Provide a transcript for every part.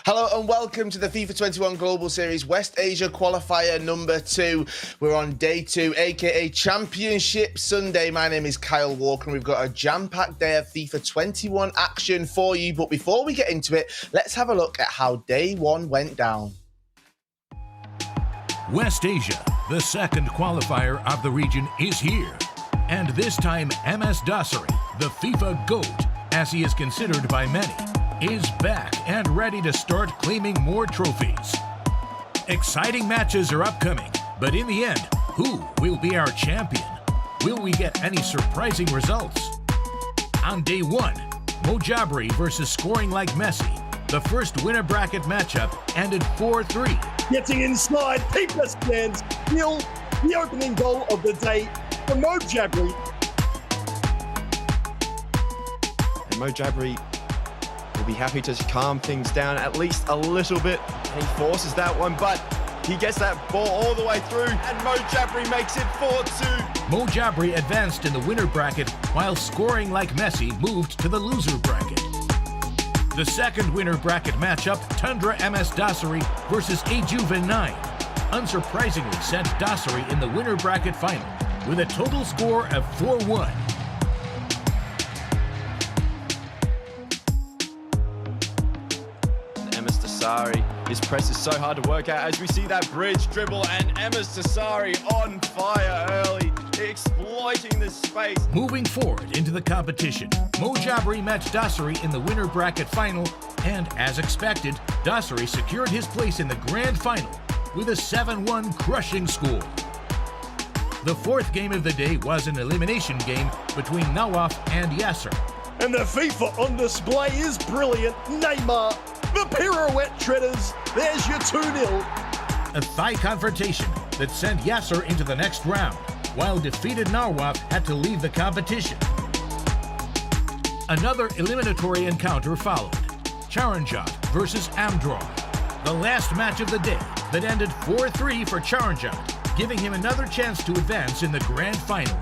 Hello and welcome to the FIFA 21 Global Series West Asia Qualifier number 2. We're on day 2, aka Championship Sunday. My name is Kyle Walker and we've got a jam-packed day of FIFA 21 action for you. But before we get into it, let's have a look at how day 1 went down. West Asia, the second qualifier of the region, is here. And this time, MS Dossary, the FIFA GOAT, as he is considered by many, is back and ready to start claiming more trophies. Exciting matches are upcoming, but in the end, who will be our champion? Will we get any surprising results? On day 1, Mojabri versus Scoring Like Messi. The first winner bracket matchup ended 4-3. Getting inside, Peeper stands, still the opening goal of the day for Mojabri. And Mojabri will be happy to calm things down at least a little bit. And he forces that one, but he gets that ball all the way through, and Mojabri makes it 4-2. Mojabri advanced in the winner bracket, while Scoring Like Messi moved to the loser bracket. The second winner bracket matchup, Tundra MS Dossary versus Ajuven 9, unsurprisingly sent Dossary in the winner bracket final with a total score of 4-1. His press is so hard to work out as we see that bridge dribble, and MS Dossary on fire early, exploiting the space. Moving forward into the competition, Mojabri met Dossary in the winner bracket final, and as expected, Dossary secured his place in the grand final with a 7-1 crushing score. The fourth game of the day was an elimination game between Nawaf and Yasir. And the FIFA on display is brilliant. Neymar, the pirouette treaders, there's your 2-0. A thigh confrontation that sent Yasir into the next round, while defeated Nawaf had to leave the competition. Another eliminatory encounter followed, Charanjot versus Amdron, the last match of the day that ended 4-3 for Charanjot, giving him another chance to advance in the grand final.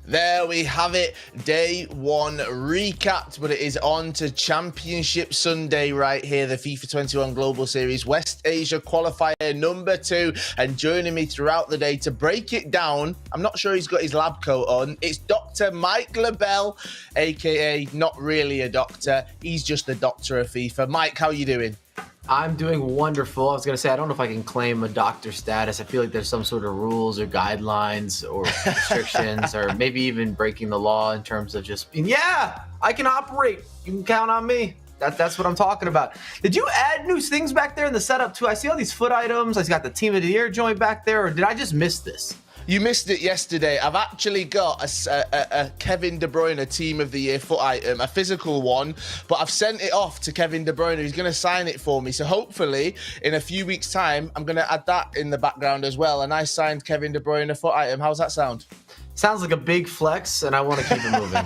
There we have it, day 1 recapped, but it is on to Championship Sunday right here, the FIFA 21 Global Series West Asia Qualifier number 2, and joining me throughout the day to break it down, I'm not sure he's got his lab coat on, it's Dr. Mike LaBelle, aka not really a doctor, he's just the doctor of FIFA. Mike, how are you doing? I'm doing wonderful. I was going to say, I don't know if I can claim a doctor status. I feel like there's some sort of rules or guidelines or restrictions or maybe even breaking the law in terms of just being, yeah, I can operate. You can count on me. That's what I'm talking about. Did you add new things back there in the setup too? I see all these foot items. I got the Team of the Year joint back there, or did I just miss this? You missed it yesterday. I've actually got a Kevin De Bruyne Team of the Year foot item, a physical one, but I've sent it off to Kevin De Bruyne, who's going to sign it for me. So hopefully, in a few weeks' time, I'm going to add that in the background as well. A nice signed Kevin De Bruyne foot item. How's that sound? Sounds like a big flex, and I want to keep it moving.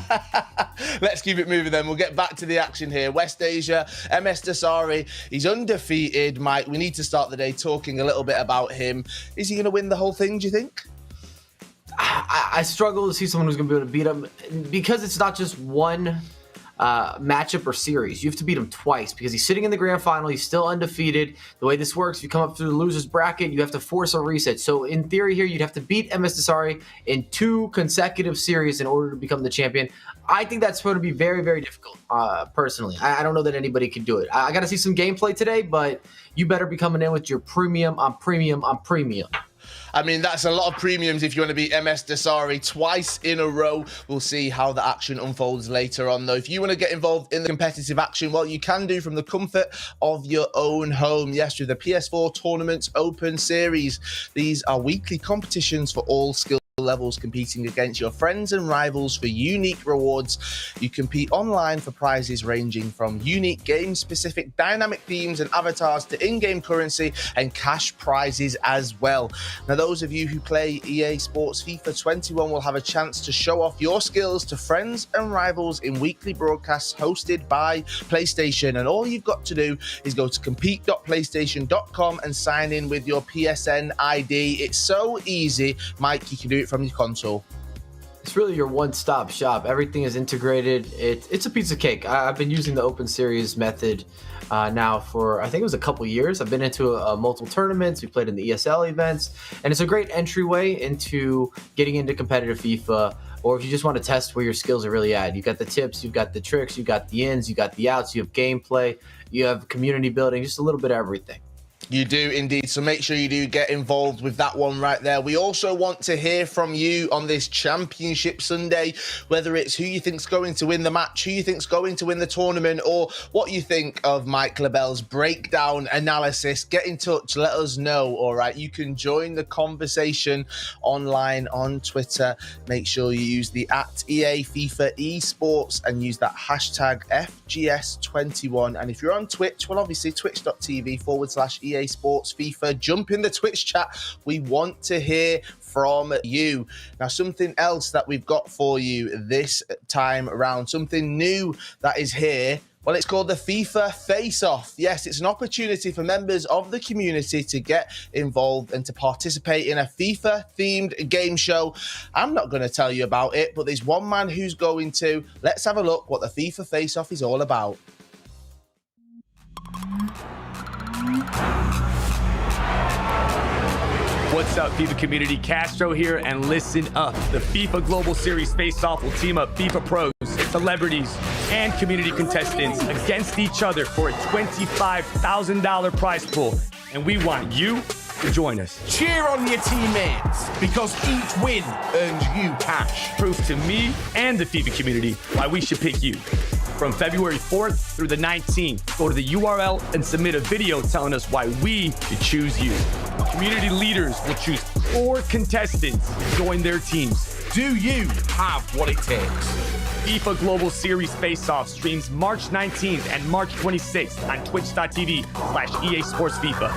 Let's keep it moving then. We'll get back to the action here. West Asia, MS Dossary, he's undefeated. Mike, we need to start the day talking a little bit about him. Is he going to win the whole thing, do you think? I struggle to see someone who's going to be able to beat him because it's not just one matchup or series. You have to beat him twice because he's sitting in the grand final. He's still undefeated. The way this works, if you come up through the loser's bracket, you have to force a reset. So in theory here, you'd have to beat MS Dossary in 2 consecutive series in order to become the champion. I think that's going to be very, very difficult, personally. I don't know that anybody can do it. I got to see some gameplay today, but you better be coming in with your premium on premium on premium. I mean, that's a lot of premiums if you want to beat MS Dossary twice in a row. We'll see how the action unfolds later on, though. If you want to get involved in the competitive action, well, you can do from the comfort of your own home. Yes, through the PS4 Tournaments Open Series. These are weekly competitions for all skill levels, competing against your friends and rivals for unique rewards. You compete online for prizes ranging from unique game-specific dynamic themes and avatars to in-game currency and cash prizes as well. Now, those of you who play EA Sports FIFA 21 will have a chance to show off your skills to friends and rivals in weekly broadcasts hosted by PlayStation, and all you've got to do is go to compete.playstation.com and sign in with your PSN ID. It's so easy. Mike, you can do it from your console. It's really your one-stop shop. Everything is integrated. It's a piece of cake. I've been using the Open Series method now for, I think it was a couple years. I've been into multiple tournaments. We played in the ESL events, and it's a great entryway into getting into competitive FIFA. Or if you just want to test where your skills are really at, you've got the tips, you've got the tricks, you've got the ins, you've got the outs, you have gameplay, you have community building, just a little bit of everything. You do indeed, so make sure you do get involved with that one right there. We also want to hear from you on this Championship Sunday, whether it's who you think's going to win the match, who you think's going to win the tournament, or what you think of Mike Labelle's breakdown analysis. Get in touch, let us know, all right? You can join the conversation online on Twitter. Make sure you use the @EA FIFA Esports and use that hashtag FGS21. And if you're on Twitch, well, obviously twitch.tv/EA Sports FIFA. Jump in the Twitch chat. We want to hear from you. Now, something else that we've got for you this time around, something new that is here. Well, it's called the FIFA Face-Off. Yes, it's an opportunity for members of the community to get involved and to participate in a FIFA-themed game show. I'm not going to tell you about it, but there's one man who's going to. Let's have a look what the FIFA Face-Off is all about. What's up, FIFA community? Castro here, and listen up. The FIFA Global Series Face-Off will team up FIFA pros, celebrities, and community contestants against each other for a $25,000 prize pool. And we want you to join us. Cheer on your teammates, because each win earns you cash. Prove to me and the FIFA community why we should pick you. From February 4th through the 19th, go to the URL and submit a video telling us why we should choose you. Community leaders will choose 4 contestants to join their teams. Do you have what it takes? FIFA Global Series Face-Off streams March 19th and March 26th on twitch.tv/EA Sports FIFA.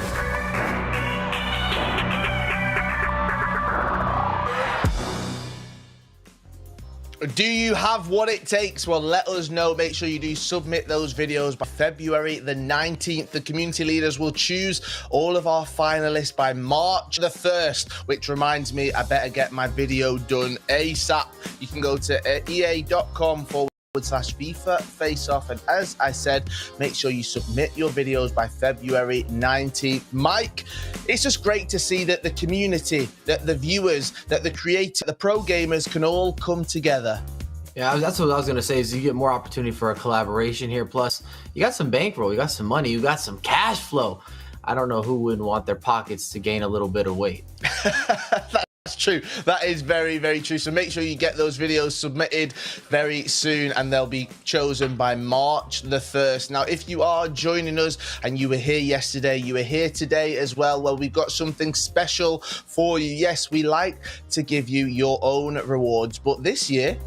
Do you have what it takes? Well, let us know. Make sure you do submit those videos by February the 19th. The community leaders will choose all of our finalists by March the 1st, which reminds me, I better get my video done ASAP. You can go to ea.com/FIFA Face-Off. And as I said, make sure you submit your videos by February 19th. Mike, it's just great to see that the community, that the viewers, that the creators, the pro gamers can all come together. Yeah, that's what I was going to say, is you get more opportunity for a collaboration here. Plus, you got some bankroll, you got some money, you got some cash flow. I don't know who wouldn't want their pockets to gain a little bit of weight. That's true. That is very, very true. So make sure you get those videos submitted very soon, and they'll be chosen by March the 1st. Now, if you are joining us and you were here yesterday, you were here today as well, well, we've got something special for you. Yes, we like to give you your own rewards, but this year,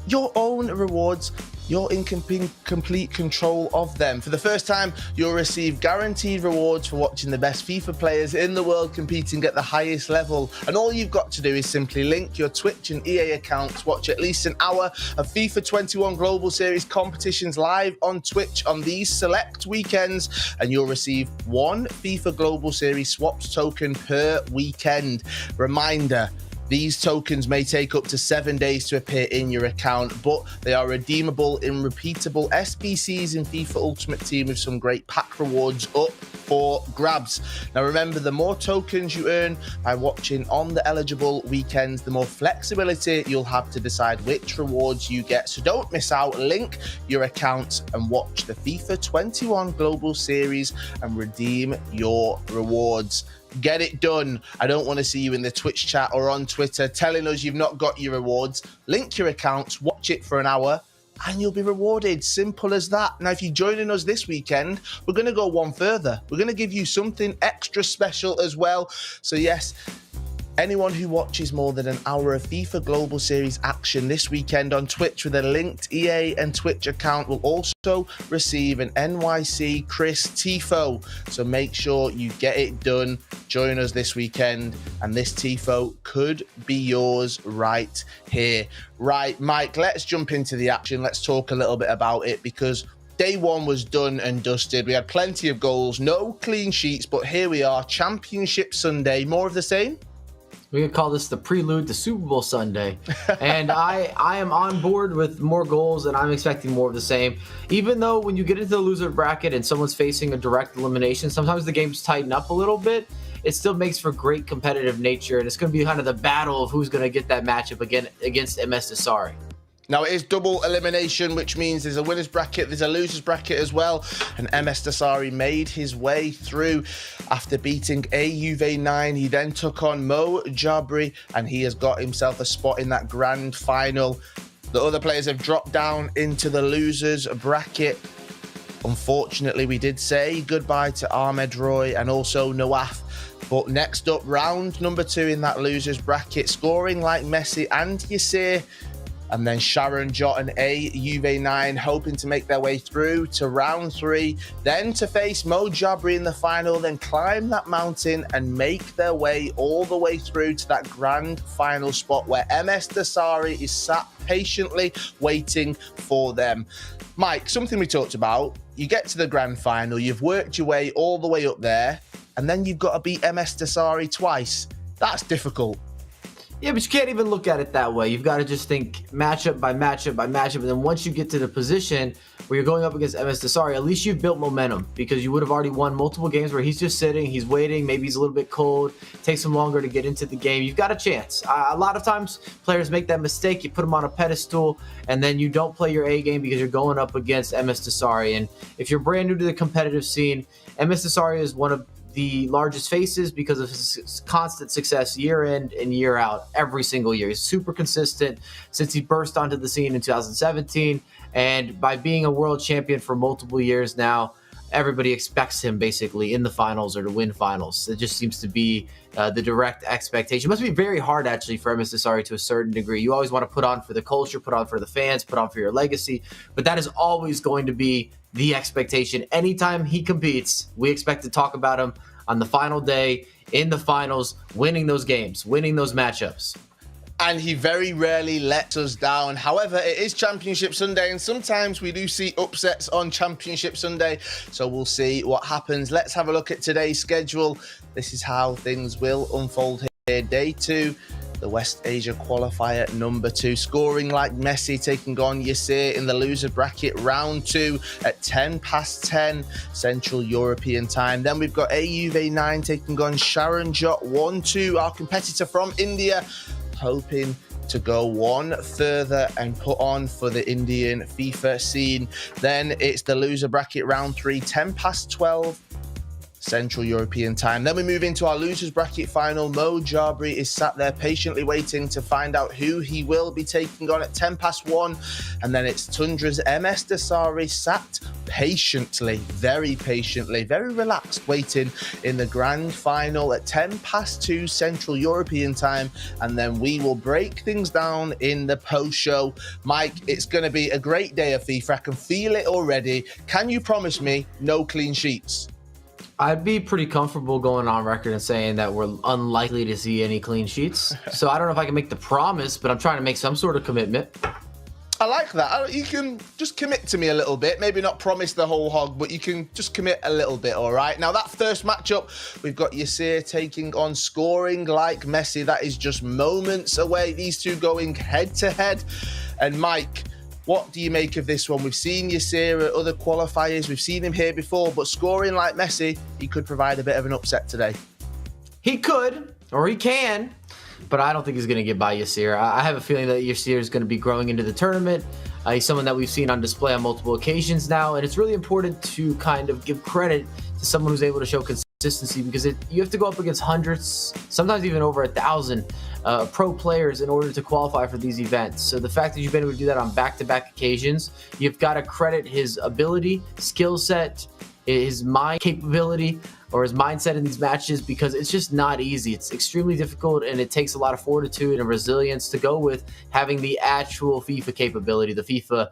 your own rewards, you're in complete control of them. For the first time, you'll receive guaranteed rewards for watching the best FIFA players in the world competing at the highest level. And all you've got to do is simply link your Twitch and EA accounts, watch at least an hour of FIFA 21 Global Series competitions live on Twitch on these select weekends, and you'll receive 1 FIFA Global Series swaps token per weekend. Reminder, these tokens may take up to 7 days to appear in your account, but they are redeemable in repeatable SBCs in FIFA Ultimate Team with some great pack rewards up for grabs. Now remember, the more tokens you earn by watching on the eligible weekends, the more flexibility you'll have to decide which rewards you get. So don't miss out. Link your accounts and watch the FIFA 21 Global Series and redeem your rewards. Get it done. I don't want to see you in the Twitch chat or on Twitter telling us you've not got your rewards. Link your accounts, watch it for an hour, and you'll be rewarded. Simple as that. Now, if you're joining us this weekend, we're going to go one further. We're going to give you something extra special as well. So yes, anyone who watches more than an hour of FIFA Global Series action this weekend on Twitch with a linked EA and Twitch account will also receive an NYC Chris Tifo. So make sure you get it done. Join us this weekend, and this Tifo could be yours right here. Right, Mike, let's jump into the action. Let's talk a little bit about it, because Day 1 was done and dusted. We had plenty of goals, no clean sheets, but here we are, Championship Sunday. More of the same? We could call this the prelude to Super Bowl Sunday. And I am on board with more goals, and I'm expecting more of the same. Even though when you get into the loser bracket and someone's facing a direct elimination, sometimes the games tighten up a little bit. It still makes for great competitive nature, and it's going to be kind of the battle of who's going to get that matchup again against MS Dossary. Now, it is double elimination, which means there's a winner's bracket, there's a loser's bracket as well. And MS Dossary made his way through after beating AUV9. He then took on Mo Jabri, and he has got himself a spot in that grand final. The other players have dropped down into the loser's bracket. Unfortunately, we did say goodbye to Ahmed Roy and also Nawaf. But next up, round number 2 in that loser's bracket, scoring like Messi and Yasir. And then Charanjot and AUV9 hoping to make their way through to round 3, then to face Mo Jabri in the final, then climb that mountain and make their way all the way through to that grand final spot where MS Dossary is sat patiently waiting for them. Mike, something we talked about, you get to the grand final, you've worked your way all the way up there, and then you've got to beat MS Dossary twice. That's difficult. Yeah, but you can't even look at it that way. You've got to just think matchup by matchup by matchup. And then once you get to the position where you're going up against MS Dossary, at least you've built momentum because you would have already won multiple games where he's just sitting, he's waiting, maybe he's a little bit cold, takes him longer to get into the game. You've got a chance. A lot of times players make that mistake. You put them on a pedestal and then you don't play your A game because you're going up against MS Dossary. And if you're brand new to the competitive scene, MS Dossary is one of the largest faces because of his constant success year in and year out, every single year. He's super consistent since he burst onto the scene in 2017. And by being a world champion for multiple years now, everybody expects him basically in the finals or to win finals. It just seems to be the direct expectation. It must be very hard actually for MS Dossary to a certain degree. You always want to put on for the culture, put on for the fans, put on for your legacy, but that is always going to be the expectation. Anytime he competes, we expect to talk about him on the final day, in the finals, winning those games, winning those matchups. And he very rarely lets us down. However, it is Championship Sunday, and sometimes we do see upsets on Championship Sunday. So we'll see what happens. Let's have a look at today's schedule. This is how things will unfold here. Day 2. The West Asia qualifier number 2, scoring like Messi, taking on Yasir in the loser bracket, round 2 at 10:10 Central European time. Then we've got AUV9 taking on Charanjot, 1-2, our competitor from India, hoping to go one further and put on for the Indian FIFA scene. Then it's the loser bracket, round 3, 10:12 Central European time. Then we move into our losers bracket final. Mo Jabri is sat there patiently waiting to find out who he will be taking on at 1:10. And then it's Tundra's MS Dossary sat patiently, very relaxed, waiting in the grand final at 2:10 Central European time. And then we will break things down in the post show. Mike, it's going to be a great day of FIFA. I can feel it already. Can you promise me no clean sheets? I'd be pretty comfortable going on record and saying that we're unlikely to see any clean sheets. So I don't know if I can make the promise, but I'm trying to make some sort of commitment. I like that. You can just commit to me a little bit. Maybe not promise the whole hog, but you can just commit a little bit, all right? Now, that first matchup, we've got Yasir taking on scoring like Messi. That is just moments away. These two going head-to-head. And Mike, what do you make of this one? We've seen Yasir at other qualifiers. We've seen him here before, but scoring like Messi, he could provide a bit of an upset today. He could, or he can, but I don't think he's going to get by Yasir. I have a feeling that Yasir is going to be growing into the tournament. He's someone that we've seen on display on multiple occasions now, and it's really important to kind of give credit to someone who's able to show consistency because you have to go up against hundreds, sometimes even over 1,000 pro players in order to qualify for these events. So the fact that you've been able to do that on back-to-back occasions, you've got to credit his ability, skill set, his mind capability, or his mindset in these matches because it's just not easy. It's extremely difficult and it takes a lot of fortitude and resilience to go with having the actual FIFA capability, the FIFA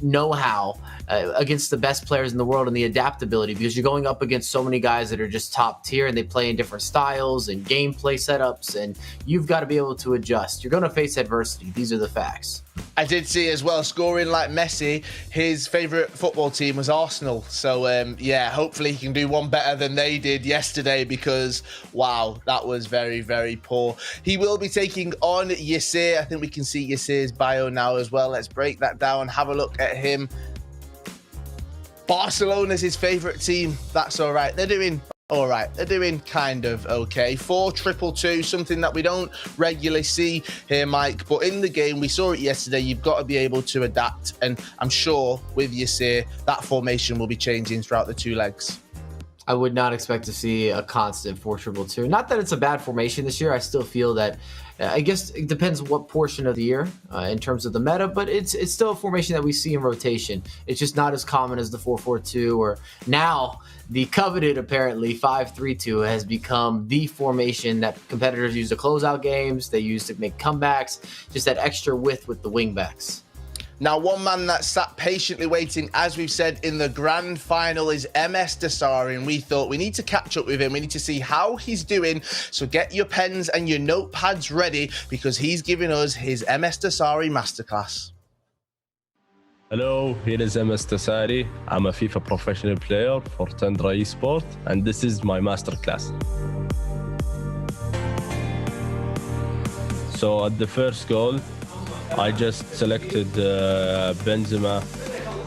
know-how against the best players in the world and the adaptability because you're going up against so many guys that are just top tier and they play in different styles and gameplay setups and you've got to be able to adjust. You're going to face adversity. These are the facts. I did see as well, scoring like Messi, his favourite football team was Arsenal. So, yeah, hopefully he can do one perform better than they did yesterday, because wow, that was very, very poor. He will be taking on Yasir. I think we can see Yasir's bio now as well. Let's break that down, have a look at him. Barcelona's his favorite team. That's all right. They're doing all right. They're doing kind of okay. 4-2-2, something that we don't regularly see here, Mike. But in the game, we saw it yesterday. You've got to be able to adapt. And I'm sure with Yasir, that formation will be changing throughout the two legs. I would not expect to see a constant 4-2-2. Not that it's a bad formation this year. I still feel that, I guess it depends what portion of the year in terms of the meta, but it's still a formation that we see in rotation. It's just not as common as the 4-4-2, or now the coveted, apparently, 5-3-2 has become the formation that competitors use to close out games. They use to make comebacks, just that extra width with the wingbacks. Now, one man that sat patiently waiting, as we've said, in the grand final is MS dossary, and we thought we need to catch up with him. We need to see how he's doing. So get your pens and your notepads ready, because he's giving us his MS dossary masterclass. Hello, here is MS dossary. I'm a FIFA professional player for Tundra Esport, and this is my masterclass. So at the first goal, I just selected Benzema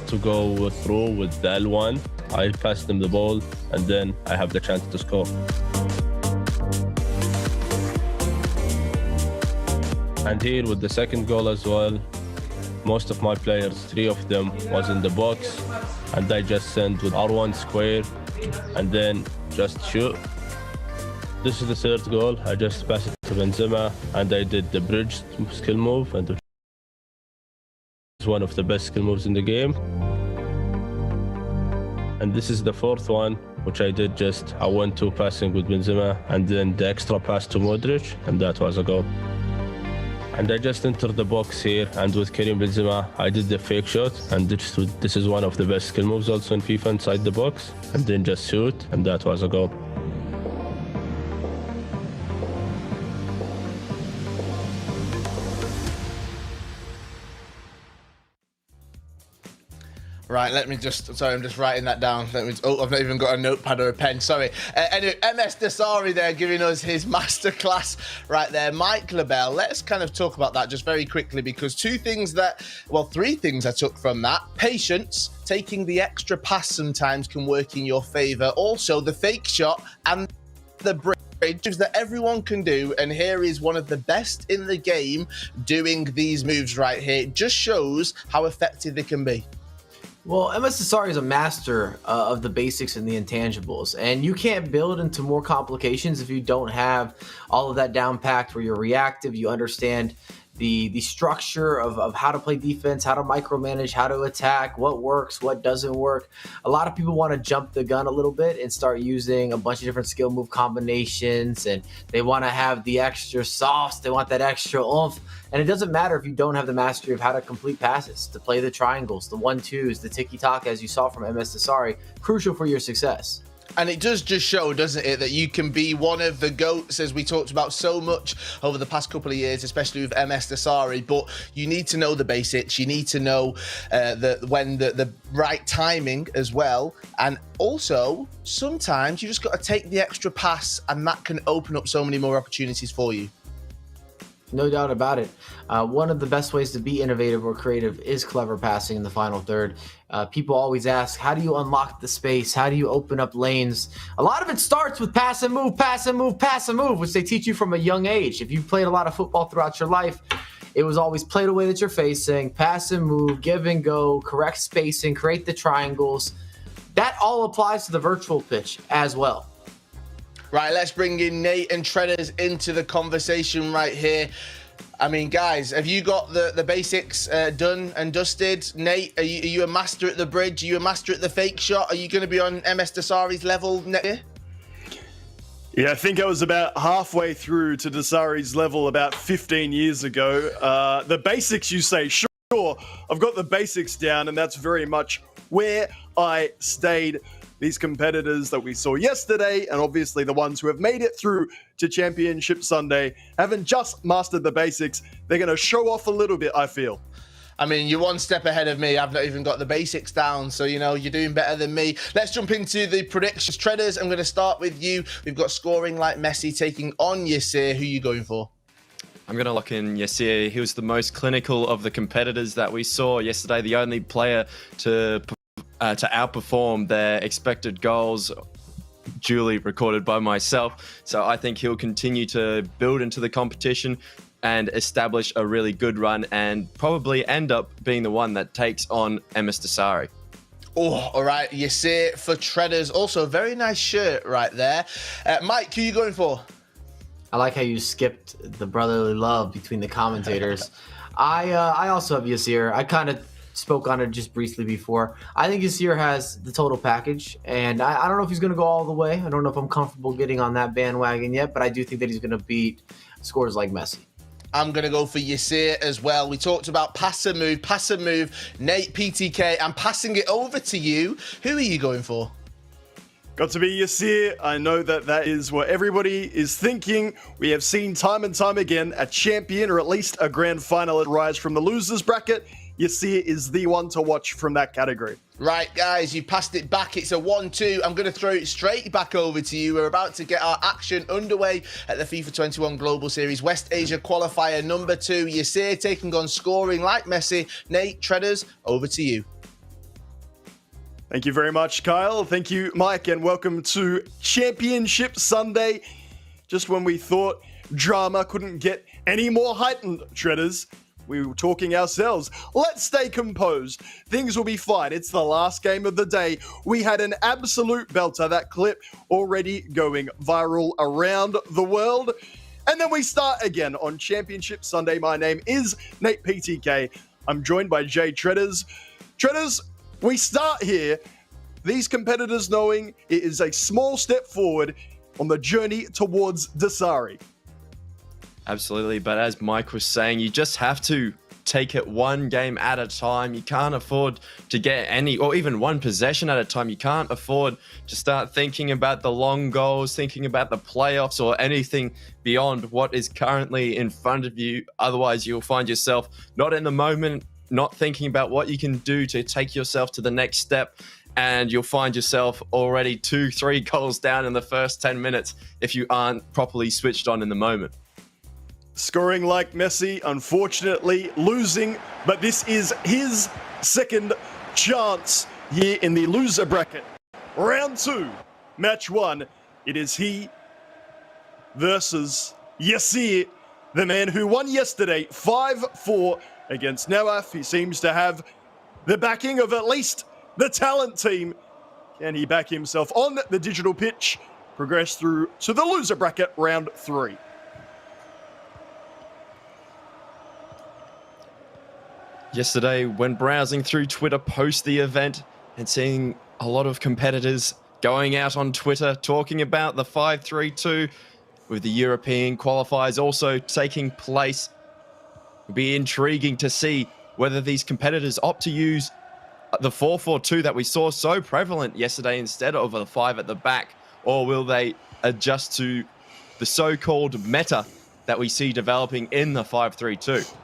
to go through with the L1. I passed him the ball, and then I have the chance to score. And here with the second goal as well, most of my players, 3 of them, was in the box, and I just sent with R1 square, and then just shoot. This is the third goal. I just passed it to Benzema, and I did the bridge skill move, and it's one of the best skill moves in the game. And this is the fourth one, which I did I went to passing with Benzema, and then the extra pass to Modric, and that was a goal. And I just entered the box here, and with Karim Benzema, I did the fake shot, and this is one of the best skill moves also in FIFA, inside the box, and then just shoot, and that was a goal. Right, let me just, sorry, I'm just writing that down. Oh, I've not even got a notepad or a pen, sorry. Anyway, MS dossary there giving us his masterclass right there. Mike LaBelle, let's kind of talk about that just very quickly, because three things I took from that. Patience, taking the extra pass sometimes can work in your favor. Also, the fake shot and the bridge that everyone can do, and here is one of the best in the game doing these moves right here. It just shows how effective they can be. Well, MS dossary is a master of the basics and the intangibles, and you can't build into more complications if you don't have all of that down packed, where you're reactive, you understand the structure of how to play defense, how to micromanage, how to attack, what works, what doesn't work. A lot of people want to jump the gun a little bit and start using a bunch of different skill move combinations, and they want to have the extra sauce, they want that extra oomph. And it doesn't matter if you don't have the mastery of how to complete passes, to play the triangles, the 1-2s, the tiki-taka, as you saw from MS dossary, crucial for your success. And it does just show, doesn't it, that you can be one of the GOATs, as we talked about so much over the past couple of years, especially with MS dossary. But you need to know the basics. You need to know when the right timing as well. And also, sometimes you just got to take the extra pass, and that can open up so many more opportunities for you. No doubt about it. One of the best ways to be innovative or creative is clever passing in the final third. People always ask, how do you unlock the space? How do you open up lanes? A lot of it starts with pass and move, pass and move, pass and move, which they teach you from a young age. If you've played a lot of football throughout your life, it was always play the way that you're facing, pass and move, give and go, correct spacing, create the triangles. That all applies to the virtual pitch as well. Right, let's bring in Nate and Treaders into the conversation right here. I mean, guys, have you got the basics done and dusted? Nate, are you a master at the bridge? Are you a master at the fake shot? Are you going to be on MS dossary's level next year? Yeah, I think I was about halfway through to Dossari's level about 15 years ago. The basics, you say, sure, I've got the basics down, and that's very much where I stayed. These competitors that we saw yesterday, and obviously the ones who have made it through to Championship Sunday, haven't just mastered the basics. They're going to show off a little bit, I feel. I mean, you're one step ahead of me. I've not even got the basics down, so, you know, you're doing better than me. Let's jump into the predictions. Treaders, I'm going to start with you. We've got scoring like Messi taking on Yasir. Who are you going for? I'm going to lock in Yasir. He was the most clinical of the competitors that we saw yesterday, the only player to outperform their expected goals, duly recorded by myself. So I think he'll continue to build into the competition and establish a really good run and probably end up being the one that takes on MS Dossary. Oh, all right. Yasir for Treaders. Also, a very nice shirt right there. Mike, who are you going for? I like how you skipped the brotherly love between the commentators. I also have Yasir. I kind of spoke on it just briefly before. I think Yasir has the total package, and I don't know if he's going to go all the way. I don't know if I'm comfortable getting on that bandwagon yet, but I do think that he's going to beat scores like Messi. I'm going to go for Yasir as well. We talked about pass and move, Nate, PTK. I'm passing it over to you. Who are you going for? Got to be Yasir. I know that is what everybody is thinking. We have seen time and time again a champion or at least a grand finalist rise from the losers bracket. Yasir is the one to watch from that category. Right, guys, you passed it back. It's a 1-2. I'm going to throw it straight back over to you. We're about to get our action underway at the FIFA 21 Global Series West Asia Qualifier number 2. Yasir taking on scoring like Messi. Nate, Treaders, over to you. Thank you very much, Kyle. Thank you, Mike, and welcome to Championship Sunday. Just when we thought drama couldn't get any more heightened, Treaders, we were talking ourselves. Let's stay composed. Things will be fine. It's the last game of the day. We had an absolute belter, that clip already going viral around the world. And then we start again on Championship Sunday. My name is Nate PTK. I'm joined by Jay Treaders. Treaders, we start here, these competitors knowing it is a small step forward on the journey towards dossary. Absolutely, but as Mike was saying, you just have to take it one game at a time. You can't afford to get any, or even one possession at a time. You can't afford to start thinking about the long goals, thinking about the playoffs, or anything beyond what is currently in front of you. Otherwise, you'll find yourself not in the moment, not thinking about what you can do to take yourself to the next step, and you'll find yourself already 2-3 goals down in the first 10 minutes if you aren't properly switched on in the moment. Scoring like Messi, unfortunately losing, but this is his second chance here in the loser bracket. Round 2, match 1. It is he versus Yasir, the man who won yesterday 5-4 against Nawaf. He seems to have the backing of at least the talent team. Can he back himself on the digital pitch? Progress through to the loser bracket, round 3. Yesterday, when browsing through Twitter post the event and seeing a lot of competitors going out on Twitter talking about the 5-3-2 with the European qualifiers also taking place, it'll be intriguing to see whether these competitors opt to use the 4-4-2 that we saw so prevalent yesterday instead of the 5 at the back, or will they adjust to the so-called meta that we see developing in the 5-3-2.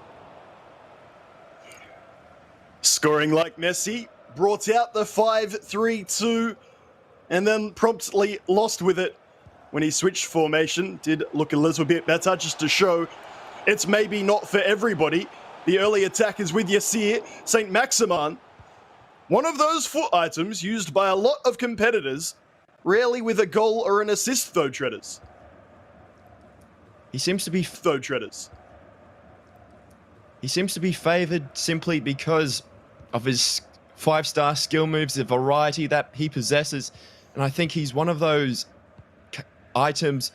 Scoring like Messi, brought out the 5-3-2 and then promptly lost with it when he switched formation. Did look a little bit better just to show it's maybe not for everybody. The early attack is with Yasir, St. Maximin. One of those foot items used by a lot of competitors, rarely with a goal or an assist though, Treaders. He seems to be favored simply because of his 5-star skill moves, the variety that he possesses. And I think he's one of those items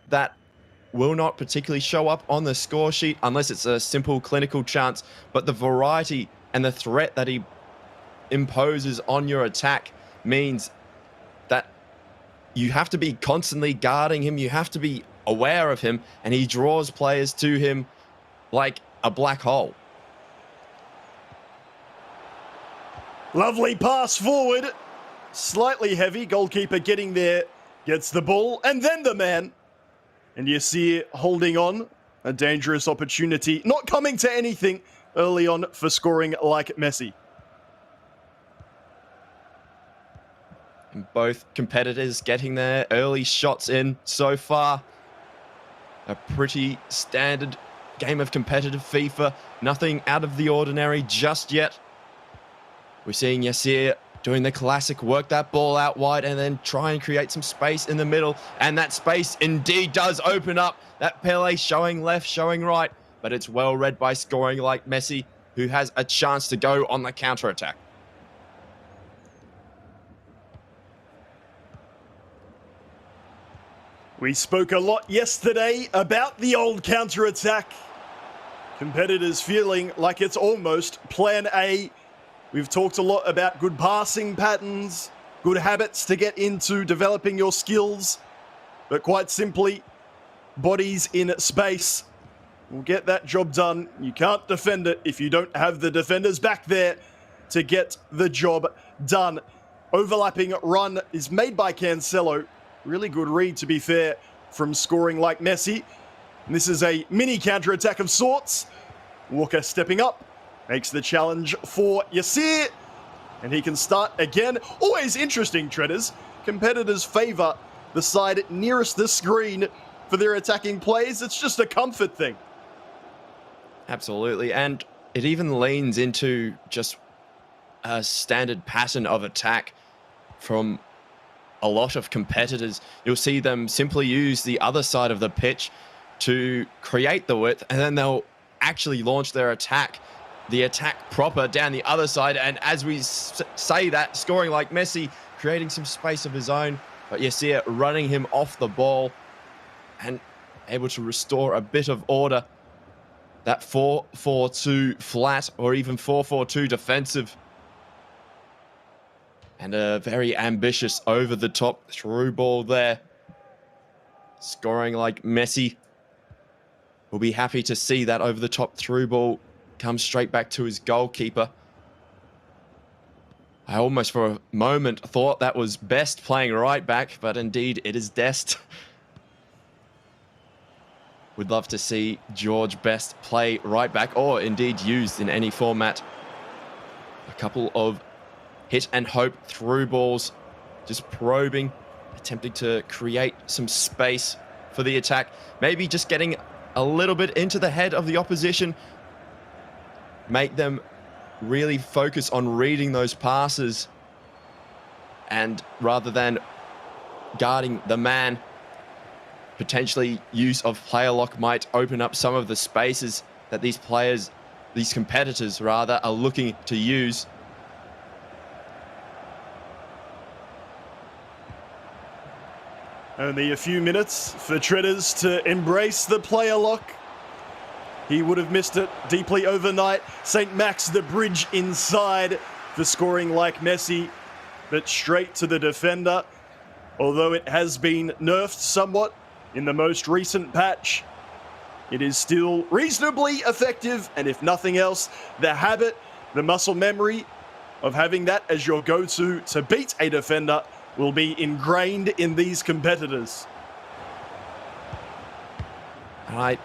that will not particularly show up on the score sheet unless it's a simple clinical chance. But the variety and the threat that he imposes on your attack means that you have to be constantly guarding him. You have to be aware of him, and he draws players to him like a black hole. Lovely pass forward. Slightly heavy. Goalkeeper getting there. Gets the ball. And then the man. And Yasir holding on. A dangerous opportunity. Not coming to anything. early on for scoring like Messi. And both competitors getting their early shots in so far. A pretty standard game of competitive FIFA. Nothing out of the ordinary just yet. We're seeing Yasir doing the classic, work that ball out wide and then try and create some space in the middle. And that space indeed does open up. That Pele showing left, showing right. But it's well read by scoring like Messi, who has a chance to go on the counter-attack. We spoke a lot yesterday about the old counter-attack. Competitors feeling like it's almost plan A. We've talked a lot about good passing patterns, good habits to get into developing your skills. But quite simply, bodies in space will get that job done. You can't defend it if you don't have the defenders back there to get the job done. Overlapping run is made by Cancelo. Really good read, to be fair, from scoring like Messi. And this is a mini counter-attack of sorts. Walker stepping up, makes the challenge for Yasir, and he can start again. Always interesting, Treaders. Competitors favour the side nearest the screen for their attacking plays. It's just a comfort thing. Absolutely, and it even leans into just a standard pattern of attack from a lot of competitors. You'll see them simply use the other side of the pitch to create the width, and then they'll actually launch their attack, the attack proper down the other side. And as we say that, scoring like Messi, creating some space of his own, but Yasir running him off the ball and able to restore a bit of order. That 4-4-2 flat or even 4-4-2 defensive. And a very ambitious over-the-top through ball there. Scoring like Messi. We'll be happy to see that over-the-top through ball come straight back to his goalkeeper. I almost for a moment thought that was Best playing right back, but indeed it is Dest. Would love to see George Best play right back, or indeed used in any format. A couple of hit and hope through balls, just probing, attempting to create some space for the attack. Maybe just getting a little bit into the head of the opposition. Make them really focus on reading those passes. And rather than guarding the man, potentially use of player lock might open up some of the spaces that these players, these competitors rather, are looking to use. Only a few minutes for Treaders to embrace the player lock. He would have missed it deeply overnight. St. Max the bridge inside for scoring like Messi, but straight to the defender. Although it has been nerfed somewhat in the most recent patch, it is still reasonably effective, and if nothing else, the habit, the muscle memory of having that as your go-to to beat a defender will be ingrained in these competitors. I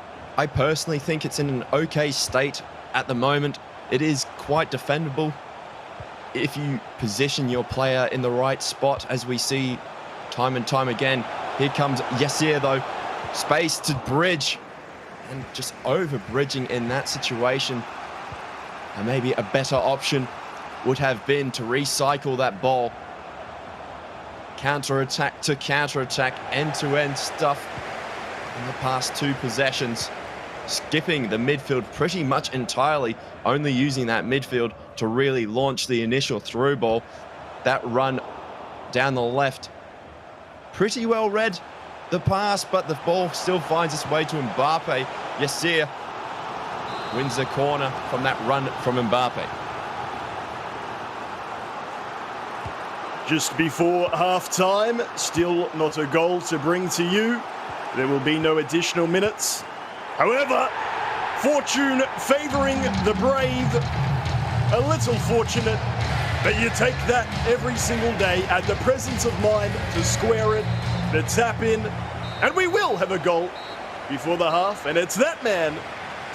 personally think it's in an okay state at the moment. It is quite defendable if you position your player in the right spot, as we see time and time again. Here comes Yasir though, space to bridge, and just over-bridging in that situation. And maybe a better option would have been to recycle that ball. Counter-attack to counter-attack, end-to-end stuff in the past two possessions. Skipping the midfield pretty much entirely, only using that midfield to really launch the initial through ball. That run down the left, pretty well read the pass, but the ball still finds its way to Mbappe. Yasir wins the corner from that run from Mbappe. Just before half-time, still not a goal to bring to you. There will be no additional minutes. However, fortune favouring the brave. A little fortunate, but you take that every single day. Add the presence of mind to square it, the tap in, and we will have a goal before the half. And it's that man,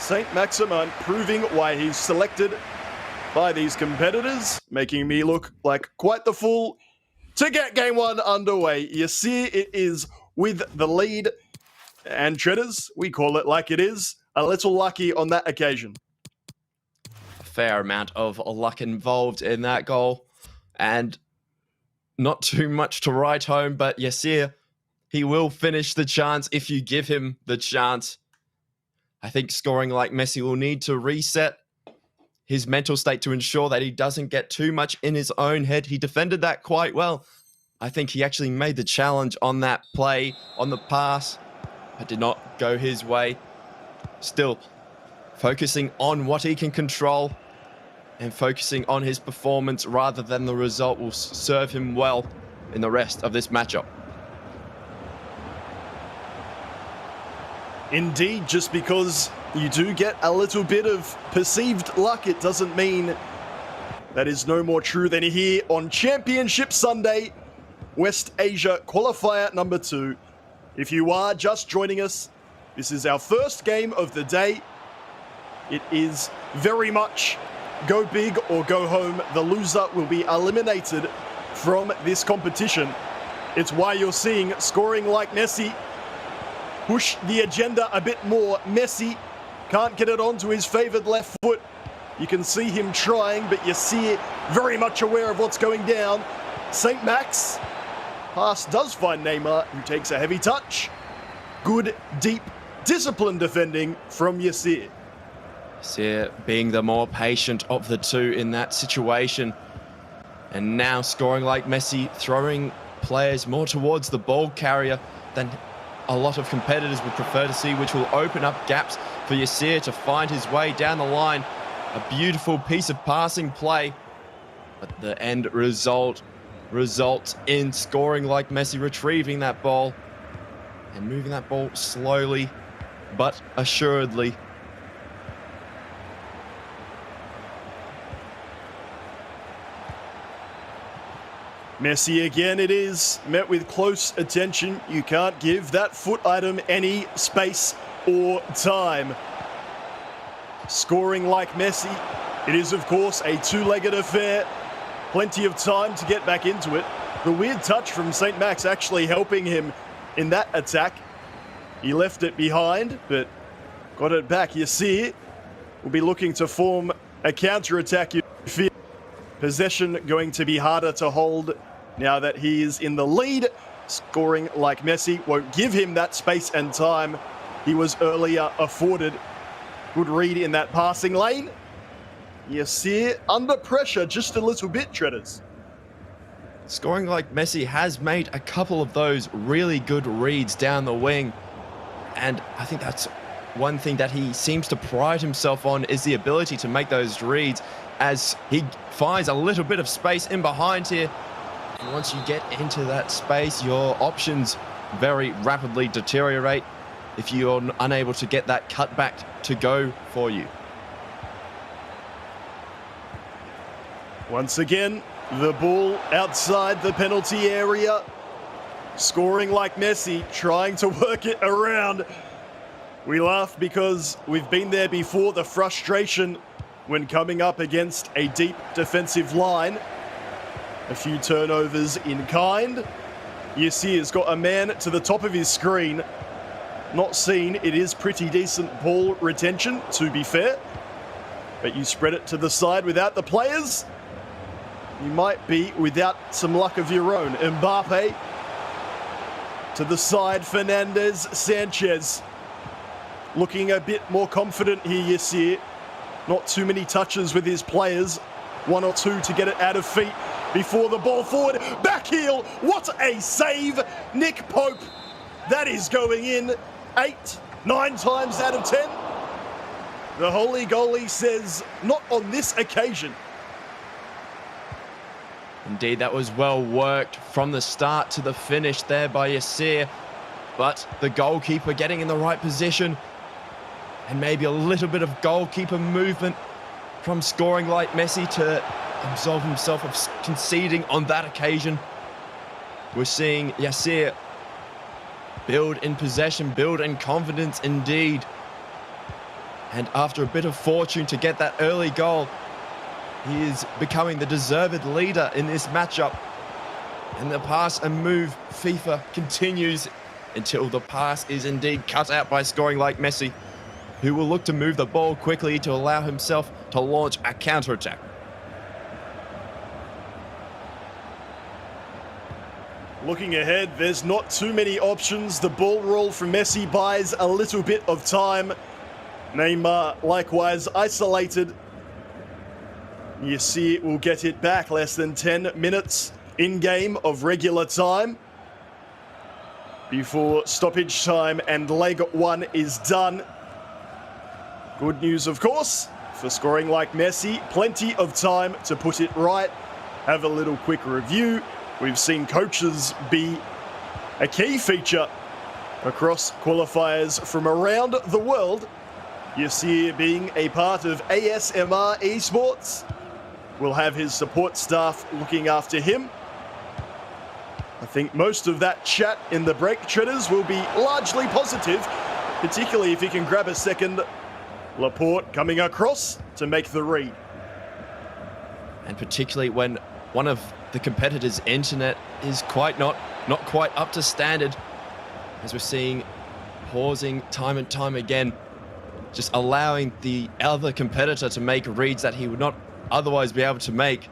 Saint Maximin proving why he's selected by these competitors, making me look like quite the fool. To get game one underway, Yasir it is with the lead. And Treaders, we call it like it is, a little lucky on that occasion. Fair amount of luck involved in that goal. And not too much to write home, but Yasir, he will finish the chance if you give him the chance. I think scoring like Messi will need to reset his mental state to ensure that he doesn't get too much in his own head. He defended that quite well. I think he actually made the challenge on that play, on the pass. It did not go his way. Still, focusing on what he can control and focusing on his performance rather than the result will serve him well in the rest of this matchup. Indeed, just because you do get a little bit of perceived luck, it doesn't mean that is no more true than here on Championship Sunday, West Asia Qualifier number 2. If you are just joining us, this is our first game of the day. It is very much go big or go home. The loser will be eliminated from this competition. It's why you're seeing scoring like Messi push the agenda a bit more. Messi can't get it onto his favoured left foot. You can see him trying, but Yasir very much aware of what's going down. St. Max, pass does find Neymar, who takes a heavy touch. Good, deep, disciplined defending from Yasir. Yasir being the more patient of the two in that situation. And now scoring like Messi, throwing players more towards the ball carrier than a lot of competitors would prefer to see, which will open up gaps for Yasir to find his way down the line. A beautiful piece of passing play, but the end result results in scoring like Messi, retrieving that ball and moving that ball slowly but assuredly. Messi again it is, met with close attention. You can't give that foot item any space or time. Scoring like Messi, it is of course a two-legged affair. Plenty of time to get back into it. The weird touch from St. Max actually helping him in that attack. He left it behind, but got it back. Yasir will be looking to form a counter-attack. You fear possession going to be harder to hold now that he is in the lead. Scoring like Messi won't give him that space and time he was earlier afforded. Good read in that passing lane. Yasir under pressure just a little bit, Treaders. Scoring like Messi has made a couple of those really good reads down the wing. And I think that's one thing that he seems to pride himself on, is the ability to make those reads as he finds a little bit of space in behind here. And once you get into that space, your options very rapidly deteriorate if you're unable to get that cutback to go for you. Once again, the ball outside the penalty area. Scoring like Messi, trying to work it around. We laugh because we've been there before, the frustration when coming up against a deep defensive line. A few turnovers in kind. Yasir's got a man to the top of his screen. Not seen, it is pretty decent ball retention, to be fair. But you spread it to the side without the players. You might be without some luck of your own. Mbappe to the side, Fernandez, Sanchez. Looking a bit more confident here, Yasir. Not too many touches with his players. One or two to get it out of feet before the ball forward. Back heel, what a save. Nick Pope, that is going in 8, 9 times out of 10. The holy goalie says, not on this occasion. Indeed, that was well worked from the start to the finish there by Yasir. But the goalkeeper getting in the right position, and maybe a little bit of goalkeeper movement from scoring like Messi to absolve himself of conceding on that occasion. We're seeing Yasir build in possession, build in confidence indeed. And after a bit of fortune to get that early goal, he is becoming the deserved leader in this matchup. And the pass and move FIFA continues until the pass is indeed cut out by Scoring Like Messi, who will look to move the ball quickly to allow himself to launch a counter-attack. Looking ahead, there's not too many options. The ball roll from Messi buys a little bit of time. Neymar, likewise, isolated. Yasir will get it back less than 10 minutes in-game of regular time before stoppage time and leg one is done. Good news, of course, for Scoring Like Messi. Plenty of time to put it right. Have a little quick review. We've seen coaches be a key feature across qualifiers from around the world. Yasir being a part of ASMR Esports will have his support staff looking after him. I think most of that chat in the break, Treaders, will be largely positive, particularly if he can grab a second. Laporte coming across to make the read. And particularly when one of the competitors' internet is not quite up to standard, as we're seeing pausing time and time again, just allowing the other competitor to make reads that he would not otherwise be able to make.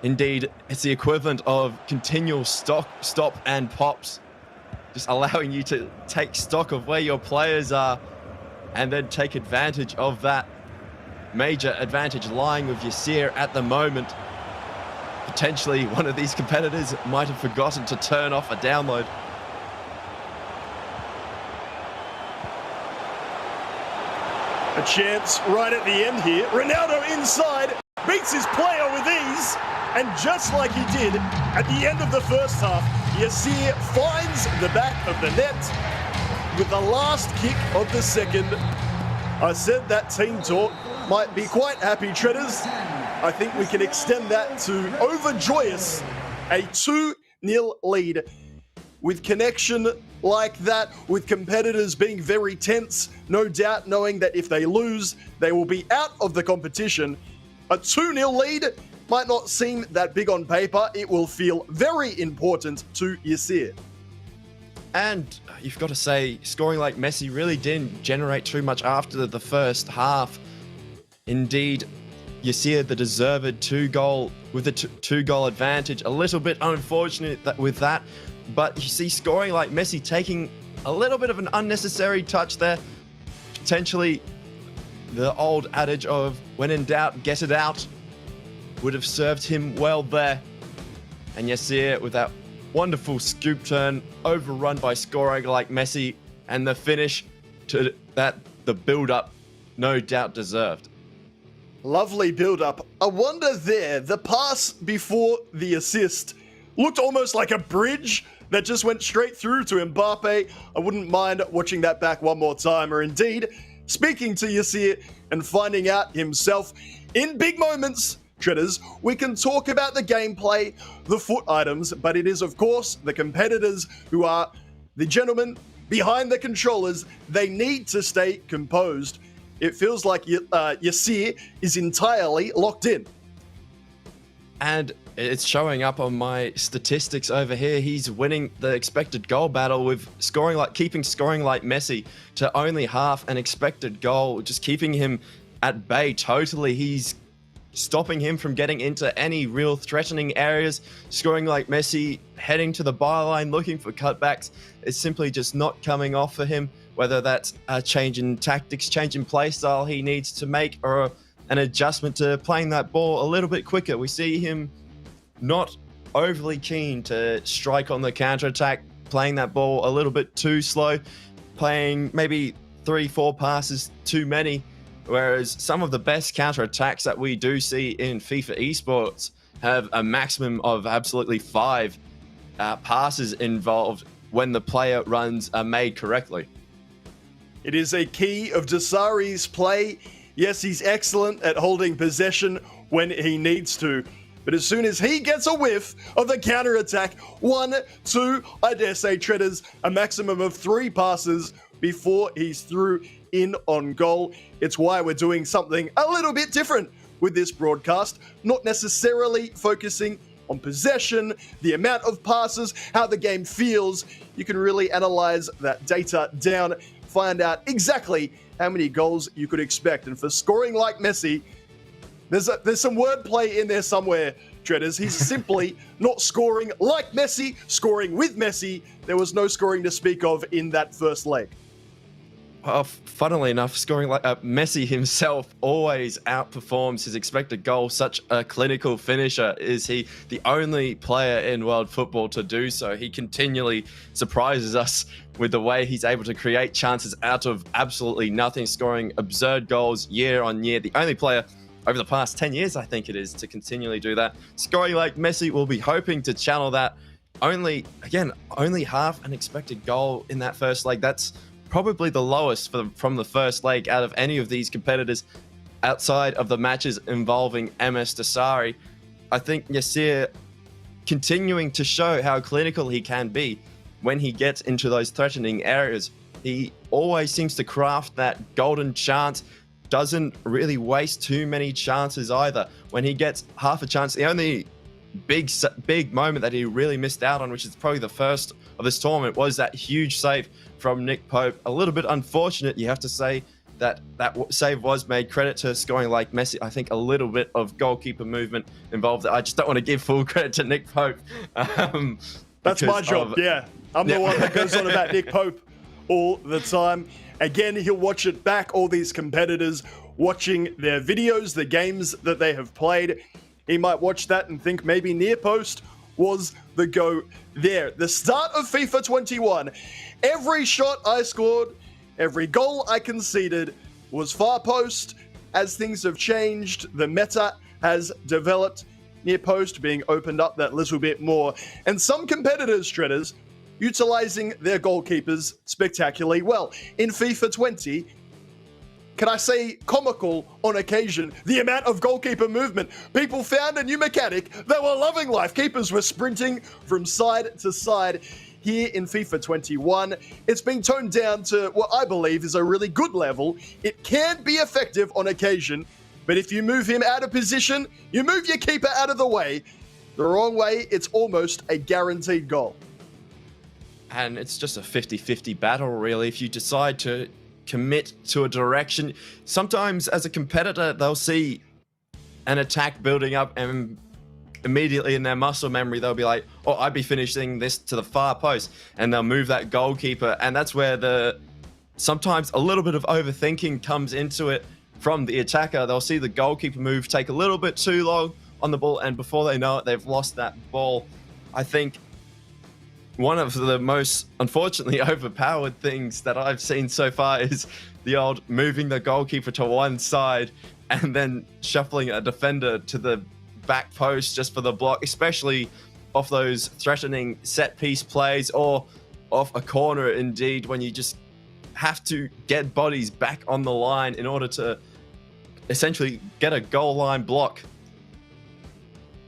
Indeed, it's the equivalent of continual stop and pops, just allowing you to take stock of where your players are and then take advantage of that major advantage lying with Yasir at the moment. Potentially one of these competitors might have forgotten to turn off a download. A chance right at the end here. Ronaldo inside, beats his player with ease, and just like he did at the end of the first half, Yasir finds the back of the net with the last kick of the second. I said that team talk might be quite happy, Treaders. I think we can extend that to overjoyous, a 2-0 lead. With connection like that, with competitors being very tense, no doubt knowing that if they lose, they will be out of the competition. A 2-0 lead might not seem that big on paper. It will feel very important to Yasir. And you've got to say, Scoring Like Messi really didn't generate too much after the first half. Indeed, Yasir, the deserved two-goal with the two-goal advantage. A little bit unfortunate with that, but you see Scoring Like Messi taking a little bit of an unnecessary touch there. Potentially the old adage of when in doubt, get it out would have served him well there. And Yasir with that wonderful scoop turn, overrun by Scoring Like Messi, and the finish to that, the build-up, no doubt deserved. Lovely build-up. A wonder there, the pass before the assist looked almost like a bridge that just went straight through to Mbappe. I wouldn't mind watching that back one more time, or indeed speaking to Yasir and finding out himself. In big moments, Treaders, we can talk about the gameplay, the foot items, but it is, of course, the competitors who are the gentlemen behind the controllers. They need to stay composed. It feels like Yasir is entirely locked in. And it's showing up on my statistics over here. He's winning the expected goal battle with keeping Scoring Like Messi to only half an expected goal, just keeping him at bay totally. He's stopping him from getting into any real threatening areas. Scoring Like Messi heading to the byline, looking for cutbacks. It's simply just not coming off for him, whether that's a change in tactics, change in play style he needs to make, or an adjustment to playing that ball a little bit quicker. We see him not overly keen to strike on the counter-attack, playing that ball a little bit too slow, playing maybe 3-4 passes too many, whereas some of the best counter-attacks that we do see in FIFA esports have a maximum of absolutely 5 passes involved when the player runs are made correctly. It is a key of Dossari's play. Yes, he's excellent at holding possession when he needs to. But as soon as he gets a whiff of the counter-attack, 1, 2, I dare say, Treaders, a maximum of 3 passes before he's through. in on goal. It's why we're doing something a little bit different with this broadcast, not necessarily focusing on possession, the amount of passes, how the game feels. You can really analyze that data down, find out exactly how many goals you could expect. And for scoring like Messi, there's some wordplay in there somewhere, Treaders. He's simply not scoring like Messi, scoring with Messi. There was no scoring to speak of in that first leg. Funnily enough, scoring like Messi himself always outperforms his expected goal. Such a clinical finisher is he, the only player in world football to do so. He continually surprises us with the way he's able to create chances out of absolutely nothing, scoring absurd goals year on year. The only player over the past 10 years, I think it is, to continually do that. Scoring like Messi, will be hoping to channel that. Only half an expected goal in that first leg. That's probably the lowest from the first leg out of any of these competitors outside of the matches involving MS Dossary. I think Yasir continuing to show how clinical he can be when he gets into those threatening areas. He always seems to craft that golden chance, doesn't really waste too many chances either. When he gets half a chance, the only big moment that he really missed out on, which is probably the first of this tournament, was that huge save from Nick Pope. A little bit unfortunate, you have to say, that save was made. Credit to scoring like Messi. I think a little bit of goalkeeper movement involved. I just don't want to give full credit to Nick Pope. That's my job, yeah. I'm the one that goes on about Nick Pope all the time. Again, he'll watch it back, all these competitors watching their videos, the games that they have played. He might watch that and think maybe near post was the go there. The start of FIFA 21, every shot I scored, every goal I conceded was far post. As things have changed, the meta has developed, near post being opened up that little bit more. And some competitors, Shredders, utilizing their goalkeepers spectacularly well. In FIFA 20, can I say comical on occasion, the amount of goalkeeper movement. People found a new mechanic. They were loving life. Keepers were sprinting from side to side. Here in FIFA 21, it's been toned down to what I believe is a really good level. It can be effective on occasion, but if you move him out of position, you move your keeper out of the way. The wrong way, it's almost a guaranteed goal. And it's just a 50-50 battle, really. If you decide to commit to a direction, sometimes as a competitor, they'll see an attack building up and immediately in their muscle memory, they'll be like, oh, I'd be finishing this to the far post, and they'll move that goalkeeper. And that's where sometimes a little bit of overthinking comes into it from the attacker. They'll see the goalkeeper move take a little bit too long on the ball, and before they know it, they've lost that ball. I think one of the most, unfortunately, overpowered things that I've seen so far is the old moving the goalkeeper to one side and then shuffling a defender to the back post just for the block, especially off those threatening set piece plays or off a corner, indeed, when you just have to get bodies back on the line in order to essentially get a goal line block.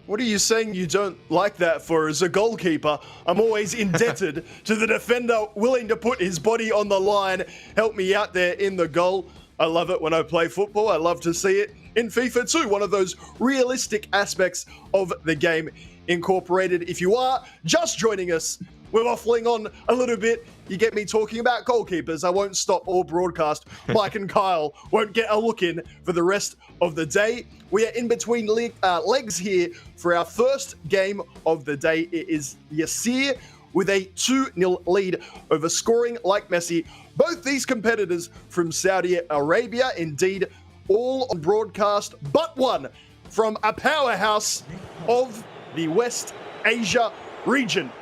What are you saying you don't like that for? As a goalkeeper, I'm always indebted to the defender willing to put his body on the line, help me out there in the goal. I love it when I play football. I love to see it in FIFA too. One of those realistic aspects of the game incorporated. If you are just joining us, we're waffling on a little bit. You get me talking about goalkeepers. I won't stop all broadcast. Mike and Kyle won't get a look in for the rest of the day. We are in between legs here for our first game of the day. It is Yasir with a 2-0 lead over scoring like Messi. Both these competitors from Saudi Arabia, indeed, all on broadcast, but one from a powerhouse of the West Asia region.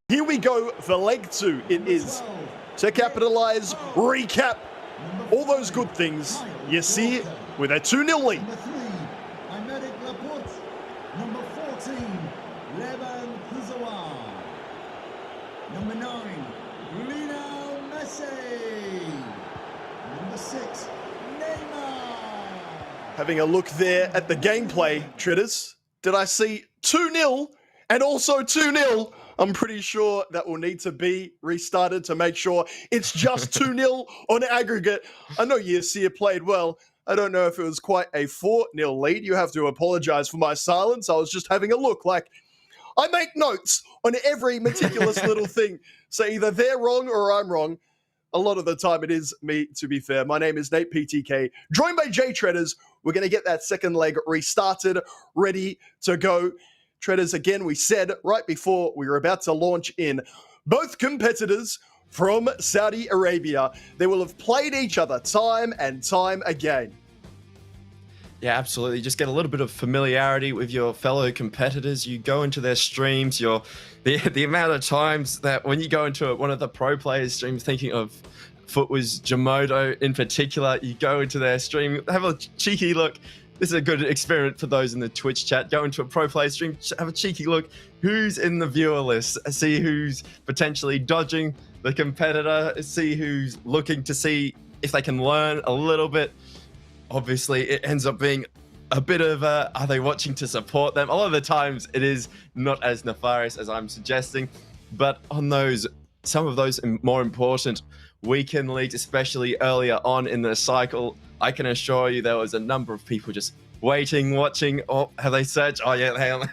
Here we go for leg 2. It is to capitalize, recap, all those good things. Yasir with a 2-0 lead. Number 14, Levan Kuzawa. Number 9, Lionel Messi. Number 6, Neymar. Having a look there at the gameplay, Tritters. Did I see 2-0 and also 2-0 I'm pretty sure that will need to be restarted to make sure it's just 2-0 on aggregate. I know Yasir played well. I don't know if it was quite a 4-0 lead. You have to apologize for my silence. I was just having a look. Like, I make notes on every meticulous little thing. So either they're wrong or I'm wrong. A lot of the time it is me, to be fair. My name is Nate PTK, joined by J Treaders. We're going to get that second leg restarted, ready to go. Treaders, again, we said right before we were about to launch in, both competitors from Saudi Arabia. They will have played each other time and time again. Yeah, absolutely. Just get a little bit of familiarity with your fellow competitors. You go into their streams, the amount of times that when you go into one of the pro players' streams, thinking of Footwas Jamodo in particular, you go into their stream, have a cheeky look. This is a good experiment for those in the Twitch chat. Go into a pro player stream, have a cheeky look. Who's in the viewer list? See who's potentially dodging the competitor. See who's looking to see if they can learn a little bit. Obviously, it ends up being a bit of are they watching to support them? A lot of the times it is not as nefarious as I'm suggesting, but on some of those more important weekend leagues, especially earlier on in the cycle, I can assure you there was a number of people just waiting, watching. Oh, have they searched? Oh yeah, hang on.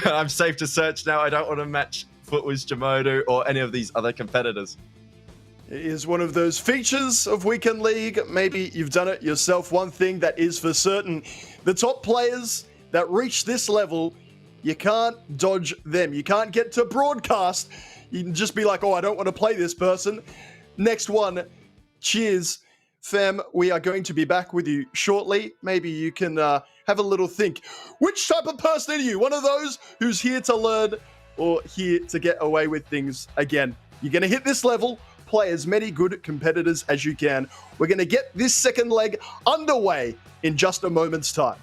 I'm safe to search now. I don't want to match Footwas Jamodo or any of these other competitors. It is one of those features of Weekend League. Maybe you've done it yourself. One thing that is for certain, the top players that reach this level, you can't dodge them. You can't get to broadcast. You can just be like, oh, I don't want to play this person. Next one, cheers. Fam, we are going to be back with you shortly. Maybe you can have a little think. Which type of person are you? One of those who's here to learn or here to get away with things again? You're going to hit this level. Play as many good competitors as you can. We're going to get this second leg underway in just a moment's time.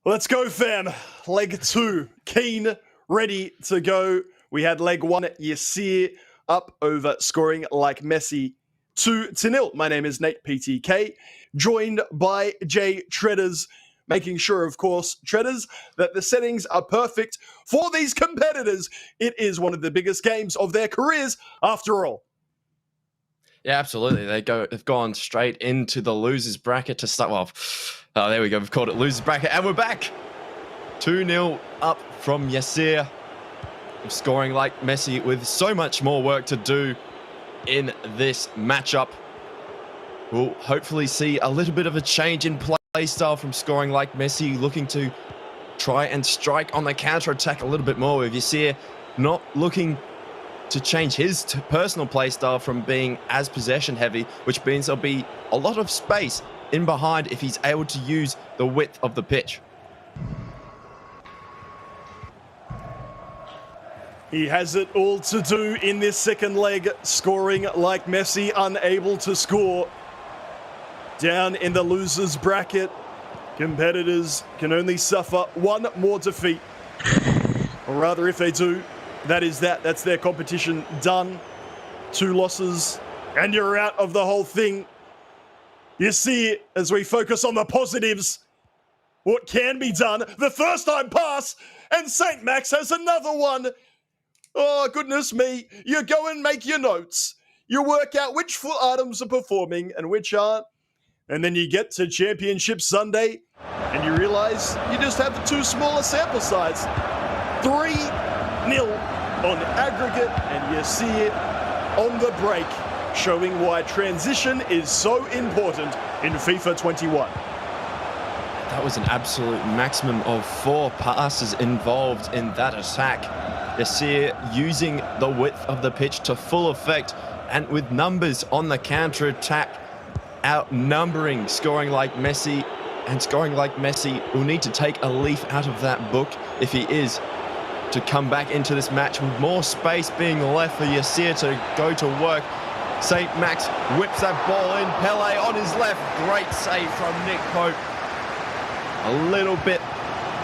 Let's go, fam. Leg 2, keen, ready to go. We had leg 1, Yasir up over scoring like Messi 2-0. My name is Nate PTK, joined by Jay Treaders, making sure, of course, Treaders, that the settings are perfect for these competitors. It is one of the biggest games of their careers, after all. Yeah, absolutely. They've gone straight into the losers bracket to start. Well, oh, there we go. We've called it losers bracket, and we're back. 2-0 up from Yasir, scoring like Messi with so much more work to do in this matchup. We'll hopefully see a little bit of a change in play style from scoring like Messi, looking to try and strike on the counter attack a little bit more, with Yasir not looking to change his personal play style from being as possession heavy, which means there'll be a lot of space in behind if he's able to use the width of the pitch. He has it all to do in this second leg, scoring like Messi, unable to score. Down in the losers bracket, competitors can only suffer one more defeat. Or rather, if they do, that's their competition done. 2 losses, and you're out of the whole thing. You see it as we focus on the positives. What can be done? The first time pass, and St. Max has another one. Oh, goodness me. You go and make your notes. You work out which foot items are performing and which aren't. And then you get to Championship Sunday, and you realize you just have the too small a sample size. 3-0 on aggregate, and you see it on the break, showing why transition is so important in FIFA 21. That was an absolute maximum of 4 passes involved in that attack. Yasir using the width of the pitch to full effect, and with numbers on the counter attack, outnumbering scoring like Messi, and scoring like Messi will need to take a leaf out of that book if he is to come back into this match with more space being left for Yasir to go to work. St. Max whips that ball in. Pele on his left. Great save from Nick Pope. A little bit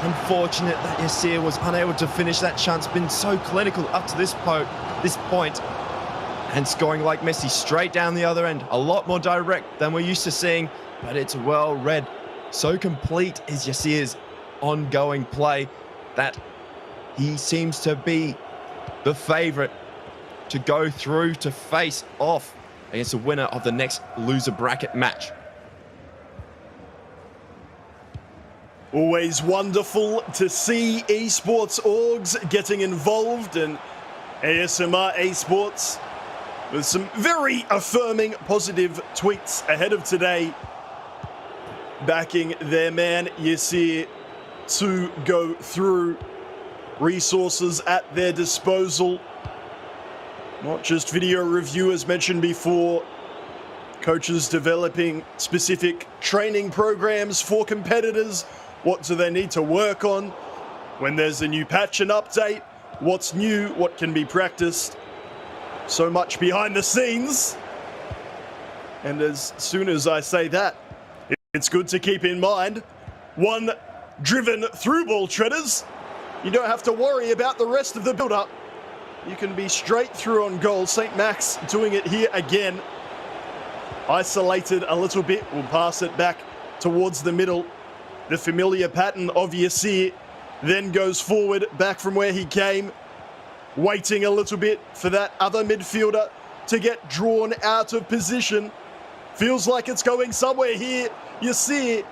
unfortunate that Yasir was unable to finish that chance. Been so clinical up to this point. And scoring like Messi straight down the other end. A lot more direct than we're used to seeing, but it's well read. So complete is Yasir's ongoing play that he seems to be the favorite to go through to face off against the winner of the next loser bracket match. Always wonderful to see esports orgs getting involved, and ASMR Esports with some very affirming positive tweets ahead of today, backing their man Yasir to go through. Resources at their disposal, not just video review as mentioned before, coaches developing specific training programs for competitors. What do they need to work on when there's a new patch and update? What's new? What can be practiced? So much behind the scenes. And as soon as I say that, it's good to keep in mind, one driven through ball, Treaders. You don't have to worry about the rest of the build-up. You can be straight through on goal. St. Max doing it here again. Isolated a little bit. We'll pass it back towards the middle. The familiar pattern of Yasir then goes forward, back from where he came. Waiting a little bit for that other midfielder to get drawn out of position. Feels like it's going somewhere here. Yasir.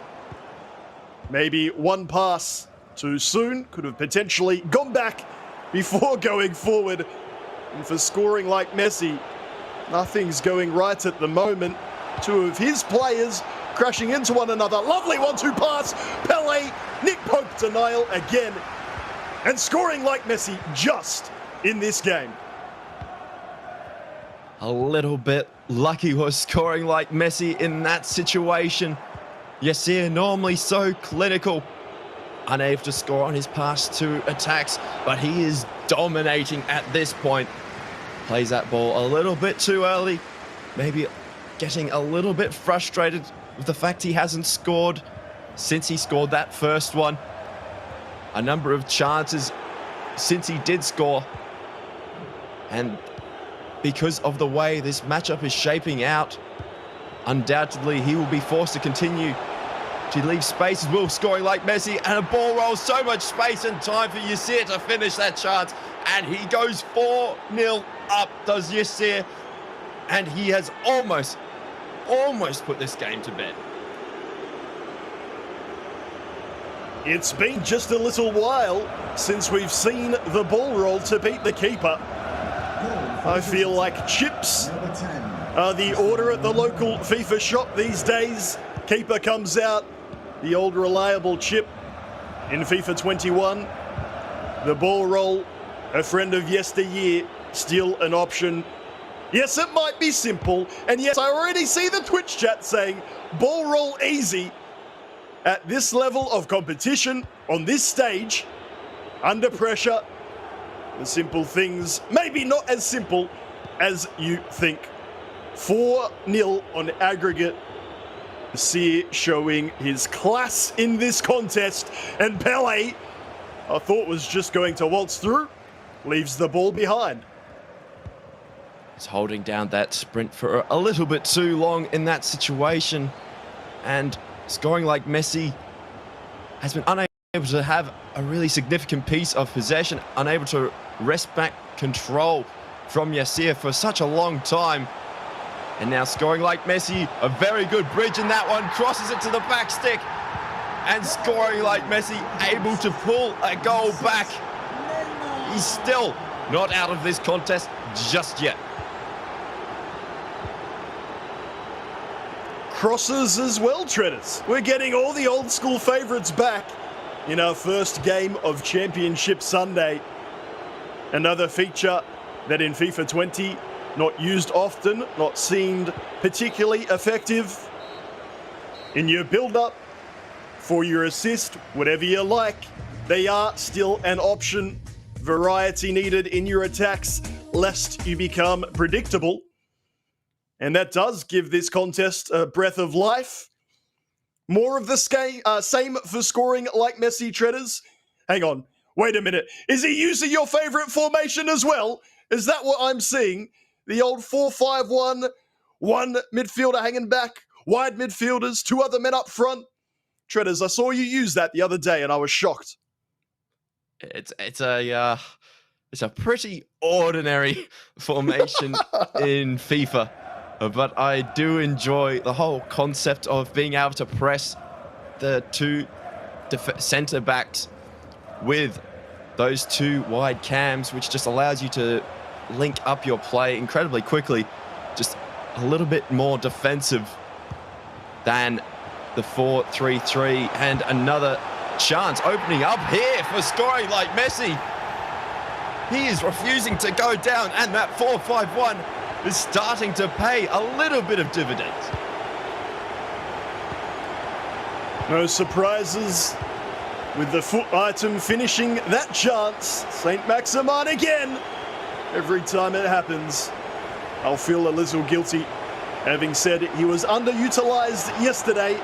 Maybe one pass too soon, could have potentially gone back before going forward. And for scoring like Messi, nothing's going right at the moment. 2 of his players crashing into one another. Lovely 1-2 pass. Pele, Nick Pope denial again. And scoring like Messi just in this game. A little bit lucky was scoring like Messi in that situation. Yasir normally so clinical, unable to score on his past 2 attacks, but he is dominating at this point. Plays that ball a little bit too early, maybe getting a little bit frustrated with the fact he hasn't scored since he scored that first one. a number of chances since he did score. And because of the way this matchup is shaping out, undoubtedly he will be forced to continue to leave space as well, scoring like Messi, and a ball roll, so much space and time for Yasir to finish that chance. And he goes 4-0 up, does Yasir. And he has almost put this game to bed. It's been just a little while since we've seen the ball roll to beat the keeper. I feel like chips are the order at the local FIFA shop these days. Keeper comes out, the old reliable chip in FIFA 21. The ball roll, a friend of yesteryear, still an option. Yes, it might be simple, and yes, I already see the Twitch chat saying, ball roll easy. At this level of competition, on this stage, under pressure, the simple things, maybe not as simple as you think. 4-0 on aggregate. Yasir showing his class in this contest, and Pele, I thought was just going to waltz through, leaves the ball behind. He's holding down that sprint for a little bit too long in that situation, and scoring like Messi has been unable to have a really significant piece of possession, unable to wrest back control from Yasir for such a long time. And now scoring like Messi, a very good bridge in that one, crosses it to the back stick, and scoring like Messi, able to pull a goal back. He's still not out of this contest just yet. Crosses as well, Treaders. We're getting all the old school favourites back in our first game of Championship Sunday. Another feature that in FIFA 20, not used often, not seemed particularly effective. In your build-up, for your assist, whatever you like, they are still an option. Variety needed in your attacks, lest you become predictable. And that does give this contest a breath of life. More of the same for scoring like Messi, Treaders. Hang on, wait a minute. Is he using your favourite formation as well? Is that what I'm seeing? The old 4-5-1, one midfielder hanging back, wide midfielders, two other men up front. Treaders, I saw you use that the other day and I was shocked. It's a pretty ordinary formation in FIFA, but I do enjoy the whole concept of being able to press the two centre backs with those two wide cams, which just allows you to link up your play incredibly quickly, just a little bit more defensive than the 4-3-3. And another chance opening up here for scoring like Messi. He is refusing to go down, and that 4-5-1 is starting to pay a little bit of dividends. No surprises with the foot item finishing that chance. St. Maximin again. Every time it happens, I'll feel a little guilty. Having said he was underutilized yesterday,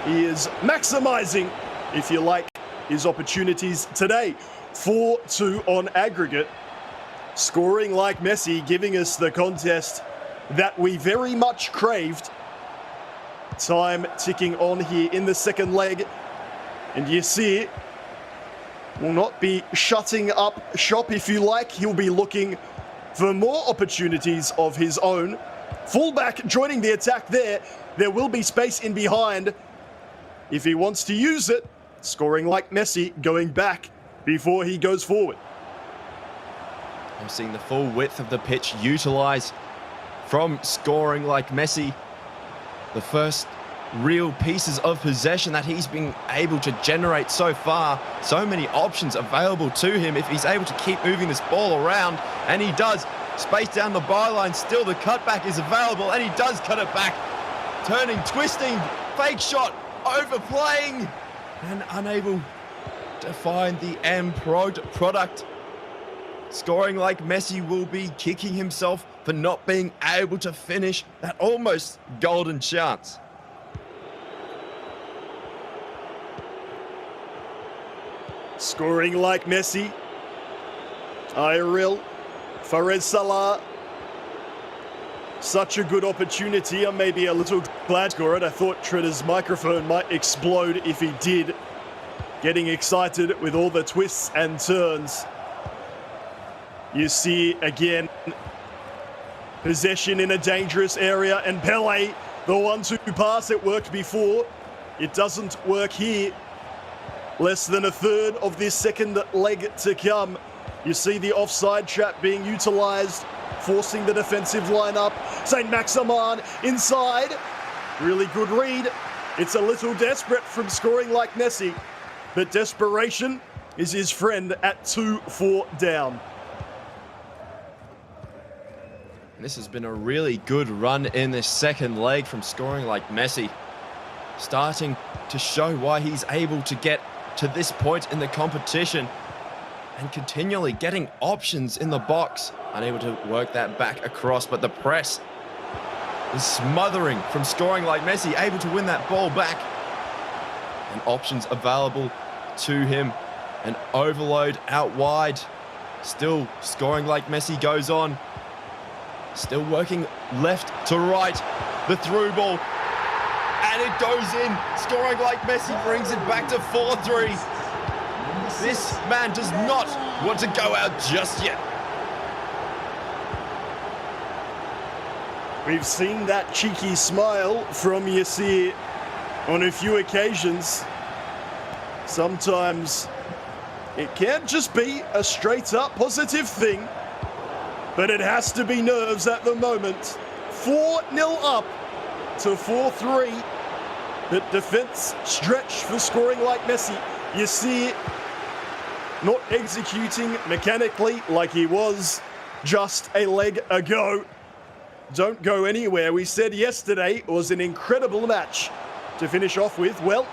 he is maximizing, if you like, his opportunities today. 4-2 on aggregate. Scoring like Messi, giving us the contest that we very much craved. Time ticking on here in the second leg. And Yasir will not be shutting up shop, if you like. He'll be looking for more opportunities of his own. Fullback joining the attack there. There will be space in behind if he wants to use it. Scoring like Messi, going back before he goes forward. I'm seeing the full width of the pitch utilised from scoring like Messi. The first real pieces of possession that he's been able to generate so far. So many options available to him if he's able to keep moving this ball around, and he does. Space down the byline, still the cutback is available, and he does cut it back. Turning, twisting, fake shot, overplaying, and unable to find the end product. Scoring like Messi will be kicking himself for not being able to finish that almost golden chance. Scoring like Messi. Iril. Fares Salah. Such a good opportunity. I'm maybe a little glad for it. I thought Tritter's microphone might explode if he did. Getting excited with all the twists and turns. You see again, possession in a dangerous area, and Pele, the 1-2 pass, it worked before. It doesn't work here. Less than a third of this second leg to come. You see the offside trap being utilised, forcing the defensive lineup. Saint Maximin inside. Really good read. It's a little desperate from scoring like Messi, but desperation is his friend at 2-4 down. This has been a really good run in this second leg from scoring like Messi. Starting to show why he's able to get to this point in the competition and continually getting options in the box. Unable to work that back across, but the press is smothering from scoring like Messi, able to win that ball back. And options available to him. An overload out wide. Still scoring like Messi goes on. Still working left to right. The through ball. And it goes in. Scoring like Messi brings it back to 4-3. This man does not want to go out just yet. We've seen that cheeky smile from Yasir on a few occasions. Sometimes it can't just be a straight up positive thing, but it has to be nerves at the moment. 4-0 up to 4-3. But defense stretch for scoring like Messi. Yasir not executing mechanically like he was just a leg ago. Don't go anywhere. We said yesterday it was an incredible match to finish off with. Well,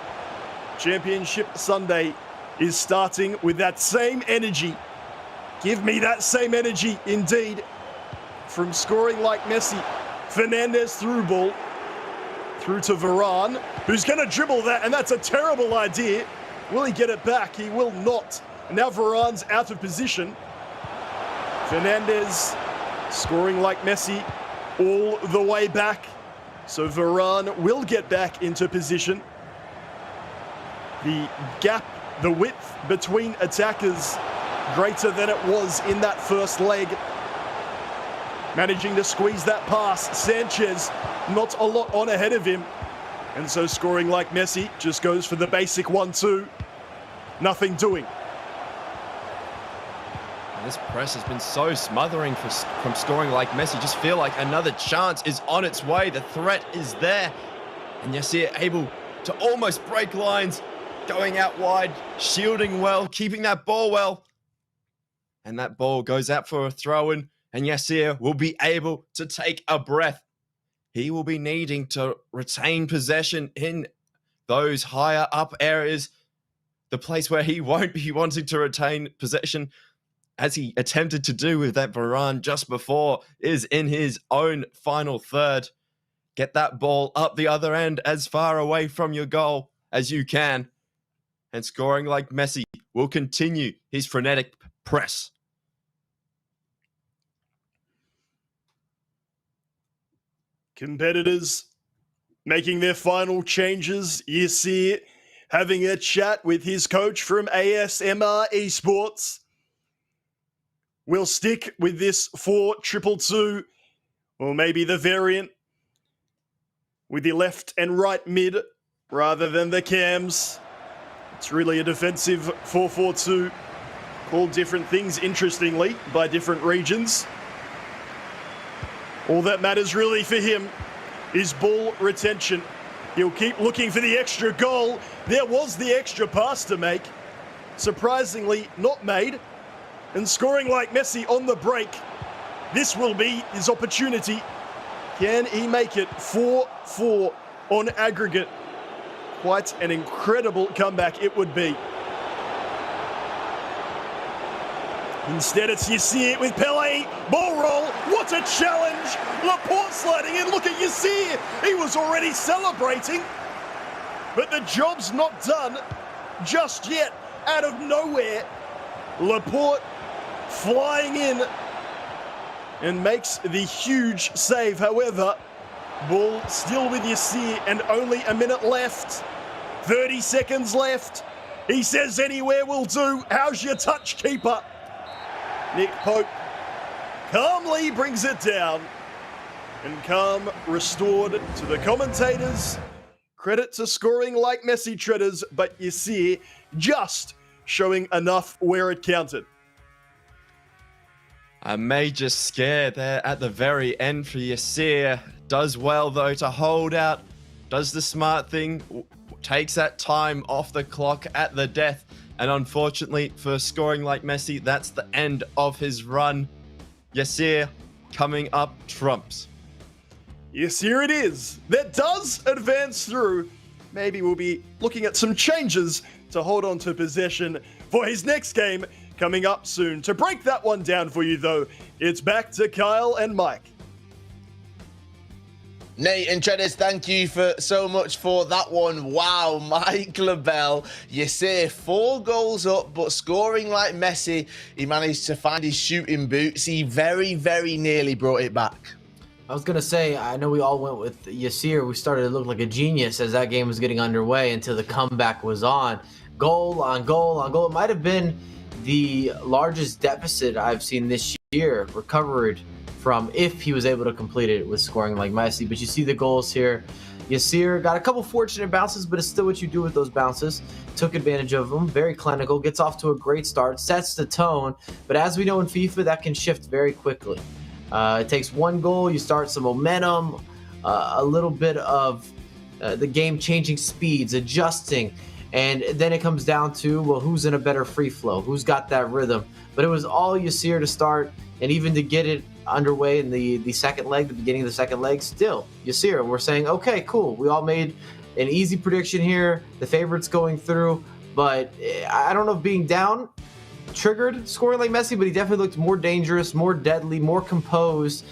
Championship Sunday is starting with that same energy. Give me that same energy indeed. From scoring like Messi. Fernandez through ball. Through to Varane, who's going to dribble that, and that's a terrible idea. Will he get it back? He will not. Now Varane's out of position. Fernandez scoring like Messi all the way back. So Varane will get back into position. The gap, the width between attackers greater than it was in that first leg. Managing to squeeze that pass. Sanchez not a lot on ahead of him. And so scoring like Messi just goes for the basic 1-2. Nothing doing. This press has been so smothering from scoring like Messi. Just feel like another chance is on its way. The threat is there. And Yasir able to almost break lines. Going out wide, shielding well, keeping that ball well. And that ball goes out for a throw-in. And Yasir will be able to take a breath. He will be needing to retain possession in those higher up areas. The place where he won't be wanting to retain possession, as he attempted to do with that Varane just before, is in his own final third. Get that ball up the other end as far away from your goal as you can. And scoring like Messi will continue his frenetic press. Competitors making their final changes. Yasir having a chat with his coach from ASMR Esports. We'll stick with this 4-2-2, or maybe the variant with the left and right mid rather than the cams. It's really a defensive 4-4-2, called different things, interestingly, by different regions. All that matters really for him is ball retention. He'll keep looking for the extra goal. There was the extra pass to make. Surprisingly not made. And scoring like Messi on the break. This will be his opportunity. Can he make it? 4-4 on aggregate. Quite an incredible comeback it would be. Instead, it's Yasir with Pele. Ball roll. What a challenge. Laporte sliding in. Look at Yasir. He was already celebrating. But the job's not done just yet. out of nowhere. Laporte flying in and makes the huge save. However, ball still with Yasir and only a minute left. 30 seconds left. He says anywhere will do. How's your touch, keeper? Nick Pope calmly brings it down. And calm restored to the commentators. Credit to scoring like Messi treaders, but Yasir just showing enough where it counted. A major scare there at the very end for Yasir. Does well, though, to hold out. Does the smart thing. Takes that time off the clock at the death. And unfortunately, for scoring like Messi, that's the end of his run. Yasir coming up trumps. Yes, here it is. That does advance through. Maybe we'll be looking at some changes to hold on to possession for his next game coming up soon. To break that one down for you, though, it's back to Kyle and Mike. Nate and Treaders, thank you for so much for that one. Wow, Mike LaBelle, Yasir 4 goals up, but scoring like Messi, he managed to find his shooting boots. He very, very nearly brought it back. I was going to say, I know we all went with Yasir. We started to look like a genius as that game was getting underway until the comeback was on. Goal on goal on goal. It might have been the largest deficit I've seen this year recovered from if he was able to complete it with scoring like Messi. But you see the goals here. Yasir got a couple fortunate bounces, but it's still what you do with those bounces. Took advantage of them. Very clinical. Gets off to a great start. Sets the tone. But as we know in FIFA, that can shift very quickly. It takes one goal. You start some momentum. A little bit of the game changing speeds, adjusting. And then it comes down to, well, who's in a better free flow? Who's got that rhythm? But it was all Yasir to start, and even to get it underway in the second leg, the beginning of the second leg, still Yasir. We're saying, okay, cool. We all made an easy prediction here. The favorite's going through, but I don't know if being down triggered scoring like Messi, but he definitely looked more dangerous, more deadly, more composed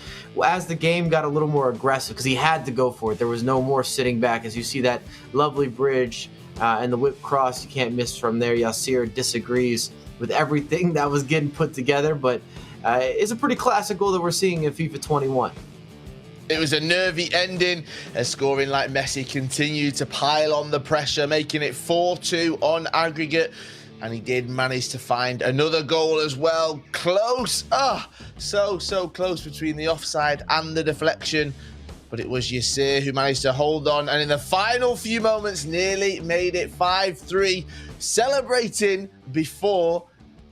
as the game got a little more aggressive because he had to go for it. There was no more sitting back as you see that lovely bridge and the whip cross. You can't miss from there. Yasir disagrees with everything that was getting put together, but it's a pretty classic goal that we're seeing in FIFA 21. It was a nervy ending as scoring like Messi continued to pile on the pressure, making it 4-2 on aggregate. And he did manage to find another goal as well. Close. So close between the offside and the deflection. But it was Yasir who managed to hold on. And in the final few moments, nearly made it 5-3. Celebrating before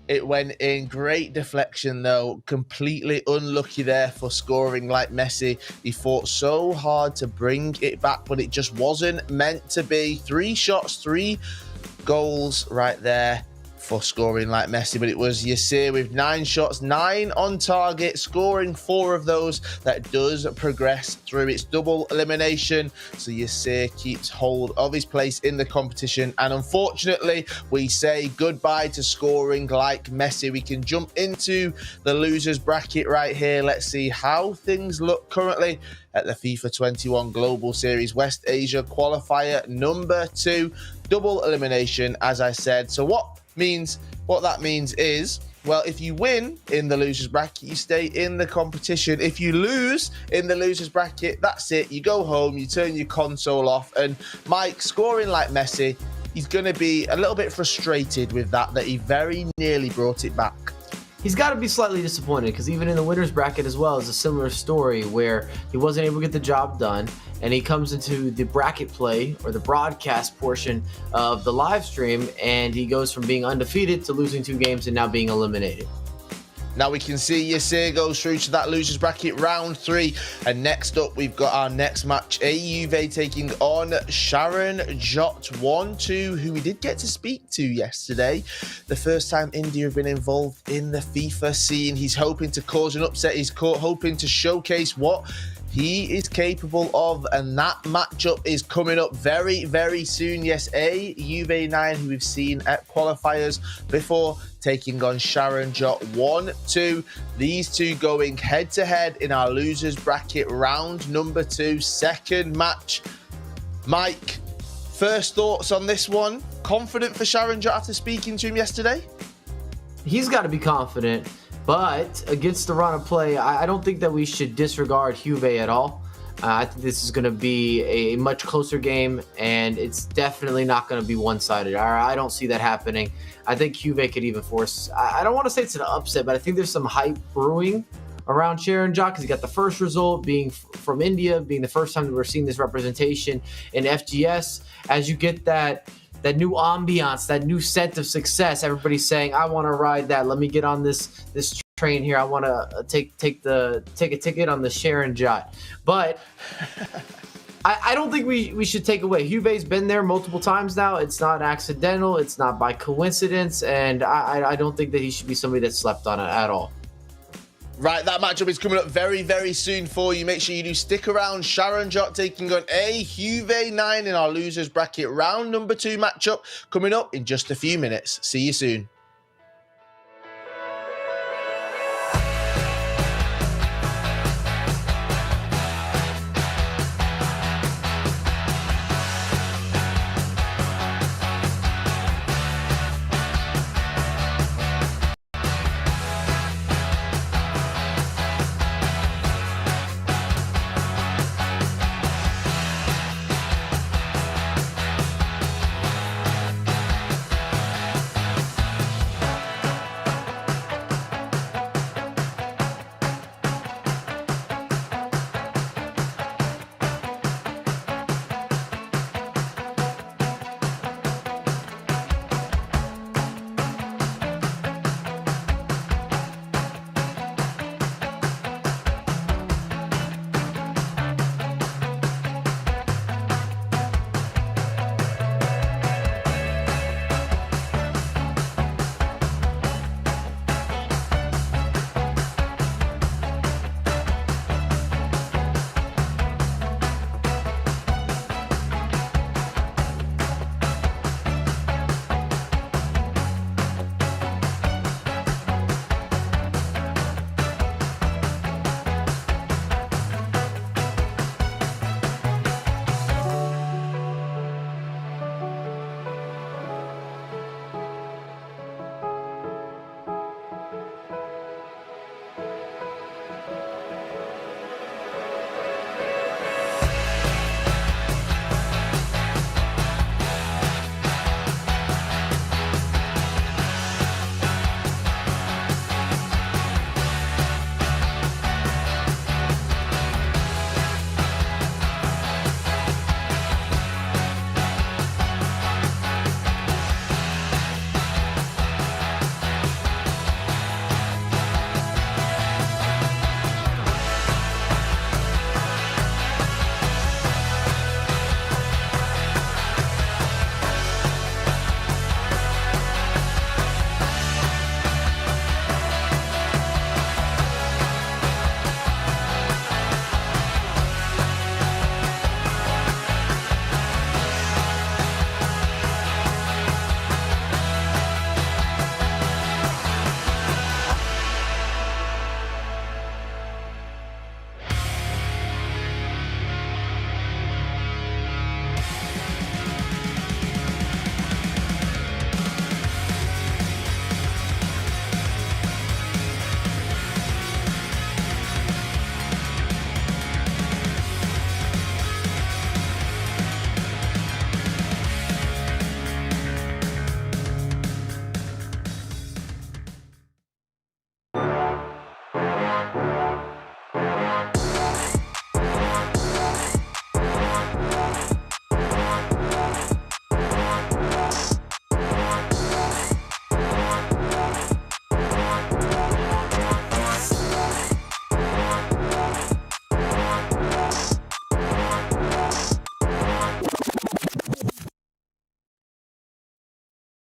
it went in. Great deflection, though. Completely unlucky there for scoring like Messi. He fought so hard to bring it back, but it just wasn't meant to be. 3 shots, 3 goals right there for scoring like Messi, but it was Yasir with 9 shots, 9 on target, scoring 4 of those. That does progress through its double elimination, so Yasir keeps hold of his place in the competition, and unfortunately we say goodbye to scoring like Messi. We can jump into the losers bracket right here. Let's see how things look currently at the FIFA 21 Global Series West Asia qualifier number 2, double elimination, as I said. So what that means is, well, if you win in the losers bracket, you stay in the competition. If you lose in the losers bracket, that's it. You go home, you turn your console off. And Mike, scoring like Messi, he's going to be a little bit frustrated with that he very nearly brought it back. He's got to be slightly disappointed because even in the winners bracket as well is a similar story where he wasn't able to get the job done, and he comes into the bracket play or the broadcast portion of the live stream, and he goes from being undefeated to losing 2 games and now being eliminated. Now we can see Yasir goes through to that losers bracket round 3. And next up, we've got our next match, Juve taking on Charanjot 1-2, who we did get to speak to yesterday. The first time India have been involved in the FIFA scene. He's hoping to cause an upset. He's hoping to showcase what he is capable of, and that matchup is coming up very, very soon. Yes, Juve 9, who we've seen at qualifiers before, taking on Charanjot 1-2. These two going head-to-head in our losers bracket round number 2, second match. Mike, First thoughts on this one? Confident for Charanjot after speaking to him yesterday? He's got to be confident, but against the run of play, I don't think that we should disregard Juve at all. I think this is going to be a much closer game, and it's definitely not going to be one-sided. I don't see that happening. I think Juve could even force. I don't want to say it's an upset, but I think there's some hype brewing around Charanjot because he got the first result being from India, being the first time that we're seeing this representation in FGS. As you get that new ambiance, that new scent of success, everybody's saying, "I want to ride that. Let me get on this train here. I want to take a ticket on the Charanjot." But I don't think we should take away. Juve's been there multiple times now. It's not accidental. It's not by coincidence, and I don't think that he should be somebody that slept on it at all. Right, that matchup is coming up very, very soon for you. Make sure you do stick around. Charanjot taking on a Juve 9 in our losers bracket round number 2 matchup coming up in just a few minutes. See you soon.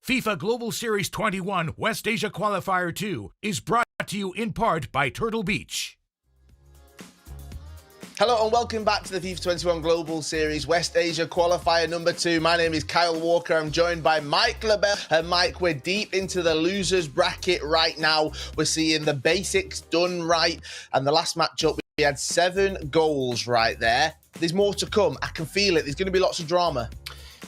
FIFA Global Series 21 West Asia Qualifier 2 is brought to you in part by Turtle Beach. Hello and welcome back to the FIFA 21 Global Series West Asia Qualifier number 2. My name is Kyle Walker. I'm joined by Mike LaBelle. And Mike, we're deep into the losers bracket right now. We're seeing the basics done right. And the last matchup, we had 7 goals right there. There's more to come. I can feel it. There's going to be lots of drama.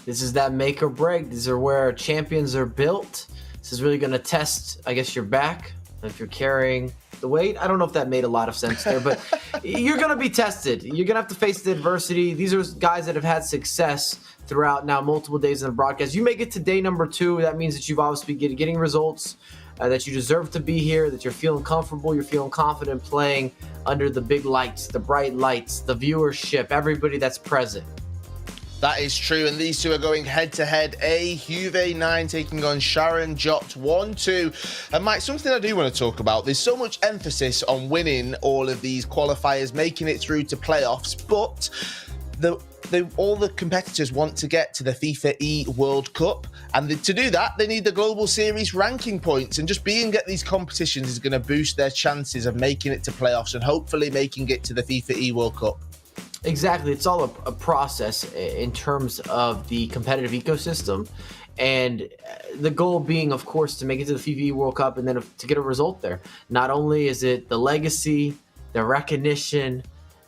This is that make or break. These are where champions are built. This is really going to test, I guess, your back. If you're carrying the weight, I don't know if that made a lot of sense there, but you're going to be tested. You're going to have to face the adversity. These are guys that have had success throughout now multiple days in the broadcast. You make it to day number 2. That means that you've obviously been getting results, that you deserve to be here, that you're feeling comfortable, you're feeling confident playing under the big lights, the bright lights, the viewership, everybody that's present. That is true, and these two are going head-to-head. Juve 9 taking on Charanjot 1-2. And Mike, something I do want to talk about, there's so much emphasis on winning all of these qualifiers, making it through to playoffs, but all the competitors want to get to the FIFA E World Cup, and to do that, they need the Global Series ranking points, and just being at these competitions is going to boost their chances of making it to playoffs and hopefully making it to the FIFA E World Cup. Exactly. It's all a process in terms of the competitive ecosystem, and the goal being, of course, to make it to the FIFA World Cup and then to get a result there. Not only is it the legacy, the recognition,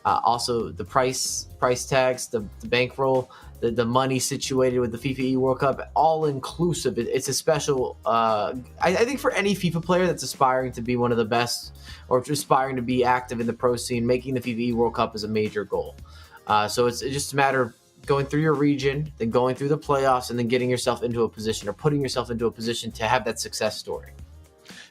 also the price tags, the bankroll, the money situated with the FIFA World Cup, all inclusive. It's a special, I think for any FIFA player that's aspiring to be one of the best or aspiring to be active in the pro scene, making the FIFA World Cup is a major goal. So it's just a matter of going through your region, then going through the playoffs, and then getting yourself into a position or putting yourself into a position to have that success story.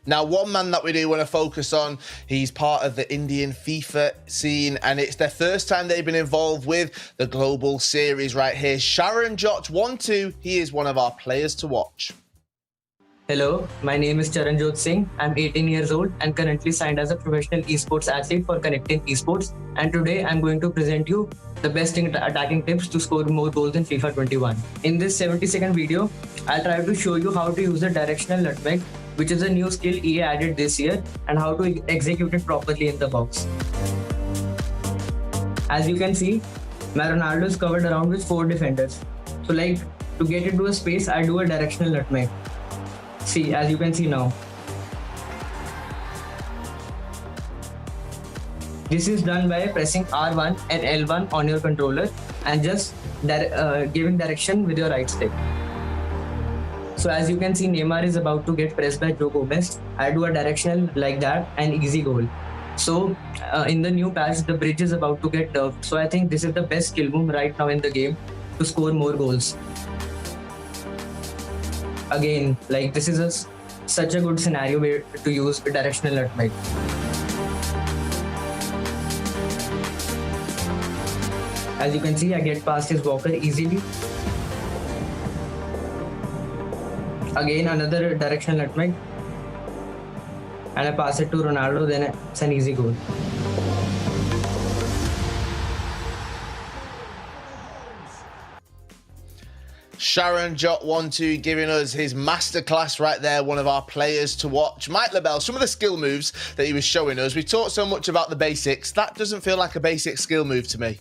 Now, one man that we do want to focus on, he's part of the Indian FIFA scene, and it's their first time they've been involved with the Global Series right here. Charanjot 1-2, he is one of our players to watch. Hello, my name is Charanjot Singh. I'm 18 years old and currently signed as a professional esports athlete for Connecting Esports. And today I'm going to present you the best attacking tips to score more goals in FIFA 21. In this 70-second video, I'll try to show you how to use the directional nutmeg, which is a new skill EA added this year, and how to execute it properly in the box. As you can see, my Ronaldo is covered around with 4 defenders. So like, to get into a space, I do a directional nutmeg. See, as you can see now. This is done by pressing R1 and L1 on your controller and just giving direction with your right stick. So as you can see, Neymar is about to get pressed by Joe Gomez. I do a directional like that and easy goal. So in the new patch, the bridge is about to get nerfed. So I think this is the best skill boom right now in the game to score more goals. Again, like this is such a good scenario where to use a directional nutmeg. As you can see, I get past his walker easily. Again, another directional nutmeg. And I pass it to Ronaldo, then it's an easy goal. Charanjot 1-2 giving us his masterclass right there, one of our players to watch. Mike LaBelle, some of the skill moves that he was showing us, we talked so much about the basics, that doesn't feel like a basic skill move to me.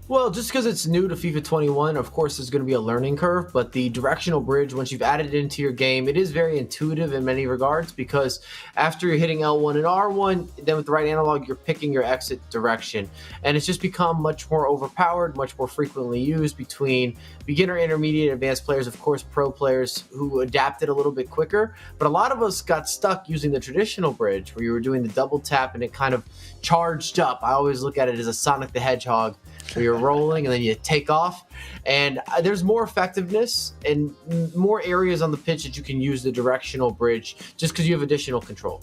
Well, just because it's new to FIFA 21, of course, there's going to be a learning curve, but the directional bridge, once you've added it into your game, it is very intuitive in many regards, because after you're hitting L1 and R1, then with the right analog, you're picking your exit direction. And it's just become much more overpowered, much more frequently used between beginner, intermediate, advanced players, of course, pro players who adapted a little bit quicker. But a lot of us got stuck using the traditional bridge where you were doing the double tap and it kind of charged up. I always look at it as a Sonic the Hedgehog, where you're rolling and then you take off, and there's more effectiveness and more areas on the pitch that you can use the directional bridge just because you have additional control.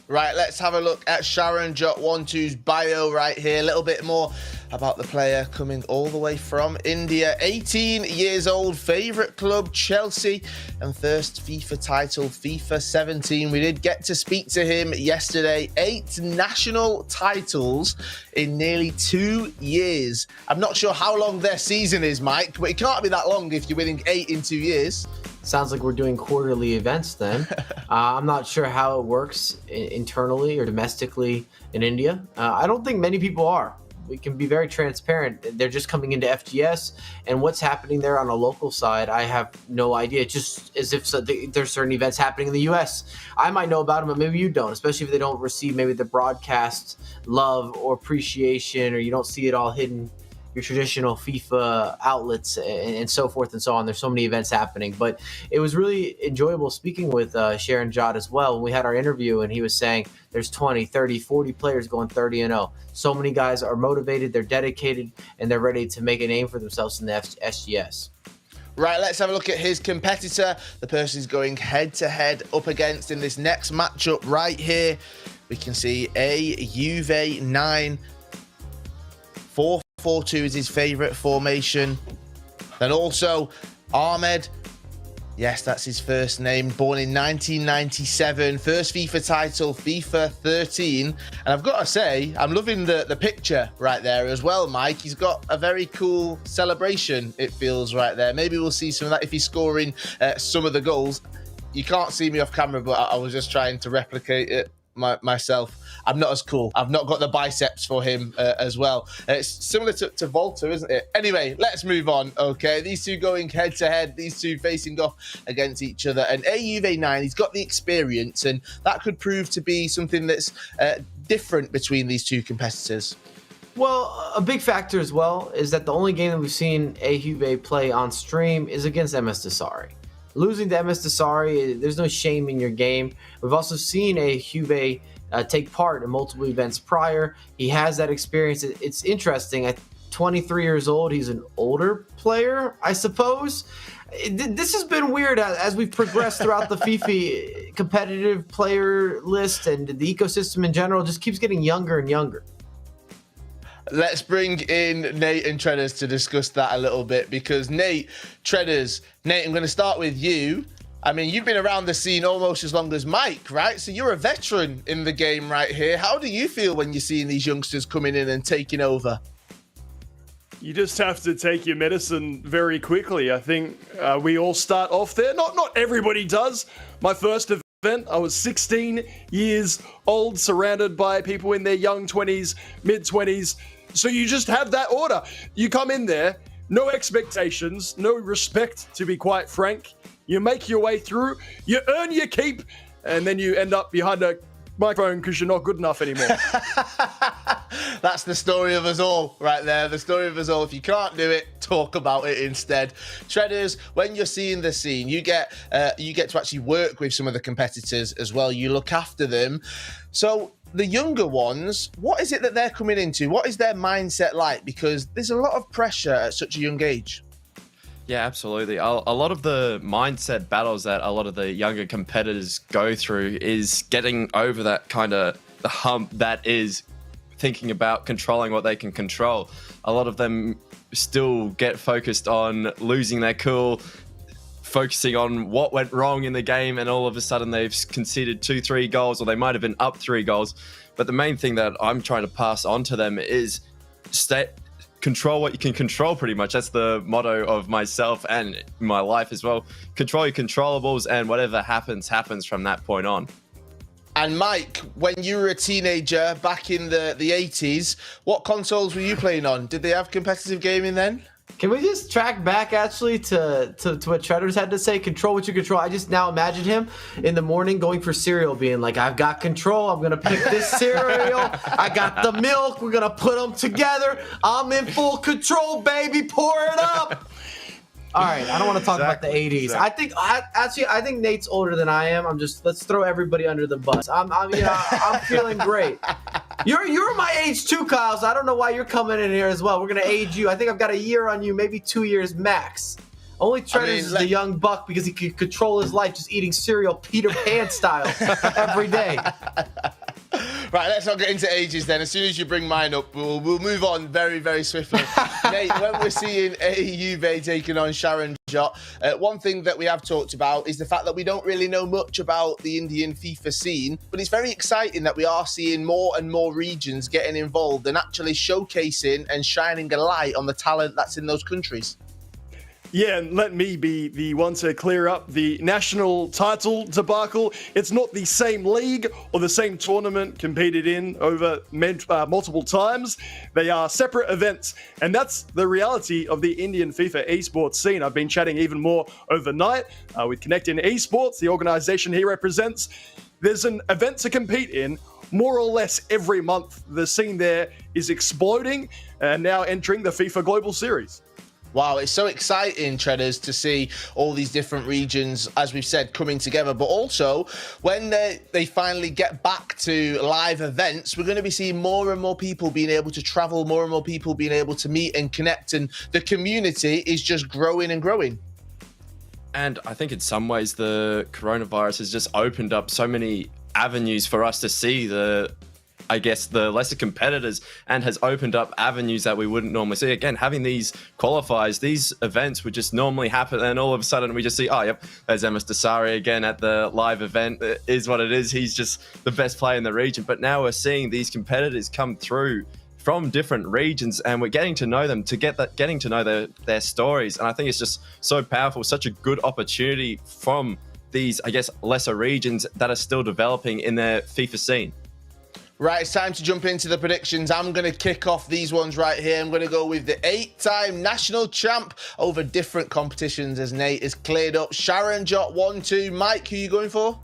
Right, let's have a look at Charanjot 1-2's bio right here. A little bit more about the player coming all the way from India. 18 years old, favourite club Chelsea, and first FIFA title FIFA 17. We did get to speak to him yesterday. 8 national titles in nearly 2 years. I'm not sure how long their season is, Mike, but it can't be that long if you're winning 8 in 2 years. Sounds like we're doing quarterly events then. I'm not sure how it works internally or domestically in India. I don't think many people are. We can be very transparent. They're just coming into FGS, and what's happening there on a local side, I have no idea. It's just as if there's certain events happening in the US. I might know about them, but maybe you don't, especially if they don't receive maybe the broadcast love or appreciation, or you don't see it all hidden your traditional FIFA outlets and so forth and so on. There's so many events happening, but it was really enjoyable speaking with Charanjot as well. When we had our interview and he was saying there's 20, 30, 40 players going 30-0. So many guys are motivated, they're dedicated, and they're ready to make a name for themselves in the SGS. Right, let's have a look at his competitor, the person he's going head-to-head up against in this next matchup right here. We can see a Juve 9. 4-4-2 is his favourite formation. Then also Ahmed. Yes, that's his first name. Born in 1997. First FIFA title, FIFA 13. And I've got to say, I'm loving the picture right there as well, Mike. He's got a very cool celebration, it feels, right there. Maybe we'll see some of that if he's scoring some of the goals. You can't see me off camera, but I was just trying to replicate it myself. I'm not as cool. I've not got the biceps for him as well. It's similar to Volta, isn't it? Anyway, let's move on. Okay, these two going head to head, these two facing off against each other. And Juve 9, he's got the experience, and that could prove to be something that's different between these two competitors. Well, a big factor as well is that the only game that we've seen Juve play on stream is against MS Dossary. Losing to MS Dossary, there's no shame in your game. We've also seen Juve take part in multiple events prior. He has that experience. It's interesting. At 23 years old, he's an older player, I suppose. This has been weird as we've progressed throughout the FIFA competitive player list, and the ecosystem in general just keeps getting younger and younger. Let's bring in Nate and Treaders to discuss that a little bit, because Nate, Treaders, Nate, I'm going to start with you. I mean, you've been around the scene almost as long as Mike, right? So you're a veteran in the game right here. How do you feel when you're seeing these youngsters coming in and taking over? You just have to take your medicine very quickly. I think we all start off there. Not everybody does. My first event, I was 16 years old, surrounded by people in their young 20s, mid-20s. So you just have that order. You come in there, no expectations, no respect, to be quite frank. You make your way through, you earn your keep, and then you end up behind a microphone because you're not good enough anymore. That's the story of us all right there. The story of us all. If you can't do it, talk about it instead. Treaders, when you're seeing the scene, you get to actually work with some of the competitors as well. You look after them. So the younger ones, what is it that they're coming into? What is their mindset like? Because there's a lot of pressure at such a young age. Yeah, absolutely. A lot of the mindset battles that a lot of the younger competitors go through is getting over that kind of the hump that is thinking about controlling what they can control. A lot of them still get focused on losing their cool, focusing on what went wrong in the game, and all of a sudden they've conceded 2-3 goals, or they might have been up 3 goals. But the main thing that I'm trying to pass on to them is control what you can control, pretty much. That's the motto of myself and my life as well. Control your controllables, and whatever happens from that point on. And Mike, when you were a teenager back in the 80s, what consoles were you playing on? Did they have competitive gaming then? Can we just track back actually to what Treaders had to say? Control what you control. I just now imagine him in the morning going for cereal, being like, I've got control. I'm going to pick this cereal. I got the milk. We're going to put them together. I'm in full control, baby. Pour it up. All right, I don't want to talk about the 80s. Exactly. I think Nate's older than I am. Let's throw everybody under the bus. I'm feeling great. You're my age too, Kyle, so I don't know why you're coming in here as well. We're going to age you. I think I've got a year on you, maybe 2 years max. Only Treaders is the young buck because he can control his life just eating cereal Peter Pan style every day. Right, let's not get into ages then. As soon as you bring mine up, we'll move on very, very swiftly. Nate, when we're seeing Juve taking on Charanjot, one thing that we have talked about is the fact that we don't really know much about the Indian FIFA scene, but it's very exciting that we are seeing more and more regions getting involved and actually showcasing and shining a light on the talent that's in those countries. Yeah, and let me be the one to clear up the national title debacle. It's not the same league or the same tournament competed in over multiple times. They are separate events, and that's the reality of the Indian FIFA esports scene. I've been chatting even more overnight with Connecting Esports, the organization he represents. There's an event to compete in more or less every month. The scene there is exploding and now entering the FIFA Global Series. Wow, it's so exciting, Treaders, to see all these different regions, as we've said, coming together. But also, when they finally get back to live events, we're going to be seeing more and more people being able to travel, more and more people being able to meet and connect. And the community is just growing and growing. And I think in some ways, the coronavirus has just opened up so many avenues for us to see the lesser competitors, and has opened up avenues that we wouldn't normally see. Again, having these qualifiers, these events would just normally happen, and all of a sudden we just see, oh, yep, there's MS dossary again at the live event. It is what it is. He's just the best player in the region. But now we're seeing these competitors come through from different regions, and we're getting to know them, getting to know their stories. And I think it's just so powerful, such a good opportunity from these, I guess, lesser regions that are still developing in their FIFA scene. Right, it's time to jump into the predictions. I'm going to kick off these ones right here. I'm going to go with the 8-time national champ over different competitions, as Nate is cleared up. Charanjot 1-2. Mike, who are you going for?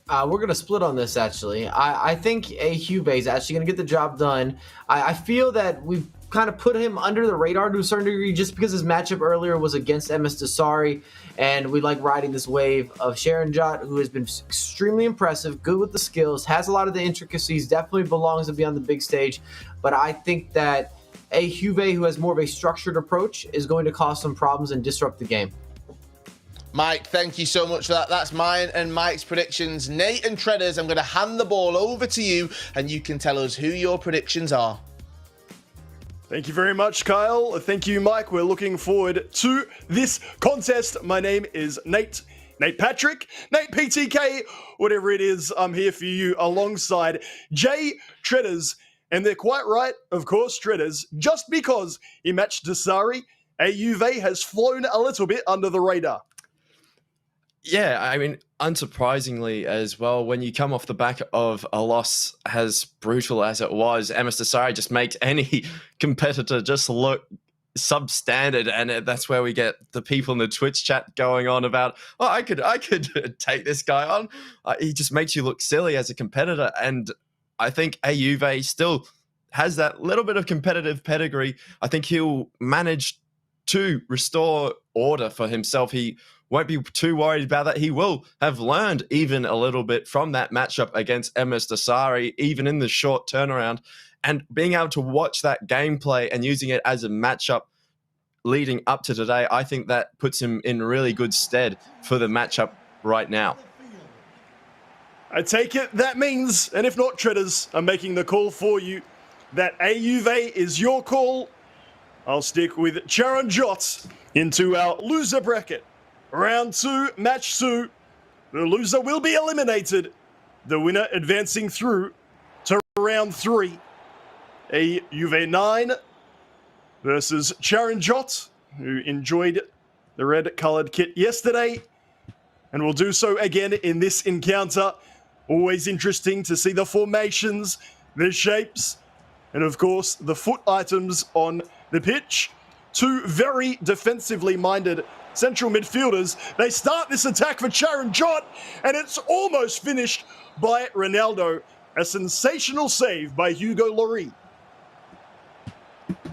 We're going to split on this, actually. I think A. Juve is actually going to get the job done. I feel that we've kind of put him under the radar to a certain degree just because his matchup earlier was against MS dossary, and we like riding this wave of Charanjot, who has been extremely impressive, good with the skills, has a lot of the intricacies, definitely belongs to be on the big stage. But I think that A. Juve, who has more of a structured approach, is going to cause some problems and disrupt the game. Mike, thank you so much for that. That's mine and Mike's predictions. Nate and Treaders, I'm going to hand the ball over to you, and you can tell us who your predictions are. Thank you very much, Kyle. Thank you, Mike. We're looking forward to this contest. My name is Nate Patrick, Nate PTK, whatever it is. I'm here for you alongside Jay Treaders. And they're quite right, of course, Treaders. Just because he matched dossary, A. Juve has flown a little bit under the radar. Yeah, I mean, unsurprisingly as well, when you come off the back of a loss as brutal as it was, MS dossary just makes any competitor just look substandard, and that's where we get the people in the Twitch chat going on about, oh, I could take this guy on. He just makes you look silly as a competitor, and I think A. Juve still has that little bit of competitive pedigree. I think he'll manage to restore order for himself. He won't be too worried about that. He will have learned even a little bit from that matchup against MS dossary, even in the short turnaround, and being able to watch that gameplay and using it as a matchup leading up to today, I think that puts him in really good stead for the matchup right now. I take it that means, and if not, Treaders, I'm making the call for you, that A. Juve is your call. I'll stick with Charanjot into our loser bracket. Round 2, match 2. The loser will be eliminated. The winner advancing through to round 3. A. Juve 9 versus Charanjot, who enjoyed the red-coloured kit yesterday and will do so again in this encounter. Always interesting to see the formations, the shapes, and of course the foot items on the pitch. Two very defensively minded central midfielders. They start this attack for Charanjot, and it's almost finished by Ronaldo. A sensational save by Hugo Lloris.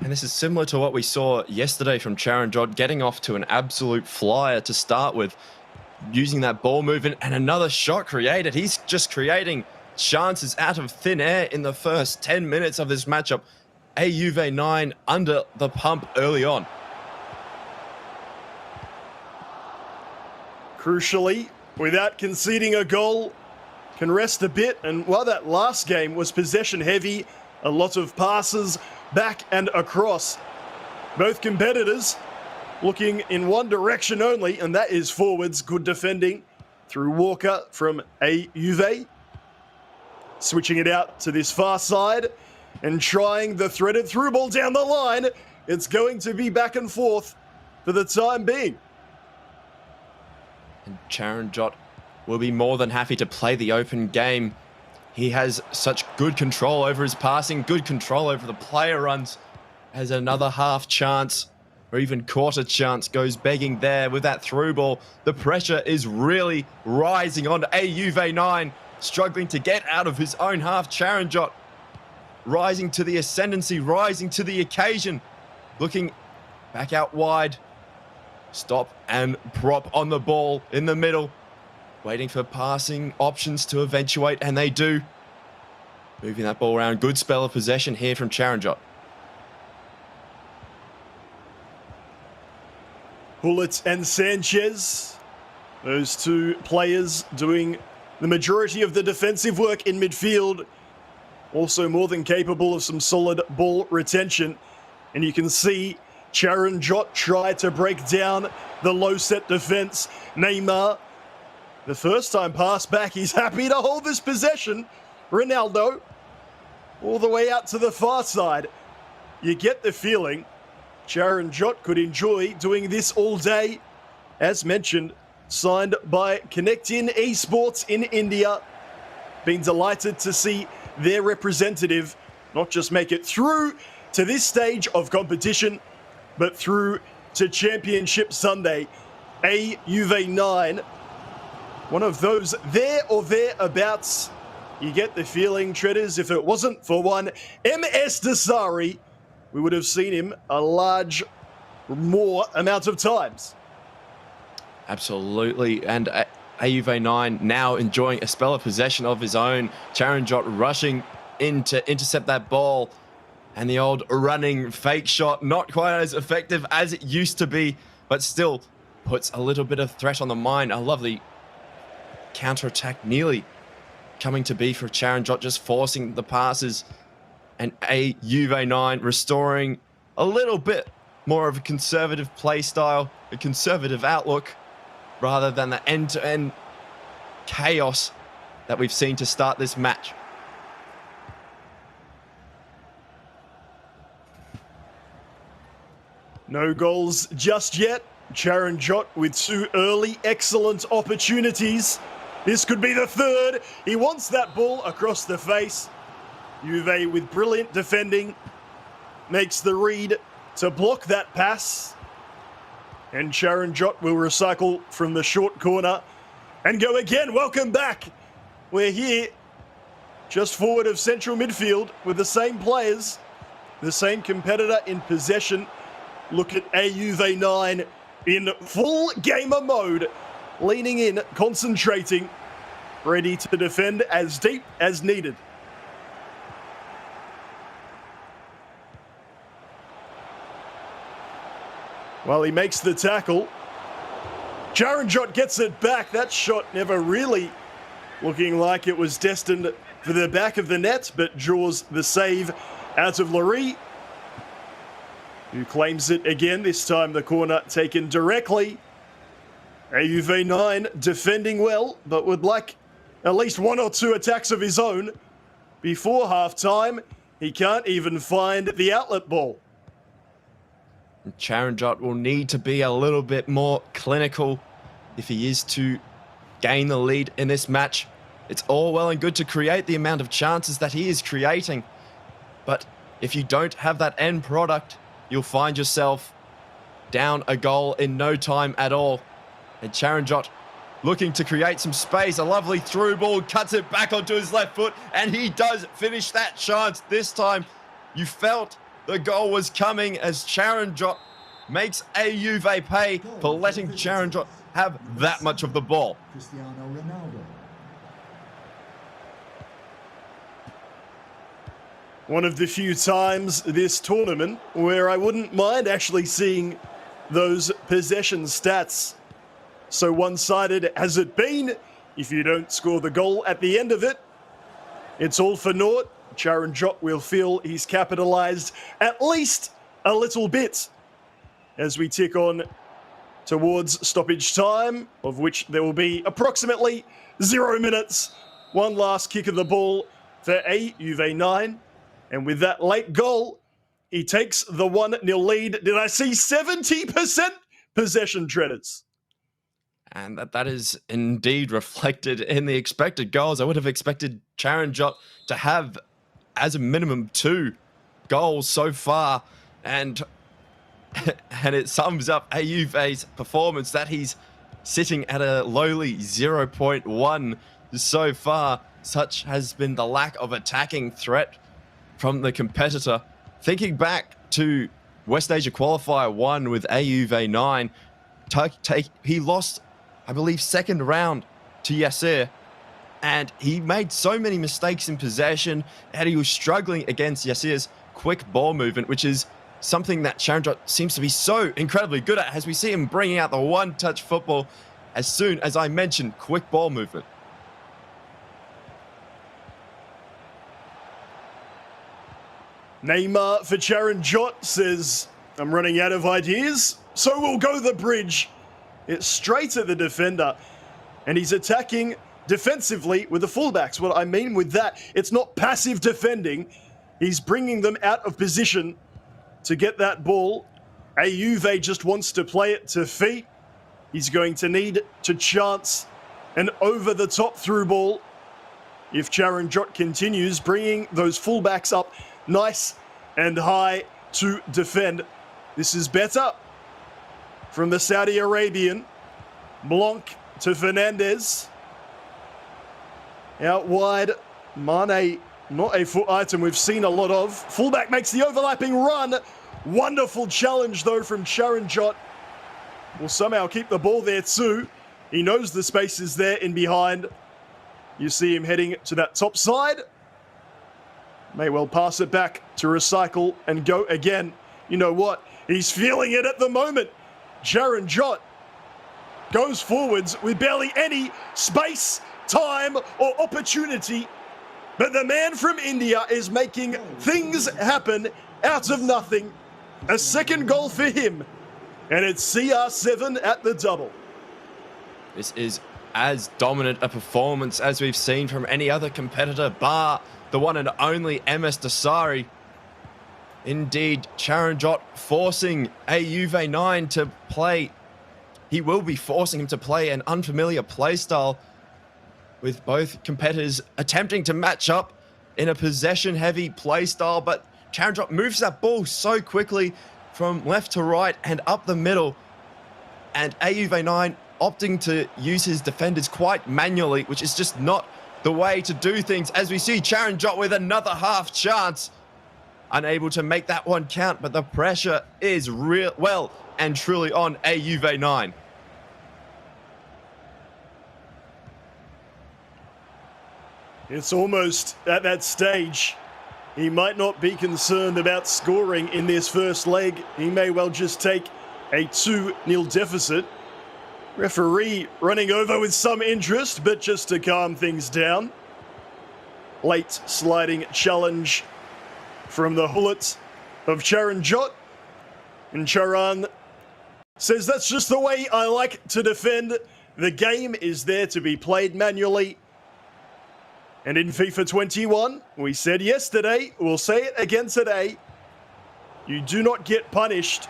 And this is similar to what we saw yesterday from Charanjot, getting off to an absolute flyer to start with, using that ball movement, and another shot created. He's just creating chances out of thin air in the first 10 minutes of this matchup. A. Juve 9 under the pump early on. Crucially, without conceding a goal, can rest a bit. And while that last game was possession heavy, a lot of passes back and across, both competitors looking in one direction only, and that is forwards. Good defending through Walker from A. Juve. Switching it out to this far side and trying the threaded through ball down the line. It's going to be back and forth for the time being. And Charanjot will be more than happy to play the open game. He has such good control over his passing, good control over the player runs. Has another half chance or even quarter chance goes begging there with that through ball. The pressure is really rising on A. Juve 9. struggling to get out of his own half. Charanjot rising to the ascendancy, rising to the occasion, looking back out wide. Stop and prop on the ball in the middle, waiting for passing options to eventuate, and they do. Moving that ball around. Good spell of possession here from Charanjot. Hullet and Sanchez, those two players doing the majority of the defensive work in midfield. Also more than capable of some solid ball retention. And you can see Charanjot try to break down the low set defense. Neymar, the first time pass back, he's happy to hold this possession. Ronaldo, all the way out to the far side. You get the feeling Charanjot could enjoy doing this all day. As mentioned, signed by Connectin Esports in India. Been delighted to see their representative not just make it through to this stage of competition, but through to Championship Sunday. Juve 9, one of those there or thereabouts. You get the feeling, Treaders, if it wasn't for one MS Dossary, we would have seen him a large more amount of times. Absolutely, and Juve 9 now enjoying a spell of possession of his own. Charanjot rushing in to intercept that ball, and the old running fake shot, not quite as effective as it used to be, but still puts a little bit of threat on the mind. A lovely counter-attack nearly coming to be for Charanjot, just forcing the passes, and Juve 9 restoring a little bit more of a conservative play style, a conservative outlook, rather than the end-to-end chaos that we've seen to start this match. No goals just yet. Charanjot with two early excellent opportunities. This could be the third. He wants that ball across the face. Juve with brilliant defending makes the read to block that pass. And Charanjot will recycle from the short corner and go again. Welcome back. We're here just forward of central midfield with the same players, the same competitor in possession. Look at Juve 9 in full gamer mode, leaning in, concentrating, ready to defend as deep as needed. Well, he makes the tackle. Charanjot gets it back. That shot never really looking like it was destined for the back of the net, but draws the save out of Larry, who claims it again. This time the corner taken directly. Juve 9 defending well, but would like at least one or two attacks of his own before half-time. He can't even find the outlet ball. Charanjot will need to be a little bit more clinical if he is to gain the lead in this match. It's all well and good to create the amount of chances that he is creating, but if you don't have that end product, you'll find yourself down a goal in no time at all. And Charanjot looking to create some space. A lovely through ball, cuts it back onto his left foot, and he does finish that chance. This time, you felt the goal was coming as Charanjot makes Juve pay for letting Charanjot have that much of the ball. Cristiano Ronaldo. One of the few times this tournament where I wouldn't mind actually seeing those possession stats. So one-sided has it been. If you don't score the goal at the end of it, it's all for naught. Charanjot will feel he's capitalized at least a little bit as we tick on towards stoppage time, of which there will be approximately 0 minutes. One last kick of the ball for Juve 9. And with that late goal, he takes the 1-0 lead. Did I see 70% possession, Treaders? And that is indeed reflected in the expected goals. I would have expected Charanjot to have, as a minimum, 2 goals so far. And it sums up Juve's performance that he's sitting at a lowly 0.1 so far. Such has been the lack of attacking threat from the competitor. Thinking back to West Asia Qualifier 1 with AUV9, he lost, I believe, second round to Yasir, and he made so many mistakes in possession, and he was struggling against Yasir's quick ball movement, which is something that Charanjot seems to be so incredibly good at, as we see him bringing out the one-touch football as soon as I mentioned quick ball movement. Neymar for Charanjot says, I'm running out of ideas, so we'll go the bridge. It's straight at the defender, and he's attacking defensively with the fullbacks. What I mean with that, it's not passive defending. He's bringing them out of position to get that ball. Ayuve just wants to play it to feet. He's going to need to chance an over-the-top through ball if Charanjot continues bringing those fullbacks up nice and high to defend. This is better from the Saudi Arabian. Blanc to Fernandez. Out wide, Mane, not a foot item we've seen a lot of. Fullback makes the overlapping run. Wonderful challenge though from Charanjot. Will somehow keep the ball there too. He knows the space is there in behind. You see him heading to that top side. May well pass it back to recycle and go again. You know what? He's feeling it at the moment. Charanjot goes forwards with barely any space, time, or opportunity. But the man from India is making things happen out of nothing. A second goal for him. And it's CR7 at the double. This is as dominant a performance as we've seen from any other competitor, bar the one and only MS Dossary. Indeed, Charanjot forcing AUV9 to play. He will be forcing him to play an unfamiliar playstyle, with both competitors attempting to match up in a possession-heavy playstyle, but Charanjot moves that ball so quickly from left to right and up the middle, and AUV9 opting to use his defenders quite manually, which is just not the way to do things, as we see Charanjot with another half chance. Unable to make that one count, but the pressure is well and truly on AUV9. It's almost at that stage. He might not be concerned about scoring in this first leg. He may well just take a 2-0 deficit. Referee running over with some interest, but just to calm things down. Late sliding challenge from the hullet of Charanjot. And Charan says, that's just the way I like to defend. The game is there to be played manually. And in FIFA 21, we said yesterday, we'll say it again today, you do not get punished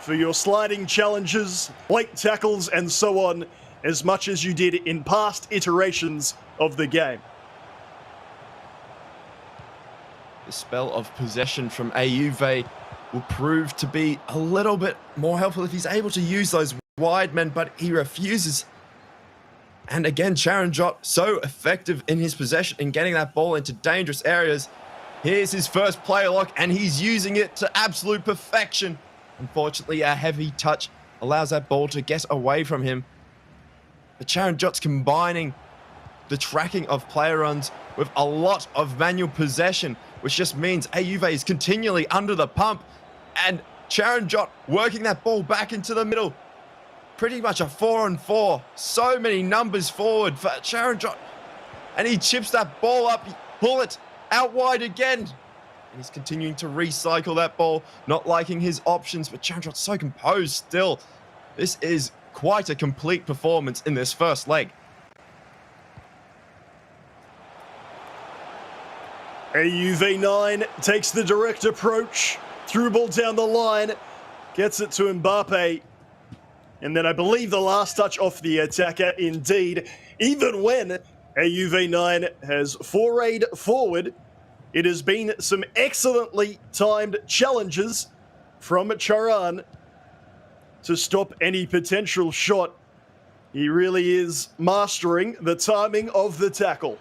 for your sliding challenges, late tackles, and so on, as much as you did in past iterations of the game. The spell of possession from Ayuve will prove to be a little bit more helpful if he's able to use those wide men, but he refuses. And again, Charanjot so effective in his possession in getting that ball into dangerous areas. Here's his first player lock, and he's using it to absolute perfection. Unfortunately, a heavy touch allows that ball to get away from him. But Charanjot's combining the tracking of player runs with a lot of manual possession, which just means Ayuve is continually under the pump, and Charanjot working that ball back into the middle. Pretty much a 4-on-4. So many numbers forward for Charanjot. And he chips that ball up, pull it out wide again. And he's continuing to recycle that ball, not liking his options, but Charanjot's so composed still. This is quite a complete performance in this first leg. AUV9 takes the direct approach, through ball down the line, gets it to Mbappe. And then I believe the last touch off the attacker indeed. Even when AUV9 has forayed forward, it has been some excellently timed challenges from Charan to stop any potential shot He really is mastering the timing of the tackle.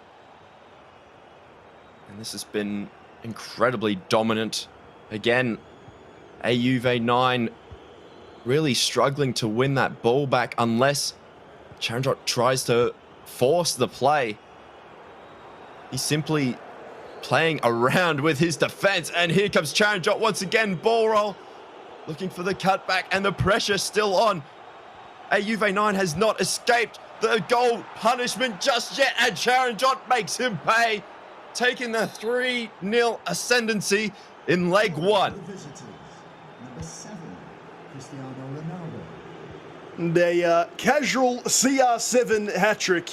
And this has been incredibly dominant. Again, AUV9 really struggling to win that ball back unless Charanjot tries to force the play. He's simply playing around with his defense. And here comes Charanjot once again, ball roll, looking for the cutback, and the pressure still on. AUV9 has not escaped the goal punishment just yet, and Charanjot makes him pay, taking the 3-0 ascendancy in leg one. Number 7, Cristiano Ronaldo. A casual CR7 hat-trick,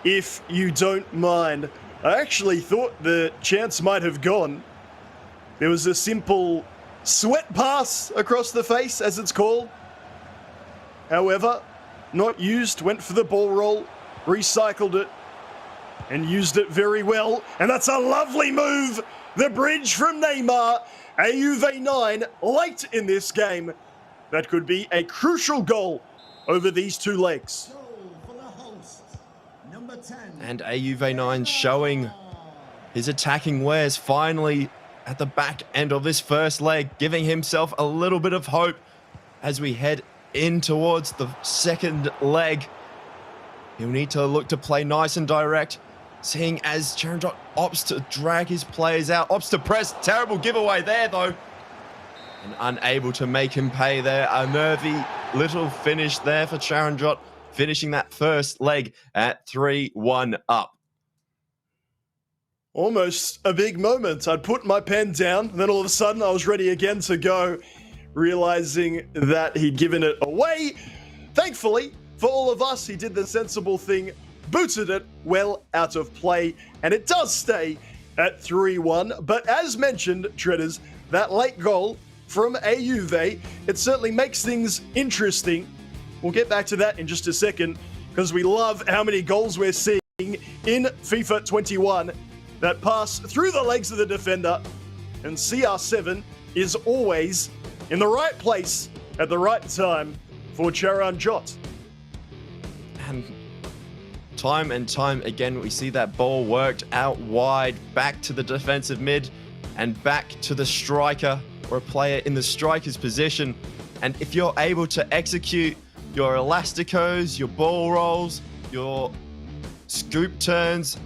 if you don't mind. I actually thought the chance might have gone. There was a simple sweat pass across the face, as it's called. However, not used, went for the ball roll, recycled it, and used it very well. And that's a lovely move. The bridge from Neymar. AUV9 late in this game. That could be a crucial goal over these two legs. Goal for the host, number 10. And AUV9 showing his attacking wares finally at the back end of this first leg, giving himself a little bit of hope as we head in towards the second leg. He'll need to look to play nice and direct, seeing as Charanjot opts to drag his players out, opts to press. Terrible giveaway there, though. And unable to make him pay there. A nervy little finish there for Charanjot, finishing that first leg at 3-1 up. Almost a big moment. I'd put my pen down, and then all of a sudden I was ready again to go, realizing that he'd given it away. Thankfully, for all of us, he did the sensible thing, booted it well out of play, and it does stay at 3-1. But as mentioned, Treaders, that late goal from AUV, it certainly makes things interesting. We'll get back to that in just a second, because we love how many goals we're seeing in FIFA 21 that pass through the legs of the defender, and CR7 is always in the right place at the right time for Charanjot. And time again, we see that ball worked out wide, back to the defensive mid, and back to the striker, or a player in the striker's position. And if you're able to execute your elasticos, your ball rolls, your scoop turns,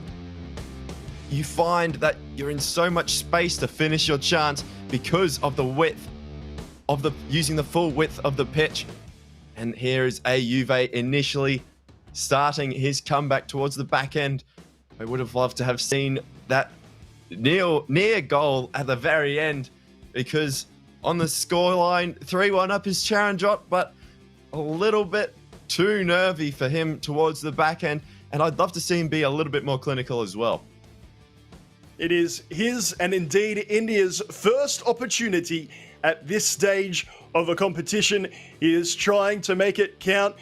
you find that you're in so much space to finish your chance because of the width of using the full width of the pitch. And here is AUV initially starting his comeback towards the back end. I would have loved to have seen that near goal at the very end, because on the scoreline, 3-1 up is Charanjot, but a little bit too nervy for him towards the back end. And I'd love to see him be a little bit more clinical as well. It is his, and indeed India's, first opportunity at this stage of a competition. He is trying to make it count,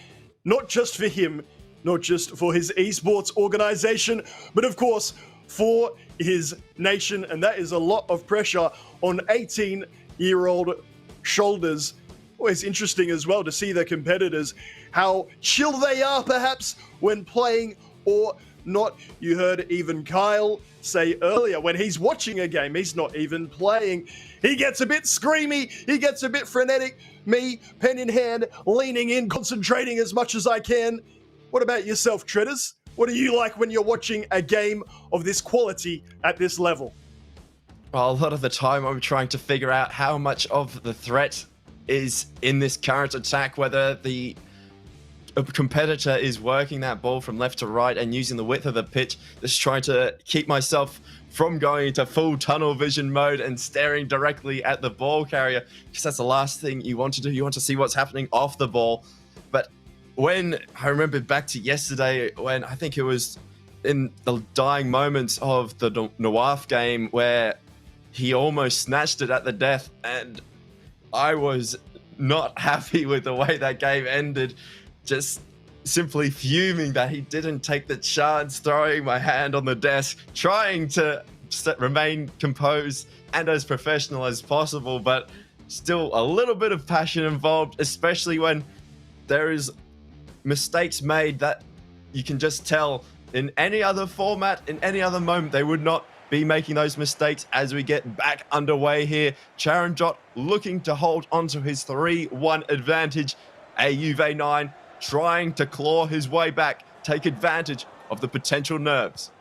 not just for him, not just for his esports organization, but of course for his nation. And that is a lot of pressure on 18-year-old shoulders. Always interesting as well to see the competitors, how chill they are perhaps when playing or not. You heard even Kyle say earlier, when he's watching a game, he's not even playing. He gets a bit screamy, he gets a bit frenetic. Me, pen in hand, leaning in, concentrating as much as I can. What about yourself, Treaders? What do you like when you're watching a game of this quality at this level? Well, a lot of the time I'm trying to figure out how much of the threat is in this current attack, whether the competitor is working that ball from left to right and using the width of the pitch, just trying to keep myself from going into full tunnel vision mode and staring directly at the ball carrier, because that's the last thing you want to do. You want to see what's happening off the ball. But when I remember back to yesterday, when I think it was in the dying moments of the Nawaf game where he almost snatched it at the death, and I was not happy with the way that game ended. Just simply fuming that he didn't take the chance, throwing my hand on the desk, trying to remain composed and as professional as possible, but still a little bit of passion involved, especially when there is mistakes made that you can just tell in any other format, in any other moment, they would not be making those mistakes as we get back underway here. Charanjot looking to hold onto his 3-1 advantage. AUV9 trying to claw his way back, take advantage of the potential nerves.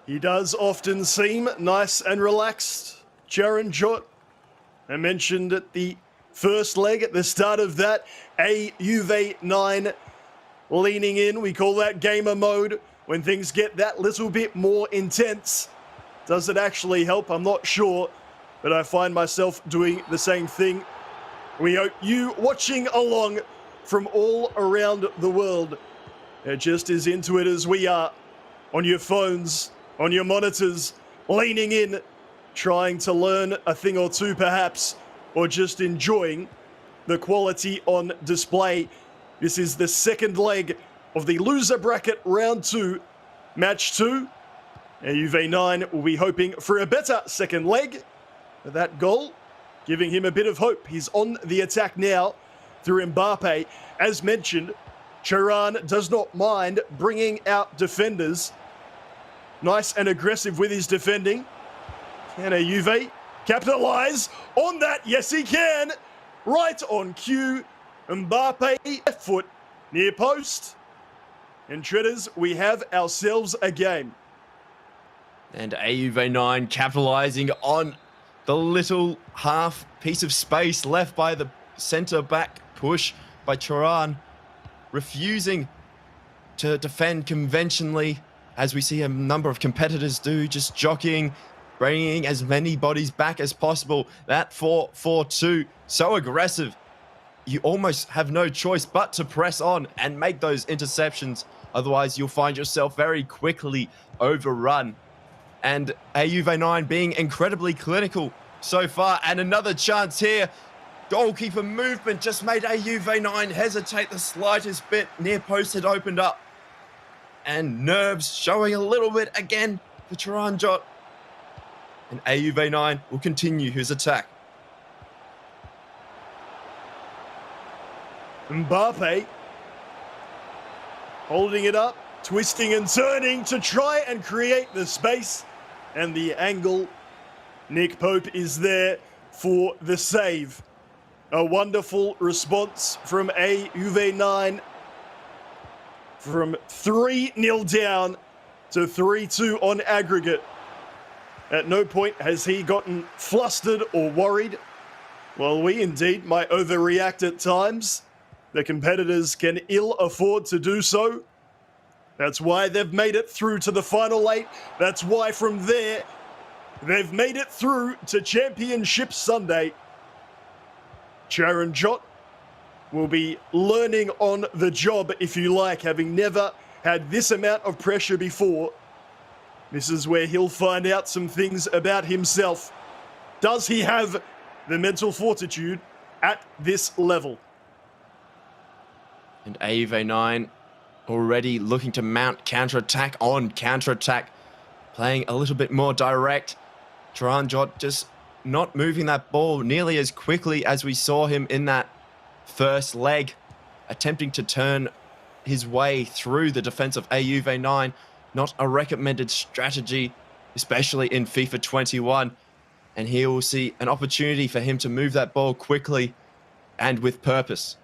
He does often seem nice and relaxed. Charanjot, I mentioned at the first leg, at the start of that, AUV9 leaning in. We call that gamer mode. When things get that little bit more intense, does it actually help? I'm not sure, but I find myself doing the same thing. We hope you watching along from all around the world are just as into it as we are, on your phones, on your monitors, leaning in, trying to learn a thing or two perhaps, or just enjoying the quality on display. This is the second leg of the loser bracket round 2, match 2. AUV9 will be hoping for a better second leg. That goal giving him a bit of hope. He's on the attack now through Mbappe. As mentioned, Charan does not mind bringing out defenders. Nice and aggressive with his defending. Can AUV capitalize on that? Yes, he can. Right on cue. Mbappe, left foot, near post. And Treaders, we have ourselves a game. And AUV9 capitalizing on the little half piece of space left by the centre back push by Charan, refusing to defend conventionally, as we see a number of competitors do, just jockeying, bringing as many bodies back as possible. That 4-4-2, so aggressive. You almost have no choice but to press on and make those interceptions. Otherwise, you'll find yourself very quickly overrun. And AUV9 being incredibly clinical so far. And another chance here. Goalkeeper movement just made AUV9 hesitate the slightest bit. Near post had opened up. And nerves showing a little bit again for Charanjot. And AUV9 will continue his attack. Mbappe holding it up, twisting and turning to try and create the space and the angle. Nick Pope is there for the save. A wonderful response from AUV9 from 3-0 down to 3-2 on aggregate. At no point has he gotten flustered or worried. Well, we indeed might overreact at times. The competitors can ill afford to do so. That's why they've made it through to the final 8. That's why from there, they've made it through to Championship Sunday. Charanjot will be learning on the job, if you like, having never had this amount of pressure before. This is where he'll find out some things about himself. Does he have the mental fortitude at this level? And AUV9 already looking to mount counter-attack on counter-attack, playing a little bit more direct. Charanjot just not moving that ball nearly as quickly as we saw him in that first leg, attempting to turn his way through the defense of AUV9. Not a recommended strategy, especially in FIFA 21. And here we'll see an opportunity for him to move that ball quickly and with purpose.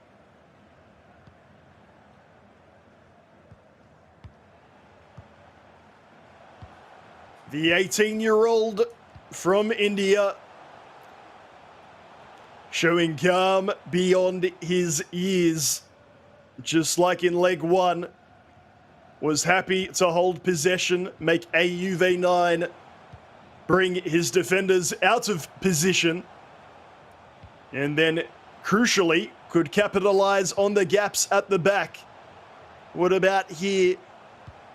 The 18-year-old from India showing calm beyond his years. Just like in leg 1, was happy to hold possession, make AUV9 bring his defenders out of position, and then crucially could capitalize on the gaps at the back. What about here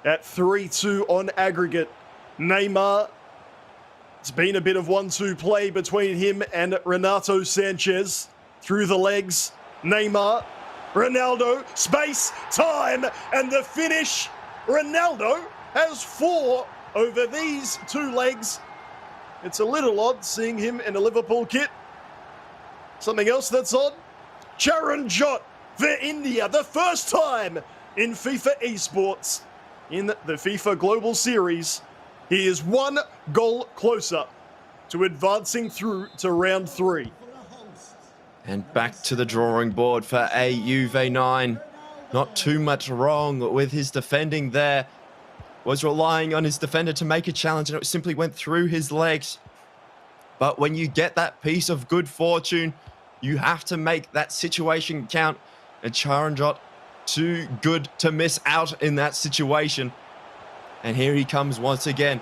at 3-2 on aggregate? Neymar, it's been a bit of 1-2 play between him and Renato Sanchez through the legs. Neymar, Ronaldo, space, time, and the finish. Ronaldo has 4 over these 2 legs. It's a little odd seeing him in a Liverpool kit. Something else that's on. Charanjot for India, the first time in FIFA esports in the FIFA Global Series. He is 1 goal closer to advancing through to round 3. And back to the drawing board for AUV9. Not too much wrong with his defending there. Was relying on his defender to make a challenge and it simply went through his legs. But when you get that piece of good fortune, you have to make that situation count. And Charanjot, too good to miss out in that situation. And here he comes once again,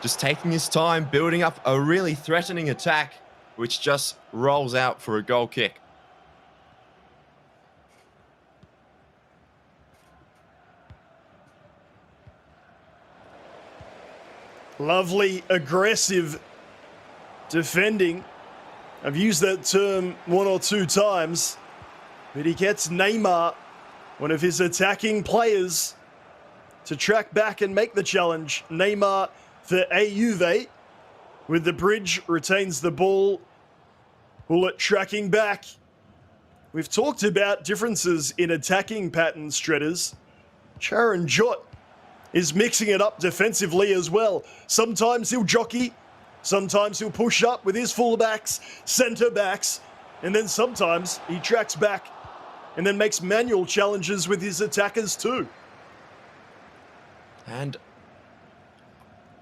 just taking his time, building up a really threatening attack, which just rolls out for a goal kick. Lovely, aggressive defending. I've used that term 1 or 2 times, but he gets Neymar, one of his attacking players, to track back and make the challenge. Neymar for Juve with the bridge, retains the ball. Bullet tracking back. We've talked about differences in attacking patterns, Shredders. Charanjot is mixing it up defensively as well. Sometimes he'll jockey, sometimes he'll push up with his fullbacks, centre backs, and then sometimes he tracks back and then makes manual challenges with his attackers too. And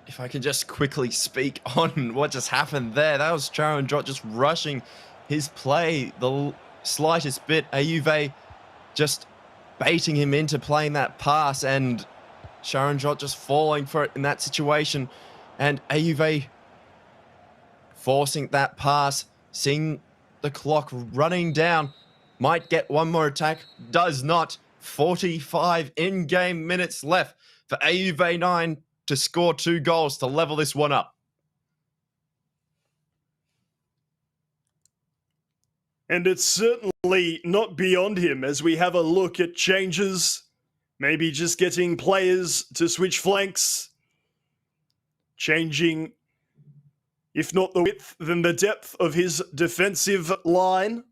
if I can just quickly speak on what just happened there, that was Charanjot just rushing his play the slightest bit. Juve just baiting him into playing that pass and Charanjot just falling for it in that situation. And Juve forcing that pass, seeing the clock running down, might get one more attack, does not. 45 in-game minutes left for AUV9 to score 2 goals to level this one up. And it's certainly not beyond him as we have a look at changes, maybe just getting players to switch flanks, changing, if not the width, then the depth of his defensive line.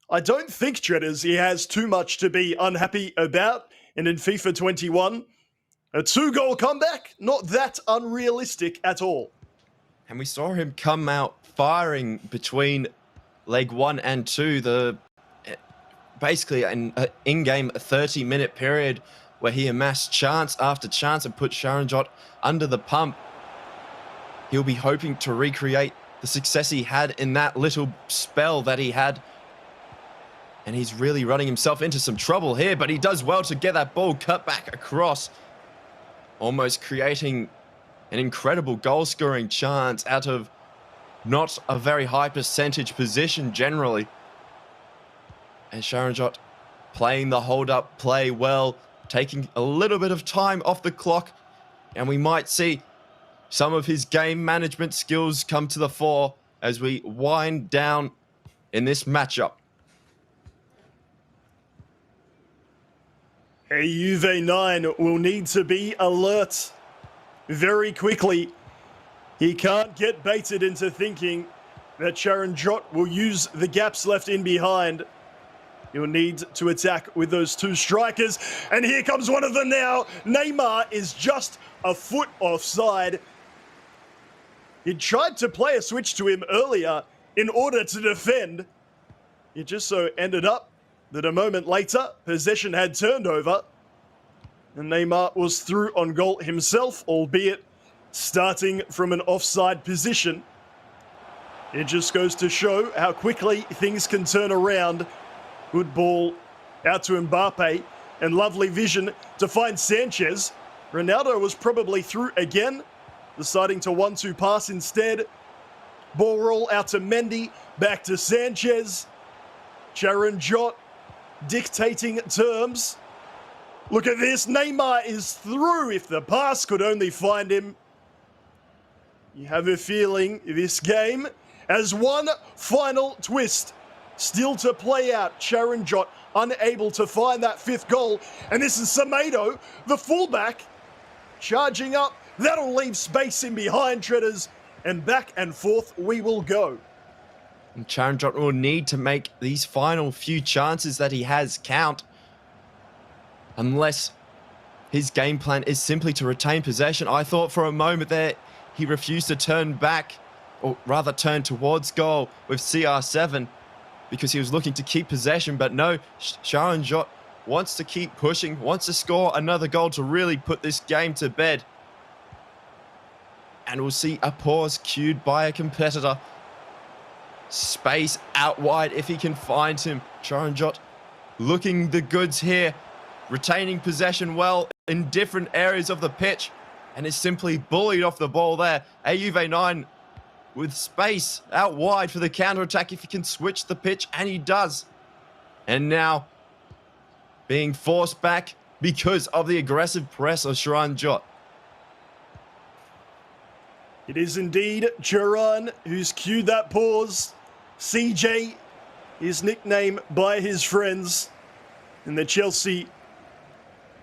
I don't think, Treaders, he has too much to be unhappy about. And in FIFA 21, a 2-goal comeback, not that unrealistic at all. And we saw him come out firing between leg 1 and 2, basically an in-game 30-minute period where he amassed chance after chance and put Charanjot under the pump. He'll be hoping to recreate the success he had in that little spell that he had. And he's really running himself into some trouble here, but he does well to get that ball cut back across, almost creating an incredible goal-scoring chance out of not a very high percentage position generally. And Charanjot playing the hold-up play well, taking a little bit of time off the clock, and we might see some of his game management skills come to the fore as we wind down in this matchup. AUV9 will need to be alert very quickly. He can't get baited into thinking that Charanjot will use the gaps left in behind. He'll need to attack with those 2 strikers. And here comes one of them now. Neymar is just a foot offside. He tried to play a switch to him earlier in order to defend. It just so ended up that a moment later, possession had turned over, and Neymar was through on goal himself, albeit starting from an offside position. It just goes to show how quickly things can turn around. Good ball out to Mbappe, and lovely vision to find Sanchez. Ronaldo was probably through again, deciding to 1-2 pass instead. Ball roll out to Mendy, back to Sanchez. Charanjot dictating terms. Look at this, Neymar is through. If the pass could only find him. You have a feeling this game has one final twist still to play out. Charanjot unable to find that 5th goal. And this is Semedo, the fullback, charging up. That'll leave space in behind, Treaders. And back and forth we will go. And Charanjot will need to make these final few chances that he has count. Unless his game plan is simply to retain possession. I thought for a moment there he refused to turn back, or rather turn towards goal with CR7 because he was looking to keep possession. But no, Charanjot wants to keep pushing, wants to score another goal to really put this game to bed. And we'll see a pause cued by a competitor. Space out wide if he can find him. Charanjot looking the goods here, retaining possession well in different areas of the pitch, and is simply bullied off the ball there. AUV9 with space out wide for the counter-attack if he can switch the pitch, and he does. And now being forced back because of the aggressive press of Charanjot. It is indeed Charan who's cued that pause. CJ is nicknamed by his friends in the Chelsea.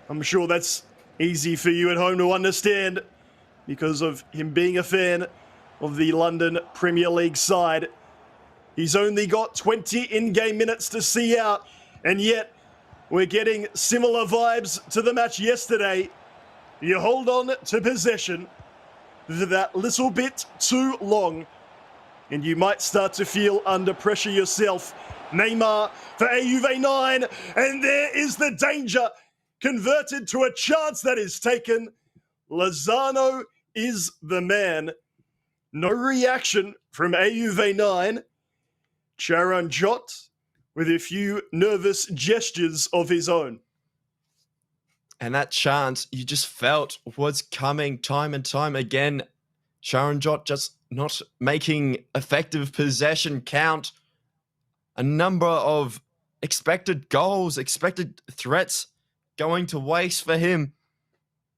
I'm sure that's easy for you at home to understand because of him being a fan of the London Premier League side. He's only got 20 in-game minutes to see out, and yet we're getting similar vibes to the match yesterday. You hold on to possession for that little bit too long, and you might start to feel under pressure yourself. Neymar for AUV9, and there is the danger, converted to a chance that is taken. Lozano is the man. No reaction from AUV9. Charanjot with a few nervous gestures of his own. And that chance you just felt was coming time and time again. Charanjot just not making effective possession count. A number of expected goals, expected threats going to waste for him.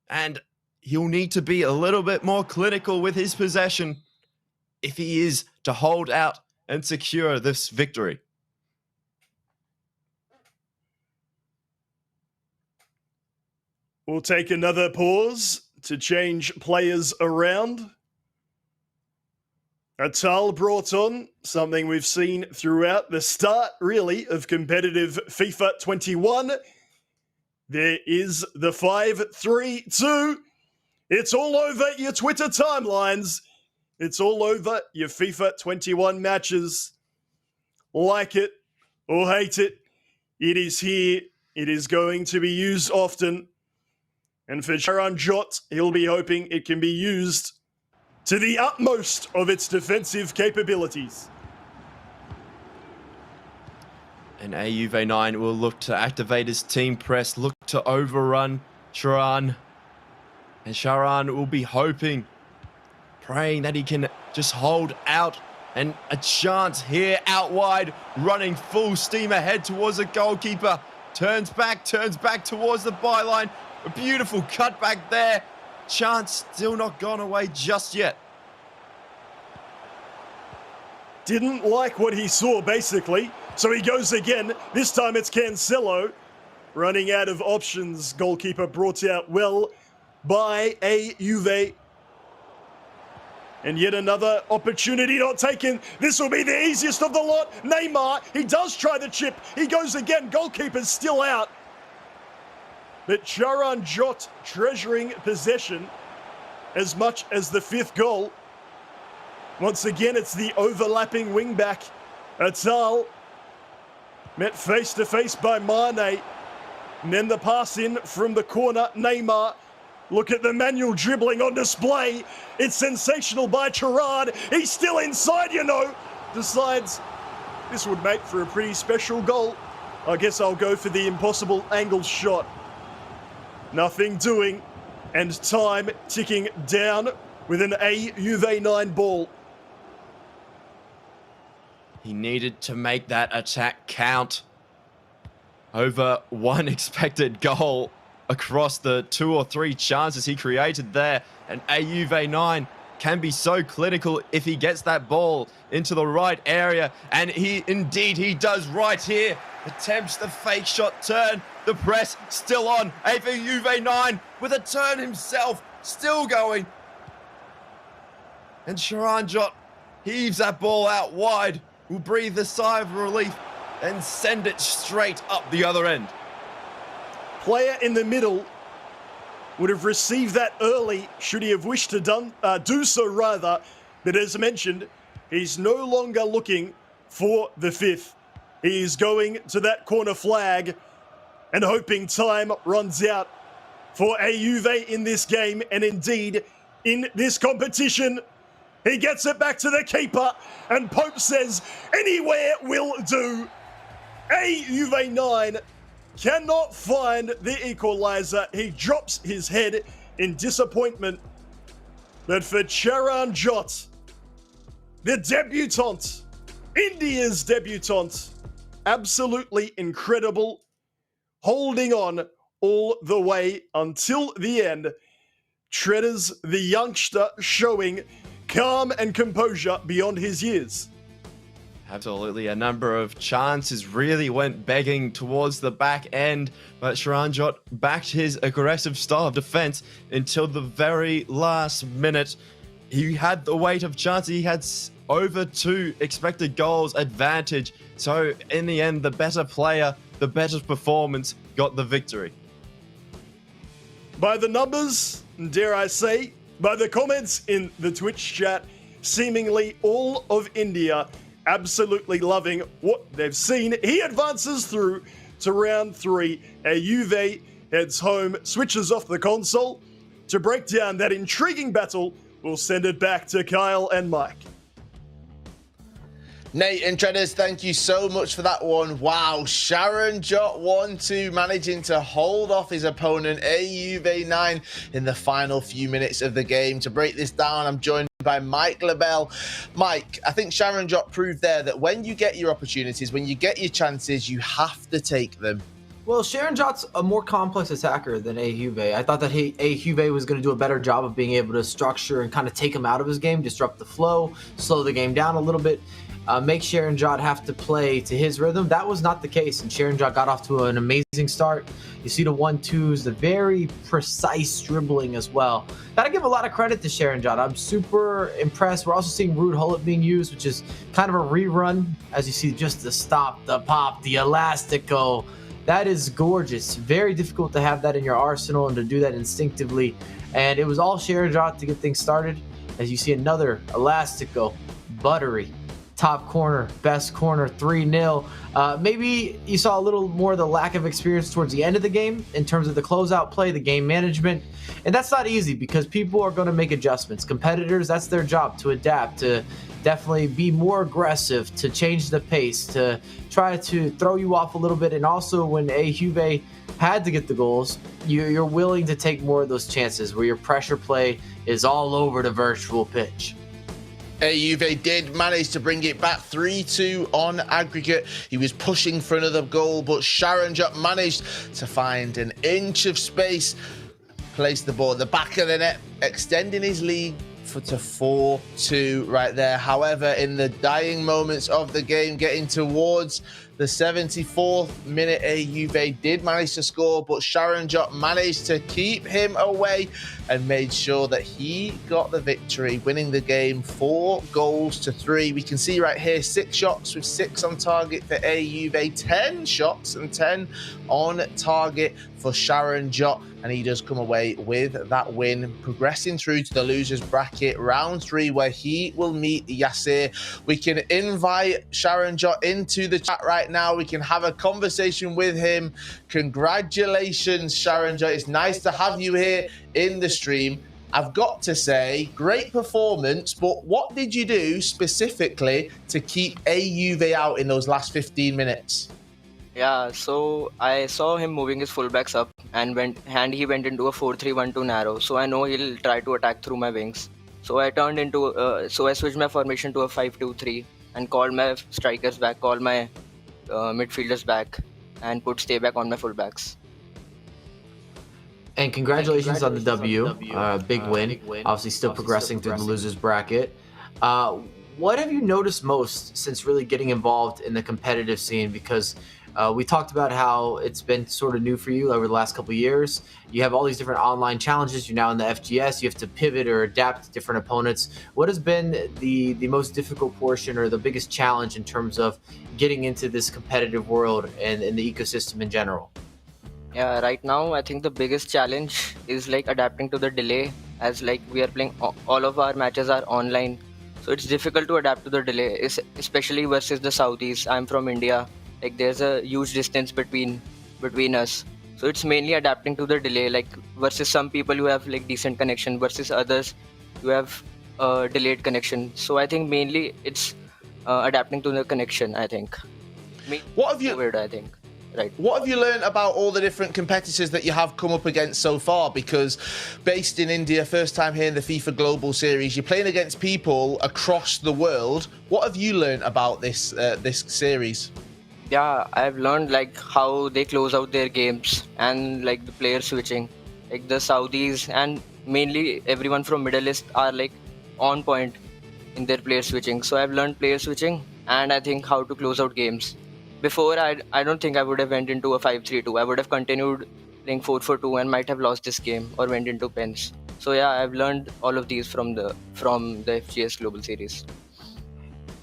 And he'll need to be a little bit more clinical with his possession if he is to hold out and secure this victory. We'll take another pause to change players around. Atal brought on something we've seen throughout the start, really, of competitive FIFA 21. There is the 5-3-2. It's all over your Twitter timelines. It's all over your FIFA 21 matches. Like it or hate it, it is here. It is going to be used often. And for Charanjot, he'll be hoping it can be used to the utmost of its defensive capabilities. And AUV9 will look to activate his team press, look to overrun Charan. And Charan will be hoping, praying that he can just hold out. And a chance here out wide, running full steam ahead towards the goalkeeper. Turns back towards the byline. A beautiful cutback there. Chance still not gone away just yet. Didn't like what he saw, basically. So he goes again. This time it's Cancelo. Running out of options. Goalkeeper brought out well by AUV. And yet another opportunity not taken. This will be the easiest of the lot. Neymar, he does try the chip. He goes again. Goalkeeper's still out. But Charanjot treasuring possession as much as the fifth goal. Once again, it's the overlapping wingback. Atal met face to face by Mane. And then the pass in from the corner. Neymar. Look at the manual dribbling on display. It's sensational by Charan. He's still inside, you know. Decides this would make for a pretty special goal. I guess I'll go for the impossible angle shot. Nothing doing, and time ticking down with an AUV9 ball. He needed to make that attack count. Over one expected goal across the 2 or 3 chances he created there. And AUV9 can be so clinical if he gets that ball into the right area. And he does right here. Attempts the fake shot turn. The press still on. AUV9 with a turn himself. Still going. And Charanjot heaves that ball out wide. will breathe a sigh of relief and send it straight up the other end. Player in the middle would have received that early, should he have wished to do so rather. But as mentioned, he's no longer looking for the fifth. He is going to that corner flag and hoping time runs out for Juve in this game, and indeed in this competition. He gets it back to the keeper, and Pope says anywhere will do. Juve 9 cannot find the equaliser. He drops his head in disappointment. But for Charanjot, the debutante, India's debutante, absolutely incredible, holding on all the way until the end. Treaders, the youngster, showing calm and composure beyond his years. Absolutely, a number of chances really went begging towards the back end, but Charanjot backed his aggressive style of defense until the very last minute. He had the weight of chance. He had over 2 expected goals advantage. So in the end, the better player, the better performance got the victory. By the numbers, dare I say, by the comments in the Twitch chat, seemingly all of India absolutely loving what they've seen. He advances through to round 3. Juve heads home, switches off the console. To break down that intriguing battle, we'll send it back to Kyle and Mike. Nate and Treaders, thank you so much for that one. Wow, Charanjot 1-2, managing to hold off his opponent, Juve 9, in the final few minutes of the game. To break this down, I'm joined by Mike LaBelle. Mike, I think Charanjot proved there that when you get your opportunities, when you get your chances, you have to take them. Well, Charanjot's a more complex attacker than Juve. I thought that Juve was going to do a better job of being able to structure and kind of take him out of his game, disrupt the flow, slow the game down a little bit. Make Charanjot have to play to his rhythm. That was not the case, and Charanjot got off to an amazing start. You see the 1-2s, the very precise dribbling as well. Gotta give a lot of credit to Charanjot. I'm super impressed. We're also seeing Rude Hullet being used, which is kind of a rerun, as you see just the stop, the pop, the elastico. That is gorgeous. Very difficult to have that in your arsenal and to do that instinctively. And it was all Charanjot to get things started. As you see another elastico, buttery. Top corner, best corner, 3-0. Maybe you saw a little more of the lack of experience towards the end of the game in terms of the closeout play, the game management. And that's not easy because people are going to make adjustments. Competitors, that's their job, to adapt, to definitely be more aggressive, to change the pace, to try to throw you off a little bit. And also when Juve had to get the goals, you're willing to take more of those chances where your pressure play is all over the virtual pitch. Juve did manage to bring it back 3-2 on aggregate. He was pushing for another goal, but Charanjot managed to find an inch of space, place the ball at the back of the net, extending his lead to 4-2 right there. However, in the dying moments of the game, getting towards the 74th minute, Juve did manage to score, but Charanjot managed to keep him away and made sure that he got the victory, winning the game 4-3. We can see right here 6 shots with 6 on target for Juve, 10 shots and 10 on target for Charanjot, and he does come away with that win, progressing through to the losers bracket round 3, where he will meet Yasir. We can invite Charanjot into the chat right now. We can have a conversation with him. Congratulations, Charanjot. It's nice to have you here in the stream. I've got to say, great performance, but what did you do specifically to keep Juve out in those last 15 minutes? Yeah, so I saw him moving his fullbacks up and he went into a 4-3-1-2 narrow. So I know he'll try to attack through my wings. So I switched my formation to a 5-2-3 and called my strikers back, called my midfielders back, and put stay back on my fullbacks. And congratulations on the W. Big win. Obviously still progressing through the losers bracket. What have you noticed most since really getting involved in the competitive scene? Because We talked about how it's been sort of new for you over the last couple of years. You have all these different online challenges. You're now in the FGS. You have to pivot or adapt to different opponents. What has been the most difficult portion or the biggest challenge in terms of getting into this competitive world and the ecosystem in general? Yeah, right now I think the biggest challenge is like adapting to the delay, as like we are playing all of our matches are online, so it's difficult to adapt to the delay, especially versus the Saudis. I'm from India. Like there's a huge distance between us, so it's mainly adapting to the delay, like versus some people who have like decent connection versus others who have delayed connection. So I think mainly it's adapting to the connection, I think. What have you COVID, I think. Right. What have you learned about all the different competitors that you have come up against so far? Because based in India, first time here in the FIFA Global Series, you're playing against people across the world. What have you learned about this series? Yeah, I've learned like how they close out their games and like the player switching. Like the Saudis and mainly everyone from Middle East are like on point in their player switching. So I've learned player switching and I think how to close out games. Before, I don't think I would have went into a 5-3-2. I would have continued playing 4-4-2 and might have lost this game or went into pens. So yeah, I've learned all of these from the FGS Global Series.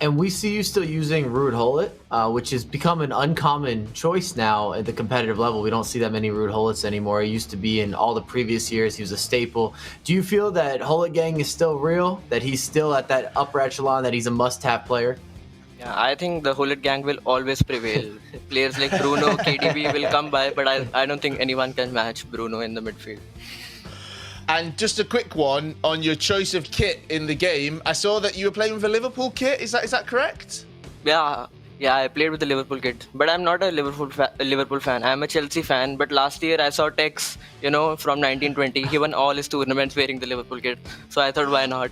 And we see you still using Ruud Gullit, which has become an uncommon choice now at the competitive level. We don't see that many Ruud Gullits anymore. He used to be in all the previous years. He was a staple. Do you feel that Gullit gang is still real, that he's still at that upper echelon, that he's a must-have player? Yeah, I think the Gullit gang will always prevail. Players like Bruno, KDB will come by, but I don't think anyone can match Bruno in the midfield. And just a quick one on your choice of kit in the game. I saw that you were playing with a Liverpool kit. Is that correct? Yeah, I played with the Liverpool kit, but I'm not a Liverpool fan. I'm a Chelsea fan. But last year I saw Tex, from 1920. He won all his tournaments wearing the Liverpool kit. So I thought, why not?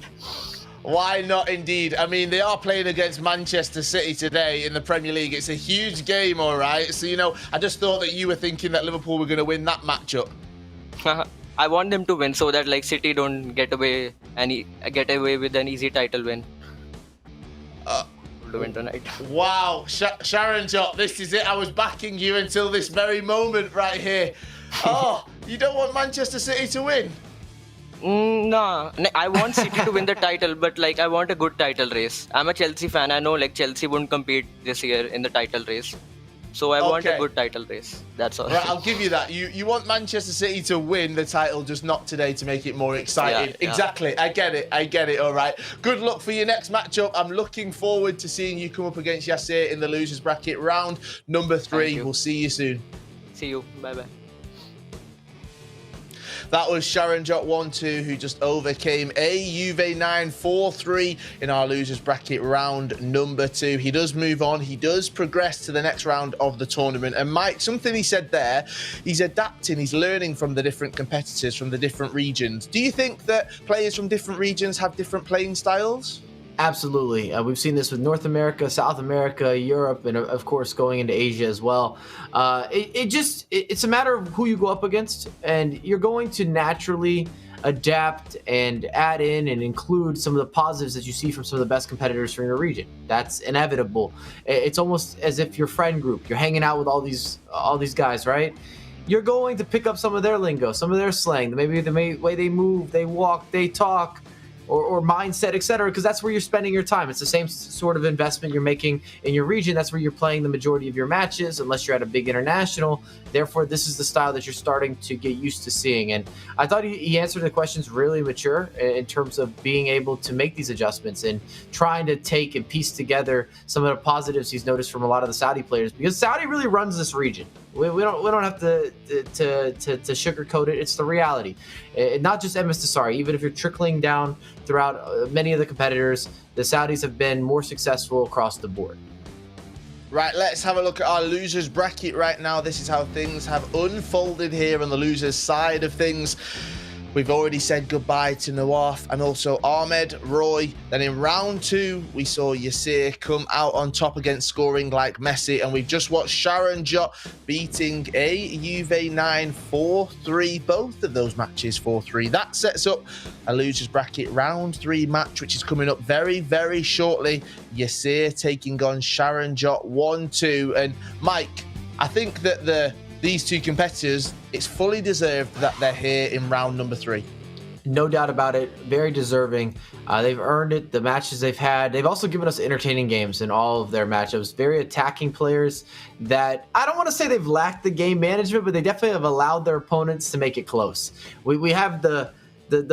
Why not, indeed? I mean, they are playing against Manchester City today in the Premier League. It's a huge game, all right? So, I just thought that you were thinking that Liverpool were going to win that matchup. I want them to win so that like City don't get away with an easy title win. To win tonight. Wow, Charanjot, this is it. I was backing you until this very moment right here. Oh, you don't want Manchester City to win? No, I want City to win the title, but like I want a good title race. I'm a Chelsea fan. I know like Chelsea wouldn't compete this year in the title race. So I want a good title race. That's all. Right, I'll give you that. You want Manchester City to win the title, just not today to make it more exciting. Yeah. Exactly. I get it. All right. Good luck for your next matchup. I'm looking forward to seeing you come up against Yasir in the losers bracket round number 3. We'll see you soon. See you. Bye-bye. That was Charanjot 1-2, who just overcame a Juve 9 4-3 in our losers bracket round number 2. He does move on. He does progress to the next round of the tournament. And Mike, something he said there, he's adapting, he's learning from the different competitors from the different regions. Do you think that players from different regions have different playing styles? Absolutely. We've seen this with North America, South America, Europe, and of course going into Asia as well. It's a matter of who you go up against, and you're going to naturally adapt and add in and include some of the positives that you see from some of the best competitors from your region. That's inevitable. It's almost as if your friend group, you're hanging out with all these guys, right? You're going to pick up some of their lingo, some of their slang, maybe the way they move, they walk, they talk, or mindset, etc., because that's where you're spending your time. It's the same sort of investment you're making in your region. That's where you're playing the majority of your matches, unless you're at a big international. Therefore, this is the style that you're starting to get used to seeing. And I thought he answered the questions really mature in terms of being able to make these adjustments and trying to take and piece together some of the positives he's noticed from a lot of the Saudi players, because Saudi really runs this region. We don't have to sugarcoat it. It's the reality. Not just MS Dossary. Even if you're trickling down throughout many of the competitors, the Saudis have been more successful across the board. Right, let's have a look at our losers bracket right now. This is how things have unfolded here on the losers side of things. We've already said goodbye to Nawaf and also Ahmed, Roy. Then in round 2, we saw Yasir come out on top against scoring like Messi. And we've just watched Charanjot beating a Juve 9 4-3. Both of those matches 4-3. That sets up a losers bracket round 3 match, which is coming up very, very shortly. Yasir taking on Charanjot 1-2. And Mike, I think that these two competitors, it's fully deserved that they're here in round number 3. No doubt about it. Very deserving. They've earned it. The matches they've had. They've also given us entertaining games in all of their matchups. Very attacking players that I don't want to say they've lacked the game management, but they definitely have allowed their opponents to make it close. We have the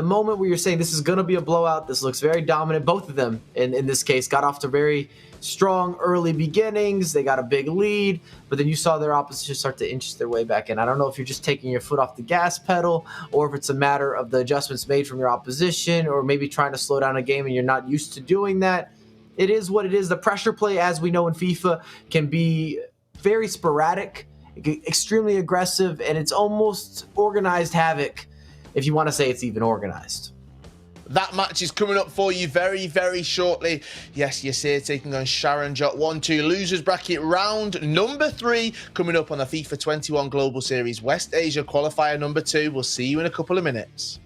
moment where you're saying this is going to be a blowout. This looks very dominant. Both of them, in this case, got off to very strong early beginnings. They got a big lead, but then you saw their opposition start to inch their way back in. I don't know if you're just taking your foot off the gas pedal or if it's a matter of the adjustments made from your opposition or maybe trying to slow down a game and you're not used to doing that. It is what it is. The pressure play, as we know in FIFA, can be very sporadic, extremely aggressive, and it's almost organized havoc, if you want to say it's even organized. That match is coming up for you very, very shortly. Yes, Yasir taking on Charanjot. 1-2 losers bracket round number 3 coming up on the FIFA 21 Global Series West Asia qualifier number 2. We'll see you in a couple of minutes.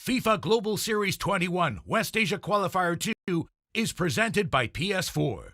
FIFA Global Series 21 West Asia Qualifier 2 is presented by PS4.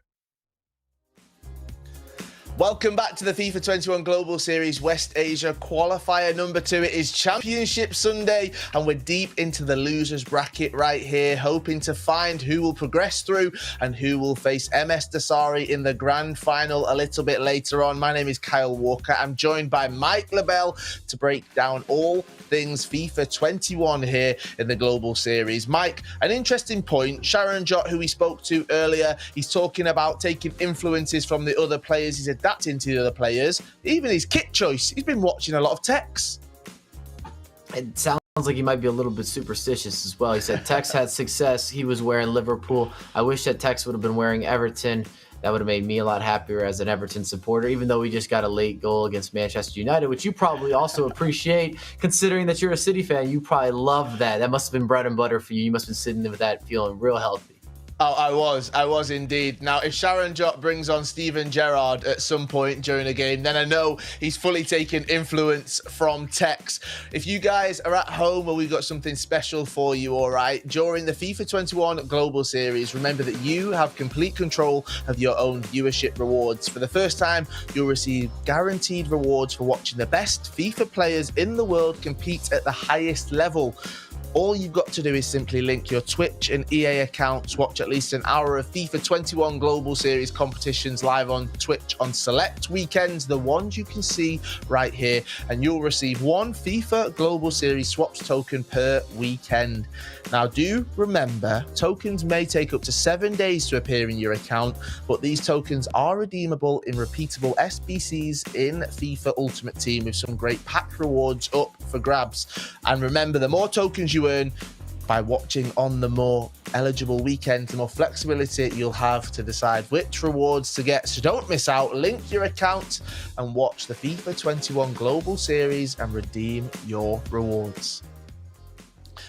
Welcome back to the FIFA 21 Global Series West Asia Qualifier number 2. It is Championship Sunday and we're deep into the losers bracket right here, hoping to find who will progress through and who will face MS Dossary in the grand final a little bit later on. My name is Kyle Walker. I'm joined by Mike LaBelle to break down all things FIFA 21 here in the Global Series. Mike, an interesting point. Charanjot, who we spoke to earlier, he's talking about taking influences from the other players. He's adapting to the other players. Even his kit choice. He's been watching a lot of Tex. It sounds like he might be a little bit superstitious as well. He said Tex had success. He was wearing Liverpool. I wish that Tex would have been wearing Everton. That would have made me a lot happier as an Everton supporter, even though we just got a late goal against Manchester United, which you probably also appreciate, considering that you're a City fan. You probably love that. That must have been bread and butter for you. You must have been sitting there with that feeling real healthy. Oh, I was indeed. Now, if Charanjot brings on Steven Gerrard at some point during a game, then I know he's fully taken influence from Tex. If you guys are at home, well, we've got something special for you, all right? During the FIFA 21 Global Series, remember that you have complete control of your own viewership rewards. For the first time, you'll receive guaranteed rewards for watching the best FIFA players in the world compete at the highest level. All you've got to do is simply link your Twitch and EA accounts, watch at least an hour of FIFA 21 Global Series competitions live on Twitch on select weekends, the ones you can see right here, and you'll receive one FIFA Global Series swaps token per weekend. Now, do remember, tokens may take up to 7 days to appear in your account, but these tokens are redeemable in repeatable SBCs in FIFA Ultimate Team with some great pack rewards up for grabs. And remember, the more tokens you earn by watching on the more eligible weekends, the more flexibility you'll have to decide which rewards to get. So don't miss out. Link your account and watch the FIFA 21 Global Series and redeem your rewards.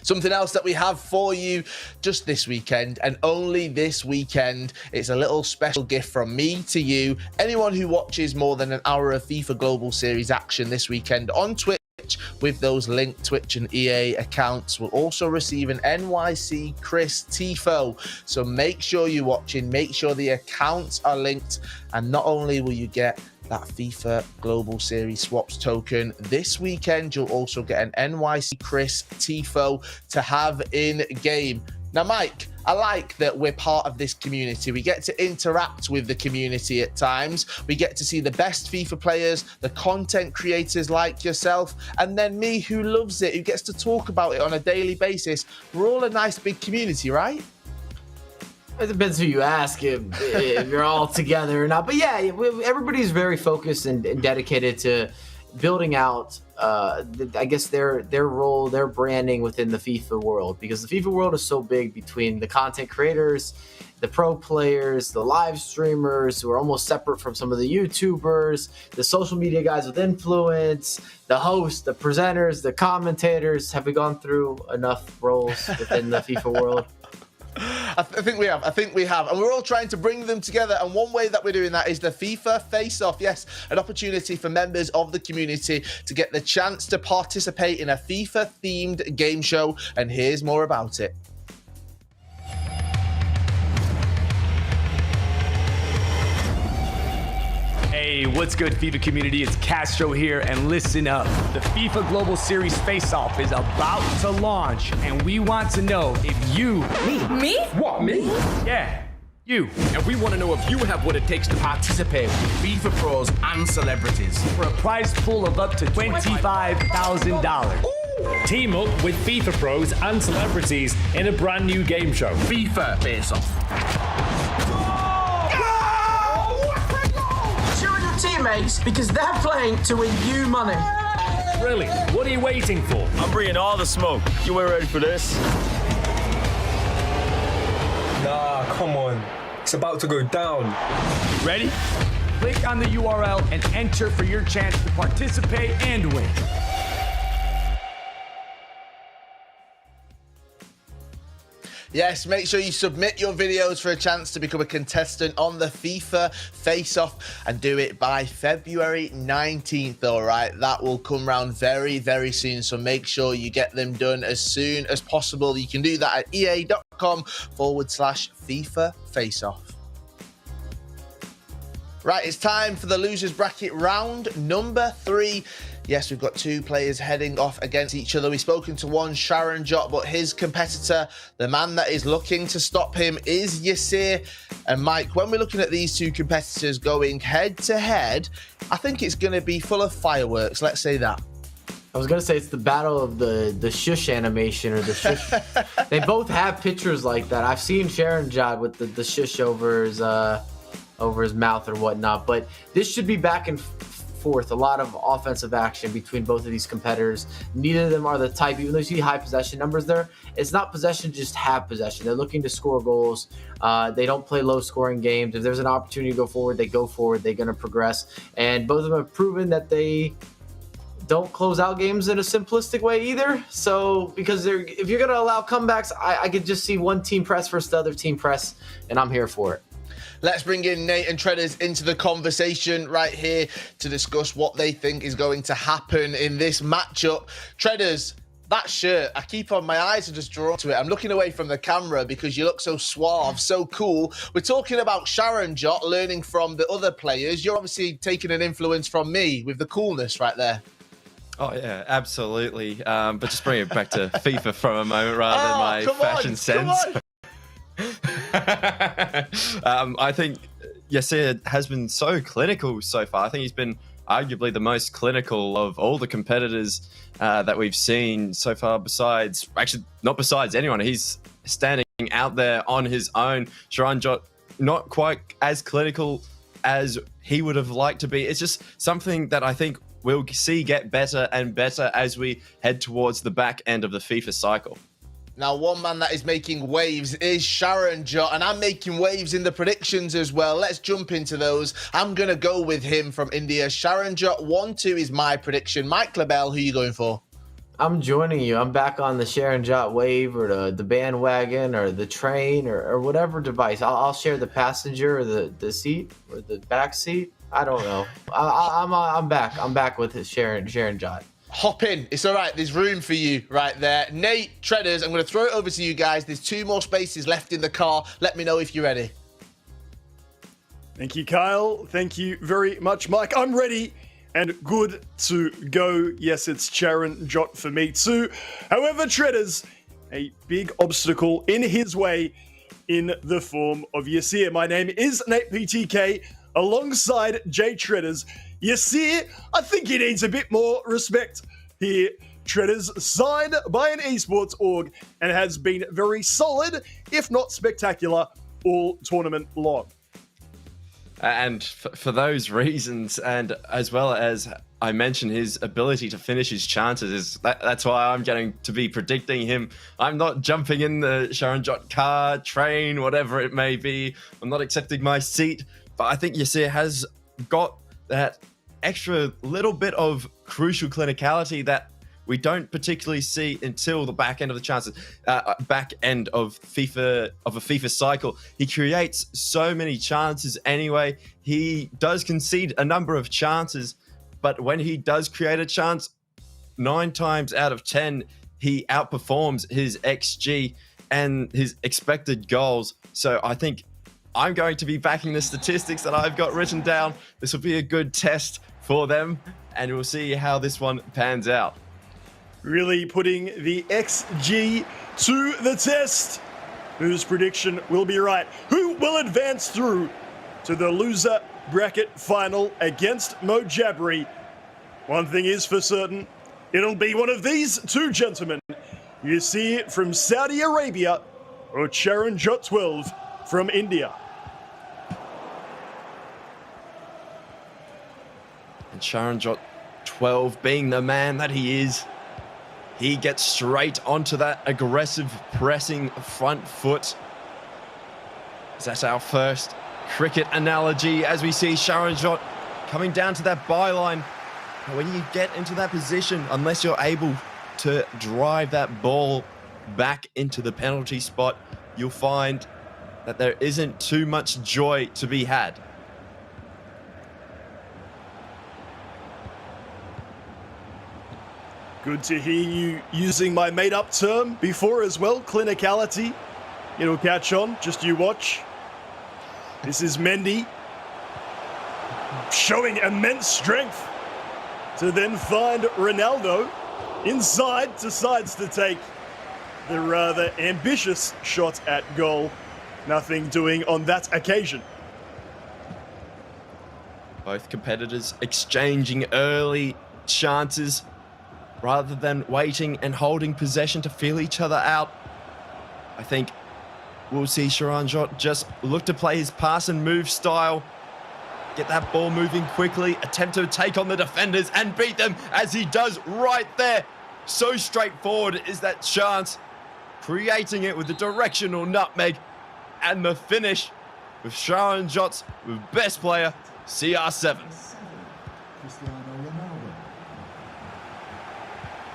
Something else that we have for you just this weekend, and only this weekend, it's a little special gift from me to you. Anyone who watches more than an hour of FIFA Global Series action this weekend on Twitch with those linked Twitch and EA accounts will also receive an NYC Chris Tifo. So make sure you're watching, make sure the accounts are linked, and not only will you get that FIFA Global Series swaps token this weekend, you'll also get an NYC Chris Tifo to have in game. Now, Mike, I like that we're part of this community. We get to interact with the community at times. We get to see the best FIFA players, the content creators like yourself, and then me who loves it, who gets to talk about it on a daily basis. We're all a nice big community, right? It depends who you ask if you're all together or not. But yeah, everybody's very focused and dedicated to building out, I guess, their role, their branding within the FIFA world, because the FIFA world is so big between the content creators, the pro players, the live streamers who are almost separate from some of the YouTubers, the social media guys with influence, the hosts, the presenters, the commentators. Have we gone through enough roles within the FIFA world? I think we have, and we're all trying to bring them together, and one way that we're doing that is the FIFA Face-Off. Yes, an opportunity for members of the community to get the chance to participate in a FIFA-themed game show, and here's more about it. Hey, what's good, FIFA community? It's Castro here, and listen up. The FIFA Global Series Face-Off is about to launch, and we want to know if you... Me? What, me? Yeah, you. And we want to know if you have what it takes to participate with FIFA pros and celebrities. For a prize pool of up to $25,000. Team up with FIFA pros and celebrities in a brand new game show. FIFA Face-Off. Teammates, because they're playing to win you money. Really? What are you waiting for? I'm bringing all the smoke. You ain't ready for this? Nah, come on. It's about to go down. Ready? Click on the URL and enter for your chance to participate and win. Yes, make sure you submit your videos for a chance to become a contestant on the FIFA Face-Off, and do it by February 19th, all right? That will come around very, very soon, so make sure you get them done as soon as possible. You can do that at ea.com/FIFA Face-Off. Right, it's time for the losers bracket round number 3. Yes, we've got 2 players heading off against each other. We've spoken to one, Charanjot, but his competitor, the man that is looking to stop him, is Yasir. And Mike, when we're looking at these 2 competitors going head to head, I think it's going to be full of fireworks. Let's say that. I was going to say it's the battle of the shush animation, or the shush. They both have pictures like that. I've seen Charanjot with the shush over his mouth or whatnot, but this should be back and forth, a lot of offensive action between both of these competitors. Neither of them are the type, even though you see high possession numbers there, it's not possession, just have possession. They're looking to score goals. They don't play low scoring games. If there's an opportunity to go forward, they go forward. They're going to progress, and both of them have proven that they don't close out games in a simplistic way either. So because if you're gonna allow comebacks, I could just see one team press versus the other team press, and I'm here for it. Let's bring in Nate and Treaders into the conversation right here to discuss what they think is going to happen in this matchup. Treaders, that shirt, I keep on, my eyes are just drawn to it. I'm looking away from the camera because you look so suave, so cool. We're talking about Charanjot learning from the other players. You're obviously taking an influence from me with the coolness right there. Oh, yeah, absolutely. But just bring it back to FIFA for a moment rather than my fashion sense. I think Yasir has been so clinical so far. I think he's been arguably the most clinical of all the competitors that we've seen so far, not besides anyone. He's standing out there on his own. Charanjot, not quite as clinical as he would have liked to be. It's just something that I think we'll see get better and better as we head towards the back end of the FIFA cycle. Now, one man that is making waves is Charanjot, and I'm making waves in the predictions as well. Let's jump into those. I'm going to go with him from India. Charanjot 1-2 is my prediction. Mike LaBelle, who are you going for? I'm joining you. I'm back on the Charanjot wave or the bandwagon or the train or whatever device. I'll share the passenger or the seat or the back seat. I don't know. I'm back. I'm back with his Charanjot. Hop in. It's all right. There's room for you right there. Nate, Treaders, I'm going to throw it over to you guys. There's 2 more spaces left in the car. Let me know if you're ready. Thank you, Kyle. Thank you very much, Mike. I'm ready and good to go. Yes, it's Charanjot for me too. However, Treaders, a big obstacle in his way in the form of Yasir. My name is Nate PTK alongside Jay Treaders. Yasir, I think he needs a bit more respect here. Treaders signed by an esports org and has been very solid, if not spectacular, all tournament long. And for those reasons, and as well as I mentioned his ability to finish his chances, that's why I'm going to be predicting him. I'm not jumping in the Charanjot car, train, whatever it may be. I'm not accepting my seat, but I think Yasir has got that extra little bit of crucial clinicality that we don't particularly see until the back end of the back end of a FIFA cycle. He creates so many chances anyway. He does concede a number of chances, but when he does create a chance, 9 times out of 10, he outperforms his XG and his expected goals. So I think I'm going to be backing the statistics that I've got written down. This will be a good test for them, and we'll see how this one pans out. Really putting the XG to the test. Whose prediction will be right? Who will advance through to the loser bracket final against Mojabri? One thing is for certain, it'll be one of these 2 gentlemen. You see it from Saudi Arabia or Charanjot 12 from India. And Charanjot 12, being the man that he is, he gets straight onto that aggressive pressing front foot. That's our first cricket analogy as we see Charanjot coming down to that byline. When you get into that position, unless you're able to drive that ball back into the penalty spot, you'll find that there isn't too much joy to be had. Good to hear you using my made-up term before as well, clinicality. It'll catch on, just you watch. This is Mendy showing immense strength to then find Ronaldo inside, decides to take the rather ambitious shot at goal. Nothing doing on that occasion. Both competitors exchanging early chances rather than waiting and holding possession to feel each other out. I think we'll see Charanjot just look to play his pass and move style, get that ball moving quickly, attempt to take on the defenders and beat them as he does right there. So straightforward is that chance, creating it with the directional nutmeg and the finish with Charanjot's best player, CR7.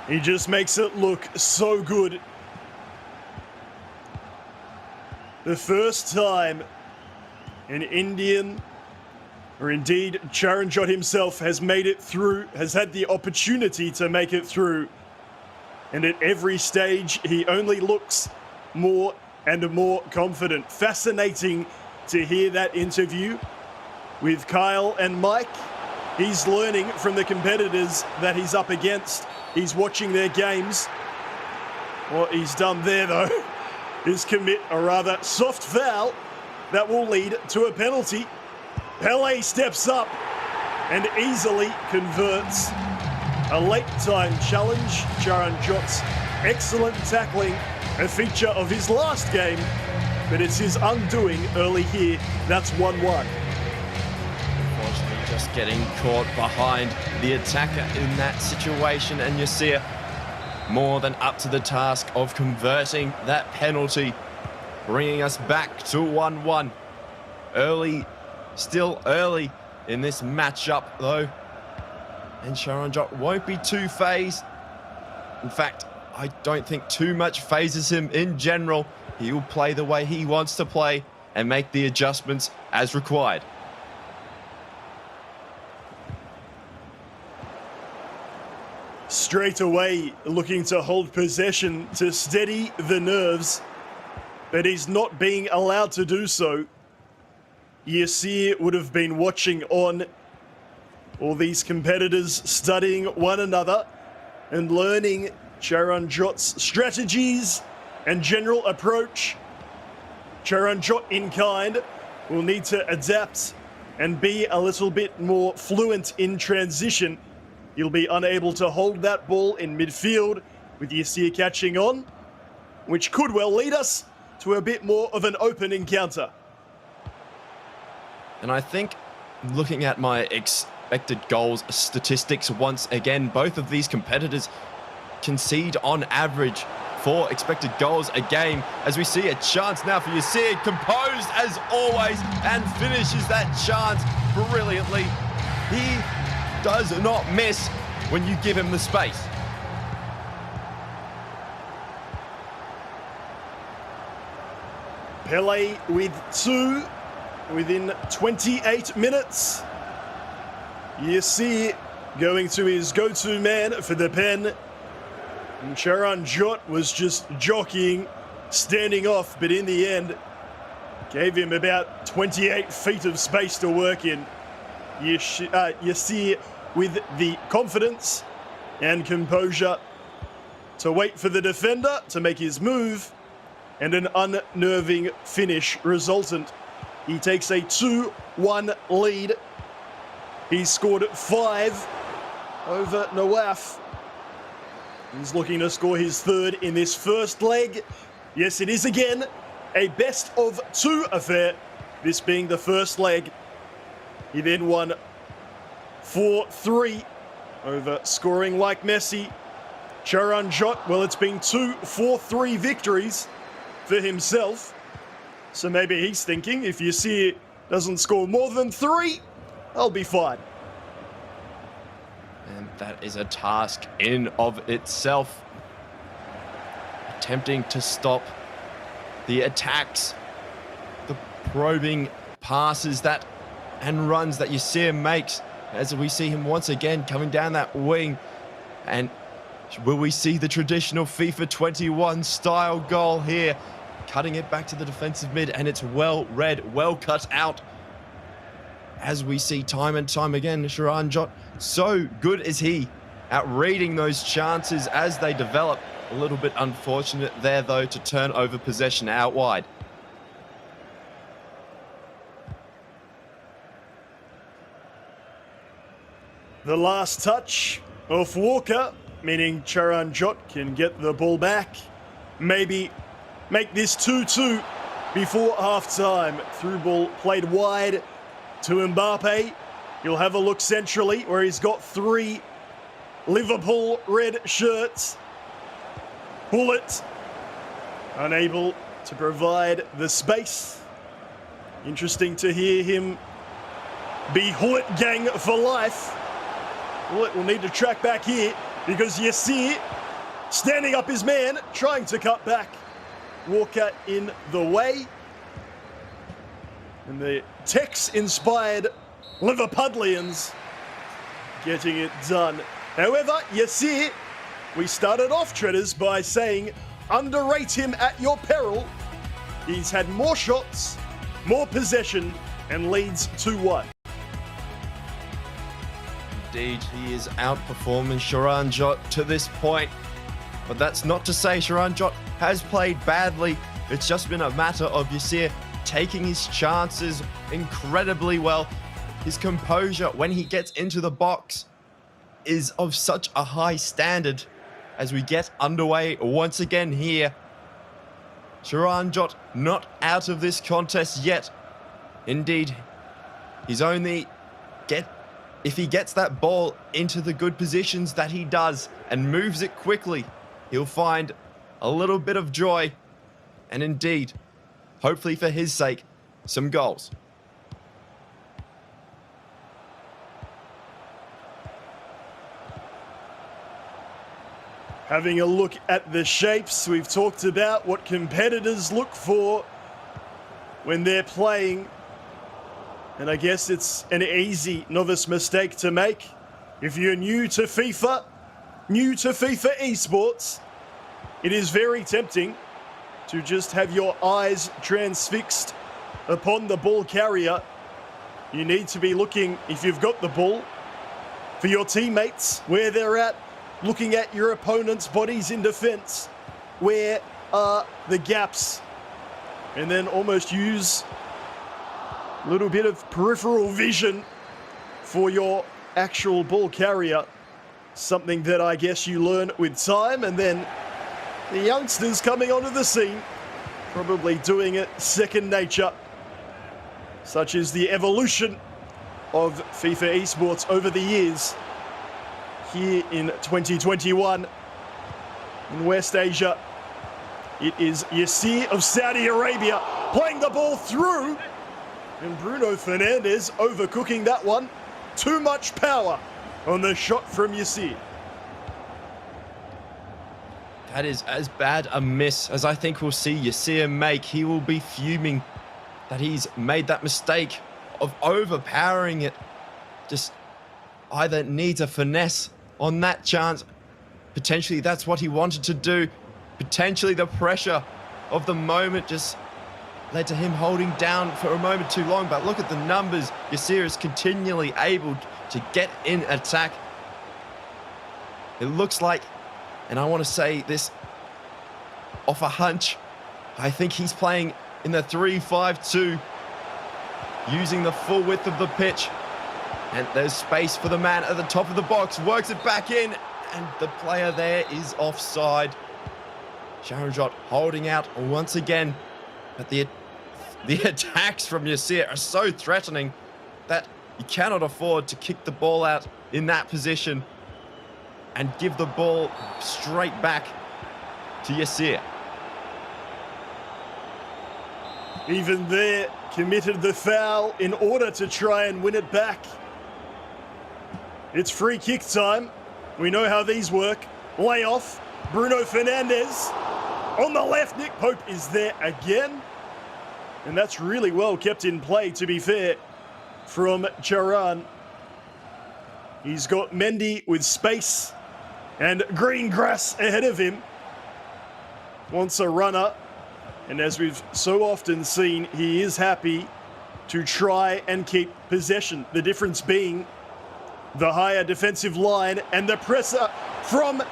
He just makes it look so good. The first time an Indian, or indeed Charanjot himself, has made it through, has had the opportunity to make it through. And at every stage, he only looks more and more confident. Fascinating to hear that interview with Kyle and Mike. He's learning from the competitors that he's up against. He's watching their games. What he's done there, though, is commit a rather soft foul that will lead to a penalty. Pele steps up and easily converts. A late-time challenge. Charanjot's excellent tackling, a feature of his last game, but it's his undoing early here. That's 1-1. Unfortunately, just getting caught behind the attacker in that situation, and Yasir more than up to the task of converting that penalty, bringing us back to 1-1. Early, still early in this matchup, though. And Charanjot won't be too phased. In fact, I don't think too much phases him in general. He will play the way he wants to play and make the adjustments as required. Straight away looking to hold possession to steady the nerves, but he's not being allowed to do so. Yasir would have been watching on, all these competitors studying one another and learning Charanjot's strategies and general approach. Charanjot, in kind, will need to adapt and be a little bit more fluent in transition. He'll be unable to hold that ball in midfield with Yasir catching on, which could well lead us to a bit more of an open encounter. And I think, looking at my expected goals statistics once again, both of these competitors concede on average 4 expected goals a game, as we see a chance now for Yasir, composed as always, and finishes that chance brilliantly. He does not miss when you give him the space. Pele with 2 within 28 minutes. Yasir going to his go-to man for the pen. And Charanjot was just jockeying, standing off, but in the end, gave him about 28 feet of space to work in. Yasir with the confidence and composure to wait for the defender to make his move, and an unnerving finish resultant. He takes a 2-1 lead. He's scored 5 over Nawaf. He's looking to score his 3rd in this first leg. Yes, it is again a best of 2 affair, this being the first leg. He then won 4-3 over scoring like Messi. Charanjot, well, it's been 2 4-3 victories for himself. So maybe he's thinking, if Yasir doesn't score more than 3, I'll be fine. And that is a task in of itself. Attempting to stop the attacks, the probing passes that and runs that Yasir makes, as we see him once again coming down that wing. And will we see the traditional FIFA 21 style goal here? Cutting it back to the defensive mid, and it's well read, well cut out. As we see time and time again, Charanjot, so good is he at reading those chances as they develop. A little bit unfortunate there, though, to turn over possession out wide. The last touch of Walker, meaning Charanjot can get the ball back. Maybe make this 2-2 before half-time. Through ball played wide to Mbappe. He'll have a look centrally where he's got 3 Liverpool red shirts. Bullet unable to provide the space. Interesting to hear him be Hullet gang for life. Hullet will need to track back here because Yasir standing up his man, trying to cut back. Walker in the way. And the Tex-inspired Liverpudlians getting it done. However, Yasir, we started off, Treaders, by saying underrate him at your peril. He's had more shots, more possession, and leads 2-1. Indeed, he is outperforming Charanjot to this point. But that's not to say Charanjot has played badly. It's just been a matter of Yasir taking his chances incredibly well. His composure when he gets into the box is of such a high standard as we get underway once again here. Charanjot not out of this contest yet. Indeed, he's only if he gets that ball into the good positions that he does and moves it quickly, he'll find a little bit of joy and indeed, hopefully for his sake, some goals. Having a look at the shapes, we've talked about what competitors look for when they're playing. And I guess it's an easy novice mistake to make. If you're new to FIFA esports, it is very tempting to just have your eyes transfixed upon the ball carrier. You need to be looking, if you've got the ball, for your teammates, where they're at, looking at your opponent's bodies in defense. Where are the gaps? And then almost use a little bit of peripheral vision for your actual ball carrier. Something that I guess you learn with time, and then the youngsters coming onto the scene, probably doing it second nature. Such is the evolution of FIFA esports over the years. Here in 2021 in West Asia, it is Yasir of Saudi Arabia playing the ball through, and Bruno Fernandes overcooking that one. Too much power on the shot from Yasir. That is as bad a miss as I think we'll see Yasir make. He will be fuming that he's made that mistake of overpowering it. Just either needs a finesse on that chance. Potentially that's what he wanted to do. Potentially the pressure of the moment just led to him holding down for a moment too long. But look at the numbers. Yasir is continually able to get in attack. It looks like, and I want to say this off a hunch, I think he's playing in the 3-5-2, using the full width of the pitch. And there's space for the man at the top of the box, works it back in, and the player there is offside. Charanjot holding out once again, but the attacks from Yasir are so threatening that you cannot afford to kick the ball out in that position and give the ball straight back to Yasir. Even there, committed the foul in order to try and win it back. It's free kick time. We know how these work. Lay off. Bruno Fernandes. On the left, Nick Pope is there again. And that's really well kept in play, to be fair, from Charan. He's got Mendy with space and green grass ahead of him. Wants a runner. And as we've so often seen, he is happy to try and keep possession. The difference being the higher defensive line and the presser from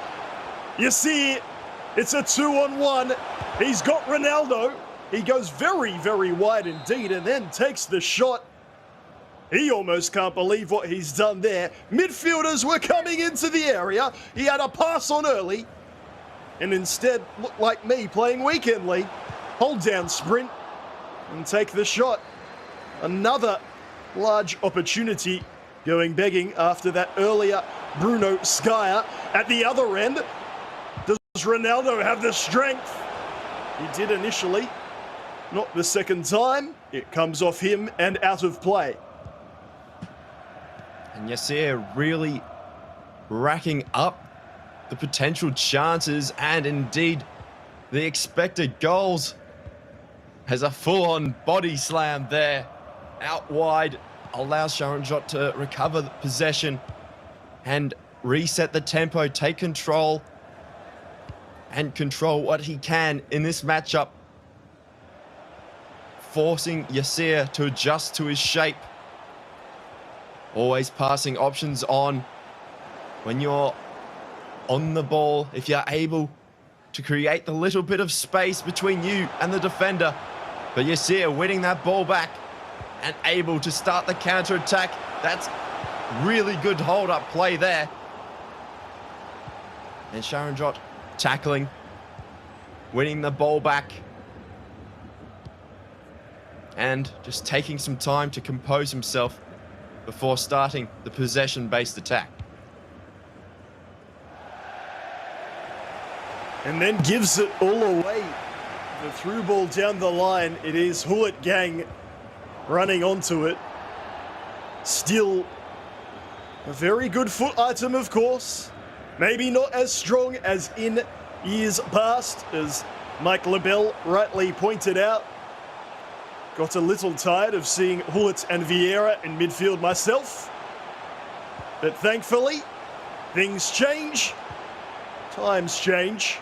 Yasir. It's a 2-on-1. He's got Ronaldo. He goes very, very wide indeed and then takes the shot. He almost can't believe what he's done there. Midfielders were coming into the area. He had a pass on early and instead looked like me playing weekend league. Hold down sprint and take the shot. Another large opportunity going begging after that earlier Bruno Skyer. At the other end, does Ronaldo have the strength? He did initially, not the second time. It comes off him and out of play. And Yasir really racking up the potential chances and indeed the expected goals. Has a full-on body slam there, out wide, allows Charanjot to recover the possession and reset the tempo, take control, and control what he can in this matchup, forcing Yasir to adjust to his shape. Always passing options on when you're on the ball, if you're able to create the little bit of space between you and the defender. But Yasir winning that ball back and able to start the counter-attack. That's really good hold-up play there. And Charanjot tackling, winning the ball back, and just taking some time to compose himself before starting the possession-based attack. And then gives it all away. The through ball down the line. It is Hullet Gang running onto it. Still a very good foot item, of course. Maybe not as strong as in years past, as Mike LaBelle rightly pointed out. Got a little tired of seeing Hullet and Vieira in midfield myself. But thankfully, things change. Times change.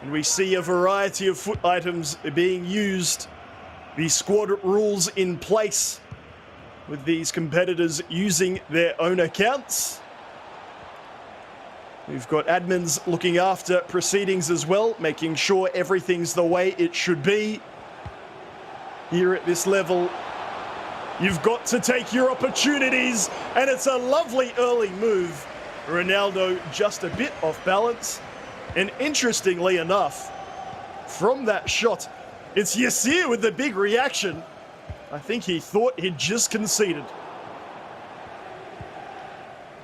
And we see a variety of foot items being used. The squad rules in place with these competitors using their own accounts. We've got admins looking after proceedings as well, making sure everything's the way it should be. Here at this level, you've got to take your opportunities, and it's a lovely early move. Ronaldo just a bit off balance. And interestingly enough, from that shot, it's Yasir with the big reaction. I think he thought he'd just conceded.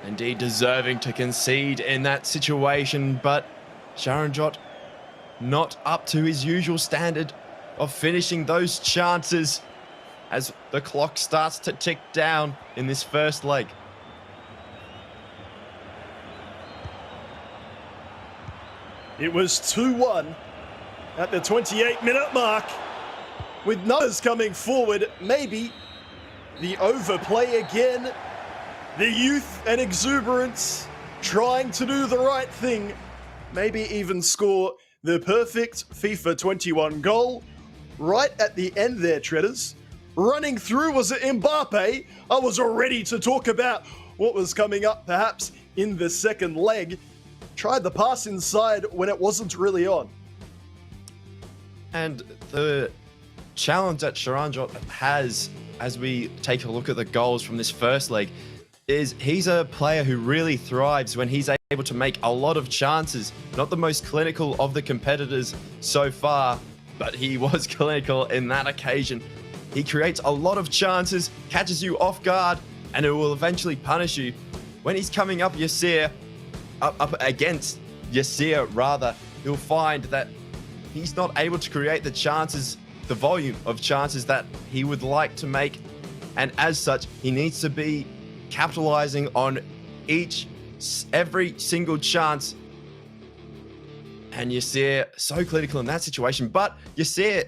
Indeed deserving to concede in that situation, but Charanjot not up to his usual standard of finishing those chances as the clock starts to tick down in this first leg. It was 2-1 at the 28-minute mark, with numbers coming forward. Maybe the overplay again, the youth and exuberance, trying to do the right thing, maybe even score the perfect FIFA 21 goal. Right at the end there, Treaders. Running through, was it Mbappe? I was ready to talk about what was coming up perhaps in the second leg. Tried the pass inside when it wasn't really on. And the challenge that Charanjot has, as we take a look at the goals from this first leg, is he's a player who really thrives when he's able to make a lot of chances. Not the most clinical of the competitors so far, but he was clinical in that occasion. He creates a lot of chances, catches you off guard, and it will eventually punish you. When he's coming up Yasir, up against Yasir rather, you'll find that he's not able to create the chances, the volume of chances that he would like to make. And as such, he needs to be capitalizing on every single chance. And Yasir, so clinical in that situation. But Yasir,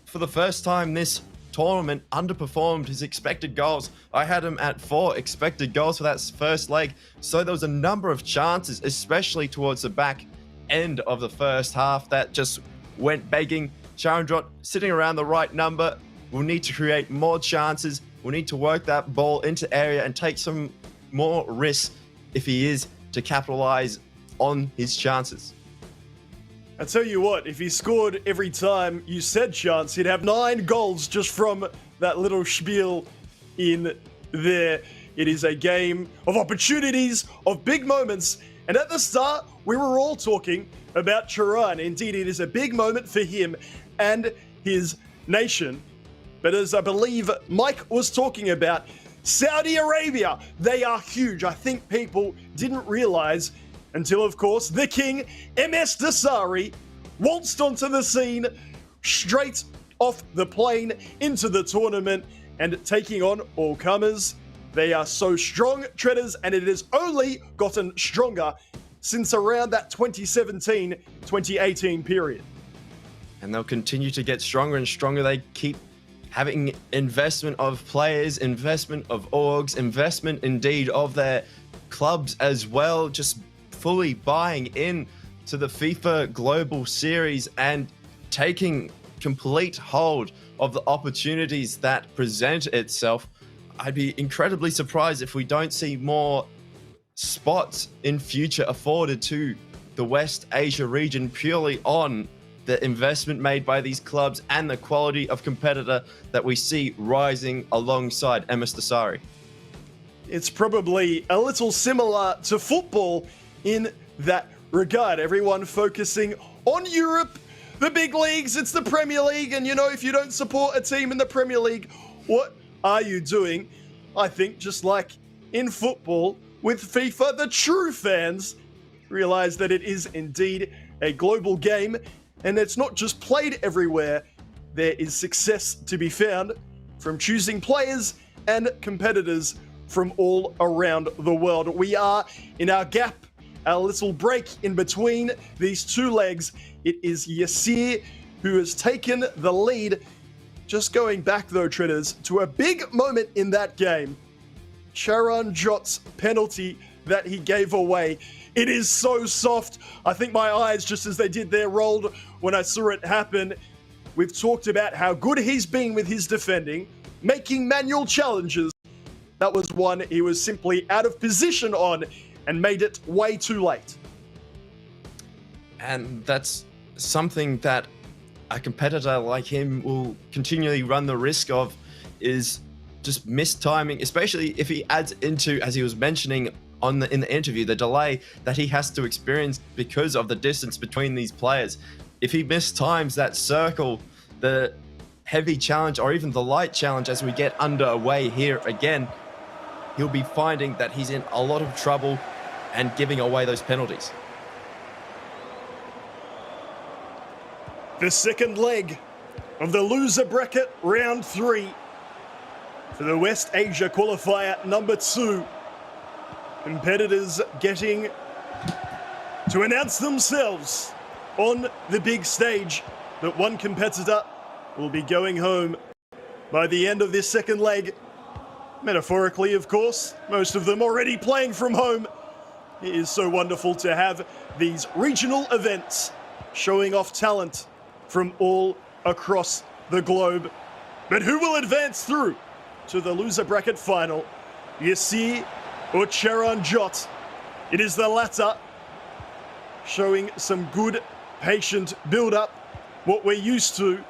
for the first time this tournament, underperformed his expected goals. I had him at 4 expected goals for that first leg. So there was a number of chances, especially towards the back end of the first half, that just went begging. Charanjot sitting around the right number. We'll need to create more chances. We'll need to work that ball into area and take some more risks if he is to capitalize on his chances. I tell you what, if he scored every time you said chance, he'd have 9 goals just from that little spiel in there. It is a game of opportunities, of big moments. And at the start, we were all talking about Charan. Indeed, it is a big moment for him and his nation. But as I believe Mike was talking about, Saudi Arabia, they are huge. I think people didn't realize until, of course, the king, MS Dossary, waltzed onto the scene straight off the plane into the tournament and taking on all comers. They are so strong, Treaders, and it has only gotten stronger since around that 2017-2018 period. And they'll continue to get stronger and stronger. They keep having investment of players, investment of orgs, investment indeed of their clubs as well, just fully buying in to the FIFA Global Series and taking complete hold of the opportunities that present itself. I'd be incredibly surprised if we don't see more spots in future afforded to the West Asia region purely on the investment made by these clubs and the quality of competitor that we see rising alongside MS Dossary. It's probably a little similar to football in that regard. Everyone focusing on Europe, the big leagues, it's the Premier League, and you know, if you don't support a team in the Premier League, what are you doing? I think just like in football with FIFA, the true fans realize that it is indeed a global game, and it's not just played everywhere. There is success to be found from choosing players and competitors from all around the world. We are in our gap, our little break in between these two legs. It is Yasir who has taken the lead. Just going back though, Treaders, to a big moment in that game. Charanjot's penalty that he gave away. It is so soft. I think my eyes, just as they did there, rolled when I saw it happen. We've talked about how good he's been with his defending, making manual challenges. That was one he was simply out of position on and made it way too late. And that's something that a competitor like him will continually run the risk of, is just missed timing, especially if he adds into, as he was mentioning in the interview, the delay that he has to experience because of the distance between these players. If he mistimes that circle, the heavy challenge or even the light challenge as we get underway here again, he'll be finding that he's in a lot of trouble and giving away those penalties. The second leg of the loser bracket round 3 for the West Asia qualifier number 2. Competitors getting to announce themselves on the big stage, but one competitor will be going home by the end of this second leg. Metaphorically, of course, most of them already playing from home. It is so wonderful to have these regional events showing off talent from all across the globe. But who will advance through to the loser bracket final? Yasir or Charanjot? It is the latter, showing some good, patient build-up, what we're used to.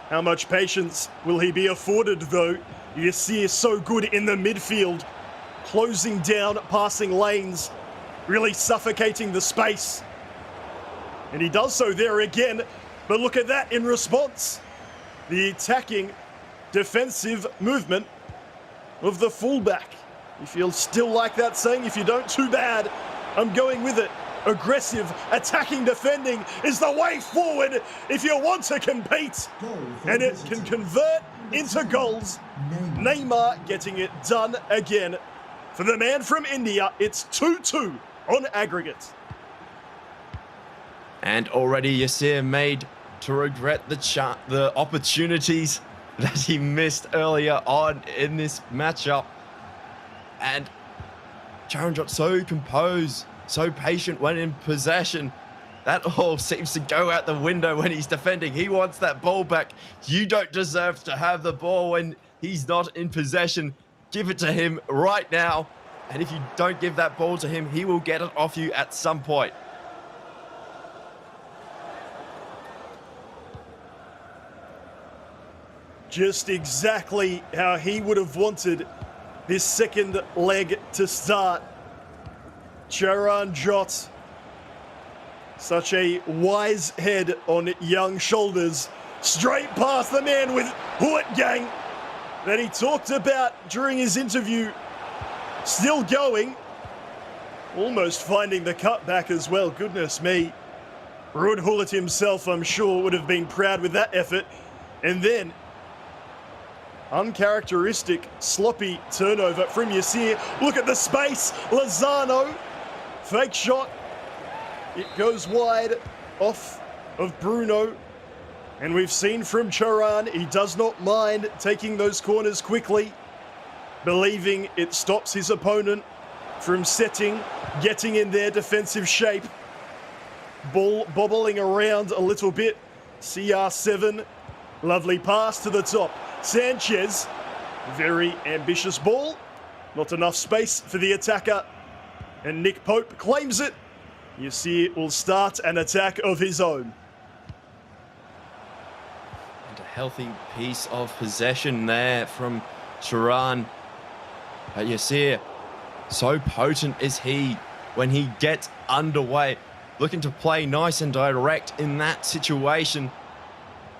How much patience will he be afforded, though? Yasir so good in the midfield, closing down passing lanes, really suffocating the space. And he does so there again, but look at that in response. The attacking defensive movement of the fullback. If you still like that saying, if you don't, too bad. I'm going with it. Aggressive, attacking, defending is the way forward if you want to compete. And it can convert into goals. Neymar getting it done again. For the man from India, it's 2-2 on aggregate. And already Yasir made to regret the opportunities that he missed earlier on in this matchup. And Charanjot so composed, so patient when in possession. That all seems to go out the window when he's defending. He wants that ball back. You don't deserve to have the ball when he's not in possession. Give it to him right now. And if you don't give that ball to him, he will get it off you at some point. Just exactly how he would have wanted this second leg to start. Charanjot, such a wise head on young shoulders, straight past the man with Hoot Gang that he talked about during his interview. Still going, almost finding the cutback as well. Goodness me. Ruud Gullit himself, I'm sure, would have been proud with that effort. And then Uncharacteristic, sloppy turnover from Yasir. Look at the space. Lozano, fake shot. It goes wide off of Bruno. And we've seen from Charan, he does not mind taking those corners quickly, believing it stops his opponent from setting, getting in their defensive shape. Ball bobbling around a little bit. CR7, lovely pass to the top. Sanchez, very ambitious ball. Not enough space for the attacker. And Nick Pope claims it. Yasir will start an attack of his own. And a healthy piece of possession there from Charan. But Yasir, so potent is he when he gets underway. Looking to play nice and direct in that situation.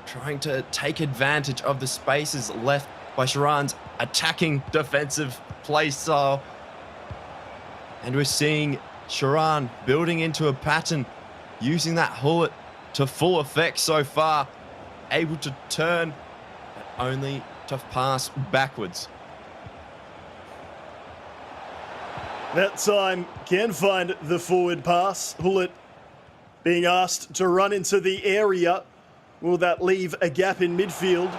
Trying to take advantage of the spaces left by Charan's attacking defensive play style. And we're seeing Charan building into a pattern, using that hullet to full effect so far. Able to turn, but only to pass backwards. That time can find the forward pass. Hullet being asked to run into the area. Will that leave a gap in midfield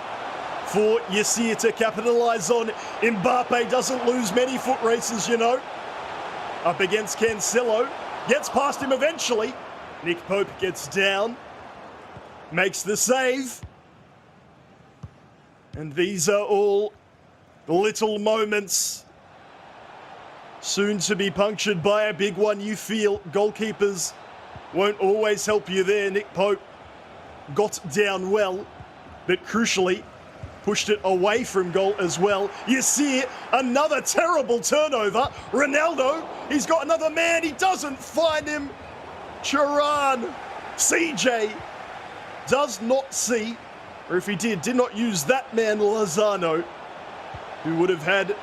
for Yasir to capitalise on? Mbappe doesn't lose many foot races, you know. Up against Cancelo. Gets past him eventually. Nick Pope gets down. Makes the save. And these are all little moments, soon to be punctured by a big one. You feel goalkeepers won't always help you there. Nick Pope got down well, but crucially pushed it away from goal as well. Yasir, another terrible turnover. Ronaldo, he's got another man. He doesn't find him. Charan, CJ does not see, or if he did not use that man, Lozano, who would have had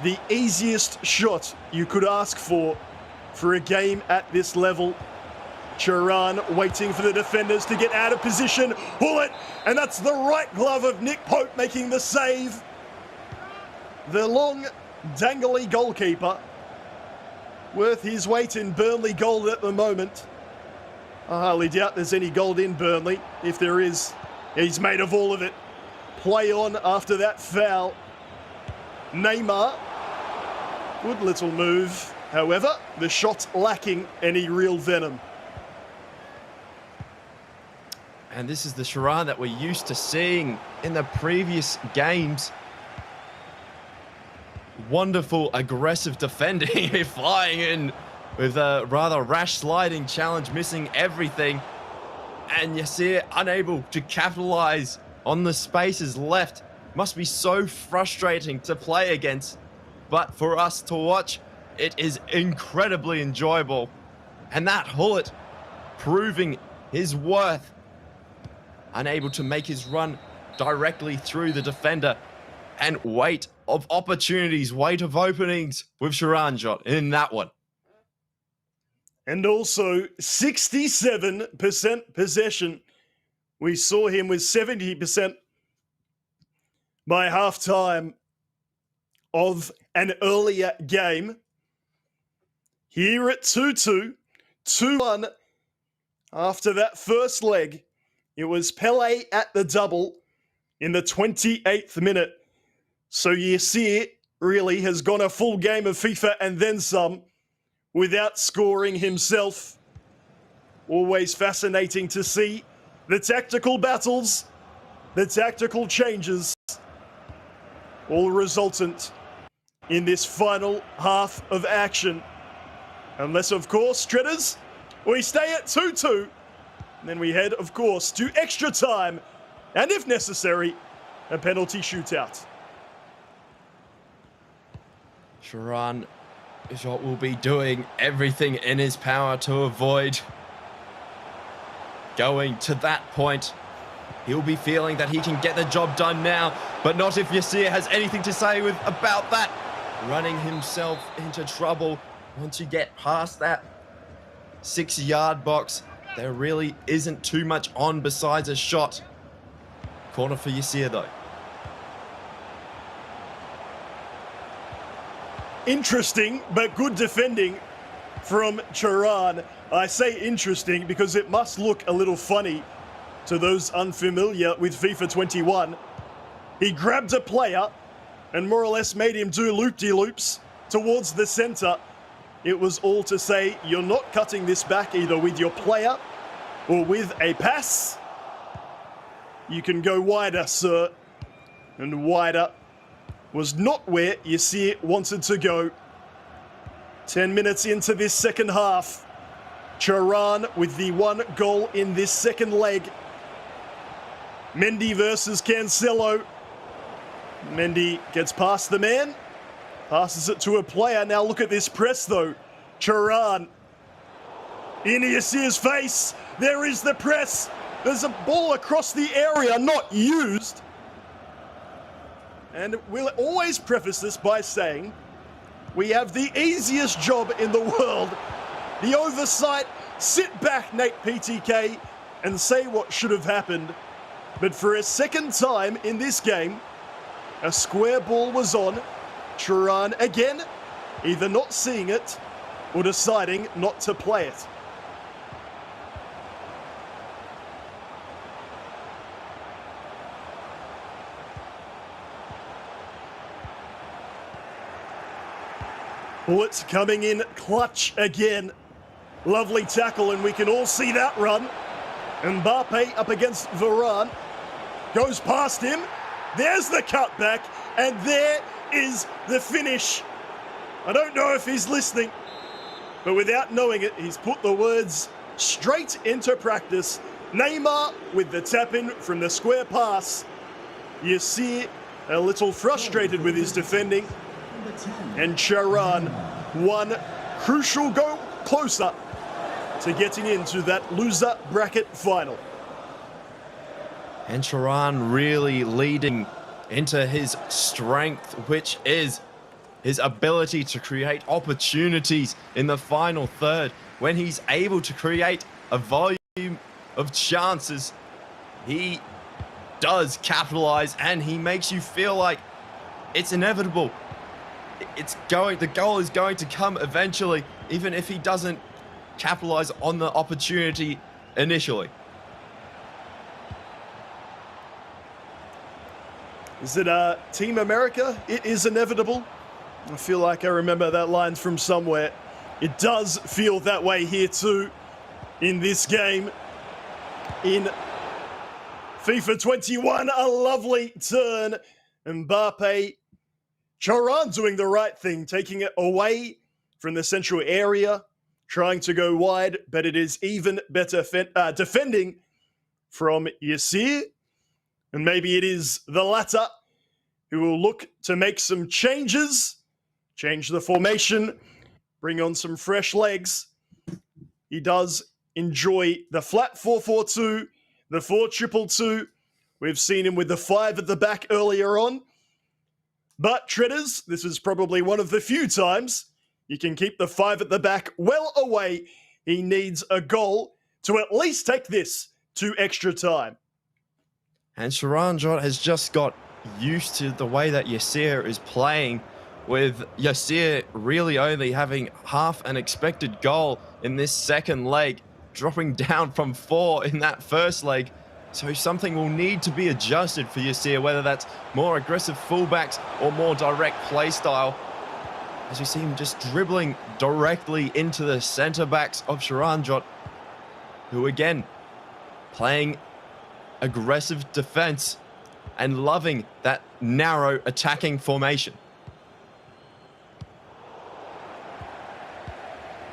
the easiest shot you could ask for a game at this level. Charan waiting for the defenders to get out of position. Hullet, and that's the right glove of Nick Pope making the save. The long, dangly goalkeeper, worth his weight in Burnley gold at the moment. I hardly doubt there's any gold in Burnley. If there is, he's made of all of it. Play on after that foul. Neymar, good little move. However, the shot lacking any real venom. And this is the Charan that we're used to seeing in the previous games. Wonderful, aggressive defending, flying in with a rather rash sliding challenge, missing everything. And Yasir unable to capitalize on the spaces left. Must be so frustrating to play against. But for us to watch, it is incredibly enjoyable. And that Hullet proving his worth. Unable to make his run directly through the defender. And weight of opportunities, weight of openings with Charanjot in that one. And also 67% possession. We saw him with 70% by half-time of an earlier game. Here at 2-2, 2-1 after that first leg. It was Pele at the double in the 28th minute. So Yasir really has gone a full game of FIFA and then some without scoring himself. Always fascinating to see the tactical battles, the tactical changes, all resultant in this final half of action. Unless, of course, Stredders, we stay at 2-2. And then we head, of course, to extra time. And if necessary, a penalty shootout. Charanjot will be doing everything in his power to avoid going to that point. He'll be feeling that he can get the job done now, but not if Yasir has anything to say about that. Running himself into trouble once you get past that 6-yard box. There really isn't too much on besides a shot. Corner for Yasir though. Interesting, but good defending from Charan. I say interesting because it must look a little funny to those unfamiliar with FIFA 21. He grabbed a player and more or less made him do loop-de-loops towards the center. It was all to say, you're not cutting this back either with your player or with a pass. You can go wider, sir. And wider was not where Yasir wanted to go. 10 minutes into this second half. Charan with the 1 goal in this second leg. Mendy versus Cancelo. Mendy gets past the man. Passes it to a player. Now look at this press though. Charan. In Yasir's face. There is the press. There's a ball across the area not used. And we'll always preface this by saying we have the easiest job in the world. The oversight. Sit back, Nate PTK, and say what should have happened. But for a second time in this game, a square ball was on. Charan again, either not seeing it or deciding not to play it. Bullets coming in clutch again. Lovely tackle, and we can all see that run. Mbappe up against Varane. Goes past him. There's the cutback, and there is the finish. I don't know if he's listening, but without knowing it, he's put the words straight into practice. Neymar with the tap-in from the square pass. Yasir a little frustrated with his defending. And Charan, one crucial goal closer to getting into that loser bracket final. And Charan really leading into his strength, which is his ability to create opportunities in the final third. When he's able to create a volume of chances, he does capitalize and he makes you feel like it's inevitable. The goal is going to come eventually, even if he doesn't capitalize on the opportunity initially. Is it Team America? It is inevitable. I feel like I remember that line from somewhere. It does feel that way here too in this game. In FIFA 21, a lovely turn. Mbappe, Charan doing the right thing, taking it away from the central area, trying to go wide, but it is even better defending from Yasir. And maybe it is the latter who will look to make some changes, change the formation, bring on some fresh legs. He does enjoy the flat 4-4-2, the 4-2-2. We've seen him with the 5 at the back earlier on. But Treaders, this is probably one of the few times you can keep the 5 at the back well away. He needs a goal to at least take this to extra time. And Charanjot has just got used to the way that Yasir is playing, with Yasir really only having half an expected goal in this second leg, dropping down from 4 in that first leg. So something will need to be adjusted for Yasir, whether that's more aggressive fullbacks or more direct play style. As we see him just dribbling directly into the centre backs of Charanjot, who again playing aggressive defense and loving that narrow attacking formation.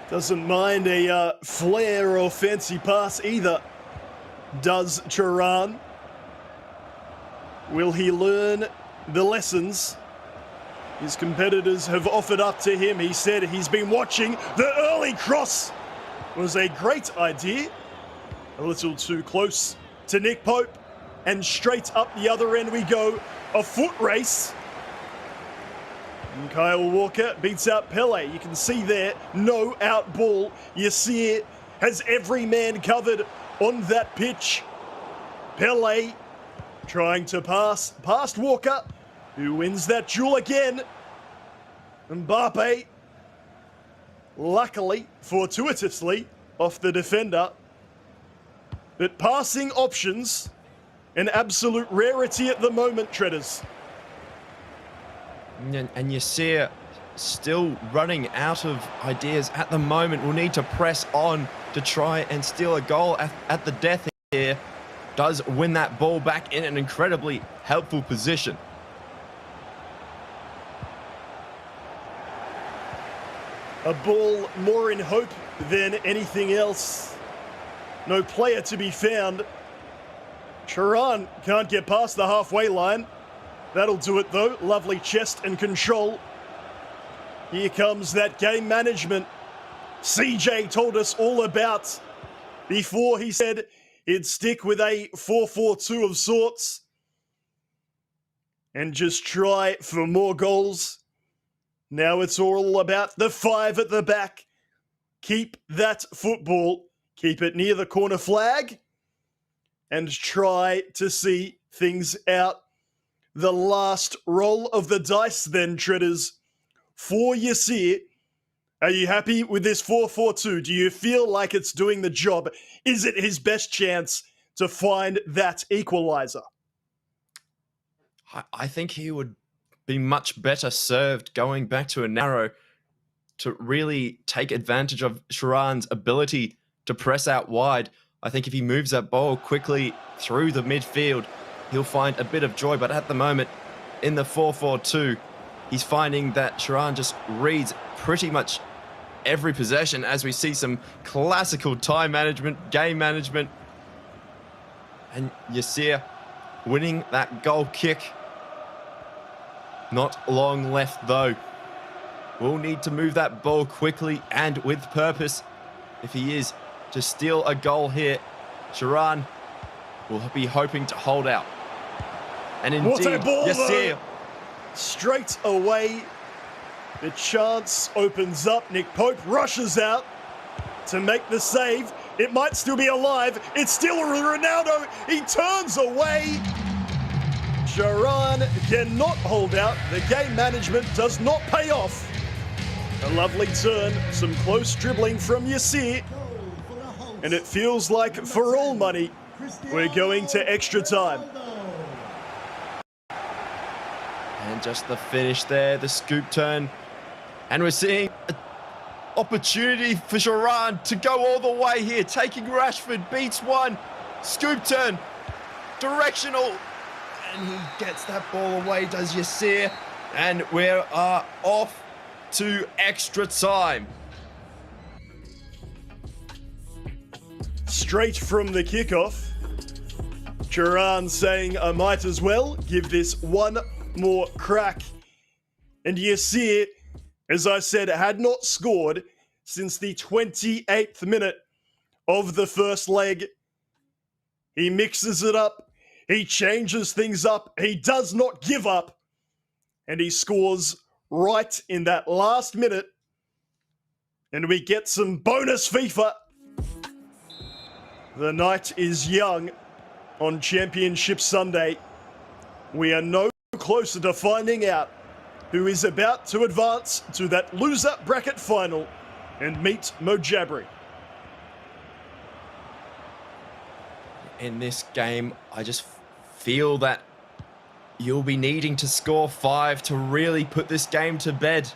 Doesn't mind a flare or fancy pass either, does Charan. Will he learn the lessons his competitors have offered up to him? He said he's been watching. The early cross was a great idea. A little too close to Nick Pope, and straight up the other end we go. A foot race. And Kyle Walker beats out Pele. You can see there, no out ball. Yasir has every man covered on that pitch. Pele trying to pass past Walker, who wins that duel again. Mbappe, luckily, fortuitously, off the defender. But passing options, an absolute rarity at the moment, Treaders. And Yasir still running out of ideas at the moment. Will need to press on to try and steal a goal at the death here. Does win that ball back in an incredibly helpful position. A ball more in hope than anything else. No player to be found. Charan can't get past the halfway line. That'll do it though. Lovely chest and control. Here comes that game management CJ told us all about before he said he'd stick with a 4-4-2 of sorts and just try for more goals. Now it's all about the 5 at the back. Keep that football. Keep it near the corner flag and try to see things out. The last roll of the dice then, Treaders, for Yasir. Are you happy with this 4-4-2? Do you feel like it's doing the job? Is it his best chance to find that equalizer? I think he would be much better served going back to a narrow to really take advantage of Charan's ability to press out wide. I think if he moves that ball quickly through the midfield, he'll find a bit of joy. But at the moment, in the 4-4-2, he's finding that Charan just reads pretty much every possession as we see some classical time management, game management. And Yasir winning that goal kick. Not long left though. We'll need to move that ball quickly and with purpose if he is to steal a goal here. Charan will be hoping to hold out. And indeed, what a ball, Yasir. Straight away, the chance opens up. Nick Pope rushes out to make the save. It might still be alive. It's still Ronaldo. He turns away. Charan cannot hold out. The game management does not pay off. A lovely turn, some close dribbling from Yasir. And it feels like, for all money, we're going to extra time. And just the finish there, the scoop turn. And we're seeing an opportunity for Charan to go all the way here. Taking Rashford, beats one. Scoop turn, directional. And he gets that ball away, does Yasir. And we are off to extra time. Straight from the kickoff. Charan saying, I might as well give this one more crack. And Yasir, as I said, had not scored since the 28th minute of the first leg. He mixes it up. He changes things up. He does not give up. And he scores right in that last minute. And we get some bonus FIFA. The night is young on Championship Sunday. We are no closer to finding out who is about to advance to that loser bracket final and meet Mojabri. In this game, I just feel that you'll be needing to score 5 to really put this game to bed.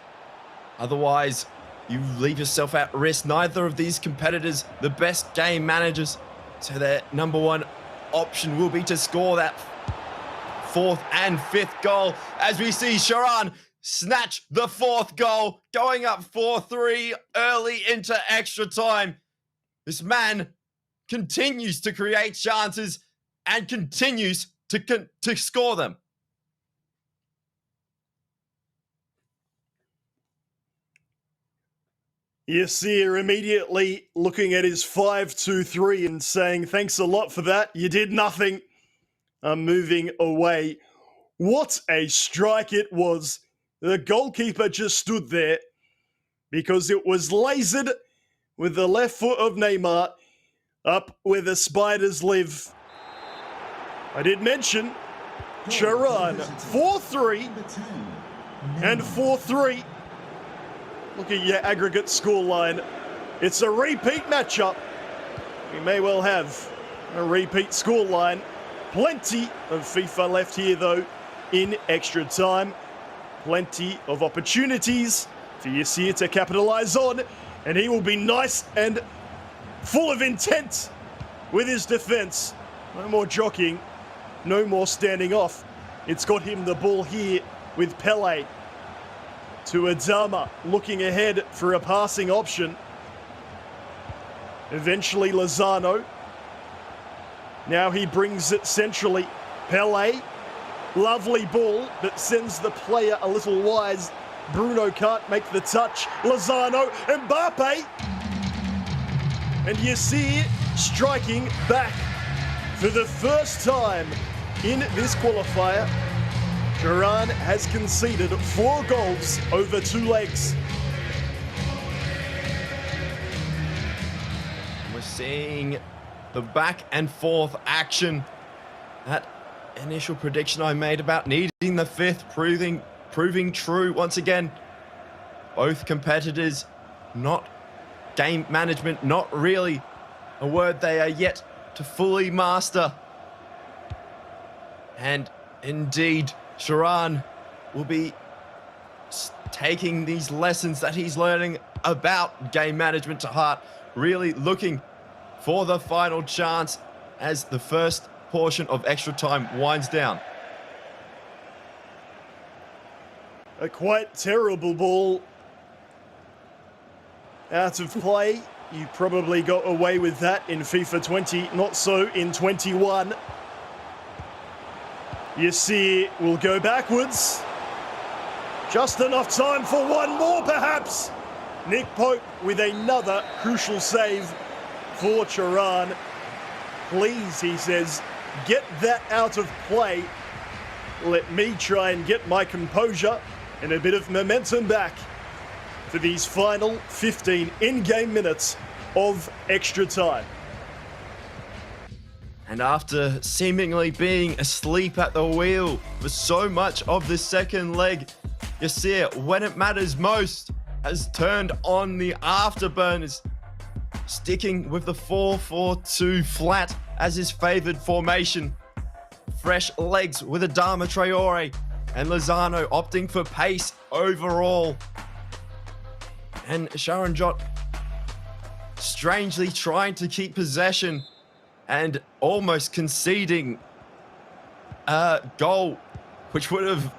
Otherwise, you leave yourself at risk. Neither of these competitors, the best game managers, so their number one option will be to score that 4th and 5th goal as we see Charan snatch the 4th goal, going up 4-3 early into extra time. This man continues to create chances and continues to score them. Yasir immediately looking at his 5-2-3 and saying, thanks a lot for that. You did nothing. I'm moving away. What a strike it was. The goalkeeper just stood there because it was lasered with the left foot of Neymar up where the spiders live. I did mention Charan 4-3 and 4-3. Look at your aggregate scoreline. It's a repeat matchup. We may well have a repeat scoreline. Plenty of FIFA left here, though, in extra time. Plenty of opportunities for Yasir to capitalise on, and he will be nice and full of intent with his defence. No more jockeying, no more standing off. It's got him the ball here with Pele to Adama, looking ahead for a passing option. Eventually Lozano. Now he brings it centrally. Pele, lovely ball, but sends the player a little wise. Bruno can't make the touch. Lozano, Mbappe. And Yasir striking back for the first time in this qualifier. Charan has conceded 4 goals over 2 legs. We're seeing the back and forth action. That initial prediction I made about needing the 5th proving true once again. Both competitors, not game management, not really a word they are yet to fully master. And indeed, Charan will be taking these lessons that he's learning about game management to heart, really looking for the final chance as the first portion of extra time winds down. A quite terrible ball out of play. You probably got away with that in FIFA 20, not so in 21. Yasir will go backwards. Just enough time for one more, perhaps. Nick Pope with another crucial save for Charan. Please, he says, get that out of play. Let me try and get my composure and a bit of momentum back for these final 15 in-game minutes of extra time. And after seemingly being asleep at the wheel for so much of the second leg, Yasir, when it matters most, has turned on the afterburners, sticking with the 4-4-2 flat as his favoured formation. Fresh legs with Adama Traore and Lozano opting for pace overall. And Charanjot strangely trying to keep possession and almost conceding a goal, which would have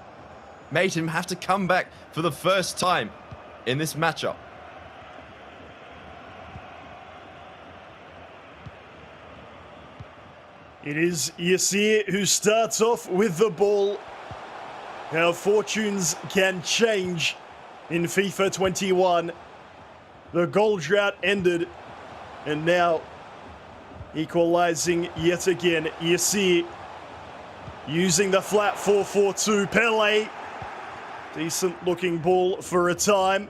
made him have to come back for the first time in this matchup. It is Yasir who starts off with the ball. How fortunes can change in FIFA 21. The goal drought ended, and now equalising yet again. Yasir using the flat 4-4-2. Pele, decent looking ball for a time.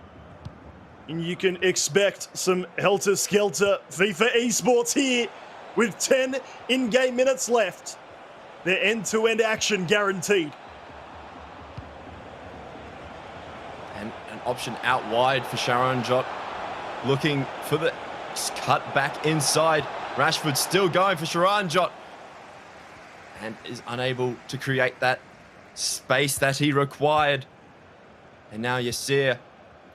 And you can expect some helter-skelter FIFA esports here with 10 in-game minutes left. Their end-to-end action guaranteed. And an option out wide for Charanjot, looking for the cut back inside. Rashford still going for Charanjot and is unable to create that space that he required. And now Yasir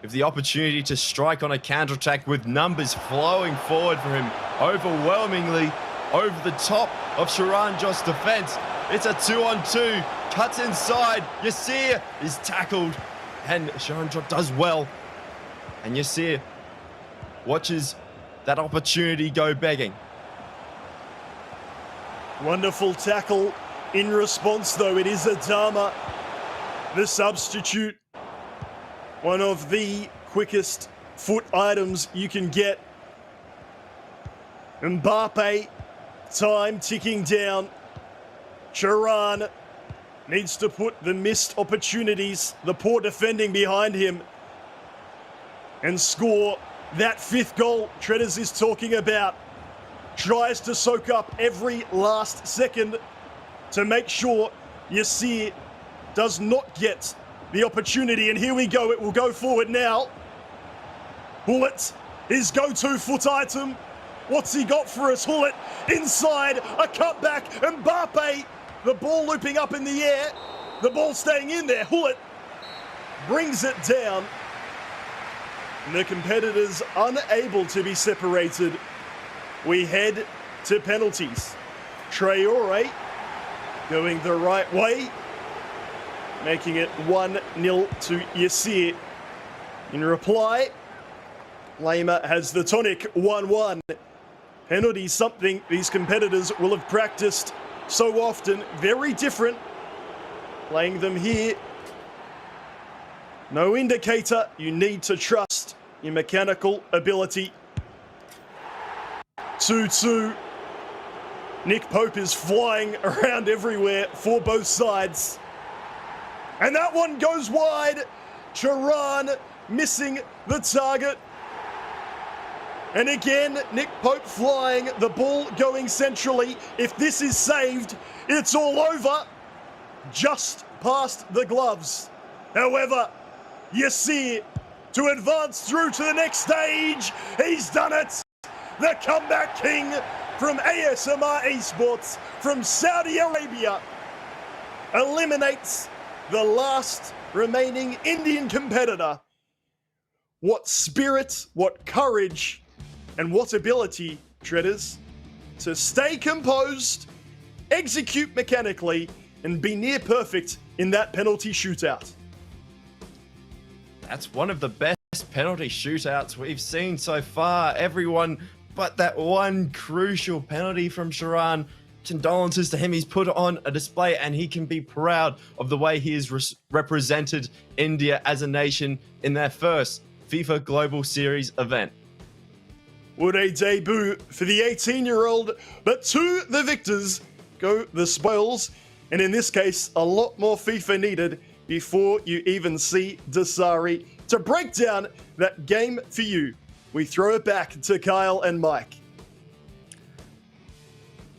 with the opportunity to strike on a counter-attack with numbers flowing forward for him, overwhelmingly over the top of Charanjot's defense. It's a 2-on-2, cuts inside, Yasir is tackled, and Charanjot does well. And Yasir watches that opportunity go begging. Wonderful tackle. In response, though, it is Adama, the substitute. One of the quickest foot items you can get. Mbappe, time ticking down. Charan needs to put the missed opportunities, the poor defending behind him, and score that 5th goal Treaders is talking about. Tries to soak up every last second to make sure Yasir does not get the opportunity. And here we go. It will go forward now. Hullet, his go-to foot item. What's he got for us? Hullet inside, a cutback, Mbappe, the ball looping up in the air, the ball staying in there. Hullet brings it down. And the competitors unable to be separated. We head to penalties. Traore going the right way, making it 1-0 to Yasir. In reply, Lema has the tonic 1-1. Penalty, something these competitors will have practiced so often. Very different. Playing them here. No indicator. You need to trust your mechanical ability. 2-2. Nick Pope is flying around everywhere for both sides. And that one goes wide. Charan missing the target. And again, Nick Pope flying, the ball going centrally. If this is saved, it's all over. Just past the gloves. However, Yasir to advance through to the next stage. He's done it. The comeback king from ASMR Esports from Saudi Arabia eliminates the last remaining Indian competitor. What spirit, what courage, and what ability, Treaders, to stay composed, execute mechanically, and be near perfect in that penalty shootout. That's one of the best penalty shootouts we've seen so far. Everyone but that one crucial penalty from Charan. Condolences to him. He's put on a display and he can be proud of the way he has represented India as a nation in their first FIFA Global Series event. What a debut for the 18-year-old, but to the victors go the spoils, and in this case, a lot more FIFA needed before you even see dossary. To break down that game for you, we throw it back to Kyle and Mike.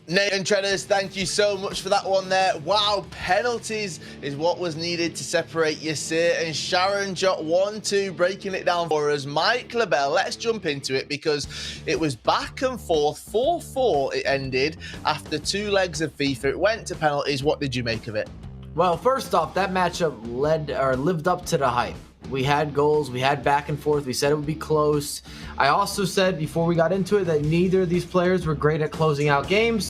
Nate and Treaders, thank you so much for that one there. Wow, penalties is what was needed to separate Yasir and Charanjot 1-2, breaking it down for us. Mike LaBelle, let's jump into it because it was back and forth, 4-4 it ended after 2 legs of FIFA. It went to penalties. What did you make of it? Well, first off, that matchup lived up to the hype. We had goals, we had back and forth, we said it would be close. I also said before we got into it that neither of these players were great at closing out games,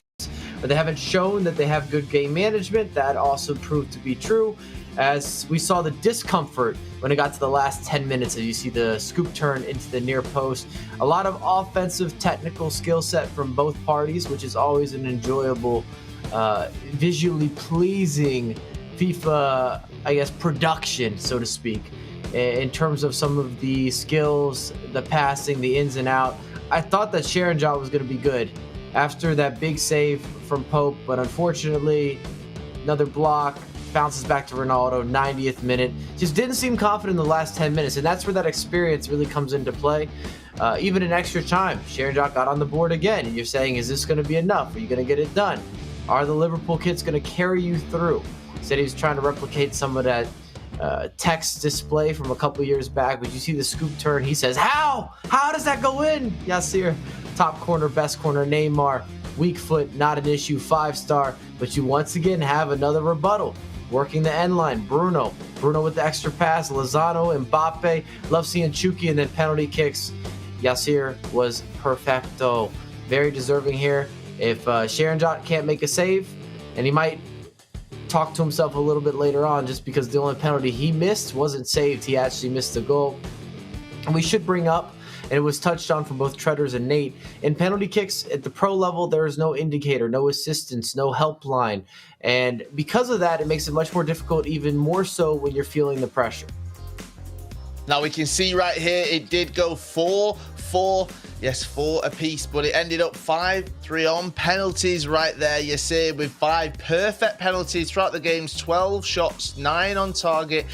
but they haven't shown that they have good game management. That also proved to be true, as we saw the discomfort when it got to the last 10 minutes, as you see the scoop turn into the near post. A lot of offensive technical skill set from both parties, which is always an enjoyable, visually pleasing FIFA, I guess, production, so to speak. In terms of some of the skills, the passing, the ins and out, I thought that Charanjot was going to be good after that big save from Pope, but unfortunately, another block, bounces back to Ronaldo, 90th minute. Just didn't seem confident in the last 10 minutes, and that's where that experience really comes into play. Even in extra time, Charanjot got on the board again, and you're saying, is this going to be enough? Are you going to get it done? Are the Liverpool kids going to carry you through? Said he was trying to replicate some of that text display from a couple years back, but you see the scoop turn. He says, how does that go in? Yasir, top corner, best corner. Neymar, weak foot, not an issue, 5-star, but you once again have another rebuttal working the end line. Bruno with the extra pass, Lozano, Mbappe. Love seeing Chucky, and then penalty kicks. Yasir was perfecto, very deserving here. If Charanjot can't make a save, and he might talk to himself a little bit later on, just because the only penalty he missed wasn't saved. He actually missed a goal. And we should bring up, and it was touched on from both Treaders and Nate, in penalty kicks at the pro level, there is no indicator, no assistance, no helpline. And because of that, it makes it much more difficult, even more so when you're feeling the pressure. Now we can see right here, it did go 4-4. Yes, 4 apiece, but it ended up 5-3 on penalties right there. Yasir with 5 perfect penalties throughout the games, 12 shots, 9 on target,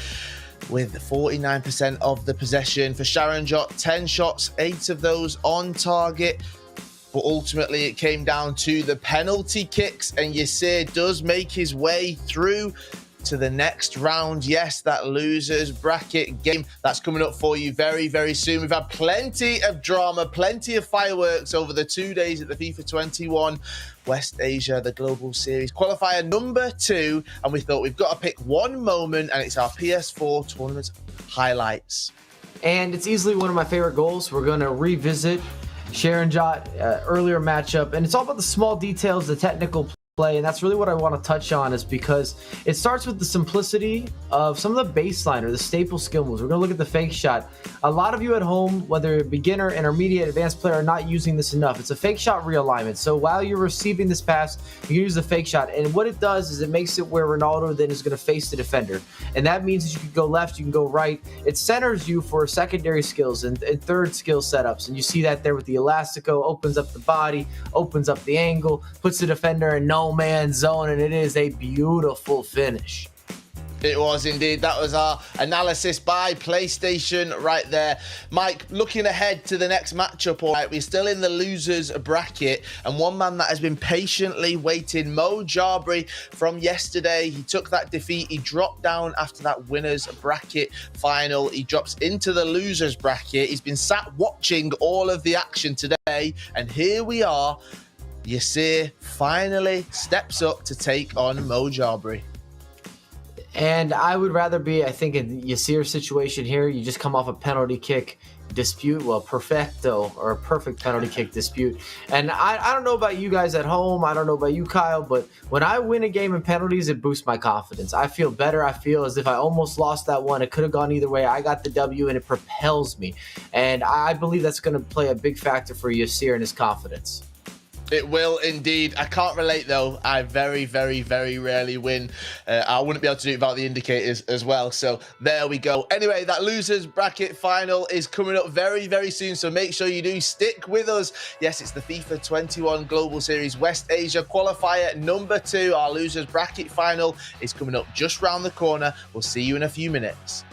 with 49% of the possession. For Charanjot, 10 shots, 8 of those on target. But ultimately, it came down to the penalty kicks, and Yasir does make his way through to the next round. Yes, that losers bracket game that's coming up for you very, very soon. We've had plenty of drama, plenty of fireworks over the 2 days at the FIFA 21 West Asia, the Global Series qualifier number 2. And we thought we've got to pick one moment, and it's our PS4 tournament highlights. And it's easily one of my favorite goals. We're going to revisit Charanjot earlier matchup, and it's all about the small details, the technical play, and that's really what I want to touch on, is because it starts with the simplicity of some of the baseline or the staple skill moves. We're going to look at the fake shot. A lot of you at home, whether you're beginner, intermediate, advanced player, are not using this enough. It's a fake shot realignment. So while you're receiving this pass, you can use the fake shot, and what it does is it makes it where Ronaldo then is going to face the defender, and that means that you can go left, you can go right. It centers you for secondary skills and third skill setups, and you see that there with the elastico. Opens up the body, opens up the angle, puts the defender in no man's zone, and it is a beautiful finish. It was indeed. That was our analysis by PlayStation right there. Mike, looking ahead to the next matchup, all right, we're still in the losers bracket, and one man that has been patiently waiting, Mo Jabri, from yesterday. He took that defeat. He dropped down after that winners bracket final. He drops into the losers bracket. He's been sat watching all of the action today, and here we are. Yasir finally steps up to take on Mo Jabri. And I would rather be, I think, in Yasir's situation here. You just come off a penalty kick dispute, well, perfecto, or a perfect penalty kick dispute. And I don't know about you guys at home, I don't know about you, Kyle, but when I win a game in penalties, it boosts my confidence. I feel better. I feel as if I almost lost that one. It could have gone either way. I got the W, and it propels me. And I believe that's going to play a big factor for Yasir and his confidence. It will indeed. I can't relate though. I very, very, very rarely win. I wouldn't be able to do it without the indicators as well. So there we go. Anyway, that losers bracket final is coming up very, very soon. So make sure you do stick with us. Yes, it's the FIFA 21 Global Series West Asia qualifier number 2. Our losers bracket final is coming up just round the corner. We'll see you in a few minutes.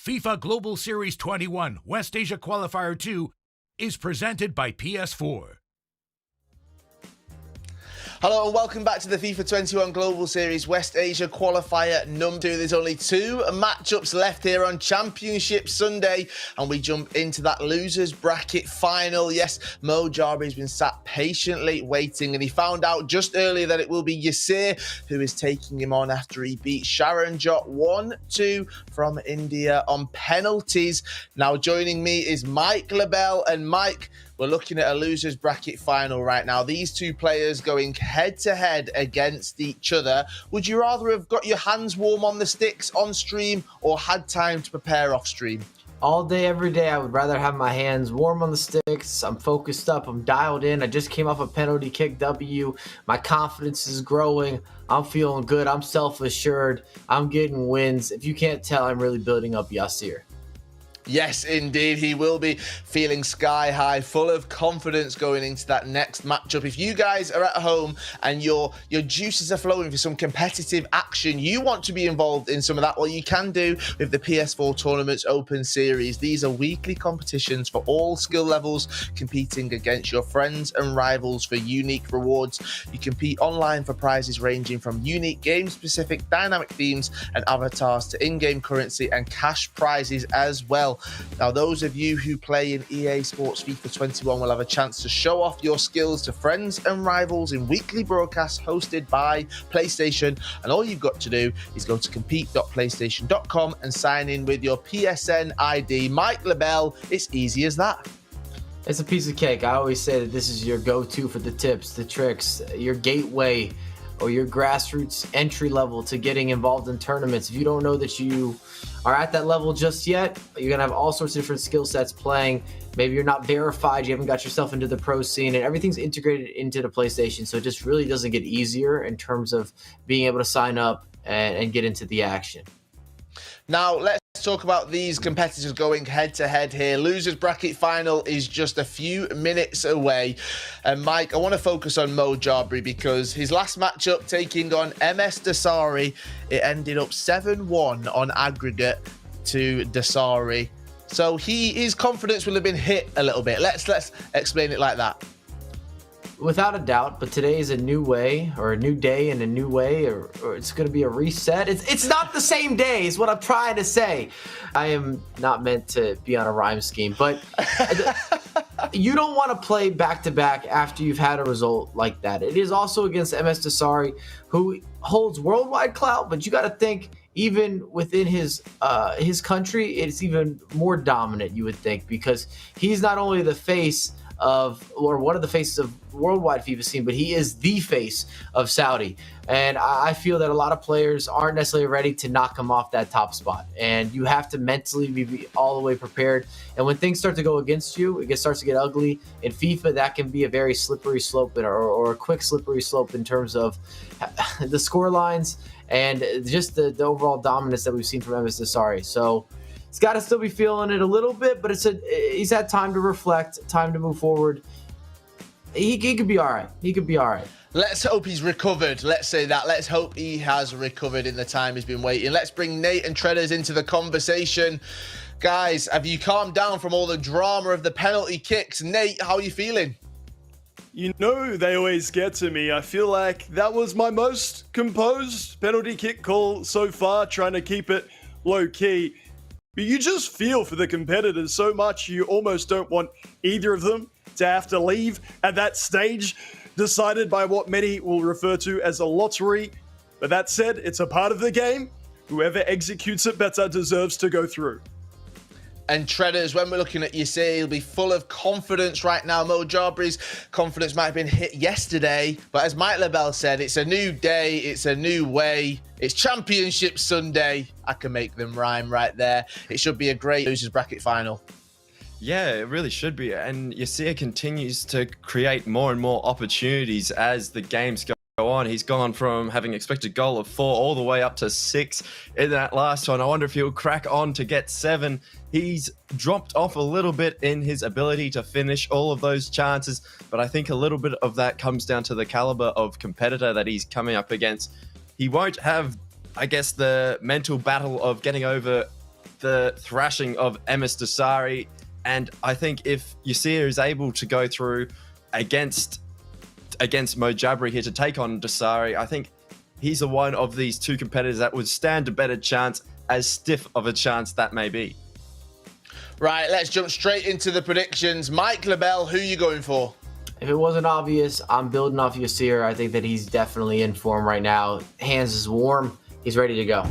FIFA Global Series 21 West Asia Qualifier 2 is presented by PS4. Hello and welcome back to the FIFA 21 Global Series West Asia Qualifier number 2. There's only 2 matchups left here on Championship Sunday, and we jump into that losers bracket final. Yes, Mo Jarby's been sat patiently waiting, and he found out just earlier that it will be Yasir who is taking him on after he beat Charanjot 1-2 from India on penalties. Now joining me is Mike Labelle, and Mike, we're looking at a losers bracket final right now. These two players going head-to-head against each other. Would you rather have got your hands warm on the sticks on stream or had time to prepare off stream? All day, every day, I would rather have my hands warm on the sticks. I'm focused up. I'm dialed in. I just came off a penalty kick W. My confidence is growing. I'm feeling good. I'm self-assured. I'm getting wins. If you can't tell, I'm really building up Yasir. Yes, indeed. He will be feeling sky high, full of confidence going into that next matchup. If you guys are at home and your juices are flowing for some competitive action, you want to be involved in some of that, well, you can do with the PS4 Tournaments Open Series. These are weekly competitions for all skill levels, competing against your friends and rivals for unique rewards. You compete online for prizes ranging from unique game-specific dynamic themes and avatars to in-game currency and cash prizes as well. Now, those of you who play in EA Sports FIFA 21 will have a chance to show off your skills to friends and rivals in weekly broadcasts hosted by PlayStation. And all you've got to do is go to compete.playstation.com and sign in with your PSN ID. Mike Labelle, it's easy as that. It's a piece of cake. I always say that this is your go-to for the tips, the tricks, your gateway or your grassroots entry level to getting involved in tournaments. If you don't know that you are at that level just yet, you're going to have all sorts of different skill sets playing. Maybe you're not verified, you haven't got yourself into the pro scene, and everything's integrated into the PlayStation, so it just really doesn't get easier in terms of being able to sign up and get into the action. Now, let's talk about these competitors going head-to-head here. Losers bracket final is just a few minutes away. And Mike, I want to focus on Mo Jarby because his last matchup taking on MS Dossary, it ended up 7-1 on aggregate to Dossary. So his confidence will have been hit a little bit. Let's explain it like that. Without a doubt, but today is a new way, or a new day in a new way, or it's going to be a reset. It's not the same day is what I'm trying to say. I am not meant to be on a rhyme scheme, but you don't want to play back-to-back after you've had a result like that. It is also against MS Dossary, who holds worldwide clout, but you got to think even within his country, it's even more dominant, you would think, because he's not only the face of, or one of the faces of worldwide FIFA scene, but he is the face of Saudi. And I feel that a lot of players aren't necessarily ready to knock him off that top spot. And you have to mentally be all the way prepared. And when things start to go against you, it starts to get ugly. In FIFA, that can be a very slippery slope or a quick slippery slope in terms of the score lines and just the overall dominance that we've seen from MS Dossary. So he's got to still be feeling it a little bit, but he's had time to reflect, time to move forward. He could be all right. He could be all right. Let's hope he's recovered. Let's say that. Let's hope he has recovered in the time he's been waiting. Let's bring Nate and Treaders into the conversation. Guys, have you calmed down from all the drama of the penalty kicks? Nate, how are you feeling? You know, they always get to me. I feel like that was my most composed penalty kick call so far, trying to keep it low key. But you just feel for the competitors so much you almost don't want either of them to have to leave at that stage, decided by what many will refer to as a lottery. But that said, it's a part of the game. Whoever executes it better deserves to go through. And Treaders, when we're looking at Yasir, he'll be full of confidence right now. Mo Jarby's confidence might have been hit yesterday, but as Mike Labelle said, it's a new day, it's a new way. It's Championship Sunday. I can make them rhyme right there. It should be a great losers bracket final. Yeah, it really should be. And Yasir continues to create more and more opportunities as the games go on. He's gone from having expected goal of 4 all the way up to 6 in that last one. I wonder if he'll crack on to get 7. He's dropped off a little bit in his ability to finish all of those chances, but I think a little bit of that comes down to the caliber of competitor that he's coming up against. He won't have, I guess, the mental battle of getting over the thrashing of MS Dossary. And I think if Yasir is able to go through against Mo Jabri here to take on Dossary, I think he's the one of these two competitors that would stand a better chance, as stiff of a chance that may be. Right, let's jump straight into the predictions. Mike LaBelle, who are you going for? If it wasn't obvious, I'm building off Yasir. I think that he's definitely in form right now. Hands is warm. He's ready to go.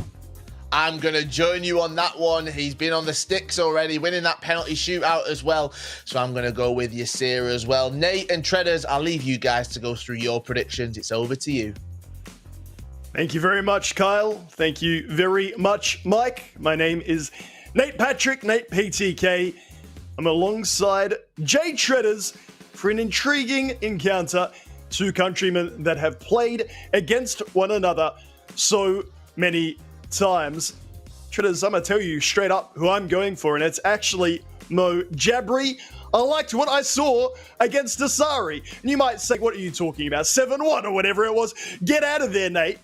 I'm going to join you on that one. He's been on the sticks already, winning that penalty shootout as well. So I'm going to go with Yasir as well. Nate and Treaders, I'll leave you guys to go through your predictions. It's over to you. Thank you very much, Kyle. Thank you very much, Mike. My name is Nate Patrick, Nate PTK. I'm alongside Jay Treaders for an intriguing encounter. Two countrymen that have played against one another so many times. Treaders, I'm going to tell you straight up who I'm going for, and it's actually Mo Jabri. I liked what I saw against Dossary. And you might say, what are you talking about? 7-1 or whatever it was. Get out of there, Nate.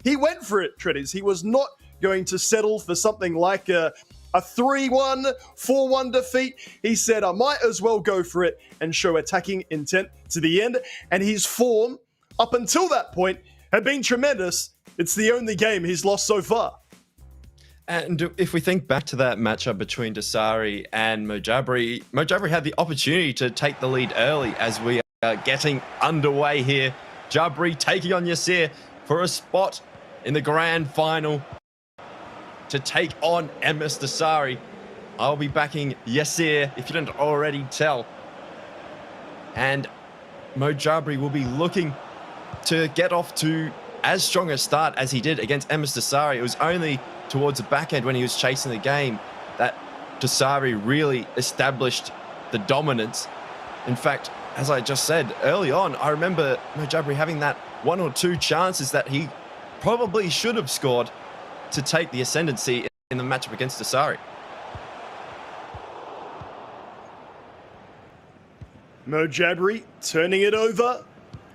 He went for it, Treaders. He was not going to settle for something like a 3-1, 4-1 defeat. He said, I might as well go for it and show attacking intent to the end. And his form, up until that point, had been tremendous. It's the only game he's lost so far. And if we think back to that matchup between Dossary and Mo Jabri had the opportunity to take the lead early as we are getting underway here. Jabri taking on Yasir for a spot in the grand final to take on MS Dossary. I'll be backing Yasir, if you didn't already tell. And Mo Jabri will be looking to get off to as strong a start as he did against MS Dossary. It was only towards the back end when he was chasing the game that Dossary really established the dominance. In fact, as I just said early on, I remember Mo Jabri having that 1 or 2 chances that he probably should have scored to take the ascendancy in the matchup against Dossary. Mo Jabri turning it over.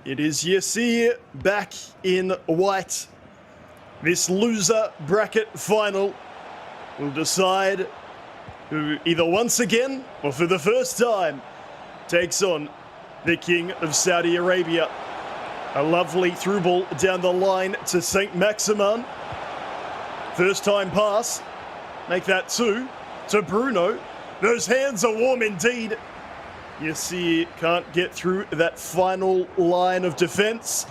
It is Yasir back in white. This loser bracket final will decide who either once again or for the first time takes on the King of Saudi Arabia. A lovely through ball down the line to St. Maximin. First time pass. Make that 2 to Bruno. Those hands are warm indeed. Yasir can't get through that final line of defense.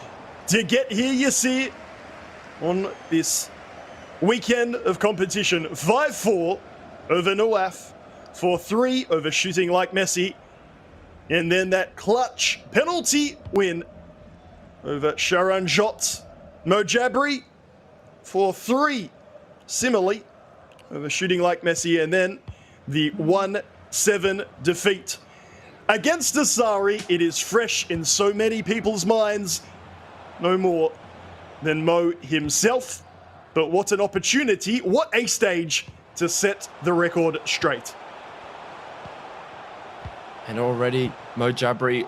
To get here, Yasir, on this weekend of competition. 5-4 over Nawaf. 4-3 over shooting like Messi. And then that clutch penalty win over Charanjot. Mo Jabri, 4-3 similarly over shooting like Messi. And then the 1-7 defeat. Against Dossary, it is fresh in so many people's minds. No more than Mo himself. But what an opportunity, what a stage to set the record straight. And already Mo Jabri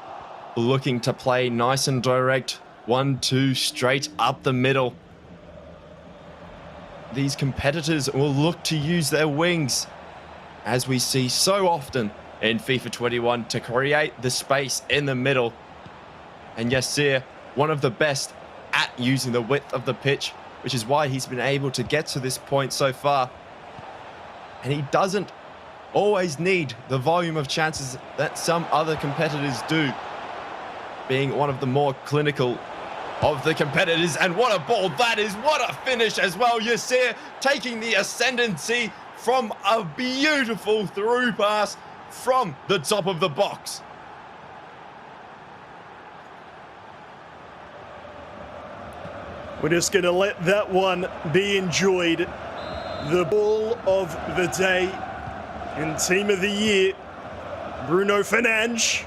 looking to play nice and direct. 1-2 straight up the middle. These competitors will look to use their wings, as we see so often in FIFA 21, to create the space in the middle. And Yasir, one of the best at using the width of the pitch, which is why he's been able to get to this point so far. And he doesn't always need the volume of chances that some other competitors do, being one of the more clinical of the competitors. And what a ball that is, what a finish as well. Yasir taking the ascendancy from a beautiful through pass from the top of the box. We're just going to let that one be enjoyed. The ball of the day and team of the year, Bruno Fernandes,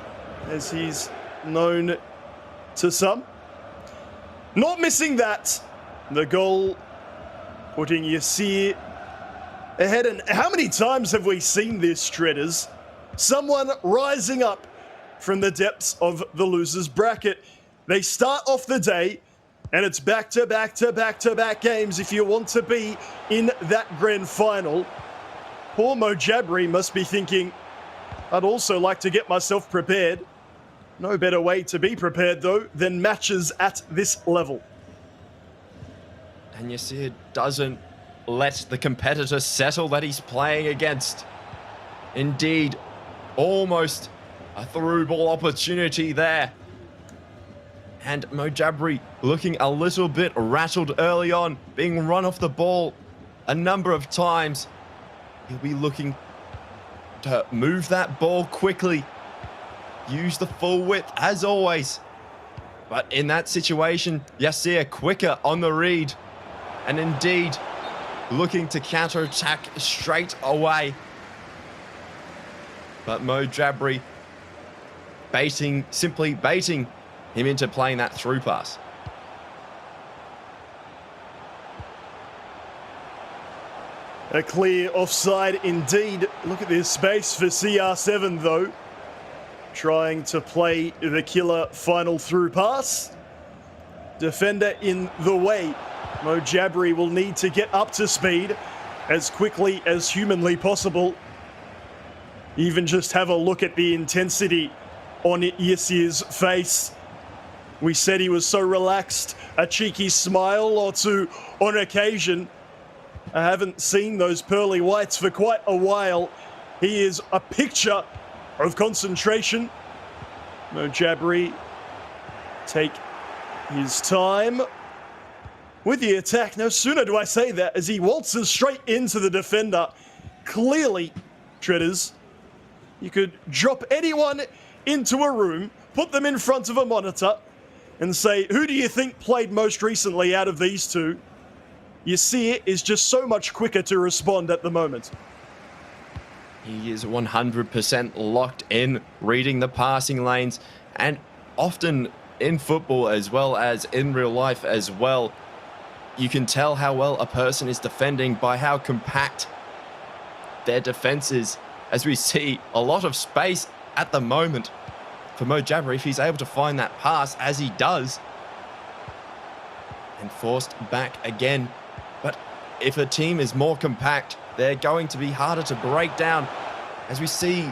as he's known to some. Not missing that. The goal putting Yasir ahead. And how many times have we seen this, Treaders? Someone rising up from the depths of the loser's bracket. They start off the day, and it's back-to-back-to-back-to-back games if you want to be in that grand final. Poor Mojabri must be thinking, I'd also like to get myself prepared. No better way to be prepared, though, than matches at this level. And Yasir doesn't let the competitor settle that he's playing against. Indeed, almost a through ball opportunity there. And Mojabri looking a little bit rattled early on, being run off the ball a number of times. He'll be looking to move that ball quickly. Use the full width as always. But in that situation, Yasir quicker on the read. And indeed, looking to counter-attack straight away. But Mojabri simply baiting him into playing that through pass. A clear offside indeed. Look at this space for CR7 though. Trying to play the killer final through pass. Defender in the way. Mojabri will need to get up to speed as quickly as humanly possible. Even just have a look at the intensity on Yasir's face. We said he was so relaxed, a cheeky smile or two on occasion. I haven't seen those pearly whites for quite a while. He is a picture of concentration. Mojabri take his time with the attack. No sooner do I say that as he waltzes straight into the defender. Clearly, Treaders, you could drop anyone into a room, put them in front of a monitor, and say, who do you think played most recently out of these two? Yasir is just so much quicker to respond at the moment. He is 100% locked in, reading the passing lanes, and often in football as well as in real life as well, you can tell how well a person is defending by how compact their defense is, as we see a lot of space at the moment for Mojabri if he's able to find that pass, as he does. And forced back again. But if a team is more compact, they're going to be harder to break down, as we see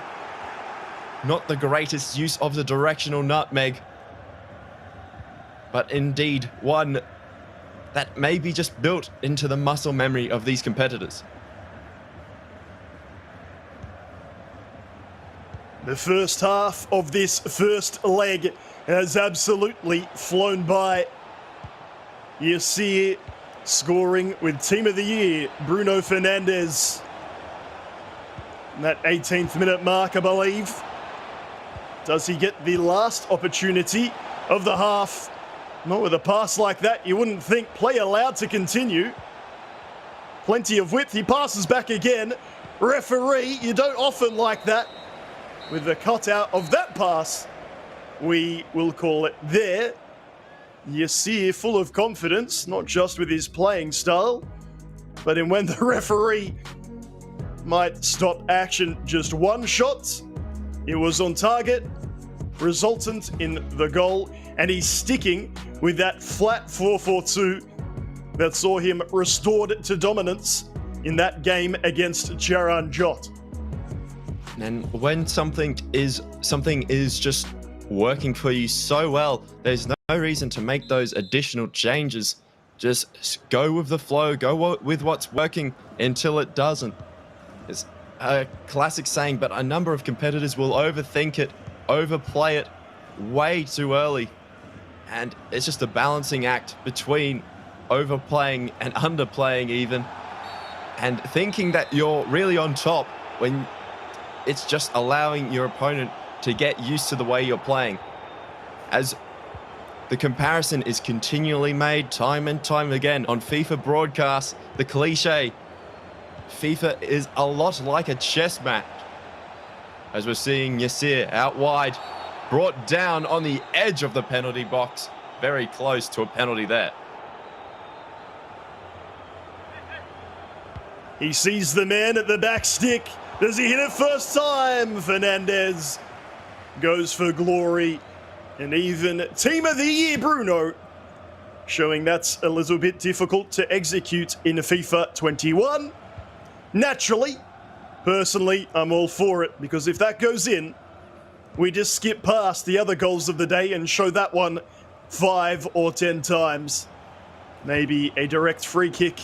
not the greatest use of the directional nutmeg, but indeed one that may be just built into the muscle memory of these competitors. The first half of this first leg has absolutely flown by. Yasir scoring with Team of the Year, Bruno Fernandes. That 18th minute mark, I believe. Does he get the last opportunity of the half? Not with a pass like that, you wouldn't think. Play allowed to continue. Plenty of width, he passes back again. Referee, you don't often like that. With the cutout of that pass, we will call it there. Yasir full of confidence, not just with his playing style, but in when the referee might stop action. Just one shot, it was on target, resultant in the goal, and he's sticking with that flat 4-4-2 that saw him restored to dominance in that game against Charanjot. And when something is just working for you so well, there's no reason to make those additional changes. Just go with the flow, go with what's working until it doesn't. It's a classic saying, but a number of competitors will overthink it, overplay it way too early. And it's just a balancing act between overplaying and underplaying even, and thinking that you're really on top when it's just allowing your opponent to get used to the way you're playing. As the comparison is continually made time and time again on FIFA broadcasts, the cliche, FIFA is a lot like a chess match. As we're seeing Yasir out wide, brought down on the edge of the penalty box. Very close to a penalty there. He sees the man at the back stick. Does he hit it first time? Fernandes goes for glory. And even Team of the Year, Bruno, showing that's a little bit difficult to execute in FIFA 21. Naturally, Personally, I'm all for it, because if that goes in, we just skip past the other goals of the day and show that one 5 or 10 times. Maybe a direct free kick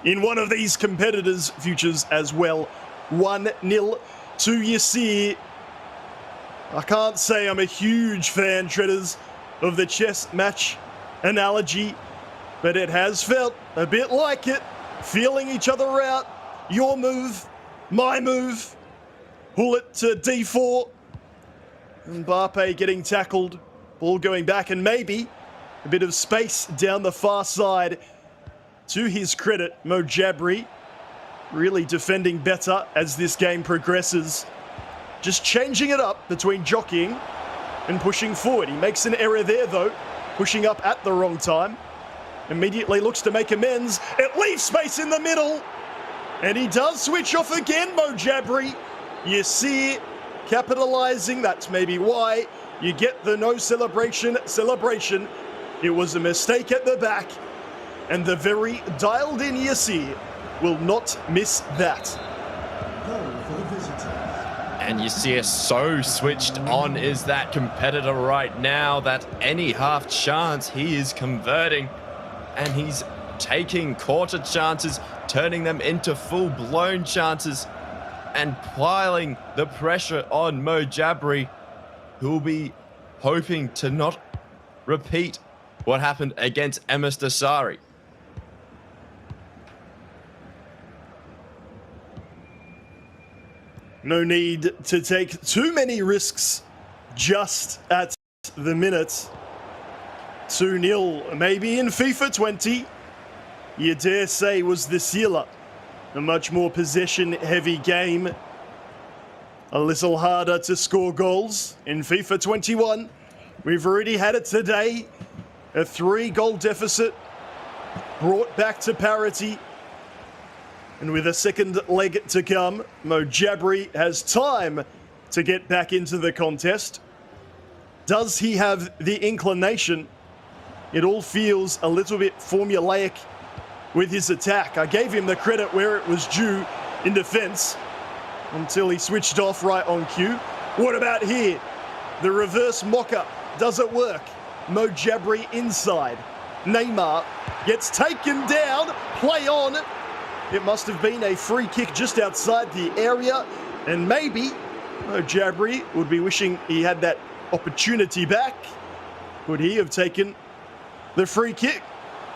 in one of these competitors' futures as well. 1-0 to Yasir. I can't say I'm a huge fan, Treaders, of the chess match analogy, but it has felt a bit like it. Feeling each other out. Your move, my move. Pull it to D4. Mbappe getting tackled. Ball going back, and maybe a bit of space down the far side. To his credit, Mo Jabri really defending better as this game progresses. Just changing it up between jockeying and pushing forward. He makes an error there, though, pushing up at the wrong time. Immediately looks to make amends. It leaves space in the middle. And he does switch off again, Mo Jabri. Yasir capitalizing. That's maybe why you get the no celebration. It was a mistake at the back. And the very dialed-in Yasir will not miss that. And Yasir so switched on is that competitor right now that any half chance he is converting. And he's taking quarter chances, turning them into full-blown chances, and piling the pressure on Mo Jabri, who'll be hoping to not repeat what happened against MS Dossary. No need to take too many risks just at the minute. 2-0, maybe in FIFA 20, you dare say was the sealer. A much more possession-heavy game. A little harder to score goals in FIFA 21. We've already had it today. A 3-goal deficit brought back to parity. And with a second leg to come, Mo Jabri has time to get back into the contest. Does he have the inclination? It all feels a little bit formulaic with his attack. I gave him the credit where it was due in defense until he switched off right on cue. What about here? The reverse mock-up. Does it work? Mo Jabri inside. Neymar gets taken down. Play on. It must have been a free kick just outside the area. And maybe Mo Jabri would be wishing he had that opportunity back. Would he have taken the free kick?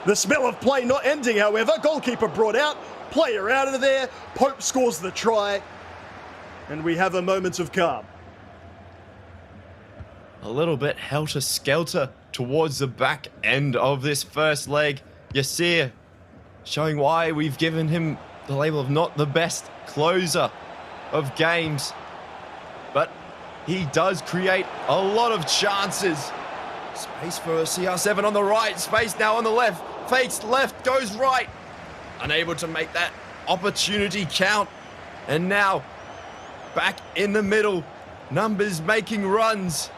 The spell of play not ending, however. Goalkeeper brought out. Player out of there. Pope scores the try. And we have a moment of calm. A little bit helter-skelter towards the back end of this first leg. Yasir showing why we've given him the label of not the best closer of games. But he does create a lot of chances. Space for a CR7 on the right. Space now on the left. Fakes left, goes right. Unable to make that opportunity count. And now, back in the middle. Numbers making runs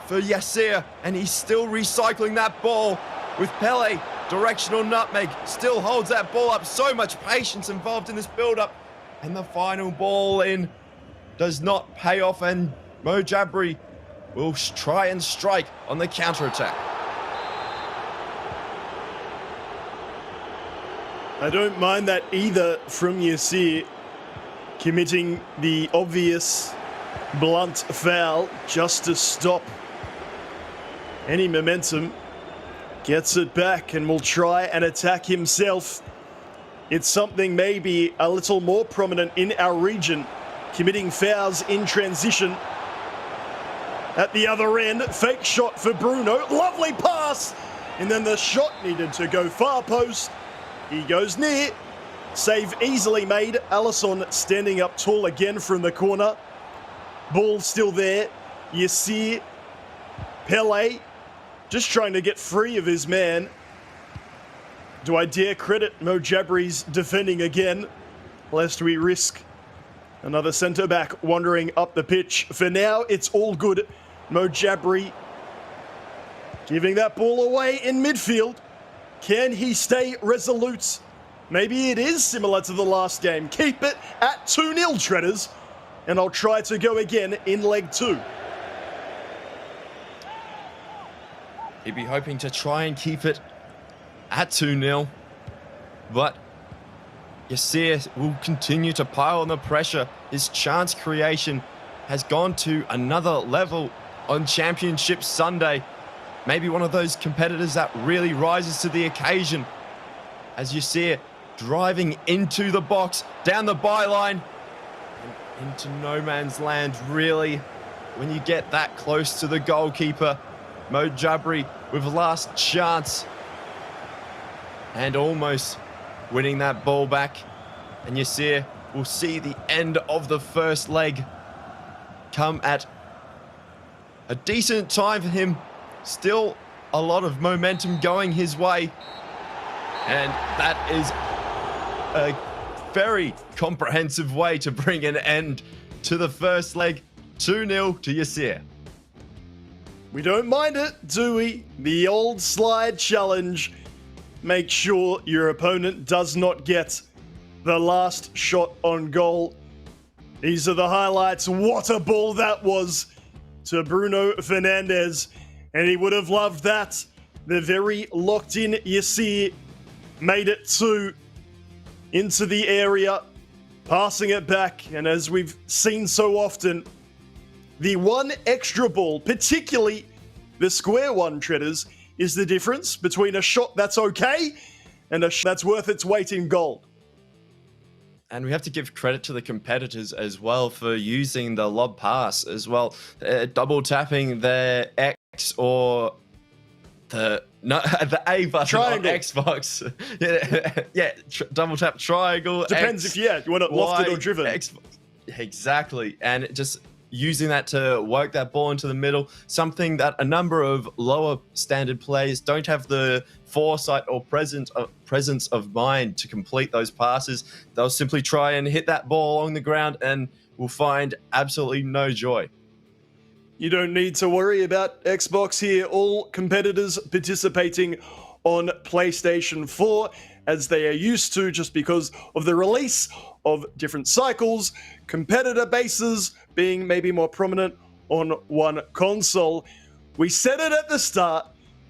for Yasir. And he's still recycling that ball with Pele. Directional nutmeg. Still holds that ball up. So much patience involved in this build-up. And the final ball in does not pay off. And Mo Jabri will try and strike on the counter-attack. I don't mind that either from Yasir, committing the obvious blunt foul just to stop any momentum. Gets it back and will try and attack himself. It's something maybe a little more prominent in our region, committing fouls in transition. At the other end, fake shot for Bruno. Lovely pass. And then the shot needed to go far post. He goes near. Save easily made. Alisson standing up tall again from the corner. Ball still there. Yasir. Pele just trying to get free of his man. Do I dare credit Mo Jabri's defending again, lest we risk another centre-back wandering up the pitch? For now, it's all good. Mo Jabri giving that ball away in midfield. Can he stay resolute? Maybe it is similar to the last game. Keep it at 2-0, Treaders. And I'll try to go again in leg 2. He'd be hoping to try and keep it at 2-0. But Yasir will continue to pile on the pressure. His chance creation has gone to another level on Championship Sunday. Maybe one of those competitors that really rises to the occasion. As Yasir driving into the box, down the byline, and into no man's land, really. When you get that close to the goalkeeper, Mo Jabri with last chance. And almost winning that ball back. And Yasir will see the end of the first leg come at a decent time for him. Still a lot of momentum going his way. And that is a very comprehensive way to bring an end to the first leg. 2-0 to Yasir. We don't mind it, do we? The old slide challenge. Make sure your opponent does not get the last shot on goal. These are the highlights. What a ball that was to Bruno Fernandes. And he would have loved that. The very locked-in Yasir made it 2 into the area, passing it back. And as we've seen so often, the one extra ball, particularly the square one, Treaders, is the difference between a shot that's okay and a shot that's worth its weight in gold. And we have to give credit to the competitors as well for using the lob pass as well. Double tapping their X or the A button Triangle. on Xbox. yeah, double tap triangle. Depends X, if, you want it lofted or driven. Xbox. Exactly. And just using that to work that ball into the middle, something that a number of lower standard players don't have the foresight or presence of mind to complete those passes. They'll simply try and hit that ball along the ground and will find absolutely no joy. You don't need to worry about Xbox here. All competitors participating on PlayStation 4 as they are used to, just because of the release of different cycles, competitor bases being maybe more prominent on one console. We said it at the start.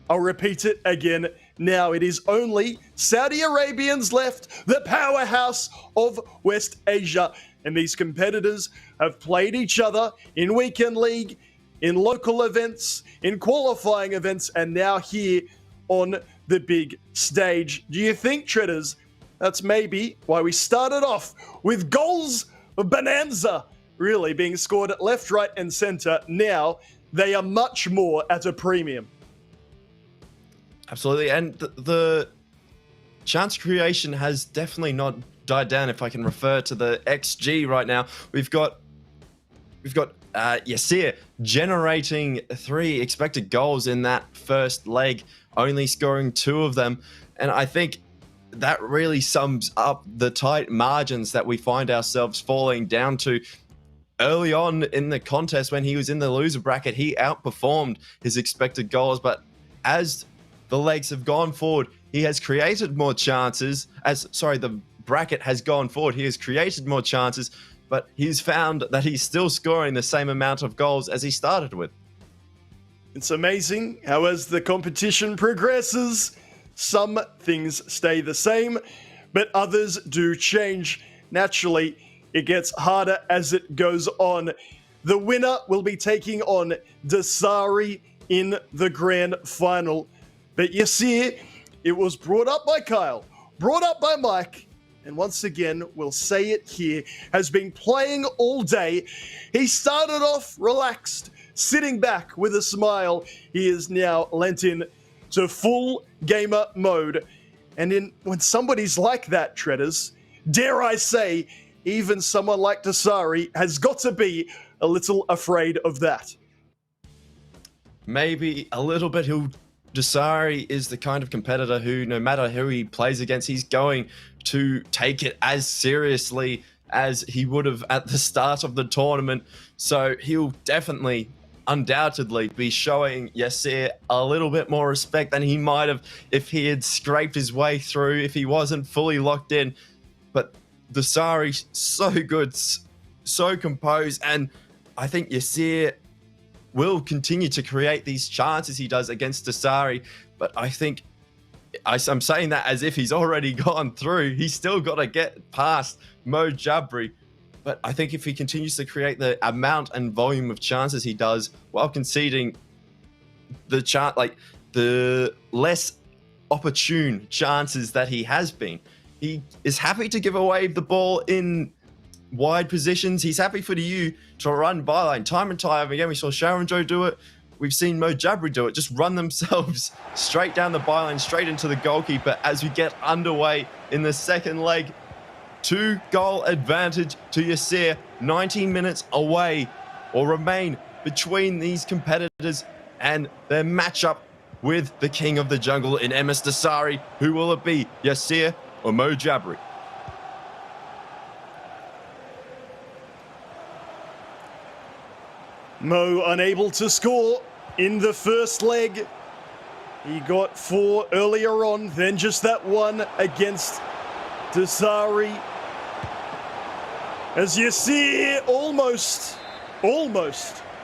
I'll repeat it again now. It is only Saudi Arabians left, the powerhouse of West Asia. And these competitors have played each other in Weekend League, in local events, in qualifying events, and now here on the big stage. Do you think, Treaders, that's maybe why we started off with goals of bonanza really being scored at left, right, and center? Now they are much more at a premium. Absolutely, and the chance creation has definitely not died down. If I can refer to the XG right now, we've got Yasir generating 3 expected goals in that first leg, only scoring 2 of them, and I think that really sums up the tight margins that we find ourselves falling down to. Early on in the contest, when he was in the loser bracket, he outperformed his expected goals, but as the legs have gone forward, he has created more chances. The bracket has gone forward, he has created more chances, but he's found that he's still scoring the same amount of goals as he started with. It's amazing how as the competition progresses, some things stay the same, but others do change. Naturally, it gets harder as it goes on. The winner will be taking on dossary in the grand final. But Yasir, it was brought up by Kyle, brought up by Mike, and once again, we'll say it here, has been playing all day. He started off relaxed, sitting back with a smile. He is now lent in to full gamer mode. And when somebody's like that, Treaders, dare I say, even someone like dossary has got to be a little afraid of that. Maybe a little bit. dossary is the kind of competitor who, no matter who he plays against, he's going to take it as seriously as he would have at the start of the tournament. So he'll definitely undoubtedly be showing Yasir a little bit more respect than he might have if he had scraped his way through, if he wasn't fully locked in. But dossary, so good, so composed, and I think Yasir will continue to create these chances he does against dossary. But I think I'm saying that as if he's already gone through. He's still got to get past Mo Jabri. But I think if he continues to create the amount and volume of chances he does while conceding the less opportune chances that he has been, he is happy to give away the ball in wide positions. He's happy for you to run byline time and time again. We saw Charanjot do it. We've seen Mo Jabri do it. Just run themselves straight down the byline, straight into the goalkeeper as we get underway in the second leg. 2-goal advantage to Yasir. 19 minutes away or remain between these competitors and their matchup with the king of the jungle in MS dossary. Who will it be, Yasir or Mo Jabri? Mo unable to score in the first leg. He got 4 earlier on, then just that one against dossary. As Yasir almost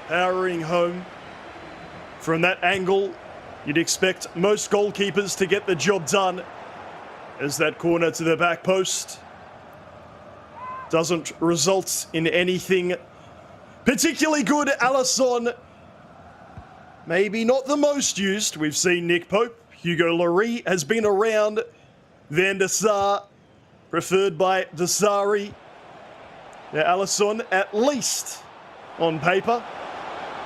powering home from that angle. You'd expect most goalkeepers to get the job done, as that corner to the back post doesn't result in anything particularly good. Alisson, maybe not the most used. We've seen Nick Pope. Hugo Lloris has been around. Van der Sar, preferred by dossary. Now Alisson, at least on paper,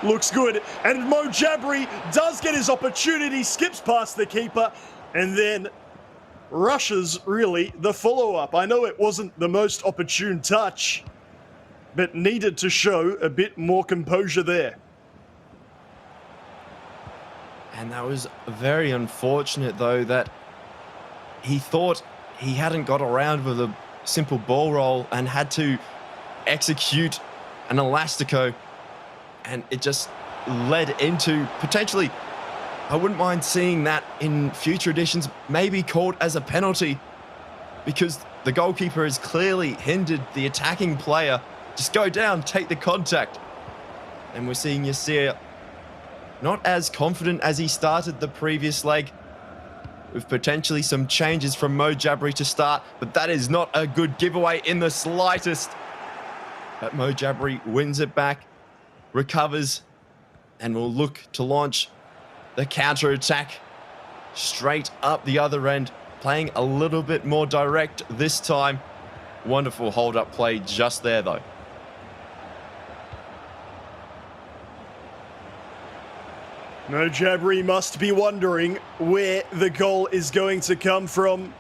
looks good. And Mo Jabri does get his opportunity, skips past the keeper, and then rushes, really, the follow-up. I know it wasn't the most opportune touch, but needed to show a bit more composure there. And that was very unfortunate, though, that he thought he hadn't got around with a simple ball roll and had to execute an elastico, and it just led into potentially, I wouldn't mind seeing that in future editions, maybe called as a penalty, because the goalkeeper has clearly hindered the attacking player. Just go down, take the contact. And we're seeing Yasir not as confident as he started the previous leg, with potentially some changes from Mo Jabri to start, but that is not a good giveaway in the slightest. But Mo Jabri wins it back, recovers, and will look to launch the counter-attack straight up the other end, playing a little bit more direct this time. Wonderful hold-up play just there, though. Mo Jabri must be wondering where the goal is going to come from.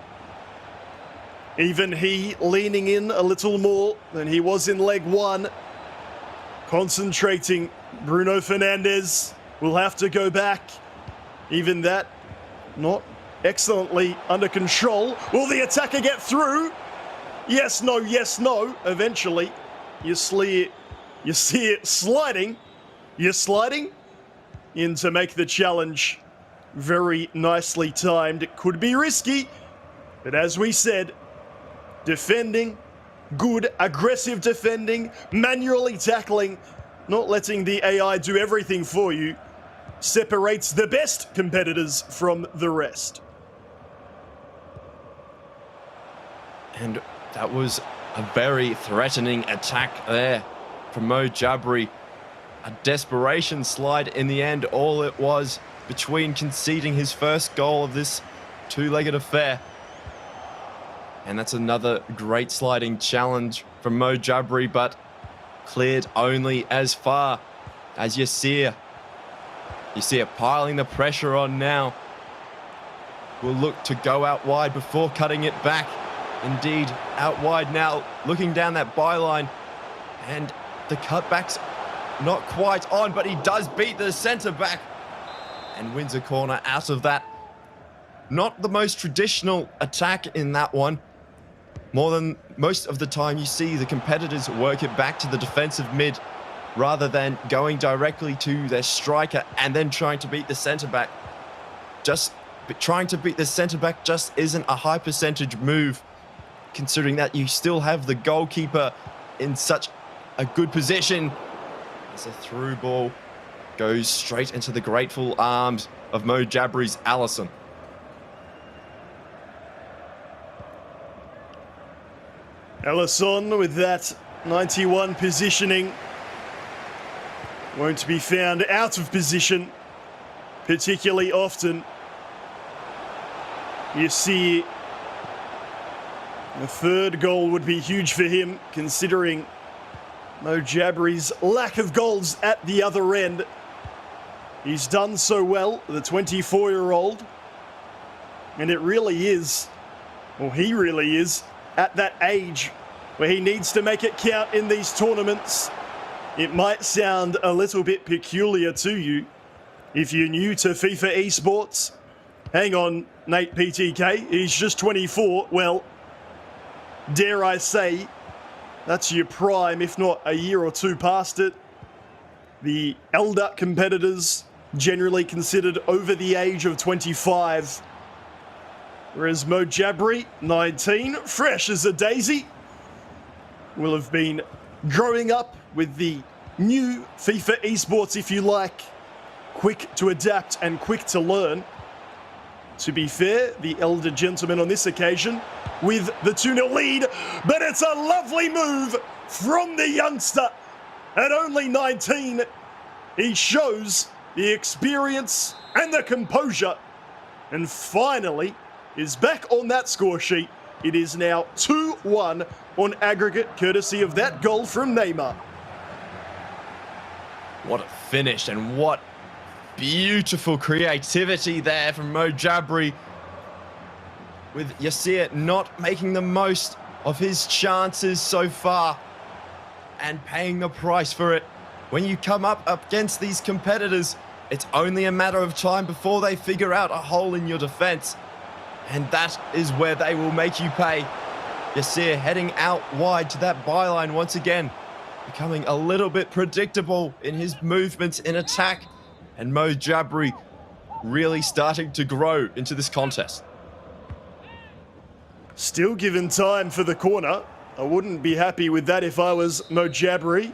Even he leaning in a little more than he was in leg one. Concentrating. Bruno Fernandes will have to go back. Even that, not excellently under control. Will the attacker get through? Yes, no, yes, no. Eventually, you see it sliding. You're sliding in to make the challenge. Very nicely timed. It could be risky, but as we said, defending, good, aggressive defending, manually tackling, not letting the AI do everything for you, separates the best competitors from the rest. And that was a very threatening attack there from Mo Jabri. A desperation slide in the end, all it was, between conceding his first goal of this two-legged affair. And that's another great sliding challenge from Mo Jabri, but cleared only as far as Yasir. Yasir piling the pressure on now. Will look to go out wide before cutting it back. Indeed, out wide now, looking down that byline. And the cutback's not quite on, but he does beat the centre-back and wins a corner out of that. Not the most traditional attack in that one. More than most of the time, you see the competitors work it back to the defensive mid. rather than going directly to their striker and then trying to beat the centre-back. Trying to beat the centre-back just isn't a high percentage move, considering that you still have the goalkeeper in such a good position. As a through ball goes straight into the grateful arms of Mo Jabri's Allison. Allison with that 91 positioning won't be found out of position particularly often. You see, the third goal would be huge for him, considering Mo Jabri's lack of goals at the other end. He's done so well, the 24-year-old, and it really is, or he really is, at that age where he needs to make it count in these tournaments. It might sound a little bit peculiar to you if you're new to FIFA esports. Hang on, Nate PTK, he's just 24. Well, dare I say, that's your prime, if not a year or two past it. The elder competitors generally considered over the age of 25. Whereas Mo Jabri, 19, fresh as a daisy, will have been growing up with the new FIFA esports, if you like. Quick to adapt and quick to learn. To be fair, the elder gentleman on this occasion with the 2-0 lead, but it's a lovely move from the youngster. At only 19, he shows the experience and the composure, and finally is back on that score sheet. It is now 2-1 on aggregate, courtesy of that goal from Neymar. What a finish, and what beautiful creativity there from Mo Jabri, with Yasir not making the most of his chances so far and paying the price for it. When you come up against these competitors, it's only a matter of time before they figure out a hole in your defense, and that is where they will make you pay. Yasir heading out wide to that byline once again, becoming a little bit predictable in his movements in attack, and Mo Jabri really starting to grow into this contest. Still given time for the corner. I wouldn't be happy with that if I was Mo Jabri.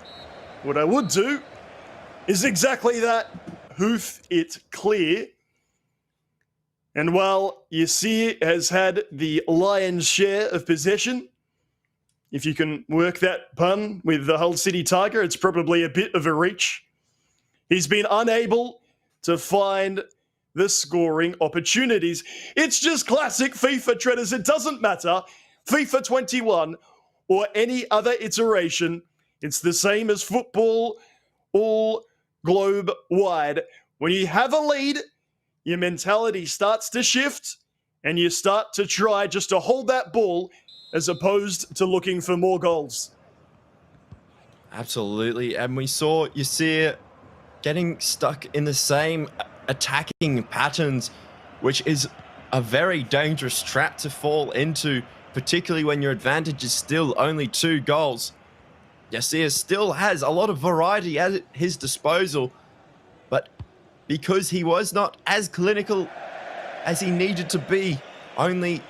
What I would do is exactly that, hoof it clear. And while Yasir has had the lion's share of possession, if you can work that pun with the Hull City Tiger, it's probably a bit of a reach. He's been unable to find the scoring opportunities. It's just classic FIFA, Treaders. It doesn't matter. FIFA 21 or any other iteration. It's the same as football all globe wide. When you have a lead, your mentality starts to shift and you start to try just to hold that ball as opposed to looking for more goals. Absolutely. And we saw Yasir getting stuck in the same attacking patterns, which is a very dangerous trap to fall into, particularly when your advantage is still only 2 goals. Yasir still has a lot of variety at his disposal, but because he was not as clinical as he needed to be, only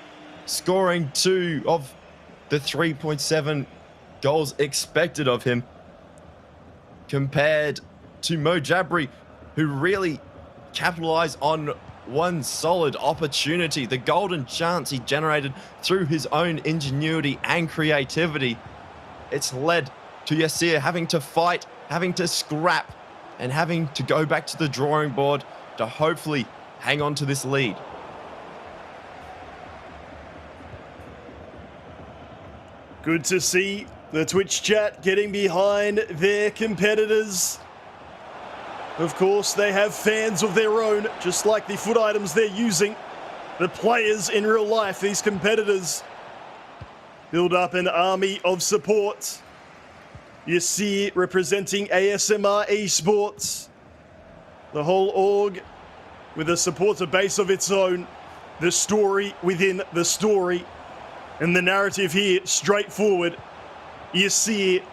scoring 2 of the 3.7 goals expected of him, compared to Mo Jabri, who really capitalized on one solid opportunity, the golden chance he generated through his own ingenuity and creativity. It's led to Yasir having to fight, having to scrap, and having to go back to the drawing board to hopefully hang on to this lead. Good to see the Twitch chat getting behind their competitors. Of course, they have fans of their own, just like the foot items they're using. The players in real life, these competitors, build up an army of support. Yasir representing ASMR Esports. The whole org with a supporter base of its own. The story within the story. And the narrative here, straightforward. Yasir,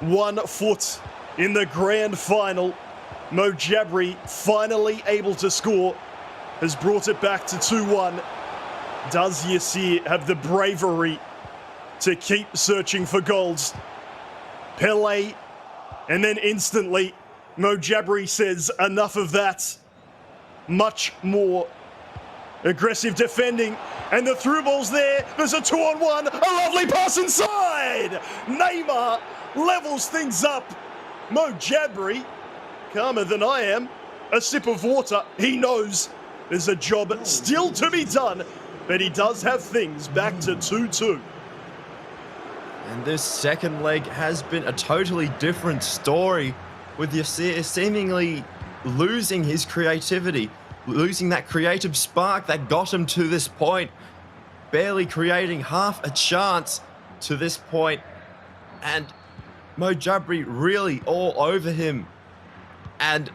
1 foot in the grand final. Mo Jabri finally able to score, has brought it back to 2-1. Does Yasir have the bravery to keep searching for goals? Pele, and then instantly, Mo Jabri says, enough of that. Much more aggressive defending, and the through ball's there. There's a 2-on-1, a lovely pass inside. Neymar levels things up. Mo Jabri, calmer than I am, a sip of water. He knows there's a job still to be done, but he does have things back to 2-2. And this second leg has been a totally different story, with Yasir seemingly losing his creativity, losing that creative spark that got him to this point, barely creating half a chance to this point, and Mo Jabri really all over him and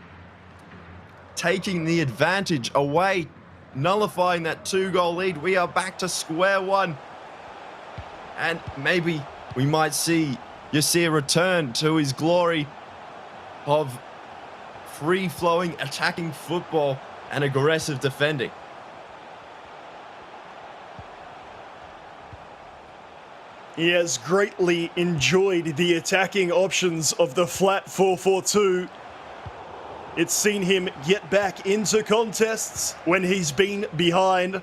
taking the advantage away, nullifying that 2-goal lead. We are back to square one, and maybe we might see Yasir return to his glory of free-flowing attacking football and aggressive defending. He has greatly enjoyed the attacking options of the flat 4-4-2. It's seen him get back into contests when he's been behind.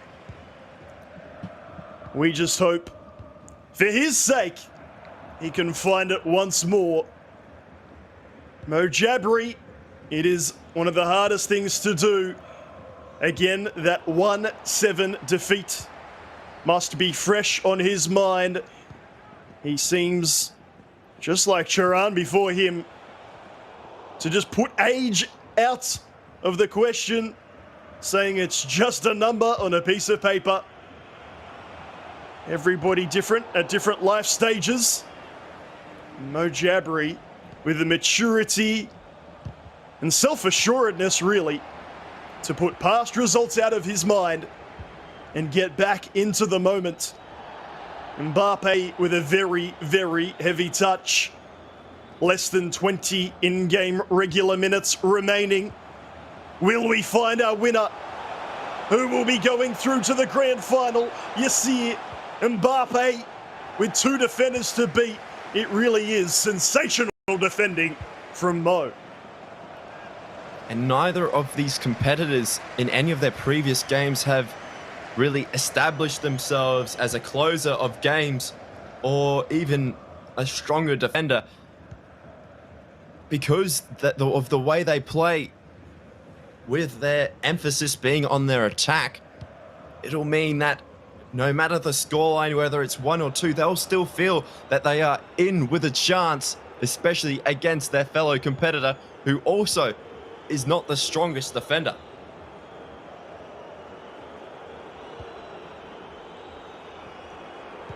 We just hope, for his sake, he can find it once more. Mo Jabri, it is one of the hardest things to do. Again, that 1-7 defeat must be fresh on his mind. He seems, just like Charan before him, to just put age out of the question, saying it's just a number on a piece of paper. Everybody different at different life stages. Mo Jabri with the maturity and self-assuredness, really, to put past results out of his mind and get back into the moment. Mbappe with a very, very heavy touch. Less than 20 in-game regular minutes remaining. Will we find our winner? Who will be going through to the grand final? Yasir, Mbappe with 2 defenders to beat. It really is sensational defending from Mo. And neither of these competitors in any of their previous games have really established themselves as a closer of games or even a stronger defender, because of the way they play, with their emphasis being on their attack. It'll mean that no matter the scoreline, whether it's 1 or 2, they'll still feel that they are in with a chance, especially against their fellow competitor, who also is not the strongest defender.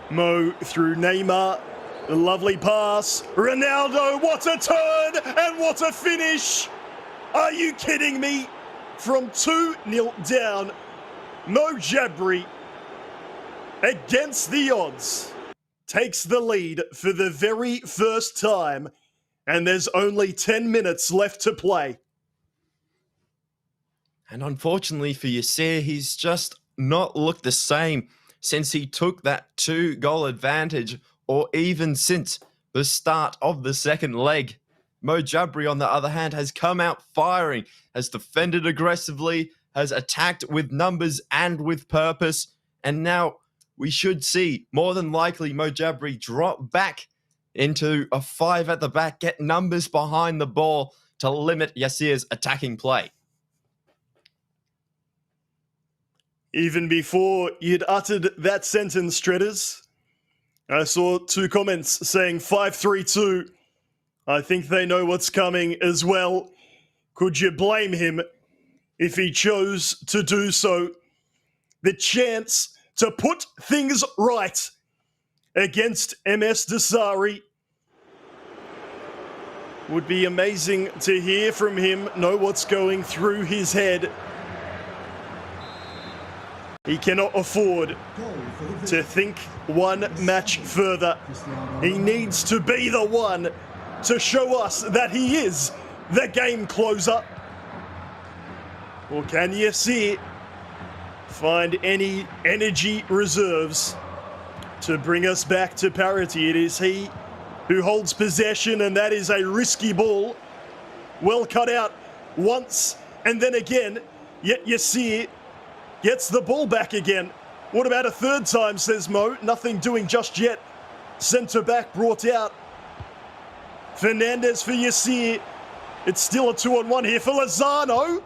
Mo through Neymar. A lovely pass. Ronaldo, what a turn and what a finish. Are you kidding me? From 2-0 down, Mo Jabri, against the odds, takes the lead for the very first time, and there's only 10 minutes left to play. And unfortunately for Yasir, he's just not looked the same since he took that 2-goal advantage, or even since the start of the second leg. Mo Jabri, on the other hand, has come out firing, has defended aggressively, has attacked with numbers and with purpose, and now we should see, more than likely, Mo Jabri drop back into a 5 at the back, get numbers behind the ball to limit Yasir's attacking play. Even before you'd uttered that sentence, Stredders, I saw 2 comments saying 5-3-2. I think they know what's coming as well. Could you blame him if he chose to do so? The chance to put things right against MS dossary would be amazing to hear from him, know what's going through his head. He cannot afford to think one match further. He needs to be the one to show us that he is the game closer? Or can Yasir find any energy reserves to bring us back to parity? It is he who holds possession, and that is a risky ball. Well cut out once and then again, yet Yasir gets the ball back again. What about a third time, says Mo? Nothing doing just yet. Centre back brought out. Fernandez for Yasir. It's still a 2-on-1 here for Lozano.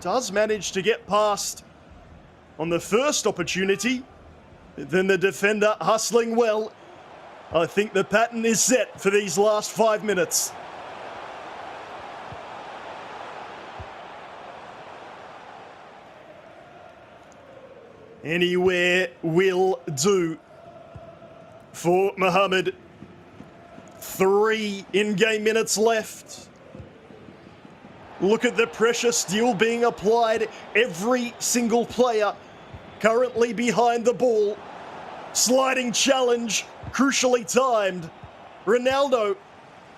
Does manage to get past on the first opportunity. Then the defender hustling well. I think the pattern is set for these last 5 minutes. Anywhere will do for Mohamed. 3 in-game minutes left. Look at the pressure still being applied. Every single player currently behind the ball. Sliding challenge, crucially timed. Ronaldo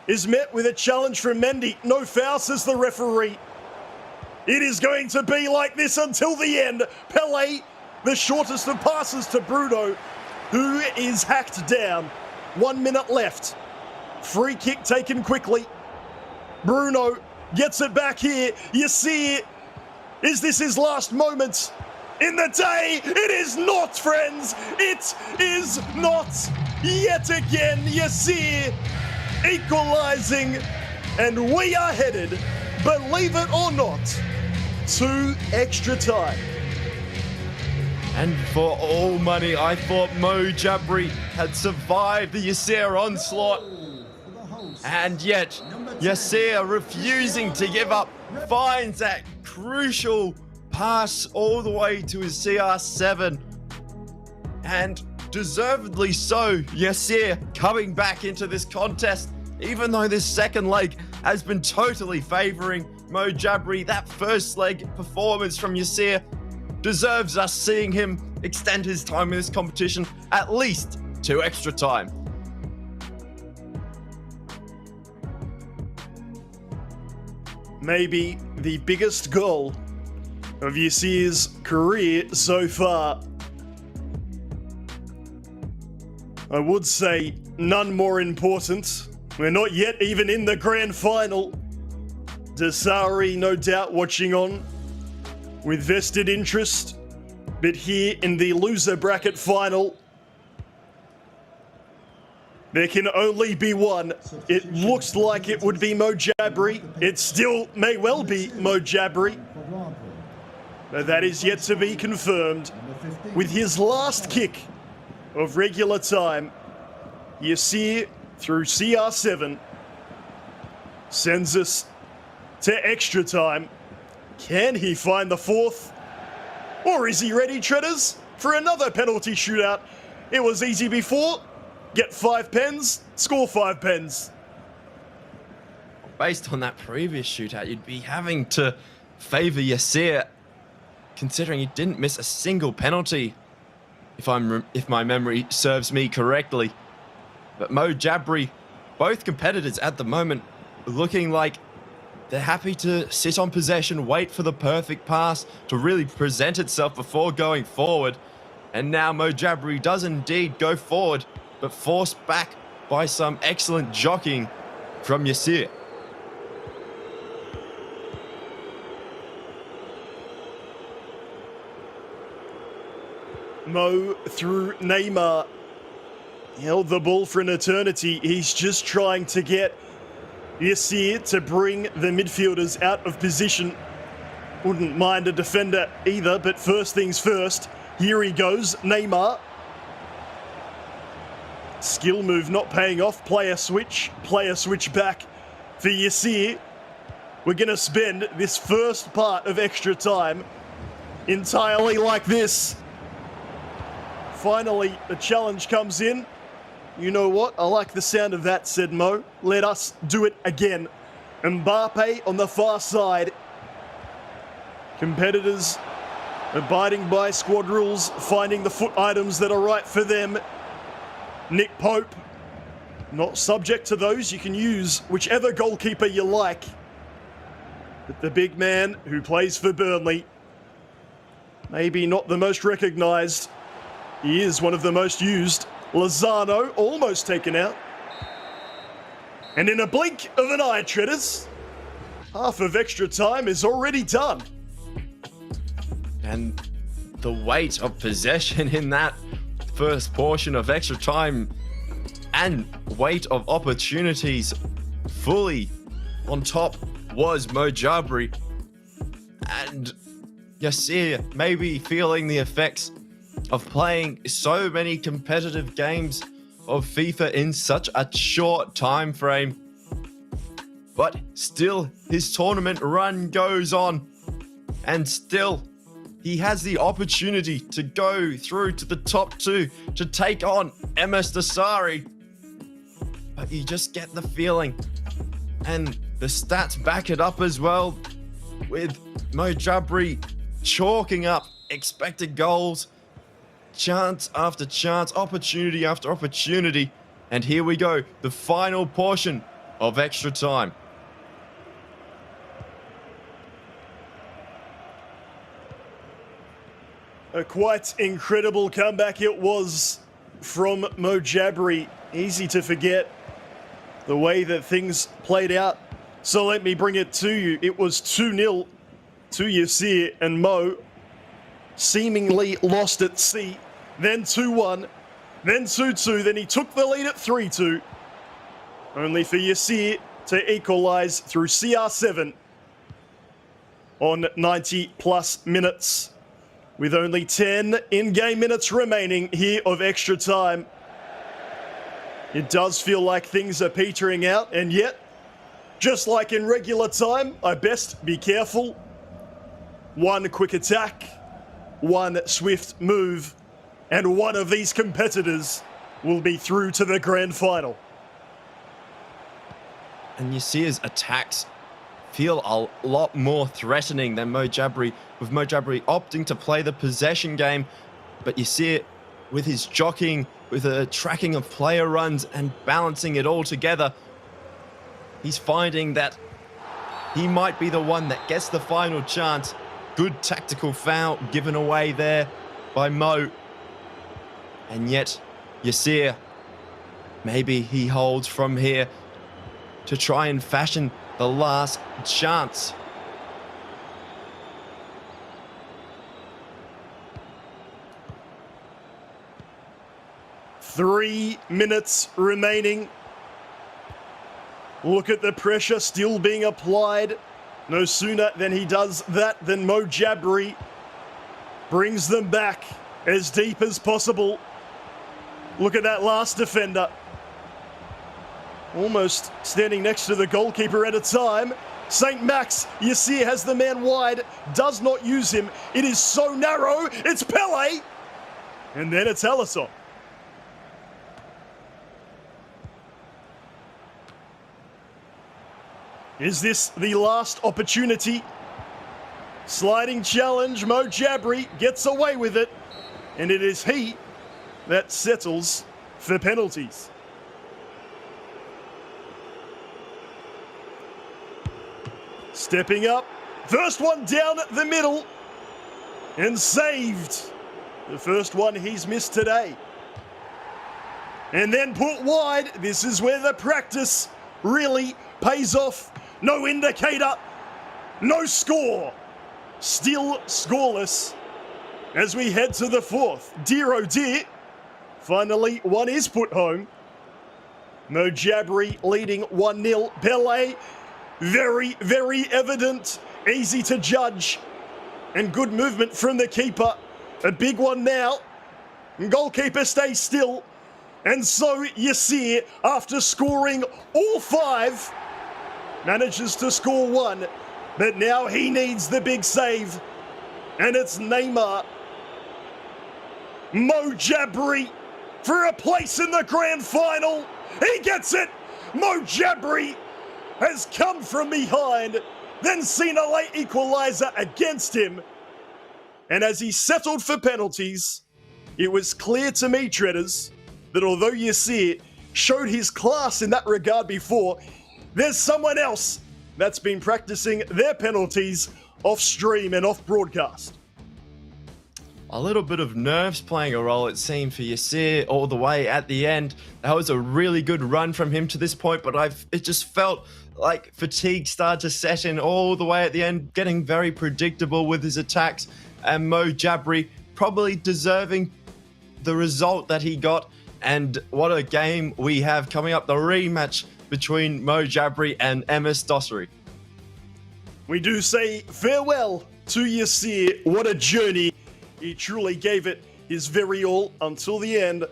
is met with a challenge from Mendy. No foul, says the referee. It is going to be like this until the end. Pele, the shortest of passes to Bruno, who is hacked down. 1 minute left. Free kick taken quickly. Bruno gets it back here. Yasir, is this his last moment in the day? It is not, friends. It is not. Yet again, Yasir equalizing, and we are headed, believe it or not, to extra time. And for all money, I thought Mo Jabri had survived the Yasir onslaught. And yet, Yasir, refusing to give up, finds that crucial pass all the way to his CR7. And deservedly so, Yasir coming back into this contest, even though this second leg has been totally favouring Mo Jabri. That first leg performance from Yasir deserves us seeing him extend his time in this competition at least to extra time. Maybe the biggest goal of Yasir's career so far. I would say none more important. We're not yet even in the grand final. Dossary, no doubt, watching on with vested interest. But here in the loser bracket final, there can only be one. It looks like it would be Mo Jabri. It still may well be Mo Jabri. But that is yet to be confirmed. With his last kick of regular time, Yasir through CR7 sends us to extra time. Can he find the fourth? Or is he ready, Treaders, for another penalty shootout? It was easy before. Get 5 pens, score 5 pens. Based on that previous shootout, you'd be having to favour Yasir, considering he didn't miss a single penalty, if my memory serves me correctly. But Mo Jabri, both competitors at the moment, looking like they're happy to sit on possession, wait for the perfect pass to really present itself before going forward. And now Mo Jabri does indeed go forward, but forced back by some excellent jockeying from Yasir. Mo through Neymar. Held the ball for an eternity. He's just trying to get Yasir to bring the midfielders out of position. Wouldn't mind a defender either, but first things first. Here he goes, Neymar. Skill move not paying off. Player switch back for Yasir. We're going to spend this first part of extra time entirely like this. Finally, the challenge comes in. You know what? I like the sound of that, said Mo. Let us do it again. Mbappe on the far side. Competitors abiding by squad rules, finding the foot items that are right for them. Nick Pope Not subject to those. You can use whichever goalkeeper you like. But the big man who plays for Burnley, maybe not the most recognised, he is one of the most used. Lozano almost taken out. And in a blink of an eye, Treaders, half of extra time is already done. And the weight of possession in that first portion of extra time and weight of opportunities fully on top was Mo Jabri. And Yasir maybe feeling the effects of playing so many competitive games of FIFA in such a short time frame. But still, his tournament run goes on. And still, he has the opportunity to go through to the top 2 to take on MS Dossary. But you just get the feeling, and the stats back it up as well, with Mo Jabri chalking up expected goals, chance after chance, opportunity after opportunity. And here we go, the final portion of extra time. A quite incredible comeback it was from Mo Jabri. Easy to forget the way that things played out. So let me bring it to you. It was 2-0 to Yasir, and Mo seemingly lost at sea. Then 2-1, then 2-2, then he took the lead at 3-2. Only for Yasir to equalise through CR7 on 90 plus minutes. With only 10 in-game minutes remaining here of extra time. It does feel like things are petering out, and yet, just like in regular time, I best be careful. One quick attack, one swift move, and one of these competitors will be through to the grand final. And Yasir's attacks feel a lot more threatening than Mo Jabri, with Mo Jabri opting to play the possession game. But Yasir, with his jockeying, with a tracking of player runs and balancing it all together, he's finding that he might be the one that gets the final chance. Good tactical foul given away there by Mo. And yet, Yasir, maybe he holds from here to try and fashion the last chance. Three minutes remaining. Look at the pressure still being applied. No sooner than he does that than Mo Jabri brings them back as deep as possible. Look at that last defender. Almost standing next to the goalkeeper at a time. St. Max, Yasir has the man wide, does not use him. It is so narrow, it's Pele. And then it's Alisson. Is this the last opportunity? Sliding challenge, Mo Jabri gets away with it. And it is he that settles for penalties. Stepping up, first one down the middle, and saved. The first one he's missed today. And then put wide. This is where the practice really pays off. No indicator, no score. Still scoreless as we head to the fourth. Dear oh dear, finally one is put home. Mo Jabri leading 1-0. Pele, very, very evident, easy to judge, and good movement from the keeper. A big one now. Goalkeeper stays still, and so Yasir, after scoring all 5, manages to score 1, but now he needs the big save, and it's Neymar. Mo Jabri for a place in the grand final. He gets it. Mo Jabri has come from behind, then seen a late equaliser against him. And as he settled for penalties, it was clear to me, Treaders, that although Yasir showed his class in that regard before, there's someone else that's been practicing their penalties off stream and off broadcast. A little bit of nerves playing a role, it seemed, for Yasir all the way at the end. That was a really good run from him to this point, but it just felt like fatigue started to set in all the way at the end, getting very predictable with his attacks, and Mo Jabri probably deserving the result that he got. And what a game we have coming up, the rematch between Mo Jabri and MS Dossary. We do say farewell to Yasir. What a journey. He truly gave it his very all until the end.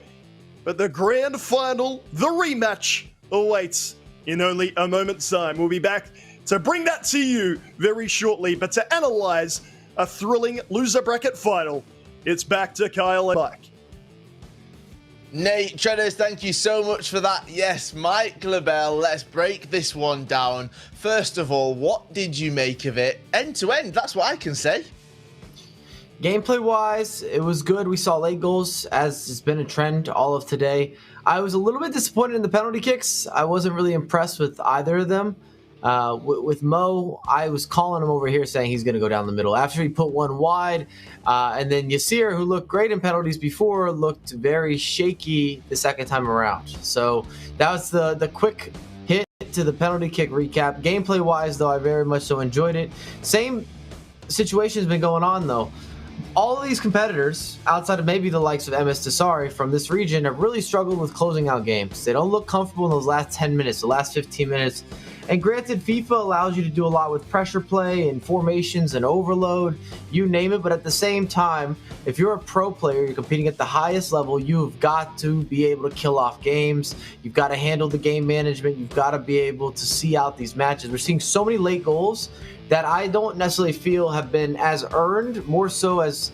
But the grand final, the rematch, awaits in only a moment's time. We'll be back to bring that to you very shortly. But to analyze a thrilling loser bracket final, it's back to Kyle and Mike. Nate, Treaders, thank you so much for that. Yes, Mike LaBelle, let's break this one down. First of all, what did you make of it? End to end, that's what I can say. Gameplay-wise, it was good. We saw late goals, as has been a trend all of today. I was a little bit disappointed in the penalty kicks. I wasn't really impressed with either of them. With Mo, I was calling him over here saying he's going to go down the middle. After he put one wide, and then Yasir, who looked great in penalties before, looked very shaky the second time around. So that was the quick hit to the penalty kick recap. Gameplay-wise, though, I very much so enjoyed it. Same situation has been going on, though. All of these competitors, outside of maybe the likes of MS Dossary from this region, have really struggled with closing out games. They don't look comfortable in those last 10 minutes, the last 15 minutes. And granted, FIFA allows you to do a lot with pressure play and formations and overload, you name it. But at the same time, if you're a pro player, you're competing at the highest level, you've got to be able to kill off games. You've got to handle the game management. You've got to be able to see out these matches. We're seeing so many late goals that I don't necessarily feel have been as earned, more so as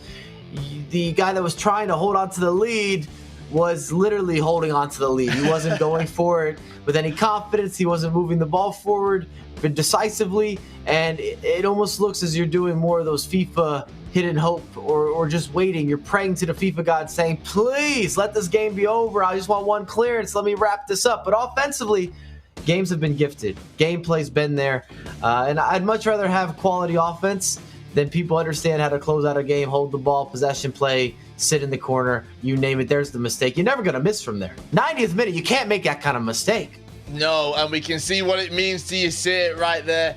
the guy that was trying to hold on to the lead was literally holding on to the lead. He wasn't going for it with any confidence. He wasn't moving the ball forward decisively, and it almost looks as you're doing more of those FIFA hidden hope or just waiting. You're praying to the FIFA god saying, please let this game be over. I just want one clearance. Let me wrap this up. But offensively, games have been gifted. Gameplay's been there. And I'd much rather have quality offense than people understand how to close out a game, hold the ball, possession play, sit in the corner, you name it. There's the mistake. You're never going to miss from there. 90th minute, you can't make that kind of mistake. No, and we can see what it means to Yasir right there.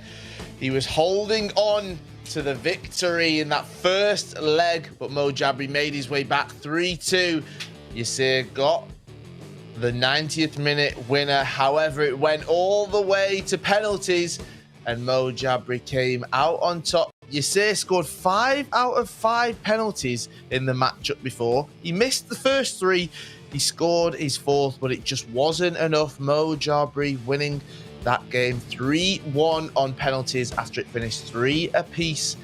He was holding on to the victory in that first leg, but Mo Jabri made his way back 3-2. Yasir got the 90th minute winner. However, it went all the way to penalties and Mo Jabri came out on top. Yasir scored 5 out of 5 penalties in the matchup before. He missed the first 3. He scored his 4th, but it just wasn't enough. Mo Jabri winning that game 3-1 on penalties after it finished 3 apiece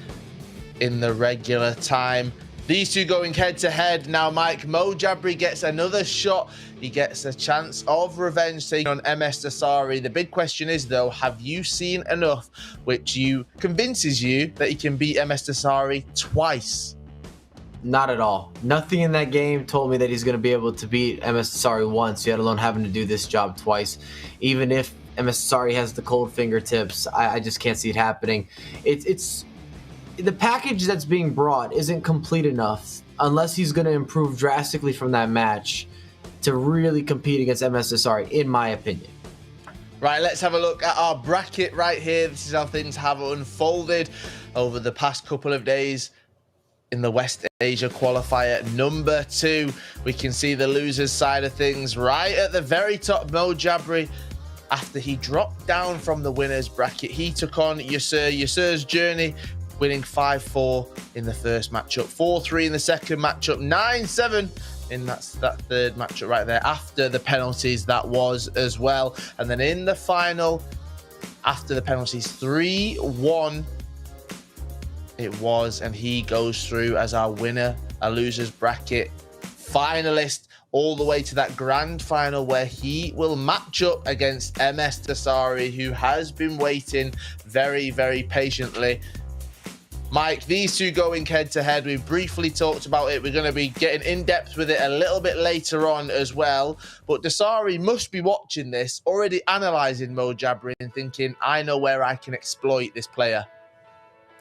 in the regular time. These two going head to head now. Mike, Mo Jabri gets another shot. He gets a chance of revenge taking on MS Dossary. The big question is, though, have you seen enough which convinces you that he can beat MS Dossary twice? Not at all. Nothing in that game told me that he's going to be able to beat MS Dossary once, yet alone having to do this job twice. Even if MS Dossary has the cold fingertips, I just can't see it happening. It's the package that's being brought isn't complete enough unless he's going to improve drastically from that match to really compete against MS Dossary, in my opinion. Right, let's have a look at our bracket right here. This is how things have unfolded over the past couple of days in the West Asia qualifier number 2. We can see the losers side of things right at the very top. Mo Jabri, after he dropped down from the winners bracket, he took on Yasir. Yasir's journey, winning 5-4 in the first matchup, 4-3 in the second matchup, 9-7 in that third matchup right there after the penalties that was as well. And then in the final, after the penalties, 3-1 it was, and he goes through as our winner, a losers bracket finalist, all the way to that grand final where he will match up against MS Dossary, who has been waiting very, very patiently. Mike, these two going head-to-head. We've briefly talked about it. We're going to be getting in-depth with it a little bit later on as well. But dossary must be watching this, already analysing Mo Jabri and thinking, I know where I can exploit this player.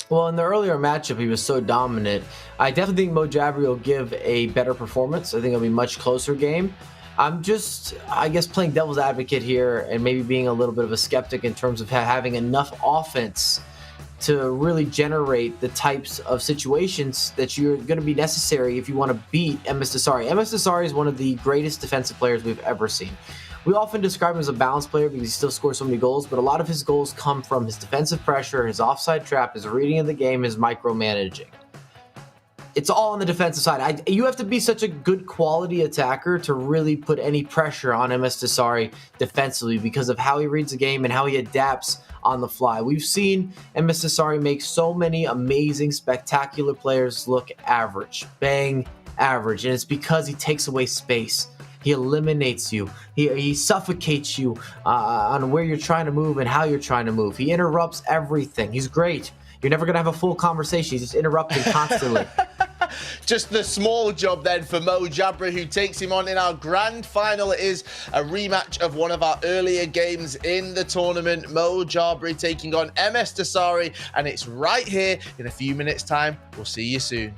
Well, in the earlier matchup, he was so dominant. I definitely think Mo Jabri will give a better performance. I think it'll be a much closer game. I'm just, I guess, playing devil's advocate here and maybe being a little bit of a skeptic in terms of having enough offense to really generate the types of situations that you're going to be necessary if you want to beat MS Dossary. MS Dossary is one of the greatest defensive players we've ever seen. We often describe him as a balanced player because he still scores so many goals, but a lot of his goals come from his defensive pressure, his offside trap, his reading of the game, his micromanaging. It's all on the defensive side. You have to be such a good quality attacker to really put any pressure on MS Dossary defensively because of how he reads the game and how he adapts on the fly. We've seen MS Dossary make so many amazing, spectacular players look average, bang average, and it's because he takes away space. He eliminates you. He suffocates you on where you're trying to move and how you're trying to move. He interrupts everything. He's great. You're never going to have a full conversation. He's just interrupting constantly. Just the small job then for Mo Jabri, who takes him on in our grand final. It is a rematch of one of our earlier games in the tournament. Mo Jabri taking on MS Dossary, and it's right here in a few minutes' time. We'll see you soon.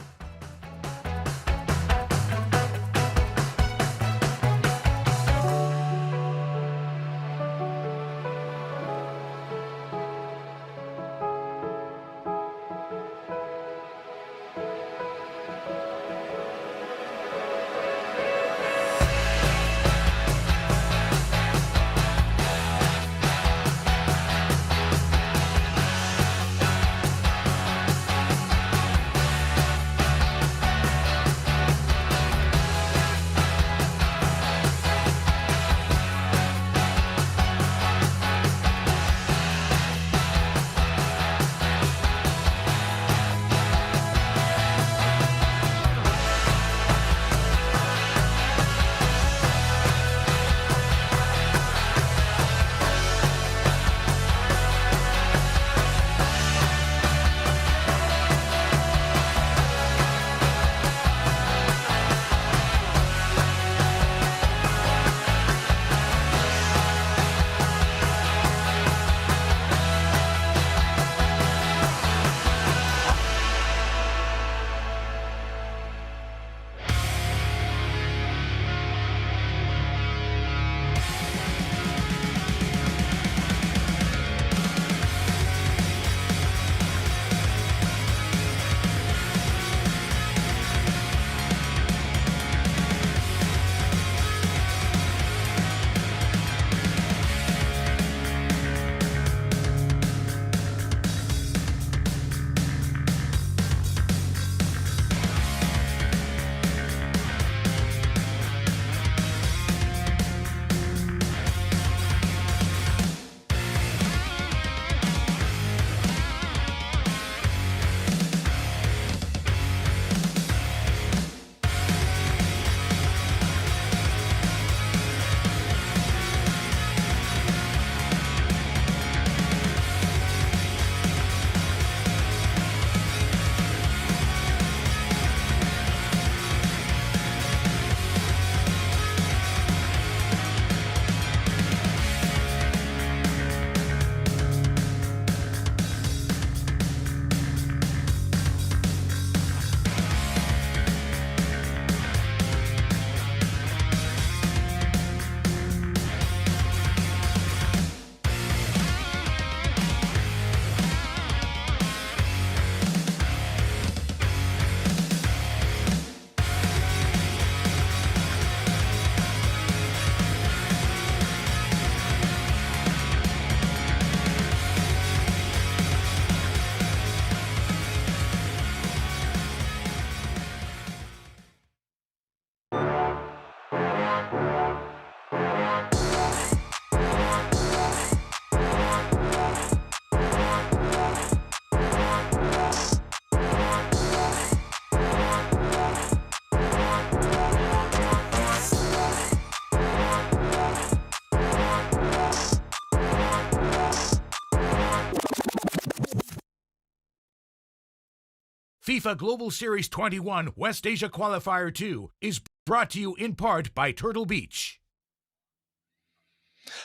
FIFA Global Series 21 West Asia Qualifier 2 is brought to you in part by Turtle Beach.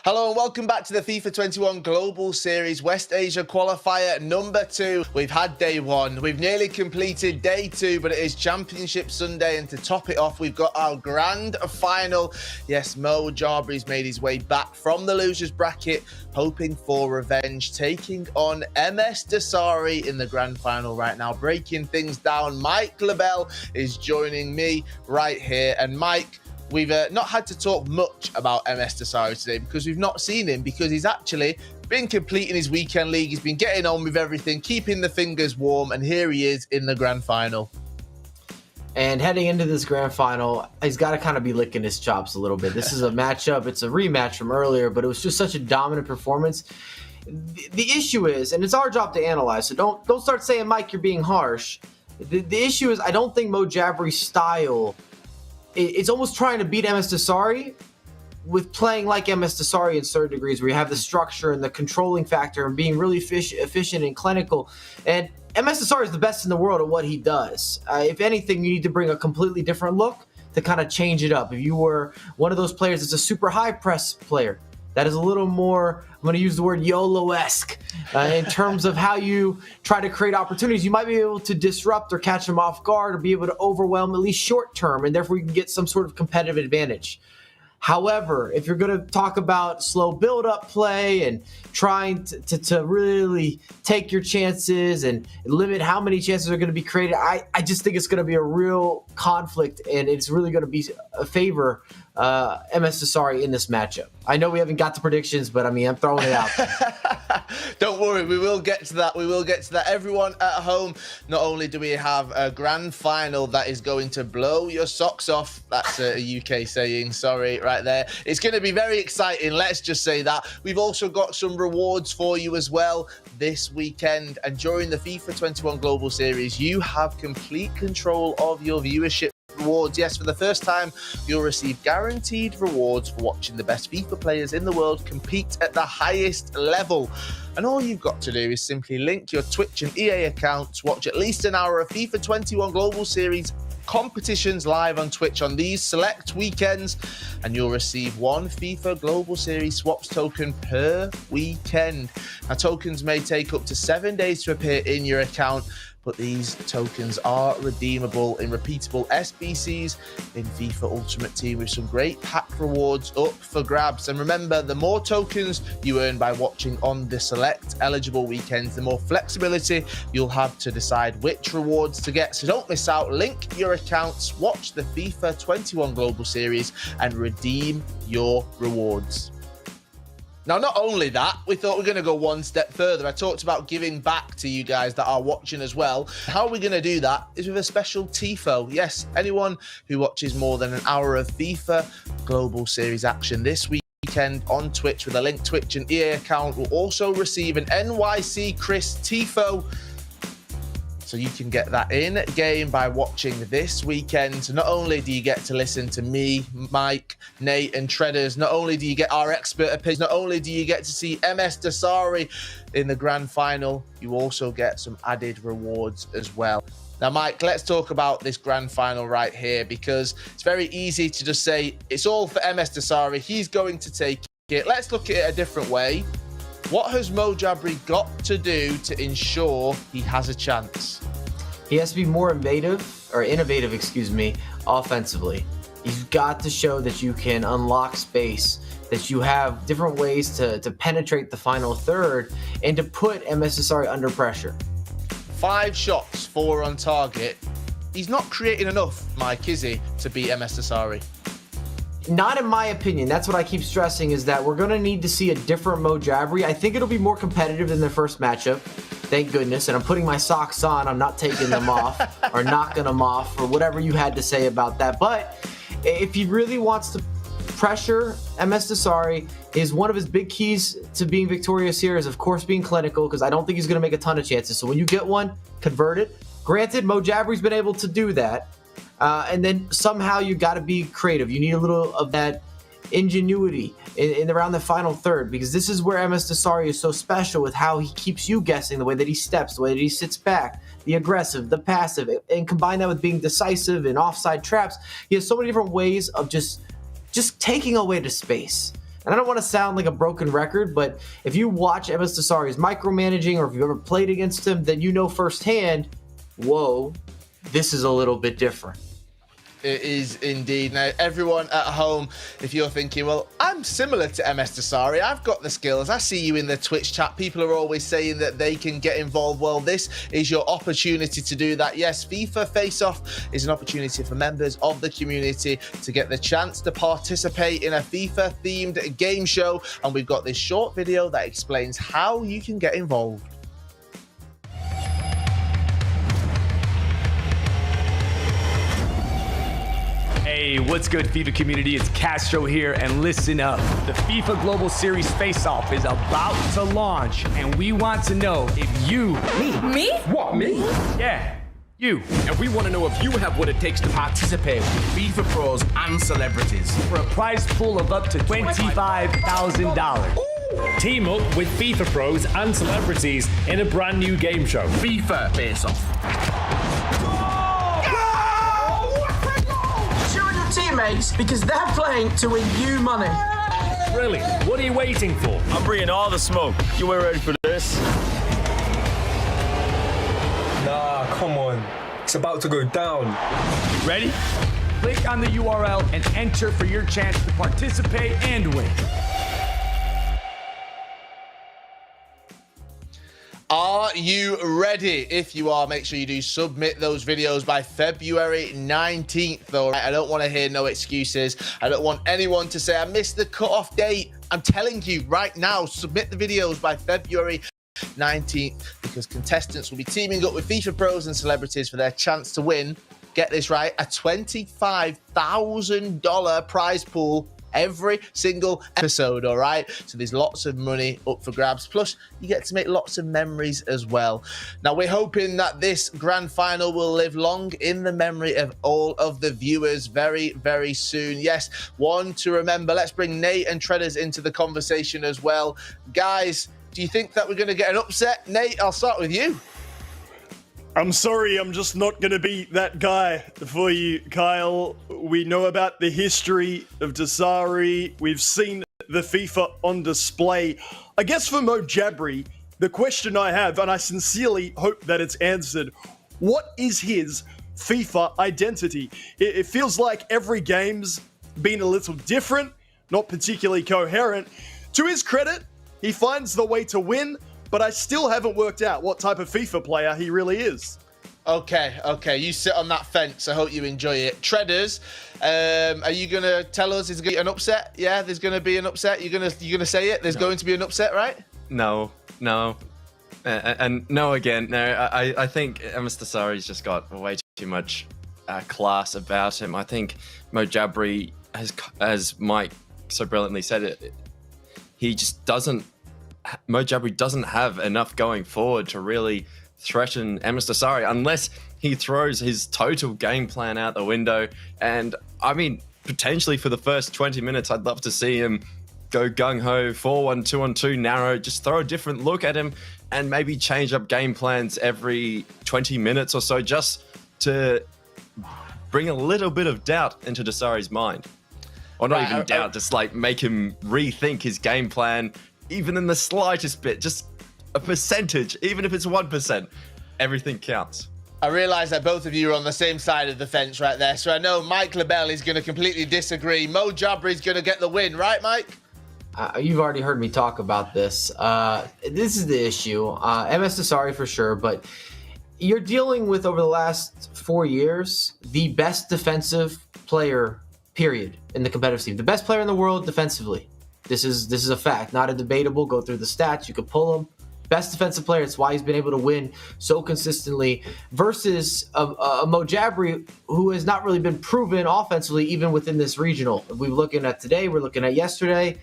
Hello and welcome back to the FIFA 21 Global Series West Asia Qualifier number 2. We've had day 1. We've nearly completed day 2, but it is Championship Sunday, and to top it off, we've got our grand final. Yes, Mo Jabari's made his way back from the losers bracket, hoping for revenge, taking on MS Dossary in the grand final right now. Breaking things down, Mike Labelle is joining me right here. And Mike, we've not had to talk much about MS Dossary today because we've not seen him, because he's actually been completing his weekend league. He's been getting on with everything, keeping the fingers warm, and here he is in the grand final. And heading into this grand final, he's got to kind of be licking his chops a little bit. This is a matchup. It's a rematch from earlier, but it was just such a dominant performance. The issue is, and it's our job to analyze, so don't start saying, Mike, you're being harsh. The issue is, I don't think Mo Jabari's style, it's almost trying to beat MS Dossary with playing like MS Dossary in certain degrees, where you have the structure and the controlling factor and being really efficient and clinical. And MS Dossary is the best in the world at what he does. If anything, you need to bring a completely different look to kind of change it up. If you were one of those players that's a super high press player, that is a little more, I'm going to use the word YOLO-esque in terms of how you try to create opportunities. You might be able to disrupt or catch them off guard or be able to overwhelm at least short term, and therefore you can get some sort of competitive advantage. However, if you're going to talk about slow build-up play and trying to really take your chances and limit how many chances are going to be created, I just think it's going to be a real conflict, and it's really going to be a favor MS Dossary in this matchup. I know we haven't got to predictions, but I mean, I'm throwing it out there. Don't worry, we will get to that. We will get to that. Everyone at home, not only do we have a grand final that is going to blow your socks off, that's a UK saying, sorry, right there. It's going to be very exciting, let's just say that. We've also got some rewards for you as well this weekend. And during the FIFA 21 Global Series, you have complete control of your viewership rewards. Yes, for the first time, you'll receive guaranteed rewards for watching the best FIFA players in the world compete at the highest level. And all you've got to do is simply link your Twitch and EA accounts, watch at least an hour of FIFA 21 Global Series competitions live on Twitch on these select weekends, and you'll receive one FIFA Global Series swaps token per weekend. Now, tokens may take up to 7 days to appear in your account, but these tokens are redeemable in repeatable SBCs in FIFA Ultimate Team, with some great pack rewards up for grabs. And remember, the more tokens you earn by watching on the select eligible weekends, the more flexibility you'll have to decide which rewards to get. So don't miss out. Link your accounts, watch the FIFA 21 Global Series, and redeem your rewards. Now, not only that, we thought we were going to go one step further. I talked about giving back to you guys that are watching as well. How we're going to do that is with a special TIFO. Yes, anyone who watches more than an hour of FIFA Global Series action this weekend on Twitch with a linked Twitch and EA account will also receive an NYC Chris TIFO. So you can get that in game by watching this weekend. So not only do you get to listen to me, Mike, Nate, and Treaders, not only do you get our expert opinion, not only do you get to see MS Dossary in the grand final, you also get some added rewards as well. Now, Mike, let's talk about this grand final right here, because it's very easy to just say it's all for MS Dossary. He's going to take it. Let's look at it a different way. What has Mo Jabari got to do to ensure he has a chance? He has to be more innovative, offensively. He's got to show that you can unlock space, that you have different ways to penetrate the final third and to put MS Dossary under pressure. 5 shots, 4 on target. He's not creating enough, Mike, is he, to beat MS Dossary? Not in my opinion. That's what I keep stressing, is that we're going to need to see a different Mo Jabari. I think it'll be more competitive than the first matchup. Thank goodness. And I'm putting my socks on. I'm not taking them off or knocking them off or whatever you had to say about that. But if he really wants to pressure MS Dossary, is one of his big keys to being victorious here is, of course, being clinical, because I don't think he's going to make a ton of chances. So when you get one, convert it. Granted, Mo Jabari's been able to do that. And then somehow you got to be creative. You need a little of that ingenuity in around the final third, because this is where MS Dossary is so special with how he keeps you guessing, the way that he steps, the way that he sits back, the aggressive, the passive, and combine that with being decisive and offside traps. He has so many different ways of just taking away to space. And I don't want to sound like a broken record, but if you watch MS Dosary's micromanaging, or if you've ever played against him, then you know firsthand, whoa, this is a little bit different. It is indeed. Now, everyone at home, if you're thinking, well, I'm similar to MS Dossary, I've got the skills, I see you in the Twitch chat, people are always saying that they can get involved. Well, this is your opportunity to do that. Yes, FIFA Face Off is an opportunity for members of the community to get the chance to participate in a FIFA-themed game show, and we've got this short video that explains how you can get involved. Hey, what's good, FIFA community? It's Castro here, and listen up. The FIFA Global Series Face-Off is about to launch, and we want to know if you... Me? What, me? Yeah, you. And we want to know if you have what it takes to participate with FIFA pros and celebrities. For a prize pool of up to $25,000. Team up with FIFA pros and celebrities in a brand new game show. FIFA Face-Off. Teammates, because they're playing to win you money. Really? What are you waiting for? I'm bringing all the smoke. You ain't ready for this. Nah, come on. It's about to go down. Ready? Click on the URL and enter for your chance to participate and win. Are you ready? If you are, make sure you do submit those videos by February 19th, though. I don't want to hear no excuses. I don't want anyone to say, I missed the cutoff date. I'm telling you right now, submit the videos by February 19th, because contestants will be teaming up with FIFA pros and celebrities for their chance to win, get this right, a $25,000 prize pool every single episode. All right, so there's lots of money up for grabs, plus you get to make lots of memories as well. Now, we're hoping that this grand final will live long in the memory of all of the viewers very, very soon. Yes, one to remember. Let's bring Nate and Treaders into the conversation as well. Guys, do you think that we're going to get an upset? Nate, I'll start with you. I'm sorry, I'm just not going to be that guy for you, Kyle. We know about the history of Dossary. We've seen the FIFA on display. I guess for Mo Jabri, the question I have, and I sincerely hope that it's answered, what is his FIFA identity? It feels like every game's been a little different, not particularly coherent. To his credit, he finds the way to win, but I still haven't worked out what type of FIFA player he really is. Okay, you sit on that fence. I hope you enjoy it. Treaders, are you going to tell us it's going to be an upset? Yeah, there's going to be an upset. You're gonna say it? There's going to be an upset, right? No. And no again. No, I think MS Dossary's just got way too much class about him. I think Mo Jabri, as Mike so brilliantly said it, Mo Jabri doesn't have enough going forward to really threaten MS Dossary unless he throws his total game plan out the window. And I mean, potentially for the first 20 minutes, I'd love to see him go gung-ho, 4-1, 2-on-2, narrow, just throw a different look at him and maybe change up game plans every 20 minutes or so, just to bring a little bit of doubt into Dossary's mind. Or not even doubt, just like make him rethink his game plan, even in the slightest bit, just a percentage, even if it's 1%, everything counts. I realise that both of you are on the same side of the fence right there, so I know Mike LaBelle is going to completely disagree. Mo Jabri is going to get the win, right, Mike? You've already heard me talk about this. This is the issue. MS Dossary for sure, but you're dealing with, over the last 4 years, the best defensive player, period, in the competitive scene. The best player in the world defensively. This is a fact, not a debatable. Go through the stats, you could pull him. Best defensive player. It's why he's been able to win so consistently versus a Mo Jabri who has not really been proven offensively even within this regional. We're looking at today, we're looking at yesterday.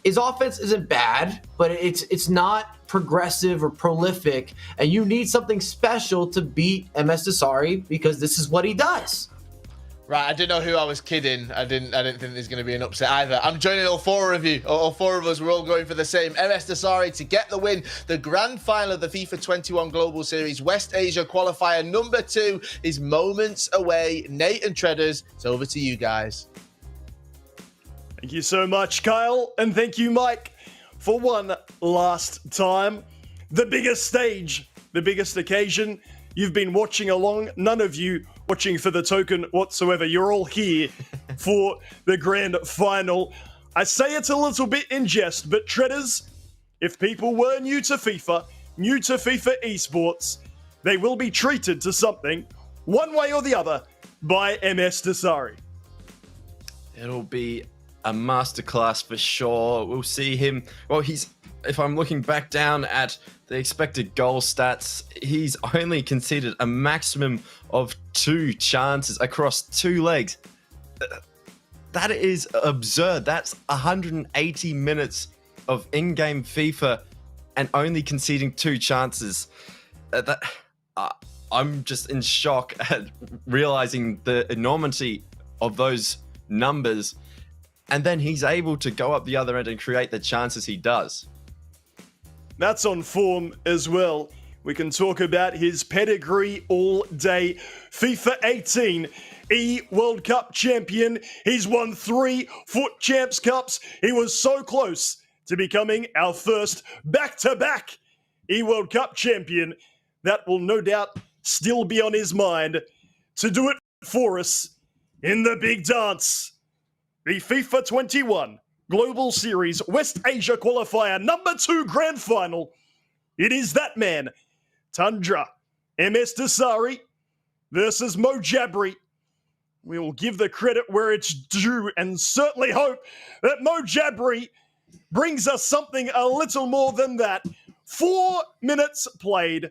His offense isn't bad, but it's not progressive or prolific, and you need something special to beat MS Dossary because this is what he does. Right, I didn't know who I was kidding. I didn't think there's going to be an upset either. I'm joining all four of you. All four of us, we're all going for the same. MS dossary to get the win. The grand final of the FIFA 21 Global Series West Asia qualifier number 2 is moments away. Nate and Treaders, it's over to you guys. Thank you so much, Kyle. And thank you, Mike, for one last time. The biggest stage, the biggest occasion. You've been watching along. None of you watching for the token whatsoever. You're all here for the grand final. I say it's a little bit in jest, but Treaders, if people were new to FIFA esports, they will be treated to something, one way or the other, by MS dossary. It'll be a masterclass for sure. We'll see him. Well, if I'm looking back down at the expected goal stats, he's only conceded a maximum of 2 chances across 2 legs. That is absurd. That's 180 minutes of in-game FIFA and only conceding 2 chances. I'm just in shock at realizing the enormity of those numbers. And then he's able to go up the other end and create the chances he does. That's on form as well. We can talk about his pedigree all day. FIFA 18 World Cup champion. He's won 3 Foot Champs Cups. He was so close to becoming our first back-to-back World Cup champion. That will no doubt still be on his mind. To do it for us in the big dance, the FIFA 21 Global Series West Asia Qualifier number 2 Grand Final. It is that man, Tundra, MS dossary versus Mo Jabri. We will give the credit where it's due and certainly hope that Mo Jabri brings us something a little more than that. 4 minutes played,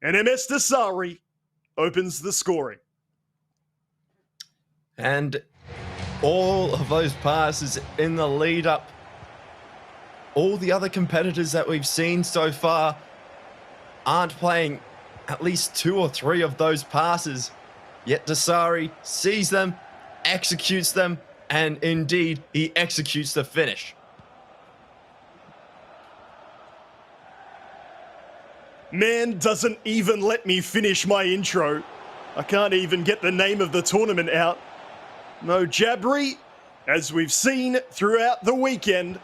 and MS dossary opens the scoring. And all of those passes in the lead up, all the other competitors that we've seen so far aren't playing at least 2 or 3 of those passes. Yet dossary sees them, executes them, and indeed he executes the finish. Man doesn't even let me finish my intro. I can't even get the name of the tournament out. Mo Jabri, as we've seen throughout the weekend,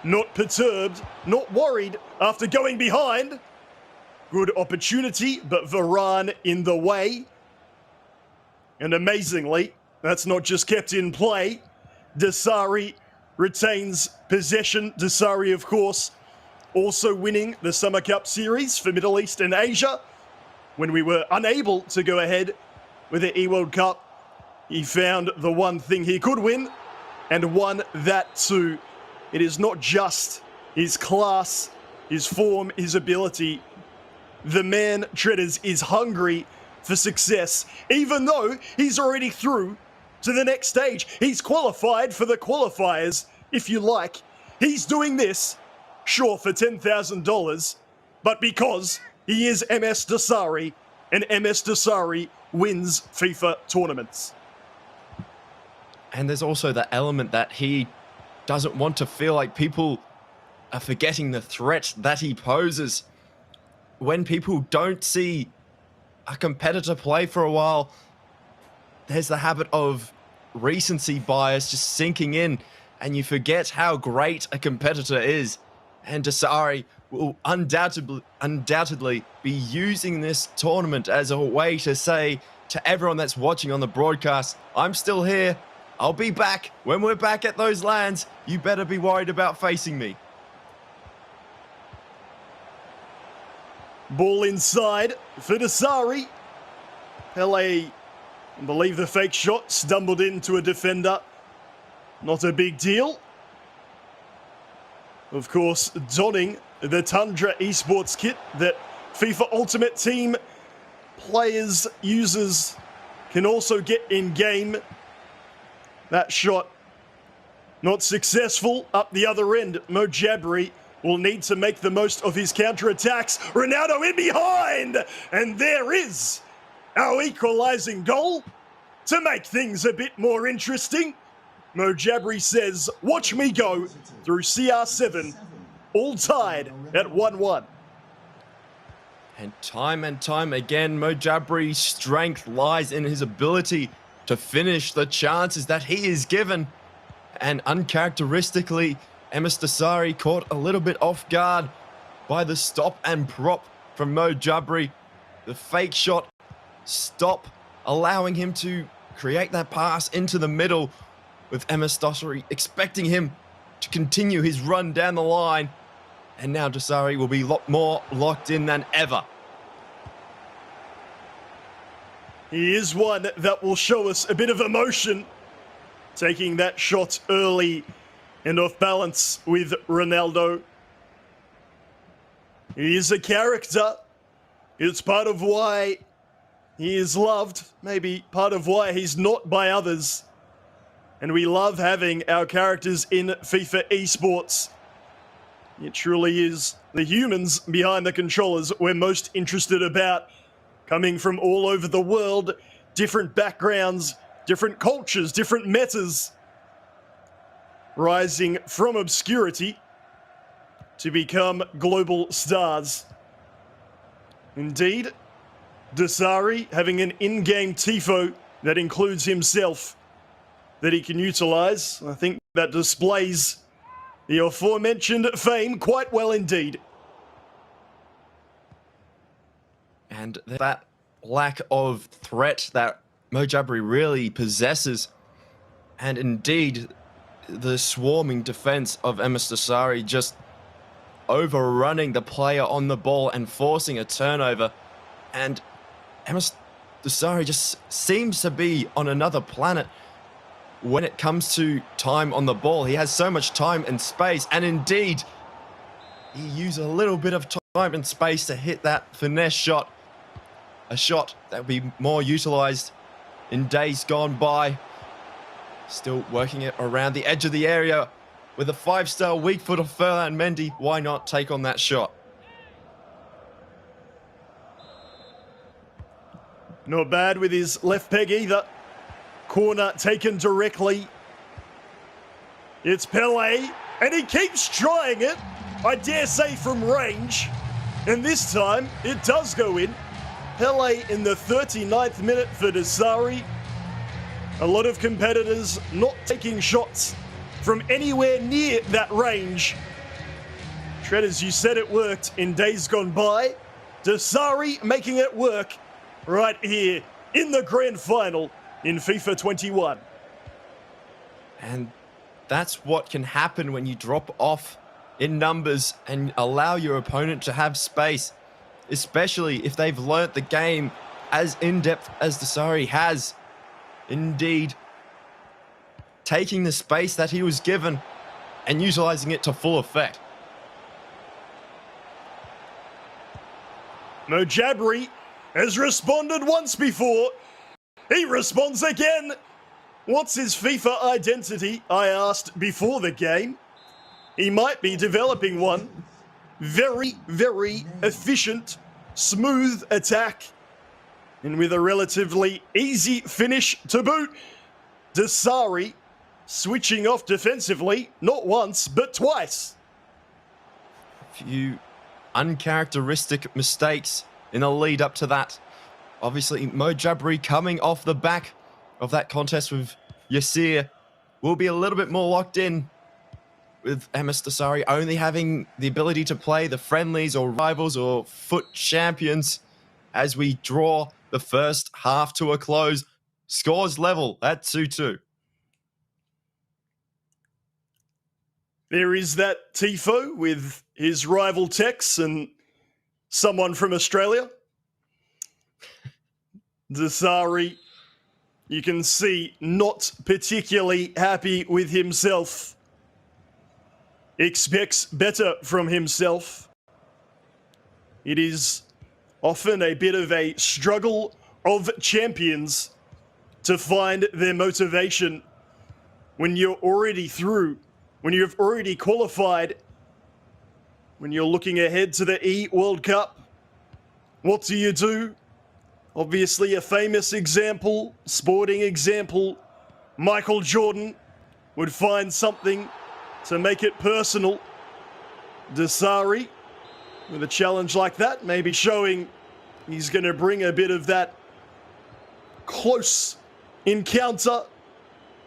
not perturbed, not worried after going behind. Good opportunity, but Varane in the way. And amazingly, that's not just kept in play. Dossary retains possession. Dossary, of course, also winning the Summer Cup Series for Middle East and Asia. When we were unable to go ahead with the E-World Cup, he found the one thing he could win and won that too. It is not just his class, his form, his ability. The man, Treaders, is hungry for success, even though he's already through to the next stage. He's qualified for the qualifiers, if you like. He's doing this, sure, for $10,000, but because he is MS dossary, and MS dossary wins FIFA tournaments. And there's also the element that he doesn't want to feel like people are forgetting the threat that he poses. When people don't see a competitor play for a while, there's the habit of recency bias just sinking in, and you forget how great a competitor is. And dossary will undoubtedly be using this tournament as a way to say to everyone that's watching on the broadcast, I'm still here. I'll be back. When we're back at those lands, you better be worried about facing me. Ball inside for dossary. Pele, I believe the fake shot, stumbled into a defender. Not a big deal. Of course, donning the Tundra esports kit that FIFA Ultimate Team players, users can also get in-game. That shot not successful up the other end. Mo Jabri will need to make the most of his counter-attacks. Ronaldo in behind! And there is our equalizing goal. to make things a bit more interesting, Mojabri says, watch me go through CR7, all tied at 1-1. And time again, Mojabri's strength lies in his ability to finish the chances that he is given. And uncharacteristically, MS Dossary caught a little bit off guard by the stop and prop from Mojabri. The fake shot stop, allowing him to create that pass into the middle, with MS Dossary expecting him to continue his run down the line. And now Dossary will be a lot more locked in than ever. He is one that will show us a bit of emotion, taking that shot early and off balance with Ronaldo. He is a character. It's part of why he is loved, maybe part of why he's not by others. And we love having our characters in FIFA esports. It truly is the humans behind the controllers we're most interested about, coming from all over the world, different backgrounds, different cultures, different metas, rising from obscurity to become global stars. Indeed, Dossary having an in-game tifo that includes himself that he can utilize. I think that displays the aforementioned fame quite well indeed. And that lack of threat that Mojabri really possesses, and indeed the swarming defense of MS Dossary just overrunning the player on the ball and forcing a turnover. And MS Dossary just seems to be on another planet when it comes to time on the ball. He has so much time and space, and indeed he used a little bit of time and space to hit that finesse shot, a shot that will be more utilized in days gone by. Still working it around the edge of the area with a 5-star weak foot of Ferland Mendy. Why not take on that shot? Not bad with his left peg either. Corner taken directly. It's Pele, and he keeps trying it, I dare say from range. And this time, it does go in. Pele in the 39th minute for Dossary. A lot of competitors not taking shots from anywhere near that range. Shredders, you said it worked in days gone by. Dossary making it work right here in the grand final in FIFA 21. And that's what can happen when you drop off in numbers and allow your opponent to have space, especially if they've learnt the game as in-depth as Dossary has. Indeed, taking the space that he was given and utilizing it to full effect. Mojabri has responded once before. He responds again. What's his FIFA identity? I asked before the game. He might be developing one. Very, very efficient, smooth attack. And with a relatively easy finish to boot. Dossary switching off defensively, not once, but twice. A few uncharacteristic mistakes in the lead up to that. Obviously, Mojabri coming off the back of that contest with Yasir will be a little bit more locked in, with MS Dossary only having the ability to play the friendlies or rivals or foot champions as we draw the first half to a close. Scores level at 2-2. There is that Tifo with his rival Tex and someone from Australia. Dossary, you can see, not particularly happy with himself. Expects better from himself. It is often a bit of a struggle of champions to find their motivation when you're already through, when you've already qualified, when you're looking ahead to the E World Cup. What do? Obviously a famous example, sporting example. Michael Jordan would find something to make it personal. Dossary, with a challenge like that, maybe showing he's going to bring a bit of that close encounter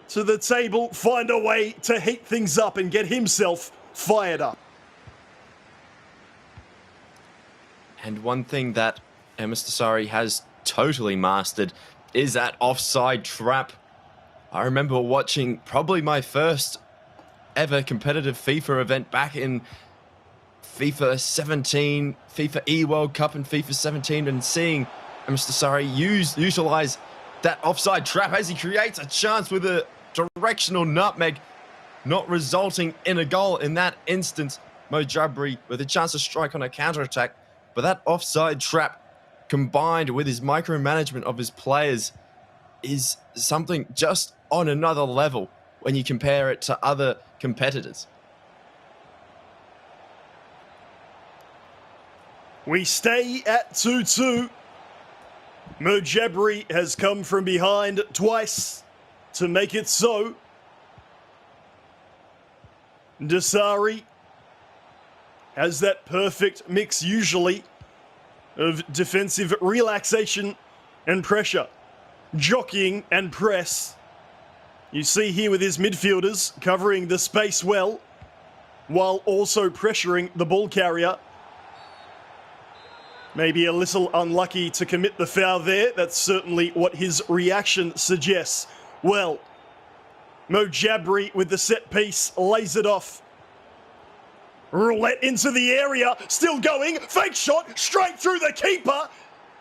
to the table, find a way to heat things up and get himself fired up. And one thing that MS Dossary has totally mastered is that offside trap. I remember watching probably my first ever competitive FIFA event back in FIFA 17, FIFA E World Cup and FIFA 17, and seeing MS Dossary utilize that offside trap as he creates a chance with a directional nutmeg, not resulting in a goal in that instance. Mo Jabri with a chance to strike on a counter-attack, but that offside trap combined with his micromanagement of his players is something just on another level when you compare it to other competitors. We stay at 2-2. Mo Jabri has come from behind twice to make it so. Dossary has that perfect mix usually of defensive relaxation and pressure, jockeying and press. You see here with his midfielders covering the space well, while also pressuring the ball carrier. Maybe a little unlucky to commit the foul there. That's certainly what his reaction suggests. Well, Mo Jabri with the set piece lays it off. Roulette into the area, still going, fake shot, straight through the keeper.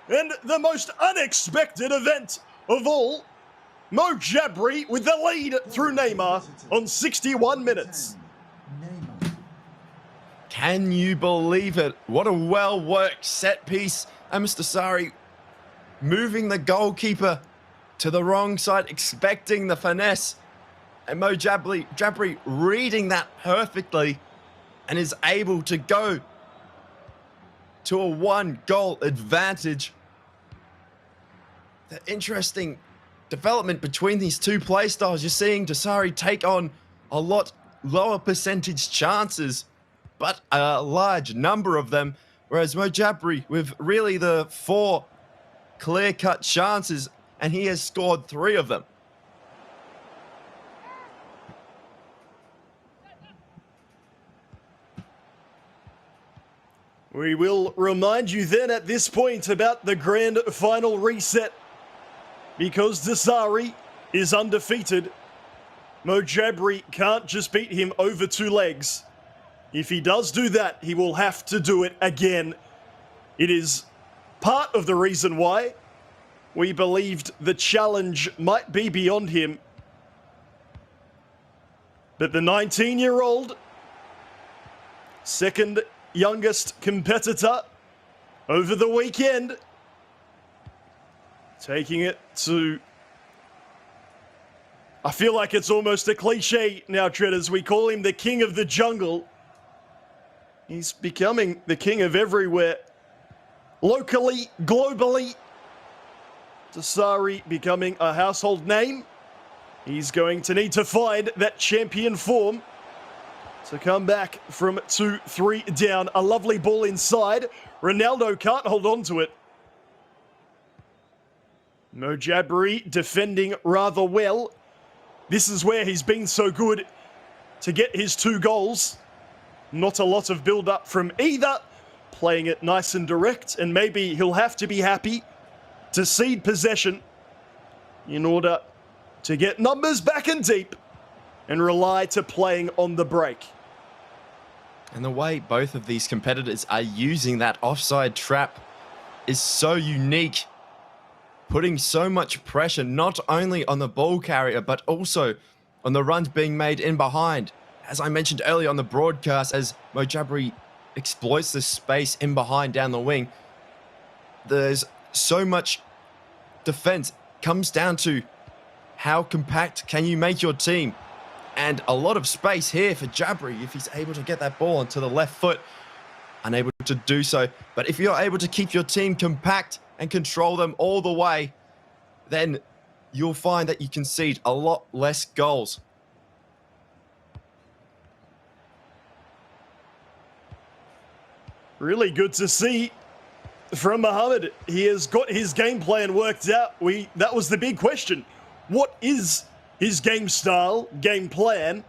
And the most unexpected event of all, Mo Jabri with the lead through Neymar on 61 minutes. Can you believe it? What a well-worked set piece. MS Dossary moving the goalkeeper to the wrong side, expecting the finesse. And Mo Jabri reading that perfectly and is able to go to a 1-goal advantage. The interesting development between these two play styles. You're seeing Dossary take on a lot lower percentage chances, but a large number of them, whereas Mo Jabri with really the 4 clear-cut chances, and he has scored 3 of them. We will remind you then at this point about the grand final reset. Because Dossary is undefeated, Mo Jabri can't just beat him over 2 legs. If he does do that, he will have to do it again. It is part of the reason why we believed the challenge might be beyond him. But the 19-year-old, second youngest competitor over the weekend, taking it to, I feel like it's almost a cliche now, Treaders. We call him the king of the jungle. He's becoming the king of everywhere. Locally, globally, Dossary becoming a household name. He's going to need to find that champion form to come back from 2-3 down. A lovely ball inside. Ronaldo can't hold on to it. Mo Jabri defending rather well. This is where he's been so good to get his 2 goals. Not a lot of build-up from either. Playing it nice and direct, and maybe he'll have to be happy to cede possession in order to get numbers back and deep and rely to playing on the break. And the way both of these competitors are using that offside trap is so unique, putting so much pressure not only on the ball carrier but also on the runs being made in behind. As I mentioned earlier on the broadcast, as Mo Jabri exploits the space in behind down the wing, there's so much defense. Comes down to how compact can you make your team, and a lot of space here for Jabri if he's able to get that ball onto the left foot. Unable to do so, but if you're able to keep your team compact and control them all the way, then you'll find that you concede a lot less goals. Really good to see from Mohamed. He has got his game plan worked out. That was the big question. What is his game style, game plan?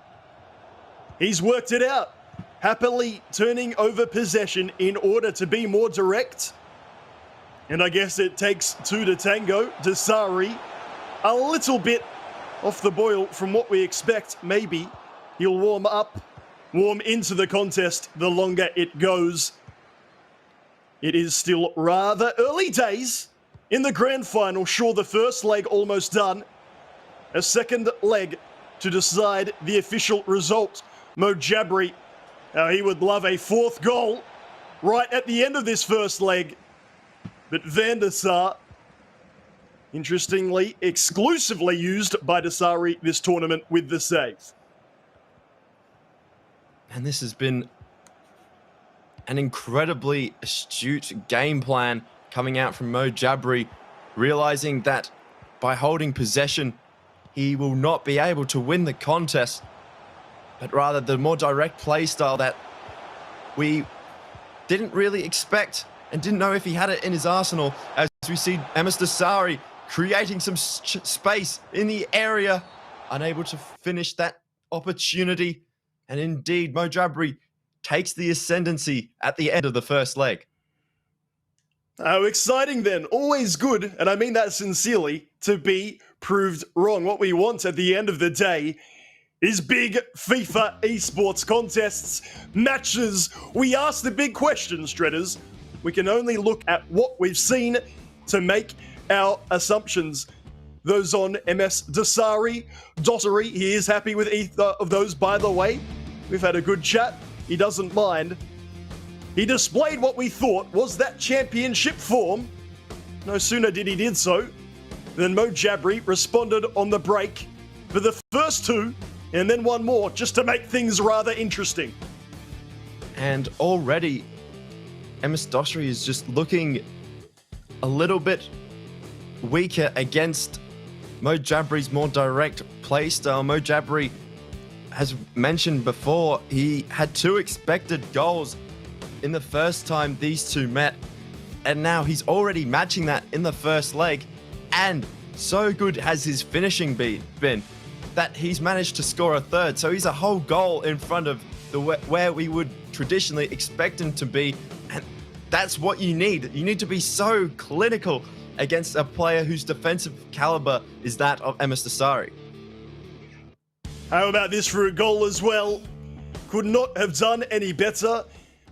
He's worked it out. Happily turning over possession in order to be more direct. And I guess it takes two to tango. Dossary, a little bit off the boil from what we expect. Maybe he'll warm into the contest the longer it goes. It is still rather early days in the grand final. Sure, the first leg almost done. A second leg to decide the official result. Mo Jabri, he would love a fourth goal right at the end of this first leg. But Van der Sar, interestingly, exclusively used by Dossary this tournament with the save. And this has been an incredibly astute game plan coming out from Mo Jabri, realizing that by holding possession, he will not be able to win the contest, but rather the more direct play style that we didn't really expect and didn't know if he had it in his arsenal, as we see MS Dossary creating some space in the area, unable to finish that opportunity. And indeed, Mo Jabri takes the ascendancy at the end of the first leg. How exciting then. Always good, and I mean that sincerely, to be proved wrong. What we want at the end of the day is big FIFA esports contests, matches. We ask the big questions, Shredders. We can only look at what we've seen to make our assumptions. Those on MS Dossary, he is happy with either of those, by the way. We've had a good chat. He doesn't mind. He displayed what we thought was that championship form. No sooner did so than Mo Jabri responded on the break for the first two, and then one more, just to make things rather interesting. And already, MS Dossary is just looking a little bit weaker against Mo Jabri's more direct play style. Mo Jabri, as mentioned before, he had 2 expected goals in the first time these two met, and now he's already matching that in the first leg, and so good has his finishing been that he's managed to score a third, so he's a whole goal in front of where we would traditionally expect him to be, and that's what you need. You need to be so clinical against a player whose defensive caliber is that of MS Dossary. How about this for a goal as well? Could not have done any better.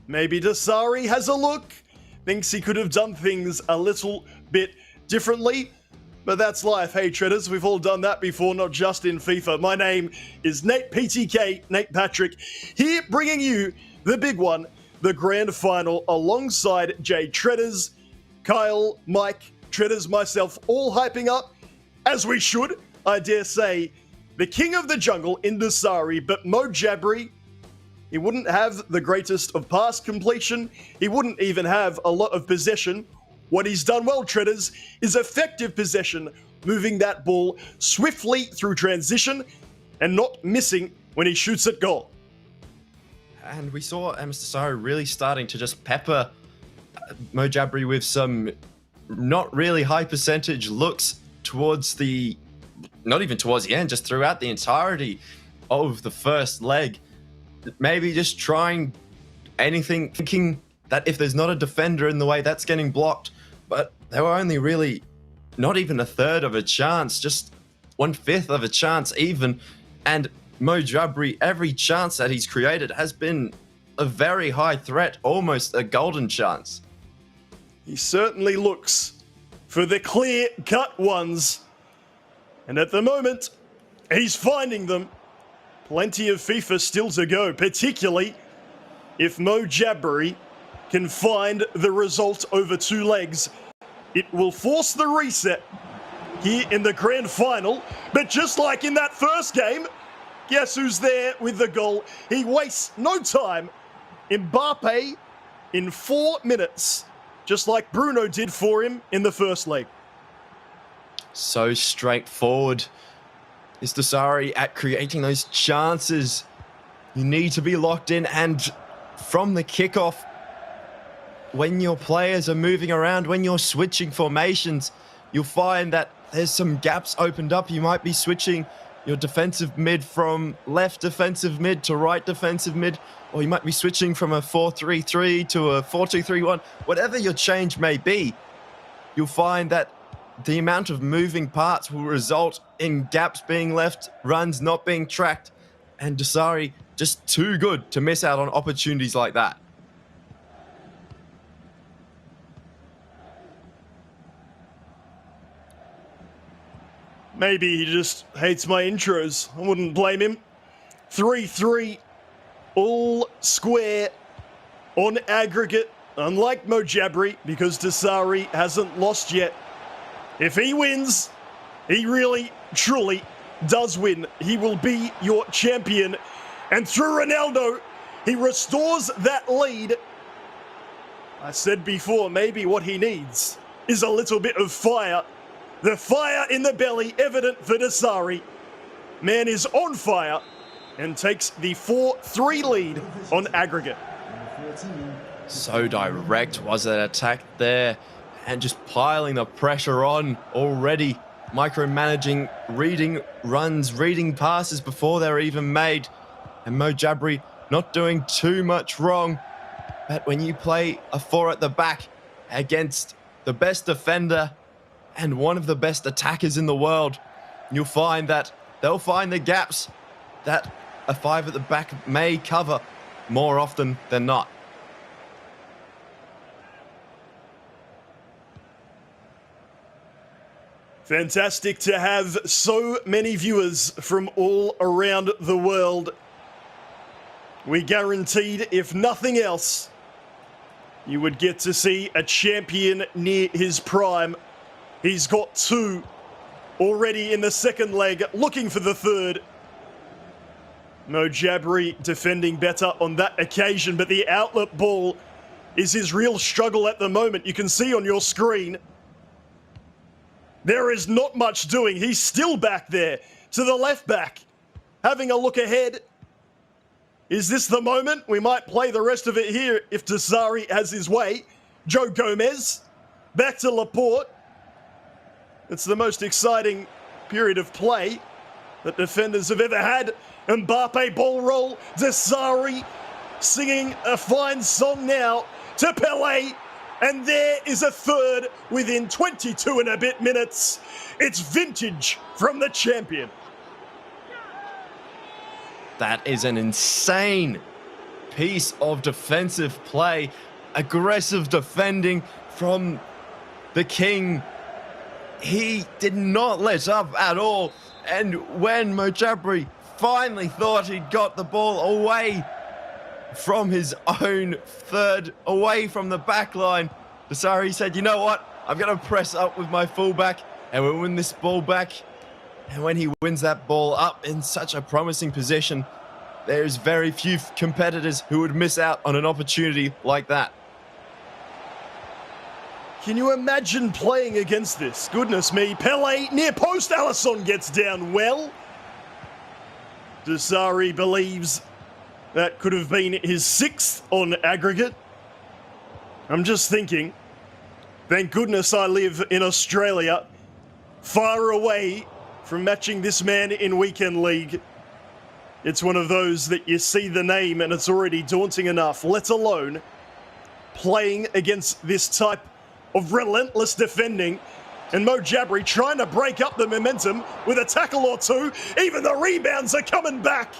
Maybe Dossary has a look, thinks he could have done things a little bit differently, but that's life. Hey, Treaders, we've all done that before, not just in FIFA. My name is Nate PTK, Nate Patrick, here bringing you the big one, the grand final, alongside Jay Treaders, Kyle, Mike, Treaders, myself, all hyping up, as we should, I dare say, the king of the jungle in Dossary, but Mo Jabri, he wouldn't have the greatest of pass completion. He wouldn't even have a lot of possession. What he's done well, Treaders, is effective possession, moving that ball swiftly through transition and not missing when he shoots at goal. And we saw MS Dossary really starting to just pepper Mo Jabri with some not really high percentage looks towards the, not even towards the end, just throughout the entirety of the first leg. Maybe just trying anything, thinking that if there's not a defender in the way, that's getting blocked. But they were only really not even a third of a chance, just 1/5 of a chance even. And Mo Jabri, every chance that he's created has been a very high threat, almost a golden chance. He certainly looks for the clear-cut ones. And at the moment, he's finding them. Plenty of FIFA still to go, particularly if Mo Jabri can find the result over 2 legs. It will force the reset here in the grand final. But just like in that first game, guess who's there with the goal? He wastes no time. Mbappe, in 4 minutes, just like Bruno did for him in the first leg. So straightforward is dossary at creating those chances. You need to be locked in, and from the kickoff, when your players are moving around, when you're switching formations, you'll find that there's some gaps opened up. You might be switching your defensive mid from left defensive mid to right defensive mid, or you might be switching from a 4-3-3 to a 4-2-3-1. Whatever your change may be, you'll find that the amount of moving parts will result in gaps being left, runs not being tracked, and dossary just too good to miss out on opportunities like that. Maybe he just hates my intros. I wouldn't blame him. 3-3, all square on aggregate, unlike Mojabri, because dossary hasn't lost yet. If he wins, he really, truly does win. He will be your champion. And through Ronaldo, he restores that lead. I said before, maybe what he needs is a little bit of fire. The fire in the belly, evident for dossary. Man is on fire and takes the 4-3 lead on aggregate. So direct was that attack there, and just piling the pressure on already. Micromanaging, reading runs, reading passes before they're even made. And Mojabri not doing too much wrong. But when you play a 4 at the back against the best defender and one of the best attackers in the world, you'll find that they'll find the gaps that a 5 at the back may cover more often than not. Fantastic to have so many viewers from all around the world. We guaranteed, if nothing else, you would get to see a champion near his prime. He's got 2 already in the second leg, looking for the third. Mojabri defending better on that occasion, but the outlet ball is his real struggle at the moment. You can see on your screen, there is not much doing. He's still back there to the left back, having a look ahead. Is this the moment? We might play the rest of it here if dossary has his way. Joe Gomez, back to Laporte. It's the most exciting period of play that defenders have ever had. Mbappe ball roll, dossary singing a fine song now to Pelé. And there is a third within 22 and a bit minutes. It's vintage from the champion. That is an insane piece of defensive play. Aggressive defending from the king. He did not let up at all. And when Mojabri finally thought he'd got the ball away from his own third, away from the back line, dossary said, you know what? I'm going to press up with my fullback and we'll win this ball back. And when he wins that ball up in such a promising position, there's very few competitors who would miss out on an opportunity like that. Can you imagine playing against this? Goodness me. Pelé near post. Alisson gets down well. Dossary believes that could have been his 6th on aggregate. I'm just thinking, thank goodness I live in Australia, far away from matching this man in weekend league. It's one of those that you see the name and it's already daunting enough, let alone playing against this type of relentless defending. And Mojabri trying to break up the momentum with a tackle or two. Even the rebounds are coming back.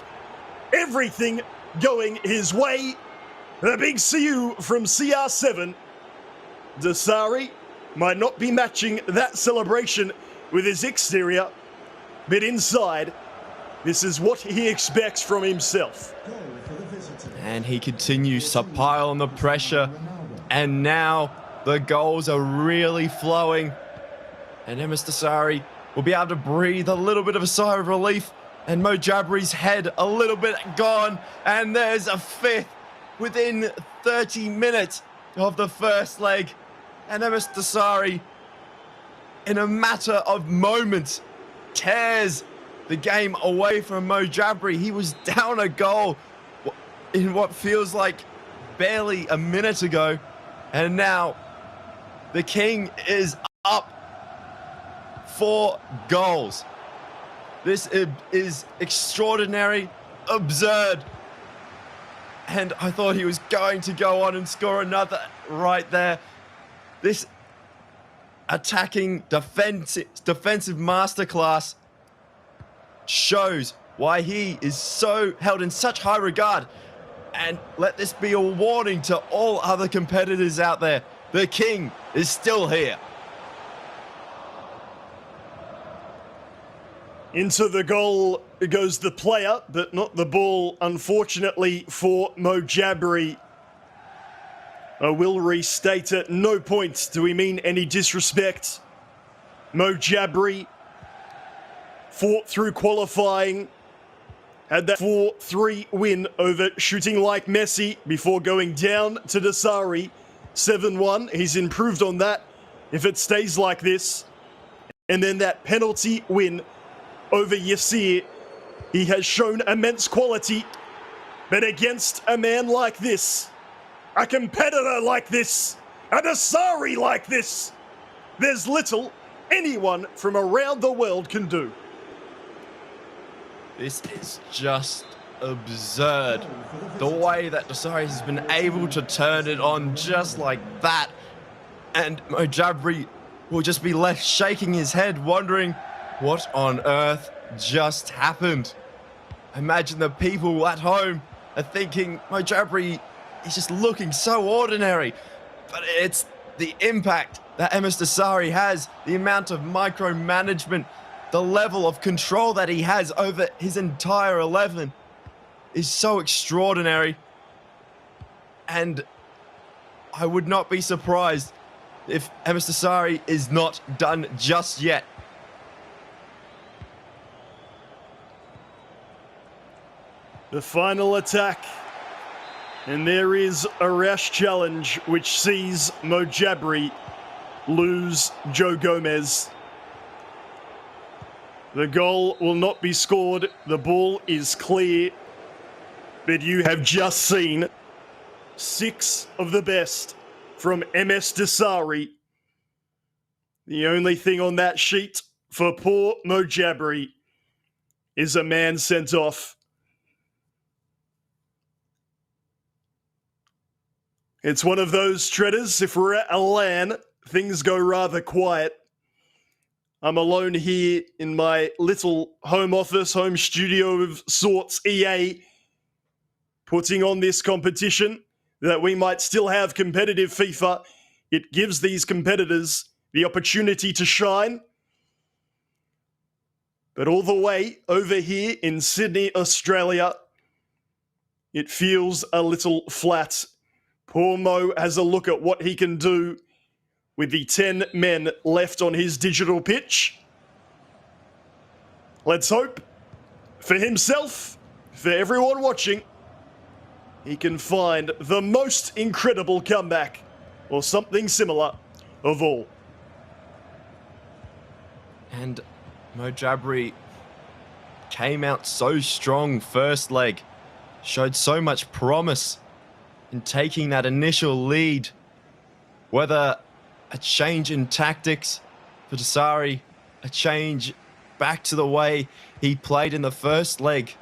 Everything going his way. The big CU from CR7. Dossary might not be matching that celebration with his exterior, but inside, this is what he expects from himself. And he continues to pile on the pressure. And now the goals are really flowing. And MS dossary will be able to breathe a little bit of a sigh of relief. And Mojabri's head a little bit gone. And there's a 5th within 30 minutes of the first leg. And MS Dossary, in a matter of moments, tears the game away from Mo Jabri. He was down a goal in what feels like barely a minute ago. And now the King is up 4 goals. This is extraordinary, absurd. And I thought he was going to go on and score another right there. This attacking defensive masterclass shows why he is so held in such high regard. And let this be a warning to all other competitors out there. The King is still here. Into the goal goes the player, but not the ball, unfortunately, for Mo Jabri. I will restate at no point do we mean any disrespect. Mo Jabri fought through qualifying, had that 4-3 win over Shooting Like Messi before going down to dossary 7-1. He's improved on that if it stays like this. And then that penalty win over Yasir. He has shown immense quality, but against a man like this, a competitor like this, a dossary like this, there's little anyone from around the world can do. This is just absurd. The way that dossary has been able to turn it on just like that. And Mo Jabri will just be left shaking his head, wondering what on earth just happened. Imagine the people at home are thinking Mo Jabri is just looking so ordinary. But it's the impact that MS Dossary has, the amount of micromanagement, the level of control that he has over his entire 11 is so extraordinary. And I would not be surprised if MS Dossary is not done just yet. The final attack. And there is a rash challenge which sees Mo Jabri lose Joe Gomez. The goal will not be scored. The ball is clear. But you have just seen 6 of the best from MS Dossary. The only thing on that sheet for poor Mo Jabri is a man sent off. It's one of those treaders, if we're at a LAN, things go rather quiet. I'm alone here in my little home office, home studio of sorts, EA, putting on this competition that we might still have competitive FIFA. It gives these competitors the opportunity to shine. But all the way over here in Sydney, Australia, it feels a little flat. Poor Mo has a look at what he can do with the 10 men left on his digital pitch. Let's hope for himself, for everyone watching, he can find the most incredible comeback or something similar of all. And Mo Jabri came out so strong first leg, showed so much promise in taking that initial lead. Whether a change in tactics for Dossary, a change back to the way he played in the first leg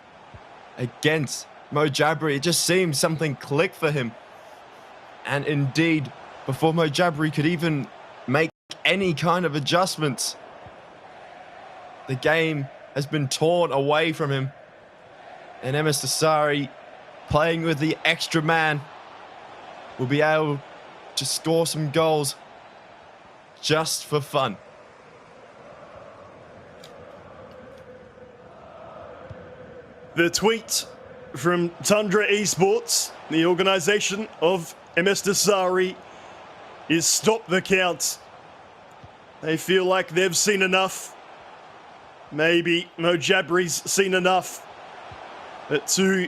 against Mo Jabri, it just seemed something clicked for him. And indeed, before Mo Jabri could even make any kind of adjustments, the game has been torn away from him. And MS Dossary, playing with the extra man, will be able to score some goals just for fun. The tweet from Tundra Esports, the organisation of MS Dossary, is stop the count. They feel like they've seen enough. Maybe Mo Jabri's seen enough. But to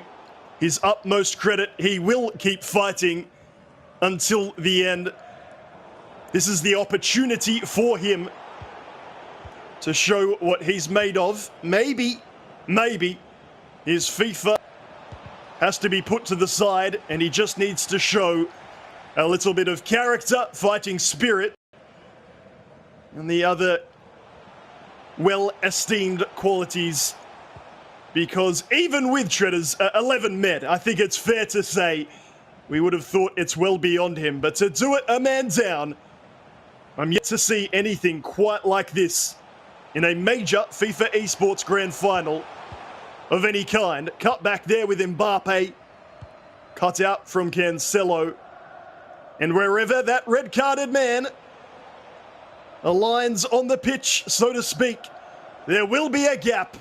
his utmost credit, he will keep fighting until the end. This is the opportunity for him to show what he's made of. Maybe his FIFA has to be put to the side and he just needs to show a little bit of character, fighting spirit, and the other well-esteemed qualities. Because even with Shredder's 11 men, I think it's fair to say we would have thought it's well beyond him. But to do it a man down, I'm yet to see anything quite like this in a major FIFA esports grand final of any kind. Cut back there with Mbappe, cut out from Cancelo, and wherever that red-carded man aligns on the pitch, so to speak, there will be a gap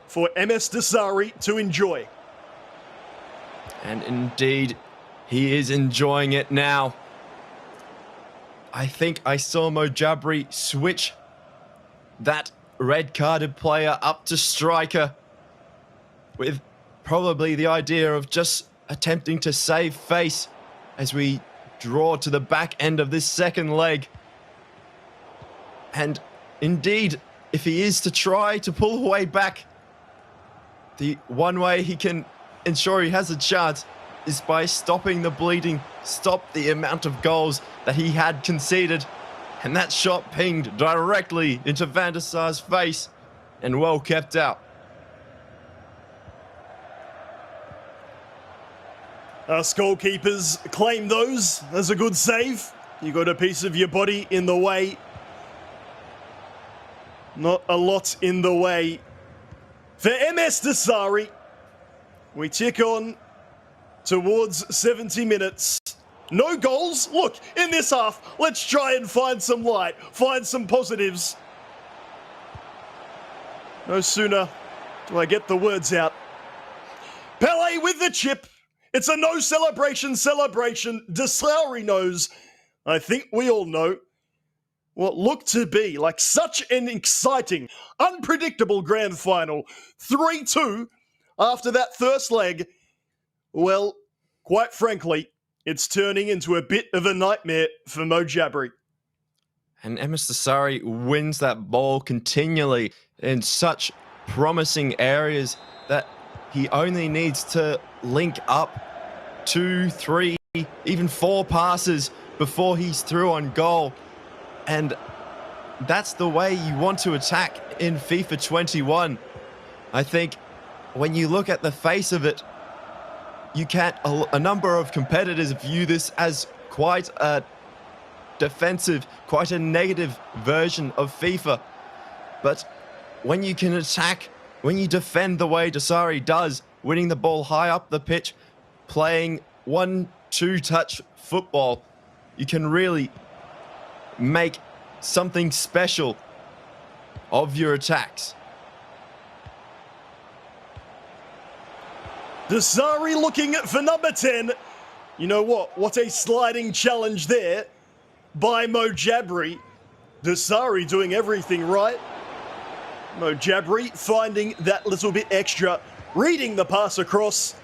for MS Dossary to enjoy. And indeed, he is enjoying it now. I think I saw Mojabri switch that red-carded player up to striker with probably the idea of just attempting to save face as we draw to the back end of this second leg. And indeed, if he is to try to pull away back, the one way he can ensure he has a chance is by stopping the bleeding, stop the amount of goals that he had conceded. And that shot pinged directly into Van der Sar's face and well kept out. Us goalkeepers claim those as a good save. You got a piece of your body in the way. Not a lot in the way. For MS Dossary, we tick on towards 70 minutes. No goals. Look, in this half, let's try and find some light, find some positives. No sooner do I get the words out. Pele with the chip. It's a no celebration. Dossary knows. I think we all know what looked to be like such an exciting, unpredictable grand final. 3-2 after that first leg. Well, quite frankly, it's turning into a bit of a nightmare for Mojabri. And MS Dossary wins that ball continually in such promising areas that he only needs to link up 2, 3, even 4 passes before he's through on goal. And that's the way you want to attack in FIFA 21. I think when you look at the face of it, you can't, a number of competitors view this as quite a defensive, quite a negative version of FIFA. But when you can attack, when you defend the way Dossary does, winning the ball high up the pitch, playing 1-2 touch football, you can really make something special of your attacks. Dossary looking for number 10. You know what? What a sliding challenge there by Mojabri. Dossary doing everything right. Mojabri finding that little bit extra, reading the pass across.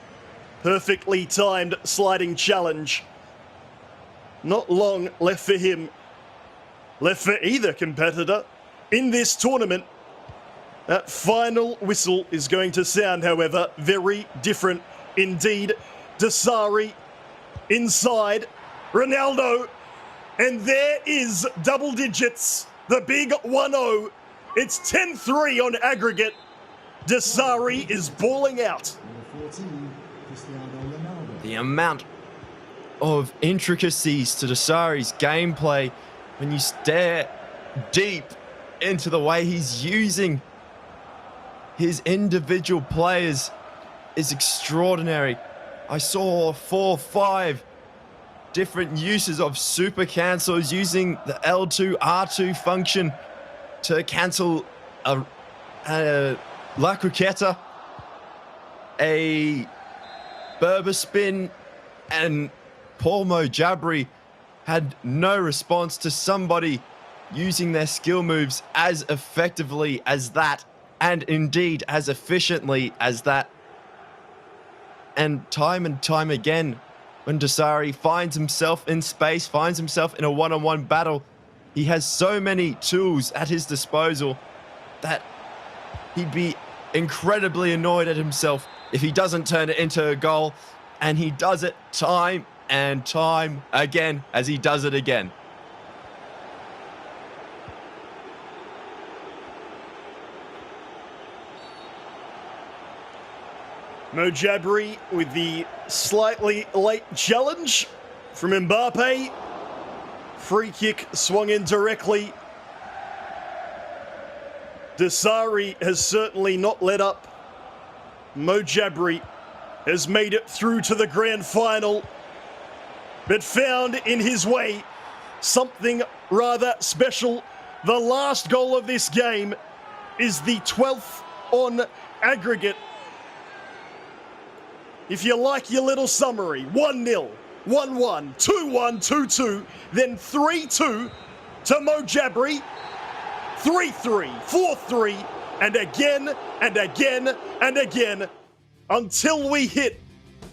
Perfectly timed sliding challenge. Not long left for him. Left for either competitor in this tournament. That final whistle is going to sound, however, very different indeed. Dossary inside. Ronaldo. And there is double digits. The big 1-0. It's 10-3 on aggregate. Dossary is balling out. The amount of intricacies to Dossary's gameplay when you stare deep into the way he's using his individual players is extraordinary. I saw 4, 5 different uses of super cancels using the L2, R2 function to cancel a La Croqueta, a Berber spin, and Paul Mojabri had no response to somebody using their skill moves as effectively as that, and indeed as efficiently as that. And time again, when dossary finds himself in space, finds himself in a one-on-one battle, he has so many tools at his disposal that he'd be incredibly annoyed at himself if he doesn't turn it into a goal, and he does it time and time again as he does it again. Mo Jabri with the slightly late challenge from Mbappe. Free kick swung in directly. Dossary has certainly not let up. Mo Jabri has made it through to the grand final, but found in his way something rather special. The last goal of this game is the 12th on aggregate. If you like your little summary, 1-0, 1-1, 2-1, 2-2, then 3-2 to Mo Jabri, 3-3, 4-3, and again, and again, and again, until we hit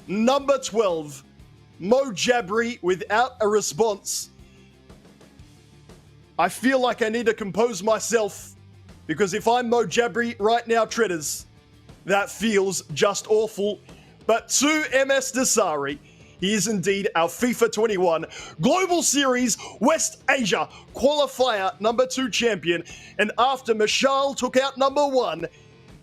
number 12, Mo Jabri without a response. I feel like I need to compose myself, because if I'm Mo Jabri right now, Treaders, that feels just awful. But to MS Dossary, he is indeed our FIFA 21 Global Series West Asia Qualifier number 2 champion. And after Mashal took out number 1,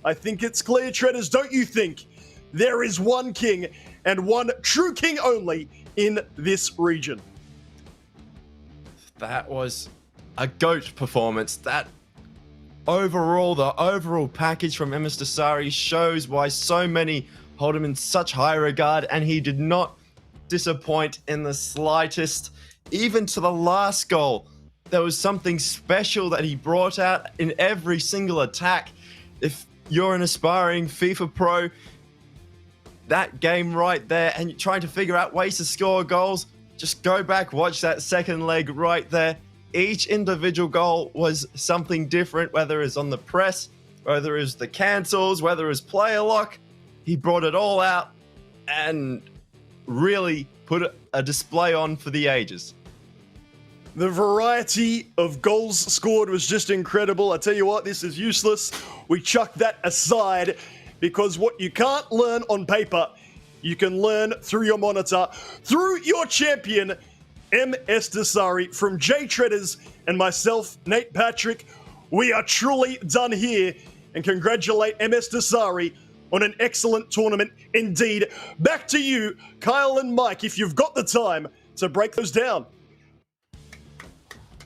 I think it's clear, Treaders, don't you think? There is one king and one true king only in this region. That was a GOAT performance. That the overall package from MS Dossary shows why so many hold him in such high regard, and he did not disappoint in the slightest. Even to the last goal, there was something special that he brought out in every single attack. If you're an aspiring FIFA pro, that game right there, and you're trying to figure out ways to score goals, just go back, watch that second leg right there. Each individual goal was something different, whether it's on the press, whether it's the cancels, whether it's player lock. He brought it all out and really put a display on for the ages. The variety of goals scored was just incredible. I tell you what, this is useless. We chuck that aside, because what you can't learn on paper, you can learn through your monitor, through your champion, MS Dossary. From Jay Treaders and myself, Nate Patrick, we are truly done here, and congratulate MS Dossary on an excellent tournament indeed. Back to you, Kyle and Mike, if you've got the time to break those down.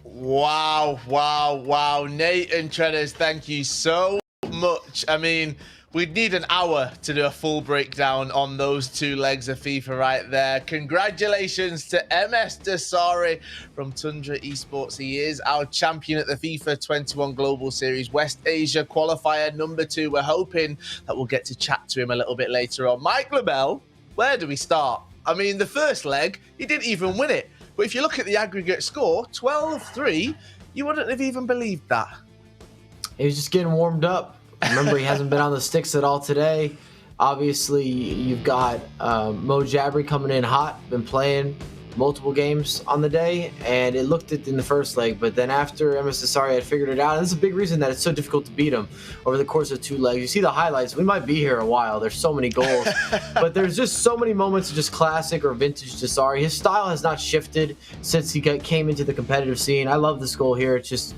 Wow, wow, wow. Nate and Treaders, thank you so much. I mean, we'd need an hour to do a full breakdown on those 2 legs of FIFA right there. Congratulations to MS Dossary from Tundra Esports. He is our champion at the FIFA 21 Global Series West Asia Qualifier number 2. We're hoping that we'll get to chat to him a little bit later on. Mike LaBelle, where do we start? I mean, the first leg, he didn't even win it. But if you look at the aggregate score, 12-3, you wouldn't have even believed that. He was just getting warmed up. Remember, he hasn't been on the sticks at all today. Obviously, you've got Mo Jabri coming in hot, been playing multiple games on the day, and it looked it in the first leg. But then after MS Dossary had figured it out, and this is a big reason that it's so difficult to beat him over the course of 2 legs. You see the highlights. We might be here a while. There's so many goals. But there's just so many moments of just classic or vintage Dossary. His style has not shifted since he came into the competitive scene. I love this goal here. It's just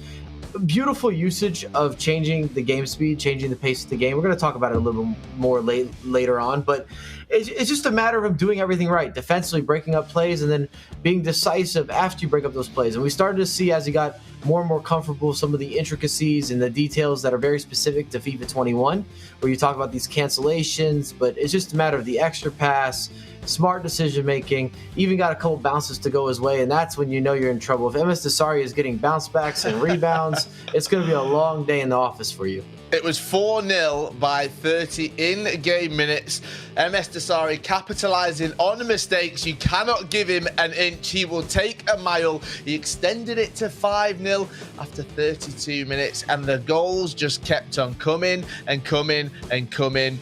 beautiful usage of changing the game speed, changing the pace of the game. We're going to talk about it a little bit more later on, but it's just a matter of him doing everything right, defensively breaking up plays and then being decisive after you break up those plays. And we started to see, as he got more and more comfortable, some of the intricacies and the details that are very specific to FIFA 21, where you talk about these cancellations, but it's just a matter of the extra pass, smart decision making, even got a couple bounces to go his way, and that's when you know you're in trouble. If MS Dossary is getting bounce backs and rebounds, it's going to be a long day in the office for you. It was 4-0 by 30 in-game minutes. MS Dossary capitalizing on mistakes. You cannot give him an inch. He will take a mile. He extended it to 5-0 after 32 minutes, and the goals just kept on coming and coming and coming.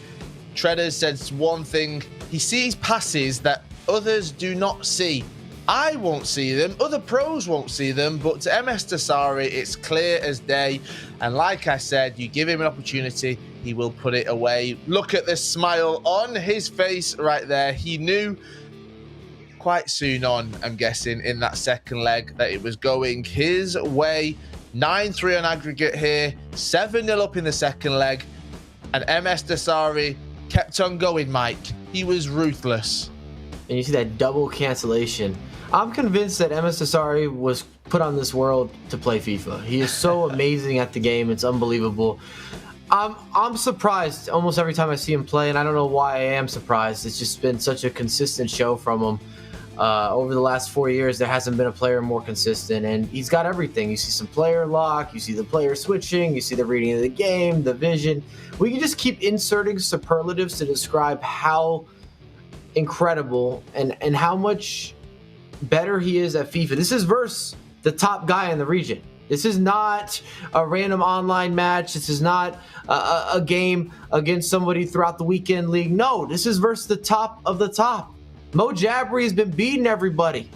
Treaders says one thing. He sees passes that others do not see. I won't see them, other pros won't see them, but to MS Dossary, it's clear as day. And like I said, you give him an opportunity, he will put it away. Look at the smile on his face right there. He knew quite soon on, I'm guessing, in that second leg that it was going his way. 9-3 on aggregate here, 7-0 up in the second leg. And MS Dossary kept on going, Mike. He was ruthless. And you see that double cancellation. I'm convinced that MS Dossary was put on this world to play FIFA. He is so amazing at the game. It's unbelievable. I'm surprised almost every time I see him play, and I don't know why I am surprised. It's just been such a consistent show from him. Over the last 4 years, there hasn't been a player more consistent, and he's got everything. You see some player lock, you see the player switching, you see the reading of the game, the vision. We can just keep inserting superlatives to describe how incredible and how much better he is at FIFA. This is versus the top guy in the region. This is not a random online match. This is not a game against somebody throughout the weekend league. No, this is versus the top of the top. Mo Jabri has been beating everybody.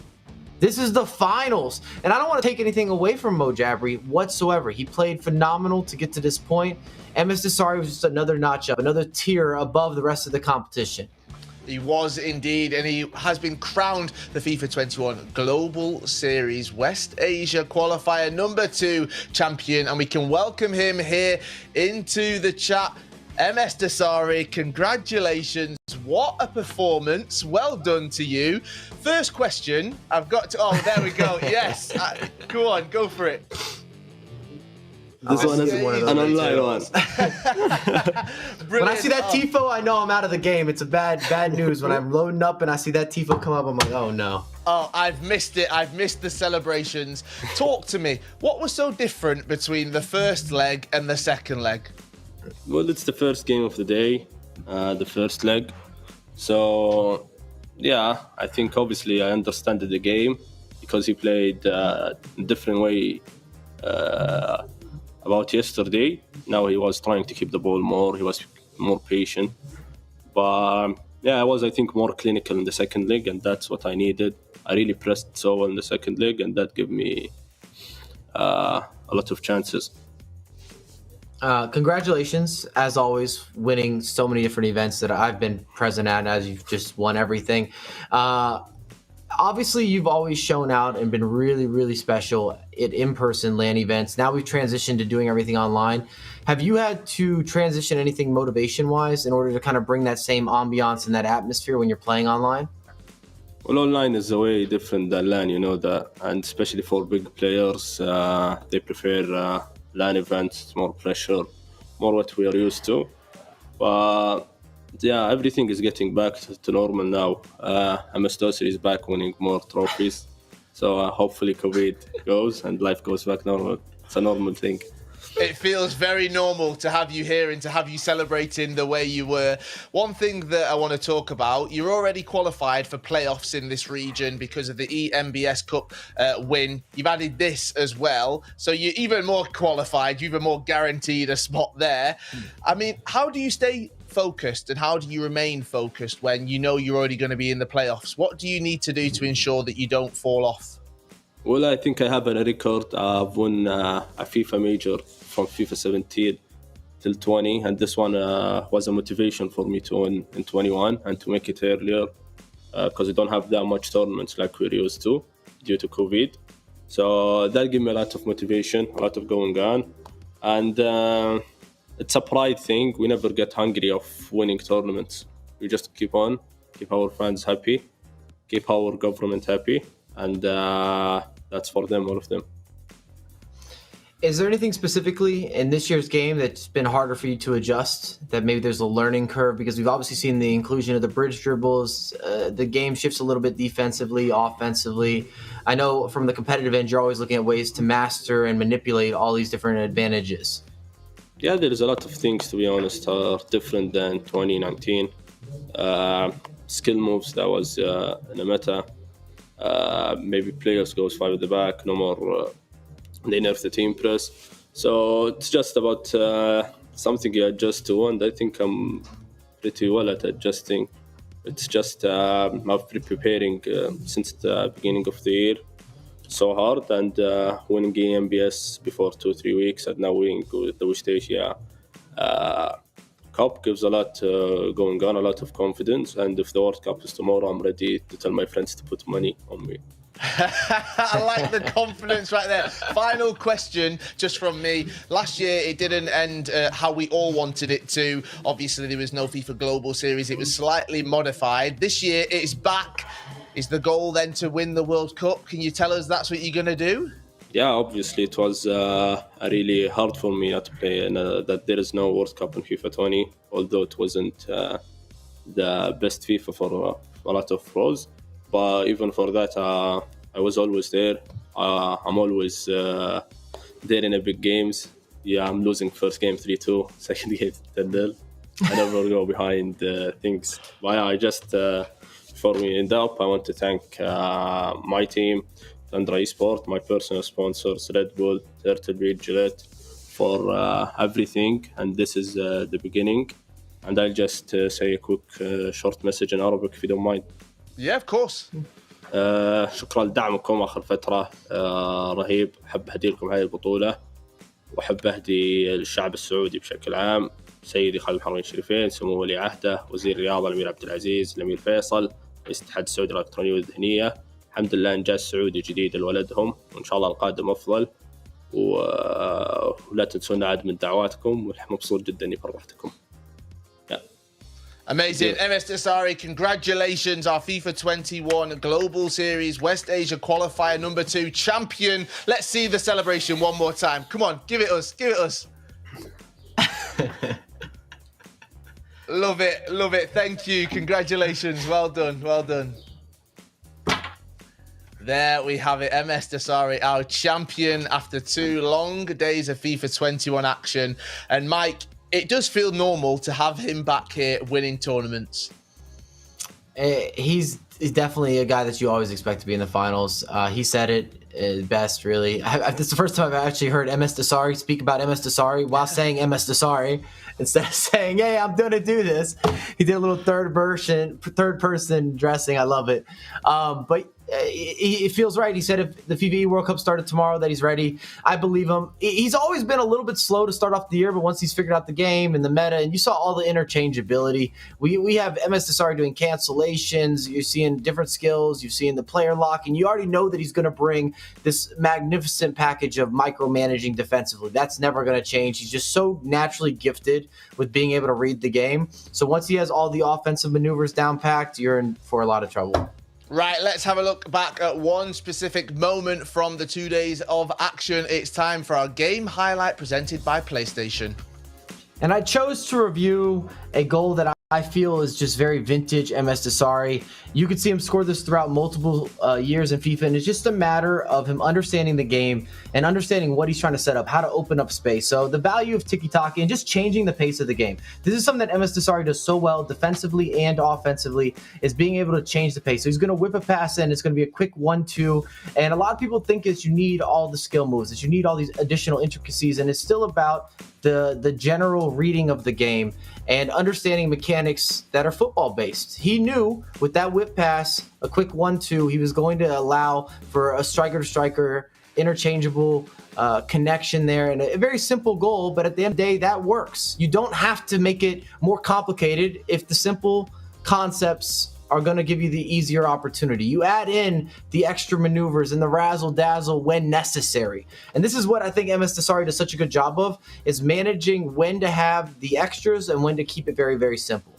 This is the finals. And I don't want to take anything away from Mo Jabri whatsoever. He played phenomenal to get to this point. MS Dossary was just another notch up, another tier above the rest of the competition. He was indeed, and he has been crowned the FIFA 21 Global Series West Asia Qualifier #2 champion, and we can welcome him here into the chat. MS Dossary, congratulations. What a performance. Well done to you. First question, I've got to... Oh, there we go. Yes. Go on, go for it. This one is one of those an online one. When I see that tifo, I know I'm out of the game. It's a bad news. When I'm loading up and I see that tifo come up, I'm like, oh no. Oh, I've missed it. I've missed the celebrations. Talk to me. What was so different between the first leg and the second leg? Well, it's the first game of the day, the first leg. So, yeah, I think obviously I understand the game because he played a different way about yesterday. Now he was trying to keep the ball more. He was more patient. But, yeah, I was, I think, more clinical in the second leg, and that's what I needed. I really pressed so well in the second leg, and that gave me a lot of chances. Congratulations, as always, winning so many different events that I've been present at, as you've just won everything. Obviously, you've always shown out and been really, really special at in-person LAN events. Now we've transitioned to doing everything online. Have you had to transition anything motivation-wise in order to kind of bring that same ambiance and that atmosphere when you're playing online? Well, online is way different than LAN, you know that, and especially for big players, they prefer LAN events. It's more pressure, more what we are used to. But yeah, everything is getting back to normal now. MS Dossary is back winning more trophies. So hopefully COVID goes and life goes back normal. It's a normal thing. It feels very normal to have you here and to have you celebrating the way you were. One thing that I want to talk about, you're already qualified for playoffs in this region because of the EMBS Cup win. You've added this as well. So you're even more qualified, you're even more guaranteed a spot there. I mean, how do you stay focused and how do you remain focused when you know you're already going to be in the playoffs? What do you need to do to ensure that you don't fall off? Well, I think I have a record. I've won a FIFA major from FIFA 17 till 20, and this one was a motivation for me to win in 21 and to make it earlier because we don't have that much tournaments like we're used to due to COVID. So that gave me a lot of motivation, a lot of going on, and it's a pride thing. We never get hungry of winning tournaments. We just keep on, keep our fans happy, keep our government happy, and that's for them, all of them. Is there anything specifically in this year's game that's been harder for you to adjust? That maybe there's a learning curve? Because we've obviously seen the inclusion of the bridge dribbles. The game shifts a little bit defensively, offensively. I know from the competitive end, you're always looking at ways to master and manipulate all these different advantages. Yeah, there's a lot of things, to be honest, are different than 2019. Skill moves, that was in the meta. Maybe players goes 5 at the back, no more... they nerf the team press. So it's just about something you adjust to, and I think I'm pretty well at adjusting It's just I've been preparing since the beginning of the year so hard, and winning EMBS before 2-3 weeks, and now winning the West Asia Cup gives a lot going on, a lot of confidence. And if the World Cup is tomorrow, I'm ready to tell my friends to put money on me. I like the confidence right there. Final question just from me. Last year it didn't end how we all wanted it to. Obviously there was no FIFA Global Series. It was slightly modified. This year it's back. Is the goal then to win the World Cup? Can you tell us that's what you're going to do? Yeah, obviously it was really hard for me to play, and that there is no World Cup in FIFA 20, although it wasn't the best FIFA for a lot of pros. But even for that, I was always there. I'm always there in the big games. Yeah, I'm losing first game 3-2, second game 10-0. I never go behind things. But yeah, I just, before we end up, I want to thank my team, Tundra Esport, my personal sponsors, Red Bull, Turtle Beach, Gillette, for everything. And this is the beginning. And I'll just say a quick short message in Arabic if you don't mind. Yeah, of course. شكرا لدعمكم آخر فترة رهيب. أحب أهدي لكم هذه البطولة، وأحب أهدي للشعب السعودي بشكل عام. سيدي خالد الحرمين الشريفين، سمو ولي عهده، وزير الرياضة الأمير عبد العزيز، الأمير فيصل، رئيس الاتحاد السعودي للإلكترونية والذهنية. الحمد لله إنجاز سعودي جديد لولدهم، وإن شاء الله القادم أفضل. ولا تنسونا عاد من دعواتكم، ومبسوط جدا إني فرحتكم. Amazing. MS Dossary, congratulations. Our FIFA 21 Global Series West Asia Qualifier number 2 champion. Let's see the celebration one more time. Come on, give it us. Give it us. Love it. Love it. Thank you. Congratulations. Well done. Well done. There we have it. MS Dossary, our champion after 2 long days of FIFA 21 action. And Mike, it does feel normal to have him back here winning tournaments. He's definitely a guy that you always expect to be in the finals. He said it best, really. This is the first time I've actually heard MS Dossary speak about MS Dossary while saying MS Dossary instead of saying, "Hey, I'm going to do this." He did a little third person dressing. I love it. But it feels right. He said if the FIFA World Cup started tomorrow that he's ready. I believe him. He's always been a little bit slow to start off the year, but once he's figured out the game and the meta, and you saw all the interchangeability, we have MS Dossary doing cancellations. You're seeing different skills. You're seeing the player lock, and you already know that he's going to bring this magnificent package of micromanaging defensively. That's never going to change. He's just so naturally gifted with being able to read the game. So once he has all the offensive maneuvers down packed, you're in for a lot of trouble. Right, let's have a look back at one specific moment from the 2 days of action. It's time for our game highlight presented by PlayStation. And I chose to review a goal that I feel is just very vintage MS Dossary. You could see him score this throughout multiple years in FIFA, and it's just a matter of him understanding the game and understanding what he's trying to set up, how to open up space. So the value of tiki-taka and just changing the pace of the game. This is something that MS Dossary does so well defensively and offensively, is being able to change the pace. So he's going to whip a pass in. It's going to be a quick 1-2. And a lot of people think you need all the skill moves, that you need all these additional intricacies, and it's still about the general reading of the game and understanding mechanics that are football based. He knew with that whip pass, a quick 1-2, he was going to allow for a striker to striker interchangeable connection there, and a very simple goal, but at the end of the day that works. You don't have to make it more complicated if the simple concepts are going to give you the easier opportunity. You add in the extra maneuvers and the razzle-dazzle when necessary. And this is what I think MS Dossary does such a good job of, is managing when to have the extras and when to keep it very, very simple.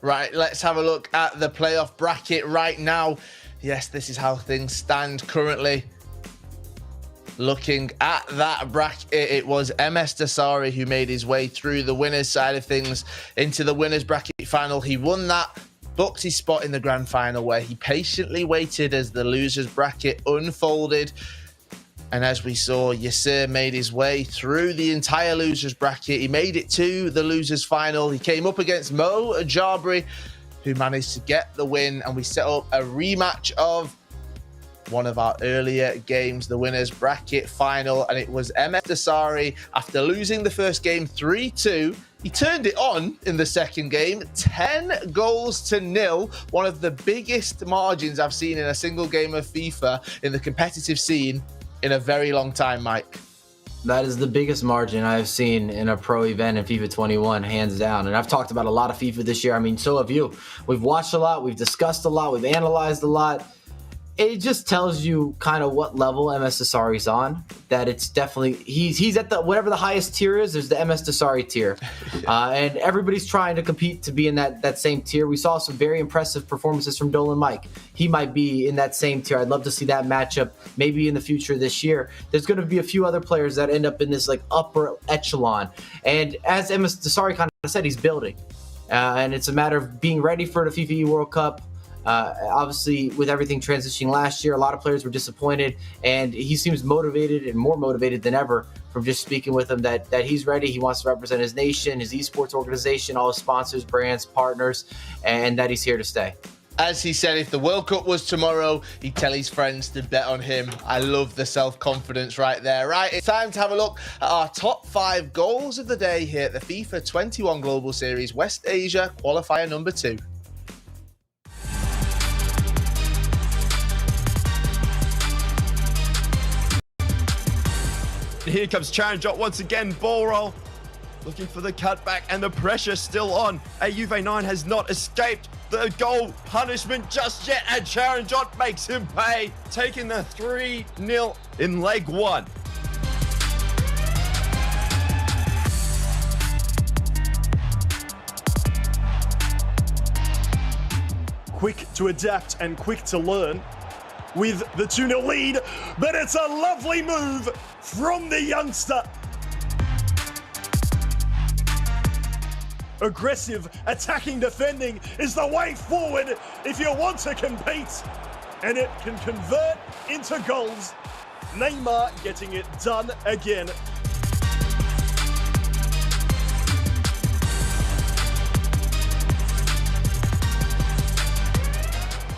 Right, let's have a look at the playoff bracket right now. Yes, this is how things stand currently. Looking at that bracket, it was MS Dossary who made his way through the winners side of things into the winners bracket final. He won that, booked his spot in the grand final, where he patiently waited as the losers bracket unfolded. And as we saw, Yasir made his way through the entire losers bracket. He made it to the losers final. He came up against Mo Jabri, who managed to get the win, and we set up a rematch of one of our earlier games, the winners bracket final, and it was MS Dossary. After losing the first game 3-2, he turned it on in the second game, 10 goals to nil, one of the biggest margins I've seen in a single game of FIFA in the competitive scene in a very long time, Mike. That is the biggest margin I've seen in a pro event in FIFA 21, hands down. And I've talked about a lot of FIFA this year. I mean, so have you. We've watched a lot, we've discussed a lot, we've analyzed a lot. It just tells you kind of what level MS Dossari's on. That it's definitely he's at the whatever the highest tier is. There's the MS Dossary tier, and everybody's trying to compete to be in that same tier. We saw some very impressive performances from Dolan Mike. He might be in that same tier. I'd love to see that matchup maybe in the future this year. There's going to be a few other players that end up in this like upper echelon. And as MS Dossary kind of said, he's building, and it's a matter of being ready for the FIFA E World Cup. Obviously, with everything transitioning last year, a lot of players were disappointed, and he seems motivated and more motivated than ever from just speaking with him that he's ready. He wants to represent his nation, his esports organization, all his sponsors, brands, partners, and that he's here to stay. As he said, if the World Cup was tomorrow, he'd tell his friends to bet on him. I love the self-confidence right there. Right, it's time to have a look at our top 5 goals of the day here at the FIFA 21 Global Series West Asia Qualifier number 2. Here comes Charanjot once again, ball roll, looking for the cutback, and the pressure still on. Juve 9 has not escaped the goal punishment just yet, and Charanjot makes him pay, taking the 3-0 in leg 1. Quick to adapt and quick to learn with the 2-0 lead, but it's a lovely move from the youngster. Aggressive, attacking, defending is the way forward if you want to compete, and it can convert into goals. Neymar getting it done again.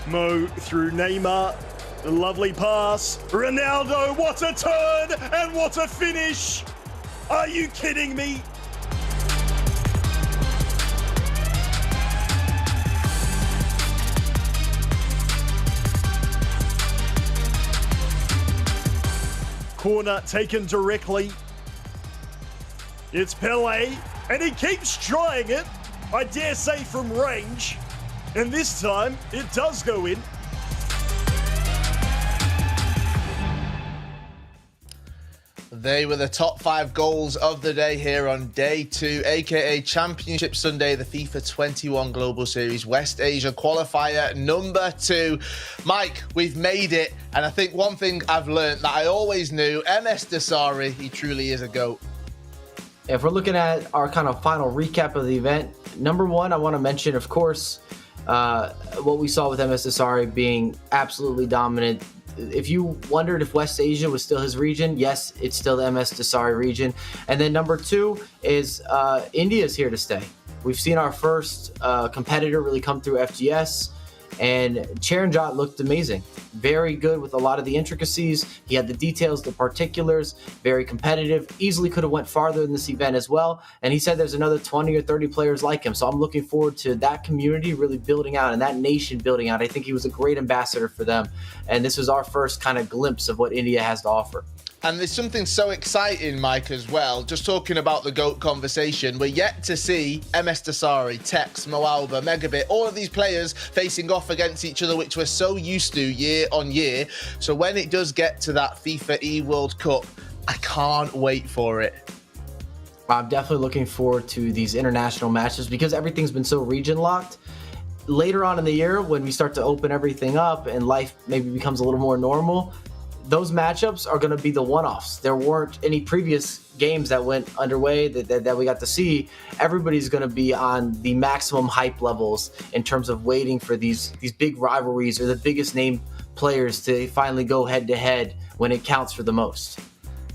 Mo through Neymar. The lovely pass. Ronaldo, what a turn and what a finish. Are you kidding me? Corner taken directly. It's Pele, and he keeps trying it, I dare say from range. And this time, it does go in. They were the top 5 goals of the day here on day 2, aka Championship Sunday, the FIFA 21 Global Series West Asia Qualifier number 2. Mike, we've made it, and I think one thing I've learned that I always knew, MS Dossary, he truly is a GOAT. If we're looking at our kind of final recap of the event, number 1, I want to mention, of course, what we saw with MS Dossary being absolutely dominant. If you wondered if West Asia was still his region, yes, it's still the MS Dossary region. And then number 2 is India's here to stay. We've seen our first competitor really come through FGS, and Charanjot looked amazing. Very good with a lot of the intricacies. He had the details, the particulars, very competitive. Easily could have went farther in this event as well. And he said there's another 20 or 30 players like him. So I'm looking forward to that community really building out and that nation building out. I think he was a great ambassador for them. And this was our first kind of glimpse of what India has to offer. And there's something so exciting, Mike, as well. Just talking about the GOAT conversation, we're yet to see MS Dossary, Tex, Moalba, Megabit, all of these players facing off against each other, which we're so used to year on year. So when it does get to that FIFA E World Cup, I can't wait for it. I'm definitely looking forward to these international matches because everything's been so region locked. Later on in the year, when we start to open everything up and life maybe becomes a little more normal, those matchups are going to be the one-offs. There weren't any previous games that went underway that we got to see. Everybody's going to be on the maximum hype levels in terms of waiting for these big rivalries or the biggest name players to finally go head-to-head when it counts for the most.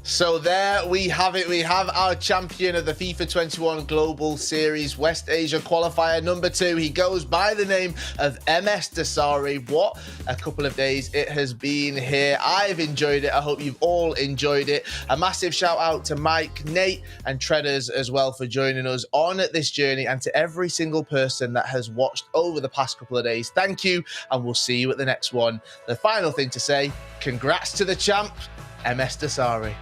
So there we have it. We have our champion of the FIFA 21 Global Series West Asia Qualifier number 2. He goes by the name of MS Dossary. What a couple of days it has been here. I've enjoyed it. I hope you've all enjoyed it. A massive shout out to Mike, Nate, and Treaders as well for joining us on this journey, and to every single person that has watched over the past couple of days. Thank you, and we'll see you at the next one. The final thing to say, congrats to the champ, MS Dossary.